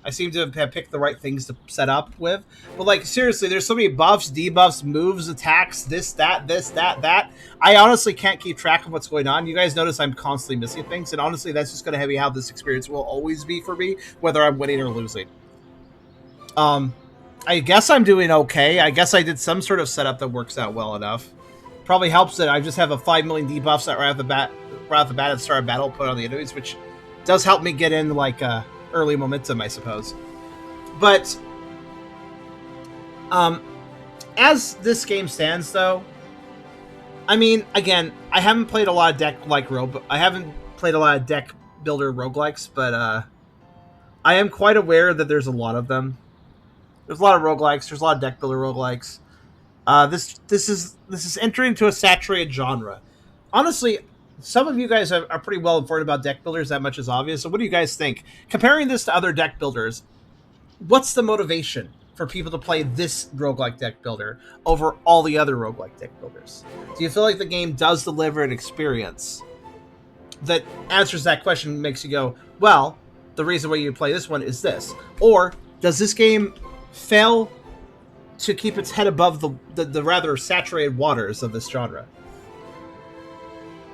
I seem to have picked the right things to set up with. But like seriously, there's so many buffs, debuffs, moves, attacks, this, that. I honestly can't keep track of what's going on. You guys notice I'm constantly missing things, and honestly, that's just going to be how this experience will always be for me, whether I'm winning or losing. I guess I'm doing okay. I guess I did some sort of setup that works out well enough. Probably helps that I just have a 5 million debuffs right off the bat at the start of battle put on the enemies, which does help me get in like early momentum, I suppose. But as this game stands, though, I mean, again, I haven't played a lot of deck builder roguelikes, but I am quite aware that there's a lot of them. There's a lot of roguelikes. There's a lot of deck builder roguelikes. This is entering into a saturated genre. Honestly, some of you guys are pretty well informed about deck builders. That much is obvious. So what do you guys think? Comparing this to other deck builders, what's the motivation for people to play this roguelike deck builder over all the other roguelike deck builders? Do you feel like the game does deliver an experience that answers that question and makes you go, well, the reason why you play this one is this? Or does this game fail to keep its head above the rather saturated waters of this genre?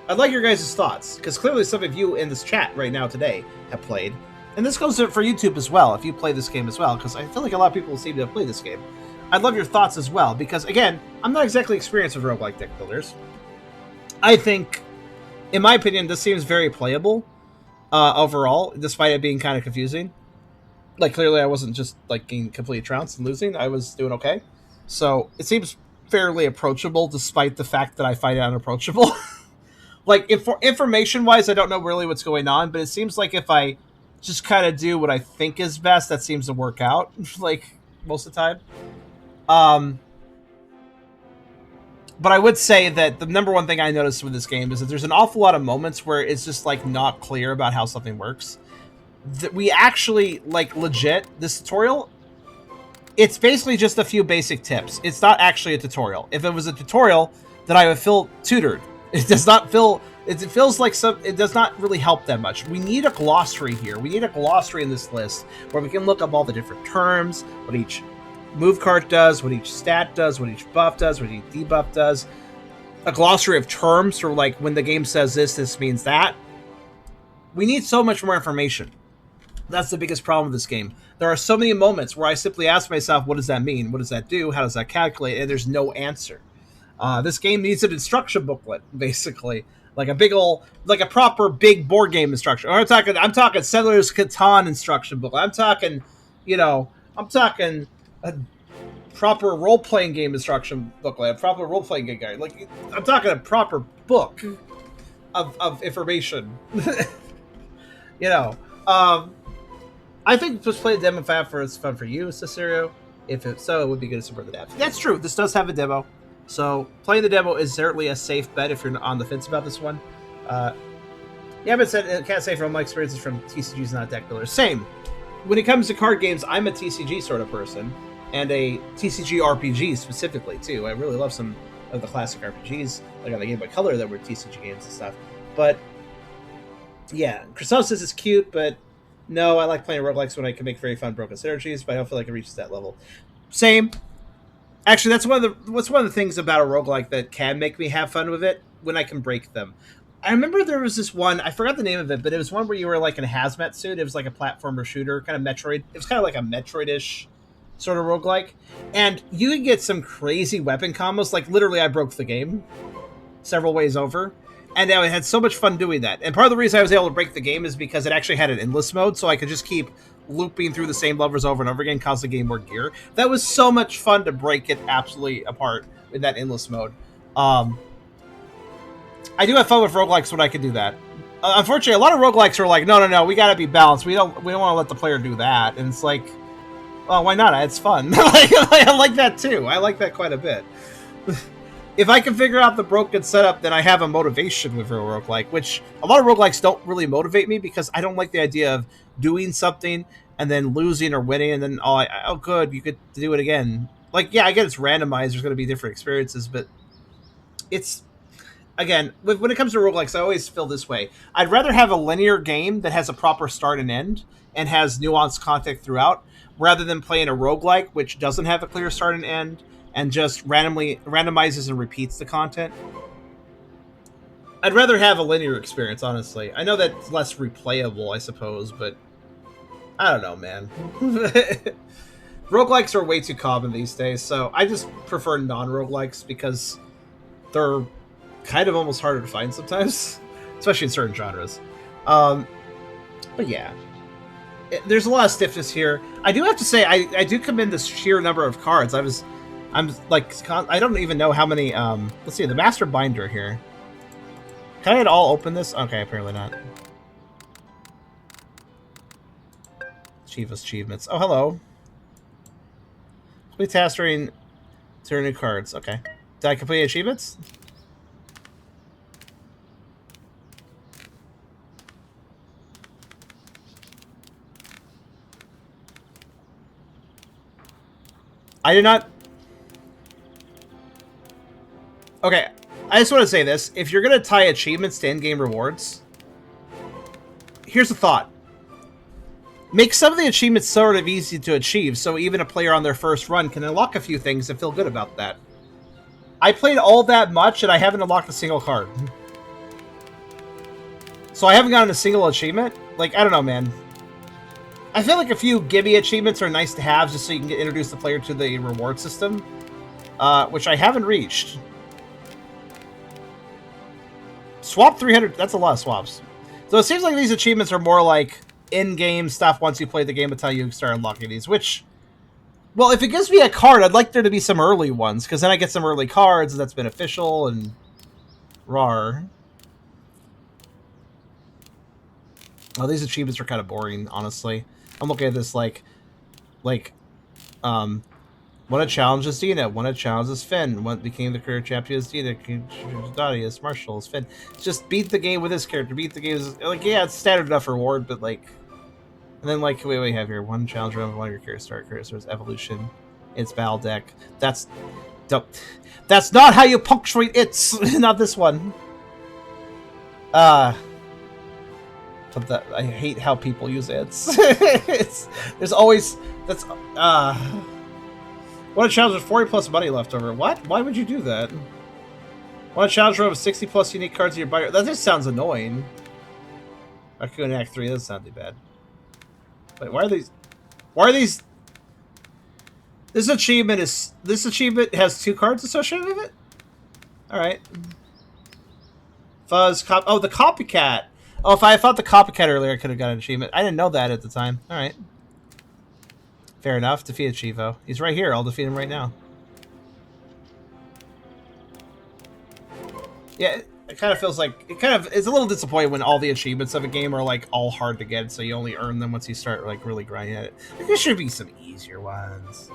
I'd like your guys' thoughts, because clearly some of you in this chat right now today have played. And this goes for YouTube as well, if you play this game as well, because I feel like a lot of people seem to have played this game. I'd love your thoughts as well, because, again, I'm not exactly experienced with roguelike deck builders. I think, in my opinion, this seems very playable overall, despite it being kind of confusing. Like, clearly I wasn't just, like, getting completely trounced and losing. I was doing okay. So, it seems fairly approachable, despite the fact that I find it unapproachable. Like, information-wise, I don't know really what's going on, but it seems like if I just kind of do what I think is best, that seems to work out, like, most of the time. But I would say that the number one thing I noticed with this game is that there's an awful lot of moments where it's just, like, not clear about how something works. That we actually, like, legit, this tutorial, it's basically just a few basic tips. It's not actually a tutorial. If it was a tutorial, then I would feel tutored. It does not feel... It feels like it does not really help that much. We need a glossary here. We need a glossary in this list where we can look up all the different terms, what each move card does, what each stat does, what each buff does, what each debuff does. A glossary of terms for, like, when the game says this means that. We need so much more information. That's the biggest problem with this game. There are so many moments where I simply ask myself, what does that mean? What does that do? How does that calculate? And there's no answer. This game needs an instruction booklet, basically. Like a big old, like a proper big board game instruction. Or I'm talking Settlers Catan instruction booklet. I'm talking a proper role-playing game instruction booklet, a proper role-playing game guide. Like, I'm talking a proper book of information. I think just play the demo for it's fun for you, Cicero. If it would be good to support the demo. That's true. This does have a demo. So playing the demo is certainly a safe bet if you're on the fence about this one. Yeah, but can't say from my experiences from TCGs, not deck builders. Same. When it comes to card games, I'm a TCG sort of person, and a TCG RPG specifically too. I really love some of the classic RPGs, like on the Game Boy Color, that were TCG games and stuff. But yeah, Chrysosis is cute, but no, I like playing roguelikes when I can make very fun broken synergies, but I don't feel like it reaches that level. Same. Actually, that's one of the things about a roguelike that can make me have fun with it, when I can break them. I remember there was this one, I forgot the name of it, but it was one where you were like in a hazmat suit. It was like a platformer shooter, kind of Metroid. It was kind of like a Metroid-ish sort of roguelike. And you could get some crazy weapon combos. Like, literally, I broke the game several ways over. And I had so much fun doing that. And part of the reason I was able to break the game is because it actually had an endless mode, so I could just keep looping through the same levels over and over again, cause the game more gear. That was so much fun to break it absolutely apart in that endless mode. I do have fun with roguelikes when I can do that. Unfortunately, a lot of roguelikes are like, no, we gotta be balanced. We don't want to let the player do that. And it's like, well, why not? It's fun. I like that too. I like that quite a bit. If I can figure out the broken setup, then I have a motivation with a roguelike, which a lot of roguelikes don't really motivate me because I don't like the idea of doing something and then losing or winning and then, oh good, you could do it again. Like, yeah, I get it's randomized, there's going to be different experiences, but it's, again, when it comes to roguelikes, I always feel this way. I'd rather have a linear game that has a proper start and end and has nuanced content throughout, rather than playing a roguelike, which doesn't have a clear start and end, and just randomizes and repeats the content. I'd rather have a linear experience, honestly. I know that's less replayable, I suppose, but I don't know, man. Roguelikes are way too common these days, so I just prefer non-roguelikes because they're kind of almost harder to find sometimes, especially in certain genres. But yeah, there's a lot of stiffness here. I do have to say, I do commend the sheer number of cards. I'm like, I don't even know how many. Let's see, the Master Binder here. Can I all open this? Okay, apparently not. Achievements. Oh, hello. Complete task during turn new cards. Okay. Did I complete achievements? I did not. Okay. I just want to say this. If you're going to tie achievements to in-game rewards, here's a thought. Make some of the achievements sort of easy to achieve, so even a player on their first run can unlock a few things and feel good about that. I played all that much, and I haven't unlocked a single card. So I haven't gotten a single achievement? Like, I don't know, man. I feel like a few gimme achievements are nice to have, just so you can introduce the player to the reward system, which I haven't reached. Swap 300, that's a lot of swaps. So it seems like these achievements are more like in-game stuff once you play the game until you start unlocking these, which, well, if it gives me a card, I'd like there to be some early ones, because then I get some early cards, and that's beneficial, and rar. Oh, these achievements are kind of boring, honestly. I'm looking at this like, one of challenges Dina, one of challenges Finn, one became the career champion as Dina, Dottie as Marshall as Finn. Just beat the game with this character, beat the game as, like, yeah, it's standard enough reward, but like, and then like, what do we have here? One challenge round, one of your character start characters, evolution, it's battle deck. That's not how you punctuate it's not this one. But that, I hate how people use it's. There's always what a challenge with 40 plus money left over. What? Why would you do that? Want a challenge row of 60 plus unique cards in your binder? That just sounds annoying. Raccoon Act 3 doesn't sound too bad. Wait, why are these? Why are these? This achievement has 2 cards associated with it. All right. Fuzz oh, the copycat. Oh, if I fought the copycat earlier, I could have got an achievement. I didn't know that at the time. All right. Fair enough. Defeated Chivo. He's right here. I'll defeat him right now. Yeah, it kind of feels like... it's a little disappointing when all the achievements of a game are, like, all hard to get, so you only earn them once you start, like, really grinding at it. There should be some easier ones.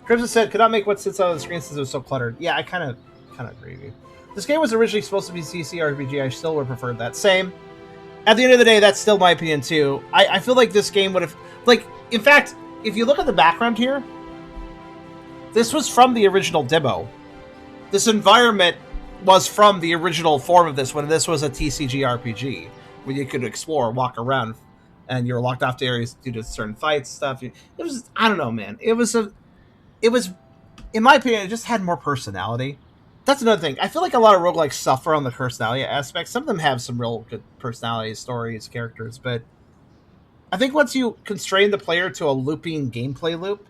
Crimson said, could not make what sits on the screen since it was so cluttered. Yeah, I kind of agree with you. This game was originally supposed to be CC RPG. I still would have preferred that. Same. At the end of the day, that's still my opinion, too. I feel like this game would have... Like, in fact... If you look at the background here, this was from the original demo. This environment was from the original form of this, when this was a TCG RPG, where you could explore, walk around, and you're locked off to areas due to certain fights, stuff. It was, I don't know, man. It was, in my opinion, it just had more personality. That's another thing. I feel like a lot of roguelikes suffer on the personality aspect. Some of them have some real good personalities, stories, characters, but I think once you constrain the player to a looping gameplay loop,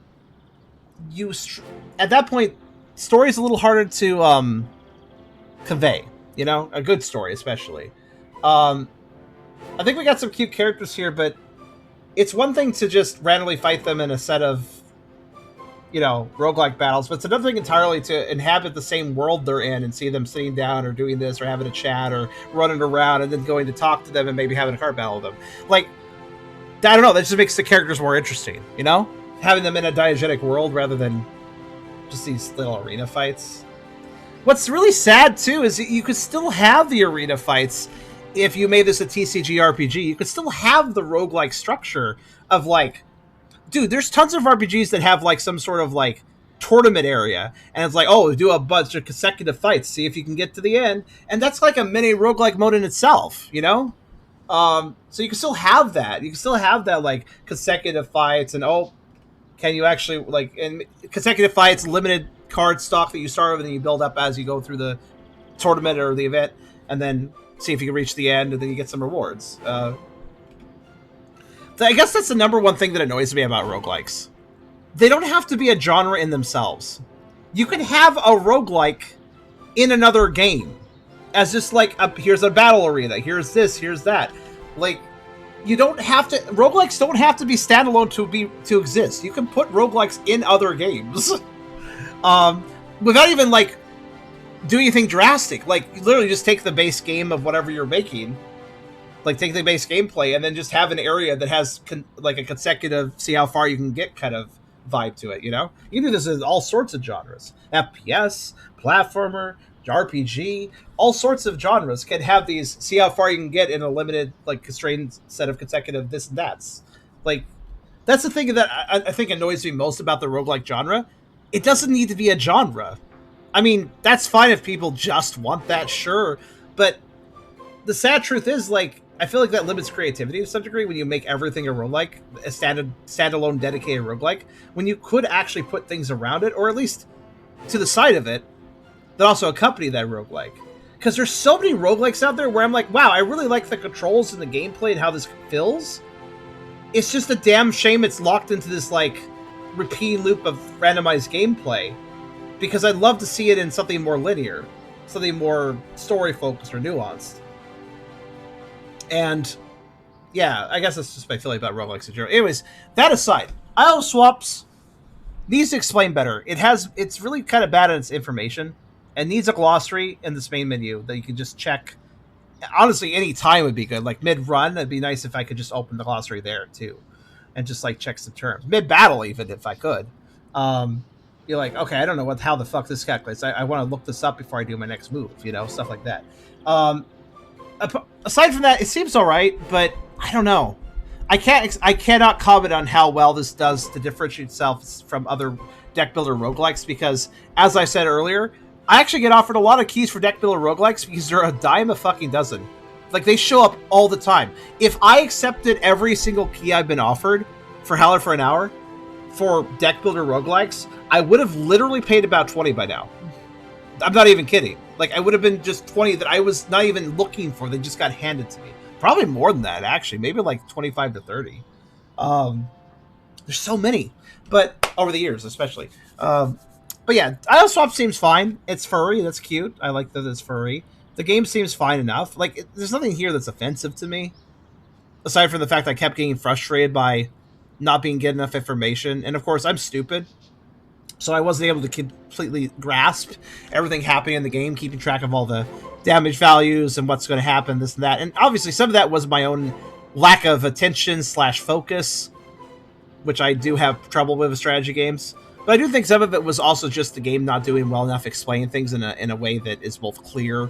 at that point, story's a little harder to convey. You know, a good story especially. I think we got some cute characters here, but it's one thing to just randomly fight them in a set of, you know, roguelike battles, but it's another thing entirely to inhabit the same world they're in and see them sitting down or doing this or having a chat or running around and then going to talk to them and maybe having a card battle with them. Like, I don't know, that just makes the characters more interesting, you know? Having them in a diegetic world rather than just these little arena fights. What's really sad, too, is you could still have the arena fights if you made this a TCG RPG. You could still have the roguelike structure of, like... Dude, there's tons of RPGs that have, like, some sort of, like, tournament area. And it's like, oh, do a bunch of consecutive fights, see if you can get to the end. And that's like a mini roguelike mode in itself, you know? So you can still have that. You can still have that like consecutive fights, and can you actually like in consecutive fights, limited card stock that you start with, and then you build up as you go through the tournament or the event, and then see if you can reach the end, and then you get some rewards. I guess that's the number one thing that annoys me about roguelikes. They don't have to be a genre in themselves. You can have a roguelike in another game as just like here's a battle arena, here's this, here's that. Like, you don't have to. Roguelikes don't have to be standalone to exist. You can put roguelikes in other games, without even like doing anything drastic. Like, you literally just take the base game of whatever you're making, like take the base gameplay, and then just have an area that has like a consecutive, see how far you can get kind of vibe to it. You know, you can do this in all sorts of genres: FPS, platformer, RPG, all sorts of genres can have these, see how far you can get in a limited, like, constrained set of consecutive this and that's. Like, that's the thing that I think annoys me most about the roguelike genre. It doesn't need to be a genre. I mean, that's fine if people just want that, sure. But the sad truth is, like, I feel like that limits creativity to some degree when you make everything a roguelike, a standalone dedicated roguelike, when you could actually put things around it, or at least to the side of it, that also accompany that roguelike. Because there's so many roguelikes out there where I'm like, wow, I really like the controls and the gameplay and how this feels. It's just a damn shame it's locked into this, like, repeat loop of randomized gameplay. Because I'd love to see it in something more linear. Something more story-focused or nuanced. And, yeah, I guess that's just my feeling about roguelikes in general. Anyways, that aside, IO swaps needs to explain better. It's really kind of bad at its information. And needs a glossary in this main menu that you can just check. Honestly, any time would be good. Like mid-run, it'd be nice if I could just open the glossary there too, and just like check some terms. Mid-battle, even if I could. You're like, okay, I don't know how the fuck this calculates. I want to look this up before I do my next move. You know, stuff like that. Aside from that, it seems all right, but I don't know. I cannot comment on how well this does to differentiate itself from other deck builder roguelikes because, as I said earlier, I actually get offered a lot of keys for deck builder roguelikes because they're a dime a fucking dozen. Like, they show up all the time. If I accepted every single key I've been offered for Howler for an hour for deck builder roguelikes, I would have literally paid about 20 by now. I'm not even kidding. Like, I would have been just 20 that I was not even looking for. They just got handed to me. Probably more than that, actually. Maybe like 25 to 30. There's so many. But over the years, especially. But yeah, IO Swap seems fine. It's furry. That's cute. I like that it's furry. The game seems fine enough. Like, there's nothing here that's offensive to me. Aside from the fact that I kept getting frustrated by not being getting enough information. And of course, I'm stupid. So I wasn't able to completely grasp everything happening in the game, keeping track of all the damage values and what's going to happen, this and that. And obviously, some of that was my own lack of attention / focus, which I do have trouble with strategy games. But I do think some of it was also just the game not doing well enough explaining things in a way that is both clear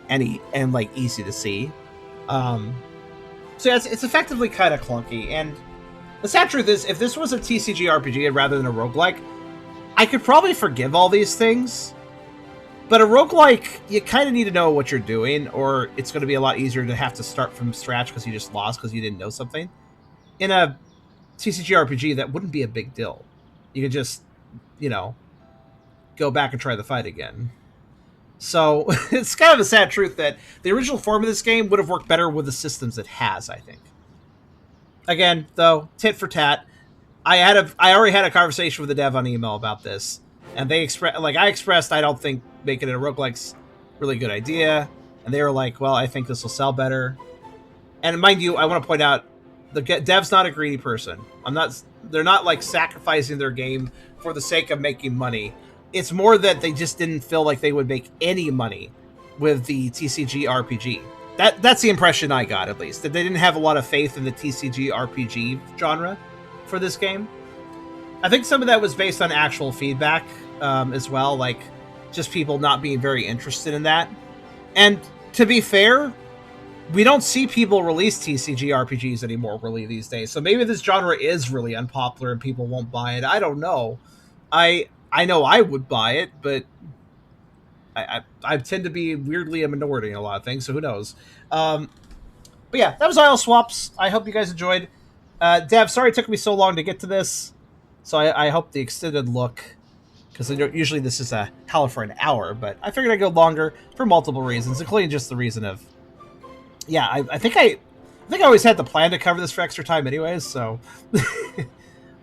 and like easy to see. So yeah, it's effectively kind of clunky. And the sad truth is, if this was a TCG RPG rather than a roguelike, I could probably forgive all these things. But a roguelike, you kind of need to know what you're doing, or it's going to be a lot easier to have to start from scratch because you just lost because you didn't know something. In a TCG RPG, that wouldn't be a big deal. You could just, you know, go back and try the fight again. So it's kind of a sad truth that the original form of this game would have worked better with the systems it has, I think. Again, though, tit for tat, I already had a conversation with the dev on email about this, and they expressed I don't think making it a roguelike's really good idea, and they were like, well, I think this will sell better. And mind you, I want to point out, the dev's not a greedy person. They're not like sacrificing their game for the sake of making money. It's more that they just didn't feel like they would make any money with the TCG RPG. That's the impression I got, at least. That they didn't have a lot of faith in the TCG RPG genre for this game. I think some of that was based on actual feedback as well, like just people not being very interested in that. And to be fair, we don't see people release TCG RPGs anymore really these days. So maybe this genre is really unpopular and people won't buy it. I don't know. I know I would buy it, but I tend to be weirdly a minority in a lot of things, so who knows. But But yeah, that was Isle Swaps. I hope you guys enjoyed. Dev, sorry it took me so long to get to this. So I hope the extended look, because usually this is a Howler for an hour, but I figured I'd go longer for multiple reasons, including just the reason of, yeah, I think I always had the plan to cover this for extra time anyways, so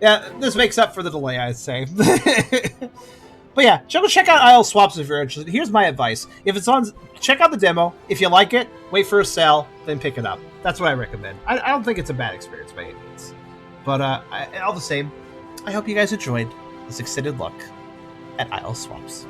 yeah, this makes up for the delay, I'd say. But yeah, go check out Isle Swaps if you're interested. Here's my advice. If it's on, check out the demo. If you like it, wait for a sale, then pick it up. That's what I recommend. I don't think it's a bad experience by any means. But all the same, I hope you guys enjoyed this extended look at Isle Swaps.